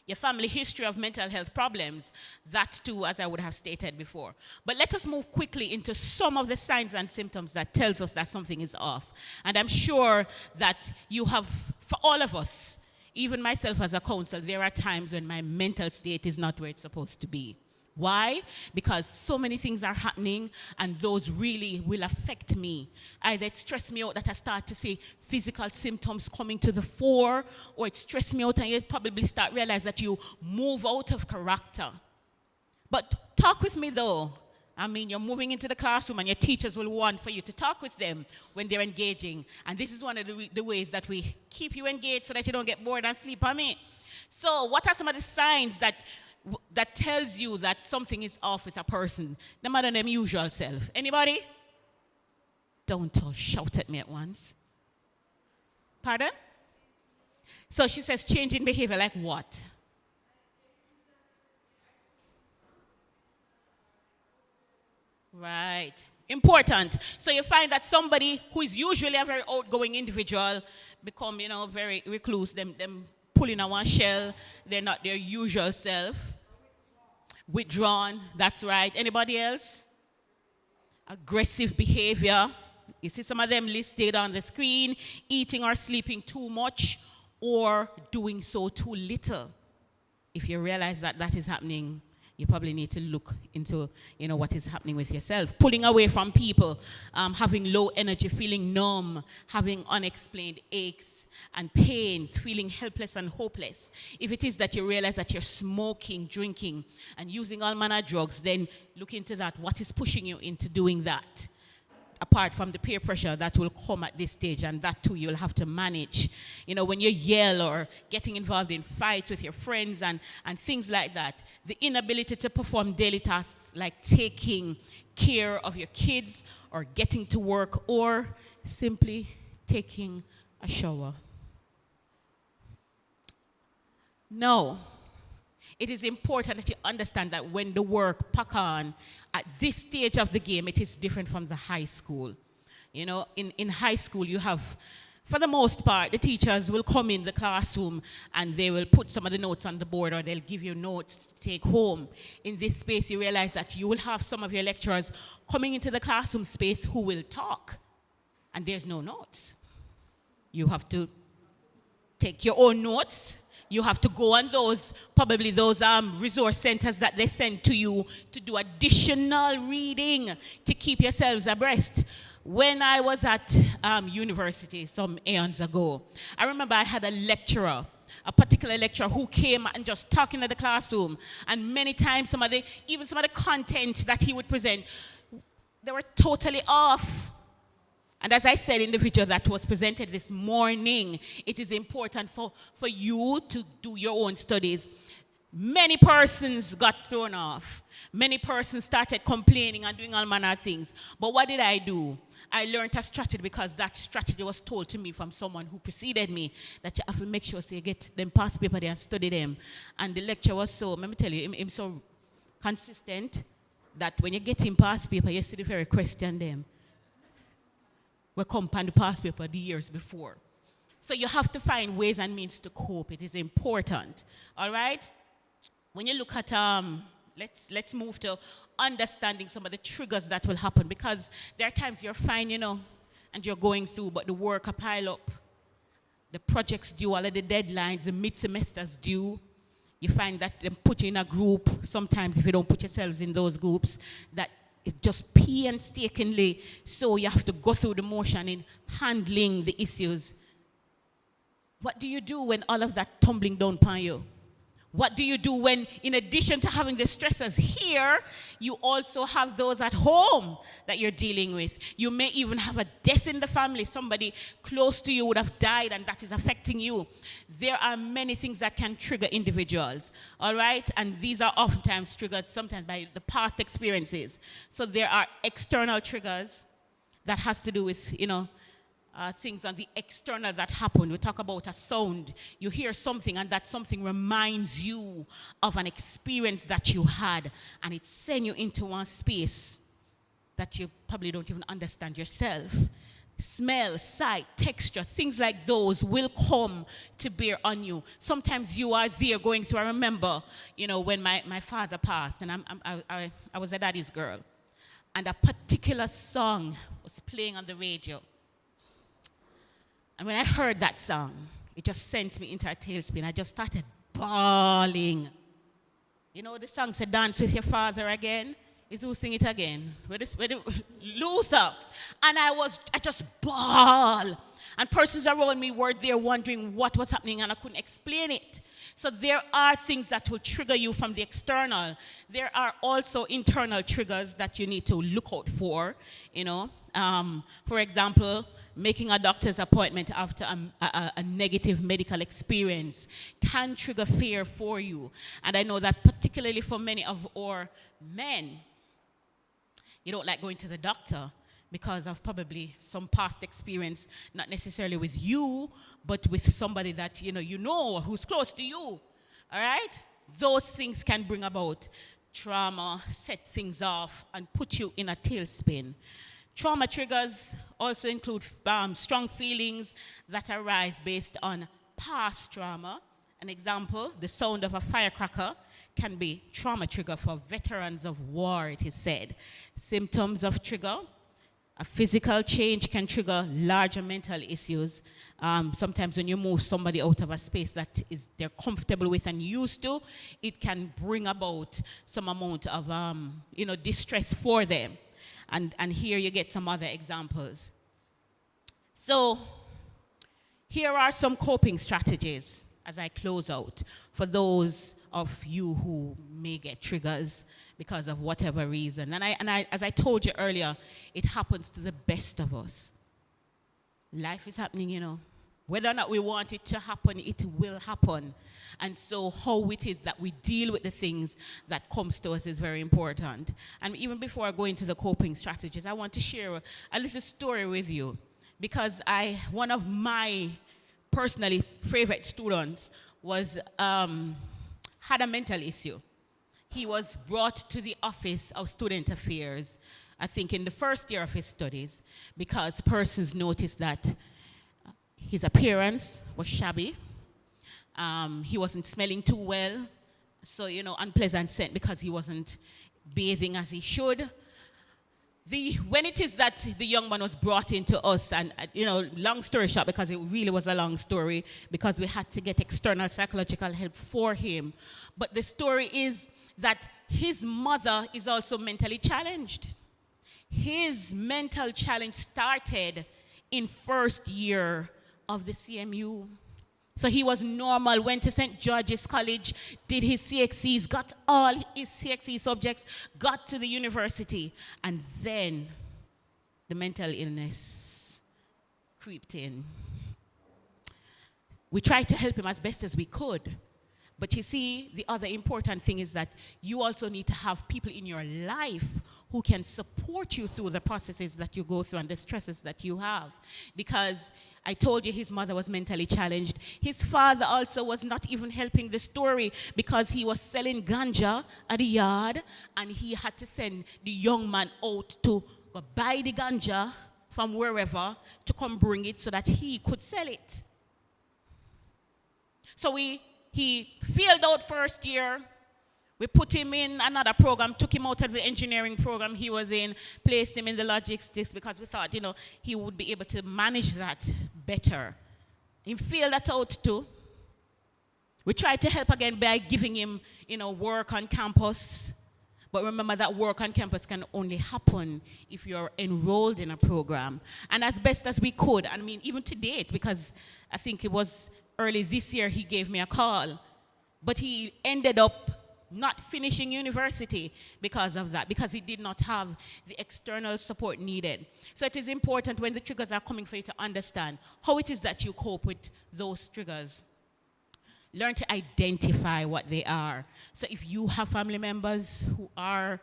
Your family history of mental health problems, that too, as I would have stated before. But let us move quickly into some of the signs and symptoms that tells us that something is off. And I'm sure that you have, for all of us, even myself as a counselor, there are times when my mental state is not where it's supposed to be. Why? Because so many things are happening, and those really will affect me. Either it stress me out that I start to see physical symptoms coming to the fore, or it stress me out and you probably start realize that you move out of character. But talk with me though. I mean, you're moving into the classroom and your teachers will want for you to talk with them when they're engaging. And this is one of the ways that we keep you engaged so that you don't get bored and sleep on me. So what are some of the signs that tells you that something is off with a person? No matter them usual self. Anybody? Don't all shout at me at once. Pardon? So she says change in behavior, like what? Right. Important. So you find that somebody who is usually a very outgoing individual become, very recluse, them pulling on one shell. They're not their usual self. Withdrawn, that's right. Anybody else? Aggressive behavior. You see some of them listed on the screen. Eating or sleeping too much or doing so too little. If you realize that that is happening, you probably need to look into, what is happening with yourself. Pulling away from people, having low energy, feeling numb, having unexplained aches and pains, feeling helpless and hopeless. If it is that you realize that you're smoking, drinking, and using all manner of drugs, then look into that. What is pushing you into doing that? Apart from the peer pressure that will come at this stage, and that too you'll have to manage. When you yell or getting involved in fights with your friends and things like that, the inability to perform daily tasks like taking care of your kids or getting to work or simply taking a shower. No. It is important that you understand that when the work pack on, at this stage of the game, it is different from the high school. In high school, you have, for the most part, the teachers will come in the classroom and they will put some of the notes on the board, or they'll give you notes to take home. In this space, you realize that you will have some of your lecturers coming into the classroom space who will talk, and there's no notes. You have to take your own notes. You have to go on probably those resource centers that they send to you to do additional reading to keep yourselves abreast. When I was at university some eons ago, I remember I had a particular lecturer who came and just talking in the classroom, and many times even some of the content that he would present, they were totally off. And as I said in the video that was presented this morning, it is important for you to do your own studies. Many persons got thrown off. Many persons started complaining and doing all manner of things. But what did I do? I learned a strategy, because that strategy was told to me from someone who preceded me, that you have to make sure you get them past paper there and study them. And the lecture was so, let me tell you, him so consistent that when you get him past paper, you see the very question them. We come on the past paper the years before. So you have to find ways and means to cope. It is important. All right? When you look at, let's move to understanding some of the triggers that will happen, because there are times you're fine, and you're going through, but the work pile up. The projects due, all of the deadlines, the mid-semesters due. You find that they put you in a group. Sometimes if you don't put yourselves in those groups, that it just painstakingly, so you have to go through the motion in handling the issues. What do you do when all of that tumbling down upon you? What do you do when, in addition to having the stressors here, you also have those at home that you're dealing with? You may even have a death in the family. Somebody close to you would have died, and that is affecting you. There are many things that can trigger individuals, all right? And these are oftentimes triggered sometimes by the past experiences. So there are external triggers that has to do with, things on the external that happen. We talk about a sound. You hear something, and that something reminds you of an experience that you had, and it sends you into one space that you probably don't even understand yourself. Smell, sight, texture, things like those will come to bear on you. Sometimes you are there going through. I remember, when my father passed, and I was a daddy's girl, and a particular song was playing on the radio. And when I heard that song, it just sent me into a tailspin. I just started bawling. The song said, "Dance with your father again." Is who sing it again? Luther. And I just bawl. And persons around me were there wondering what was happening, and I couldn't explain it. So there are things that will trigger you from the external. There are also internal triggers that you need to look out for. For example, making a doctor's appointment after a negative medical experience can trigger fear for you. And I know that particularly for many of our men, you don't like going to the doctor because of probably some past experience, not necessarily with you, but with somebody that you know who's close to you. All right? Those things can bring about trauma, set things off, and put you in a tailspin. Trauma triggers also include strong feelings that arise based on past trauma. An example, the sound of a firecracker can be trauma trigger for veterans of war, it is said. Symptoms of trigger: a physical change can trigger larger mental issues. Sometimes when you move somebody out of a space that they're comfortable with and used to, it can bring about some amount of distress for them. And here you get some other examples. So here are some coping strategies as I close out for those of you who may get triggers because of whatever reason. And I, as I told you earlier, it happens to the best of us. Life is happening, Whether or not we want it to happen, it will happen. And so how it is that we deal with the things that comes to us is very important. And even before I go into the coping strategies, I want to share a little story with you, because one of my personally favorite students had a mental issue. He was brought to the Office of Student Affairs, I think in the first year of his studies, because persons noticed that his appearance was shabby. He wasn't smelling too well. So, unpleasant scent because he wasn't bathing as he should. When it is that the young man was brought into us, and, long story short, because it really was a long story, because we had to get external psychological help for him. But the story is that his mother is also mentally challenged. His mental challenge started in first year of the CMU. So he was normal, went to St. George's College, did his CXCs, got all his CXC subjects, got to the university, and then the mental illness creeped in. We tried to help him as best as we could. But you see, the other important thing is that you also need to have people in your life who can support you through the processes that you go through and the stresses that you have. Because I told you his mother was mentally challenged. His father also was not even helping the story, because he was selling ganja at the yard, and he had to send the young man out to go buy the ganja from wherever to come bring it so that he could sell it. So he failed out first year. We put him in another program, took him out of the engineering program he was in, placed him in the logistics, because we thought, he would be able to manage that better. He failed that out too. We tried to help again by giving him, work on campus. But remember that work on campus can only happen if you're enrolled in a program. And as best as we could, even to date, because I think it was early this year he gave me a call, but he ended up not finishing university because of that, because he did not have the external support needed. So it is important when the triggers are coming for you to understand how it is that you cope with those triggers. Learn to identify what they are. So if you have family members who are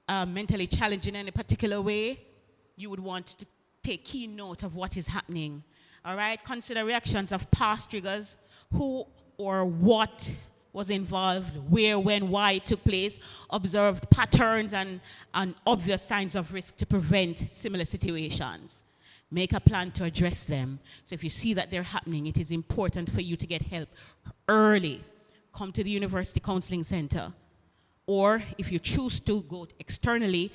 mentally challenged in any particular way, you would want to take keen note of what is happening. All right? Consider reactions of past triggers, who or what was involved, where, when, why it took place, observed patterns and obvious signs of risk to prevent similar situations. Make a plan to address them. So if you see that they're happening, it is important for you to get help early. Come to the University Counseling Center. Or if you choose to go externally,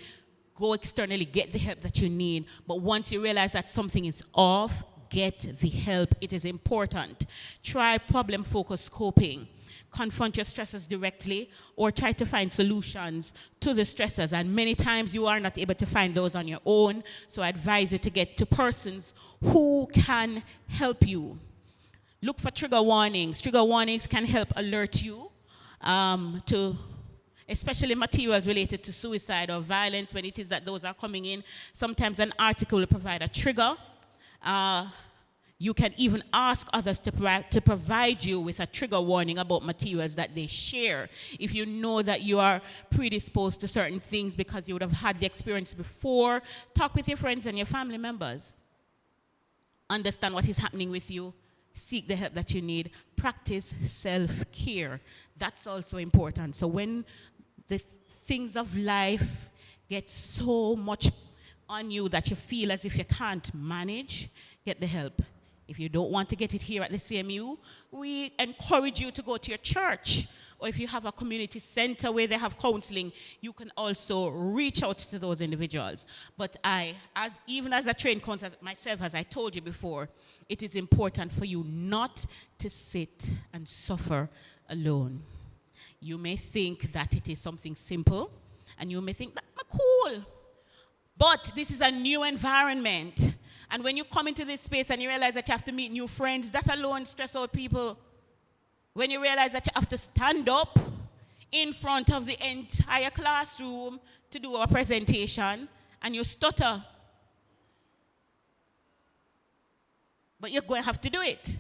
get the help that you need. But once you realize that something is off, get the help. It is important. Try problem-focused coping. Confront your stressors directly or try to find solutions to the stressors. And many times you are not able to find those on your own. So I advise you to get to persons who can help you. Look for trigger warnings. Trigger warnings can help alert you to especially materials related to suicide or violence when it is that those are coming in. Sometimes an article will provide a trigger. You can even ask others to provide you with a trigger warning about materials that they share. If you know that you are predisposed to certain things because you would have had the experience before, talk with your friends and your family members. Understand what is happening with you. Seek the help that you need. Practice self-care. That's also important. So when the things of life get so much on you that you feel as if you can't manage, get the help. If you don't want to get it here at the CMU, we encourage you to go to your church. Or if you have a community center where they have counseling, you can also reach out to those individuals. But even as a trained counselor myself, as I told you before, it is important for you not to sit and suffer alone. You may think that it is something simple, and you may think, that's cool. But this is a new environment. And when you come into this space and you realize that you have to meet new friends, that alone stress out people. When you realize that you have to stand up in front of the entire classroom to do a presentation and you stutter, but you're going to have to do it.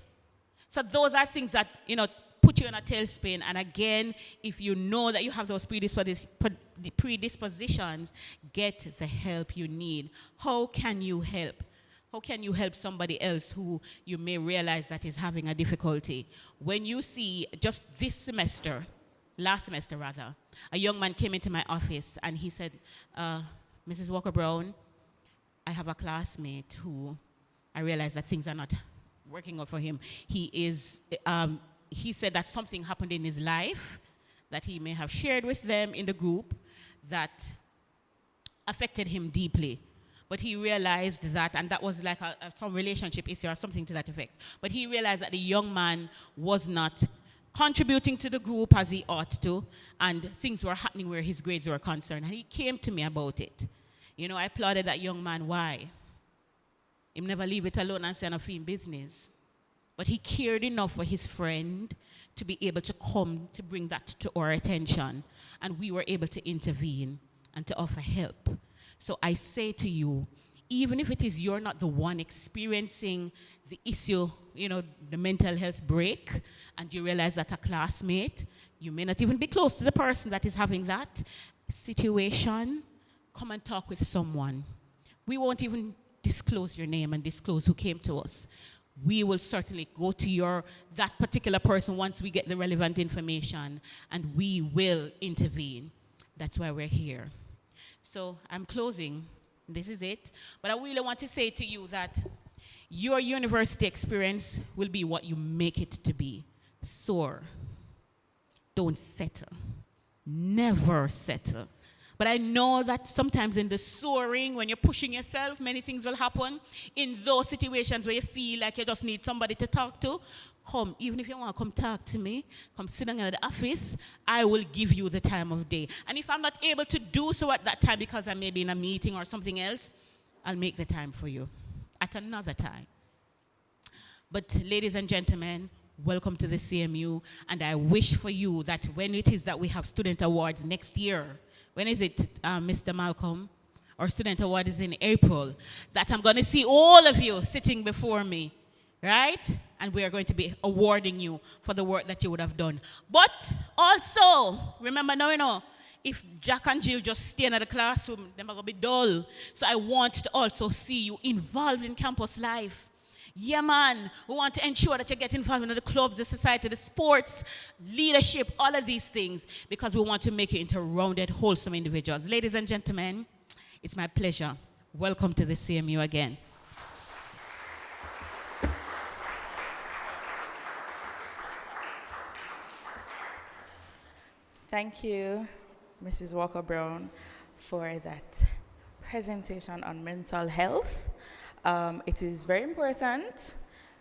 So those are things that, put you in a tailspin. And again, if you know that you have those predispositions, get the help you need. How can you help? How can you help somebody else who you may realize that is having a difficulty? When you see, just last semester rather, a young man came into my office and he said, Mrs. Walker-Brown, I have a classmate who I realize that things are not working out for him. He said that something happened in his life that he may have shared with them in the group that affected him deeply. But he realized that, and that was like some relationship issue or something to that effect. But he realized that the young man was not contributing to the group as he ought to, and things were happening where his grades were concerned. And he came to me about it. I applauded that young man. Why? He never leave it alone and say nothing business. But he cared enough for his friend to be able to come to bring that to our attention. And we were able to intervene and to offer help. So I say to you, even if it is you're not the one experiencing the issue, the mental health break, and you realize that a classmate, you may not even be close to the person that is having that situation, come and talk with someone. We won't even disclose your name and disclose who came to us. We will certainly go to that particular person once we get the relevant information, and we will intervene. That's why we're here. So I'm closing. This is it. But I really want to say to you that your university experience will be what you make it to be. Soar. Don't settle. Never settle. But I know that sometimes in the soaring, when you're pushing yourself, many things will happen. In those situations where you feel like you just need somebody to talk to, come. Even if you want to come talk to me, come sit down in the office, I will give you the time of day. And if I'm not able to do so at that time because I may be in a meeting or something else, I'll make the time for you at another time. But ladies and gentlemen, welcome to the CMU. And I wish for you that when it is that we have student awards next year, when is it, Mr. Malcolm? Our student award is in April. That I'm going to see all of you sitting before me, right? And we are going to be awarding you for the work that you would have done. But also, remember now, if Jack and Jill just stay in the classroom, they're going to be dull. So I want to also see you involved in campus life. Yeah, man, we want to ensure that you get involved in the clubs, the society, the sports, leadership, all of these things, because we want to make you into rounded, wholesome individuals. Ladies and gentlemen, it's my pleasure. Welcome to the CMU again. Thank you, Mrs. Walker-Brown, for that presentation on mental health. It is very important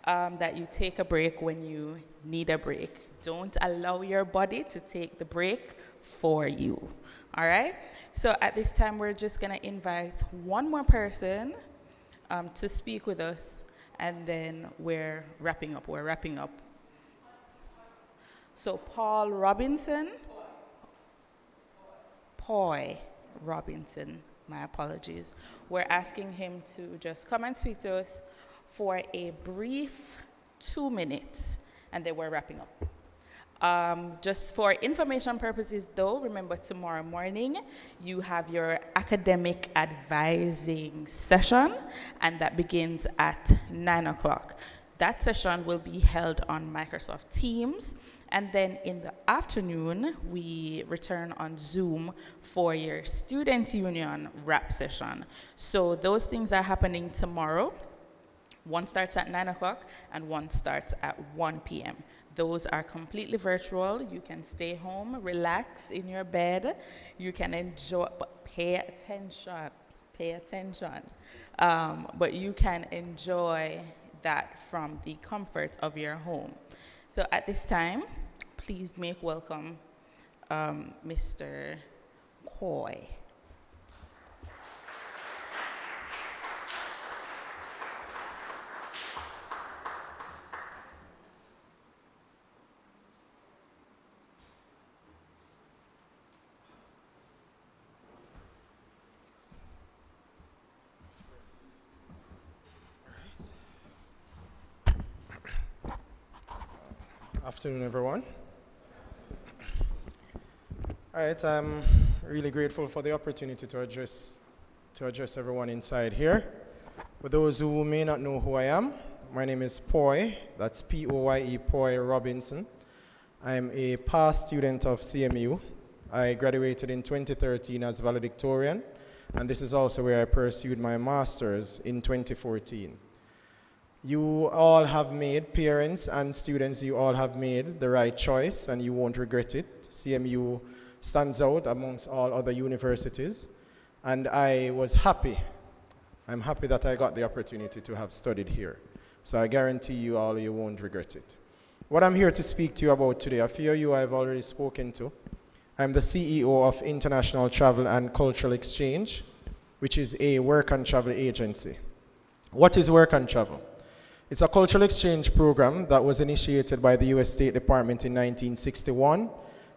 that you take a break when you need a break. Don't allow your body to take the break for you, all right? So at this time, we're just gonna invite one more person to speak with us, and then we're wrapping up. So Paul Robinson. Poi Robinson, my apologies. We're asking him to just come and speak to us for a brief 2 minutes, and then we're wrapping up. Just for information purposes though, remember tomorrow morning you have your academic advising session, and that begins at 9 o'clock. That session will be held on Microsoft Teams. And then in the afternoon, we return on Zoom for your Student Union wrap session. So those things are happening tomorrow. One starts at 9 o'clock and one starts at 1 p.m. Those are completely virtual. You can stay home, relax in your bed. You can enjoy, but pay attention. But you can enjoy that from the comfort of your home. So at this time, please make welcome Mr. Coy. Afternoon, everyone. All right, I'm really grateful for the opportunity to address everyone inside here. For those who may not know who I am, my name is Poi, that's P-O-Y-E, Poi Robinson. I'm a past student of CMU. I graduated in 2013 as valedictorian, and this is also where I pursued my master's in 2014. You all have made, parents and students, you all have made the right choice and you won't regret it. CMU stands out amongst all other universities, and I was happy. I'm happy that I got the opportunity to have studied here. So I guarantee you all you won't regret it. What I'm here to speak to you about today, a few of you I've already spoken to. I'm the CEO of International Travel and Cultural Exchange, which is a work and travel agency. What is work and travel? It's a cultural exchange program that was initiated by the US State Department in 1961,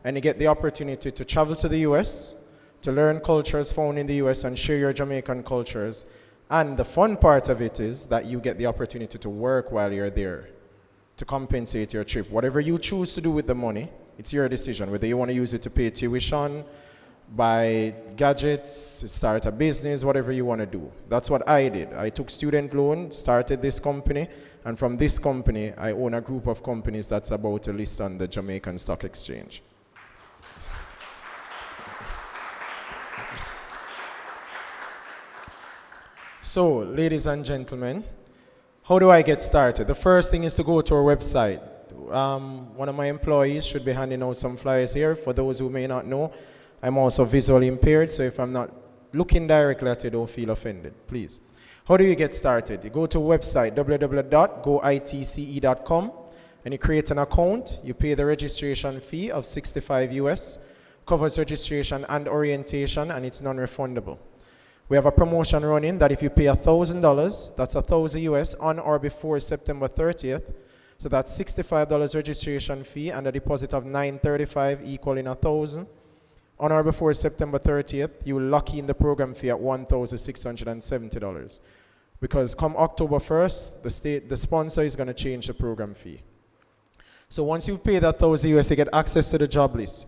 and you get the opportunity to travel to the US, to learn cultures found in the US and share your Jamaican cultures. And the fun part of it is that you get the opportunity to work while you're there, to compensate your trip. Whatever you choose to do with the money, it's your decision, whether you want to use it to pay tuition, buy gadgets, start a business, whatever you want to do. That's what I did. I took student loan, started this company, and from this company, I own a group of companies that's about to list on the Jamaican Stock Exchange. So, ladies and gentlemen, how do I get started? The first thing is to go to our website. One of my employees should be handing out some flyers here. For those who may not know, I'm also visually impaired, so if I'm not looking directly at you, don't feel offended, please. How do you get started? You go to a website, www.goitce.com, and you create an account. You pay the registration fee of $65 US, covers registration and orientation, and it's non-refundable. We have a promotion running that if you pay $1,000, that's $1,000 US on or before September 30th. So that's $65 registration fee and a deposit of $935 equaling $1,000. On or before September 30th, you will lock in the program fee at $1,670. Because come October 1st, the sponsor is going to change the program fee. So once you pay that $1,000 US, you get access to the job list.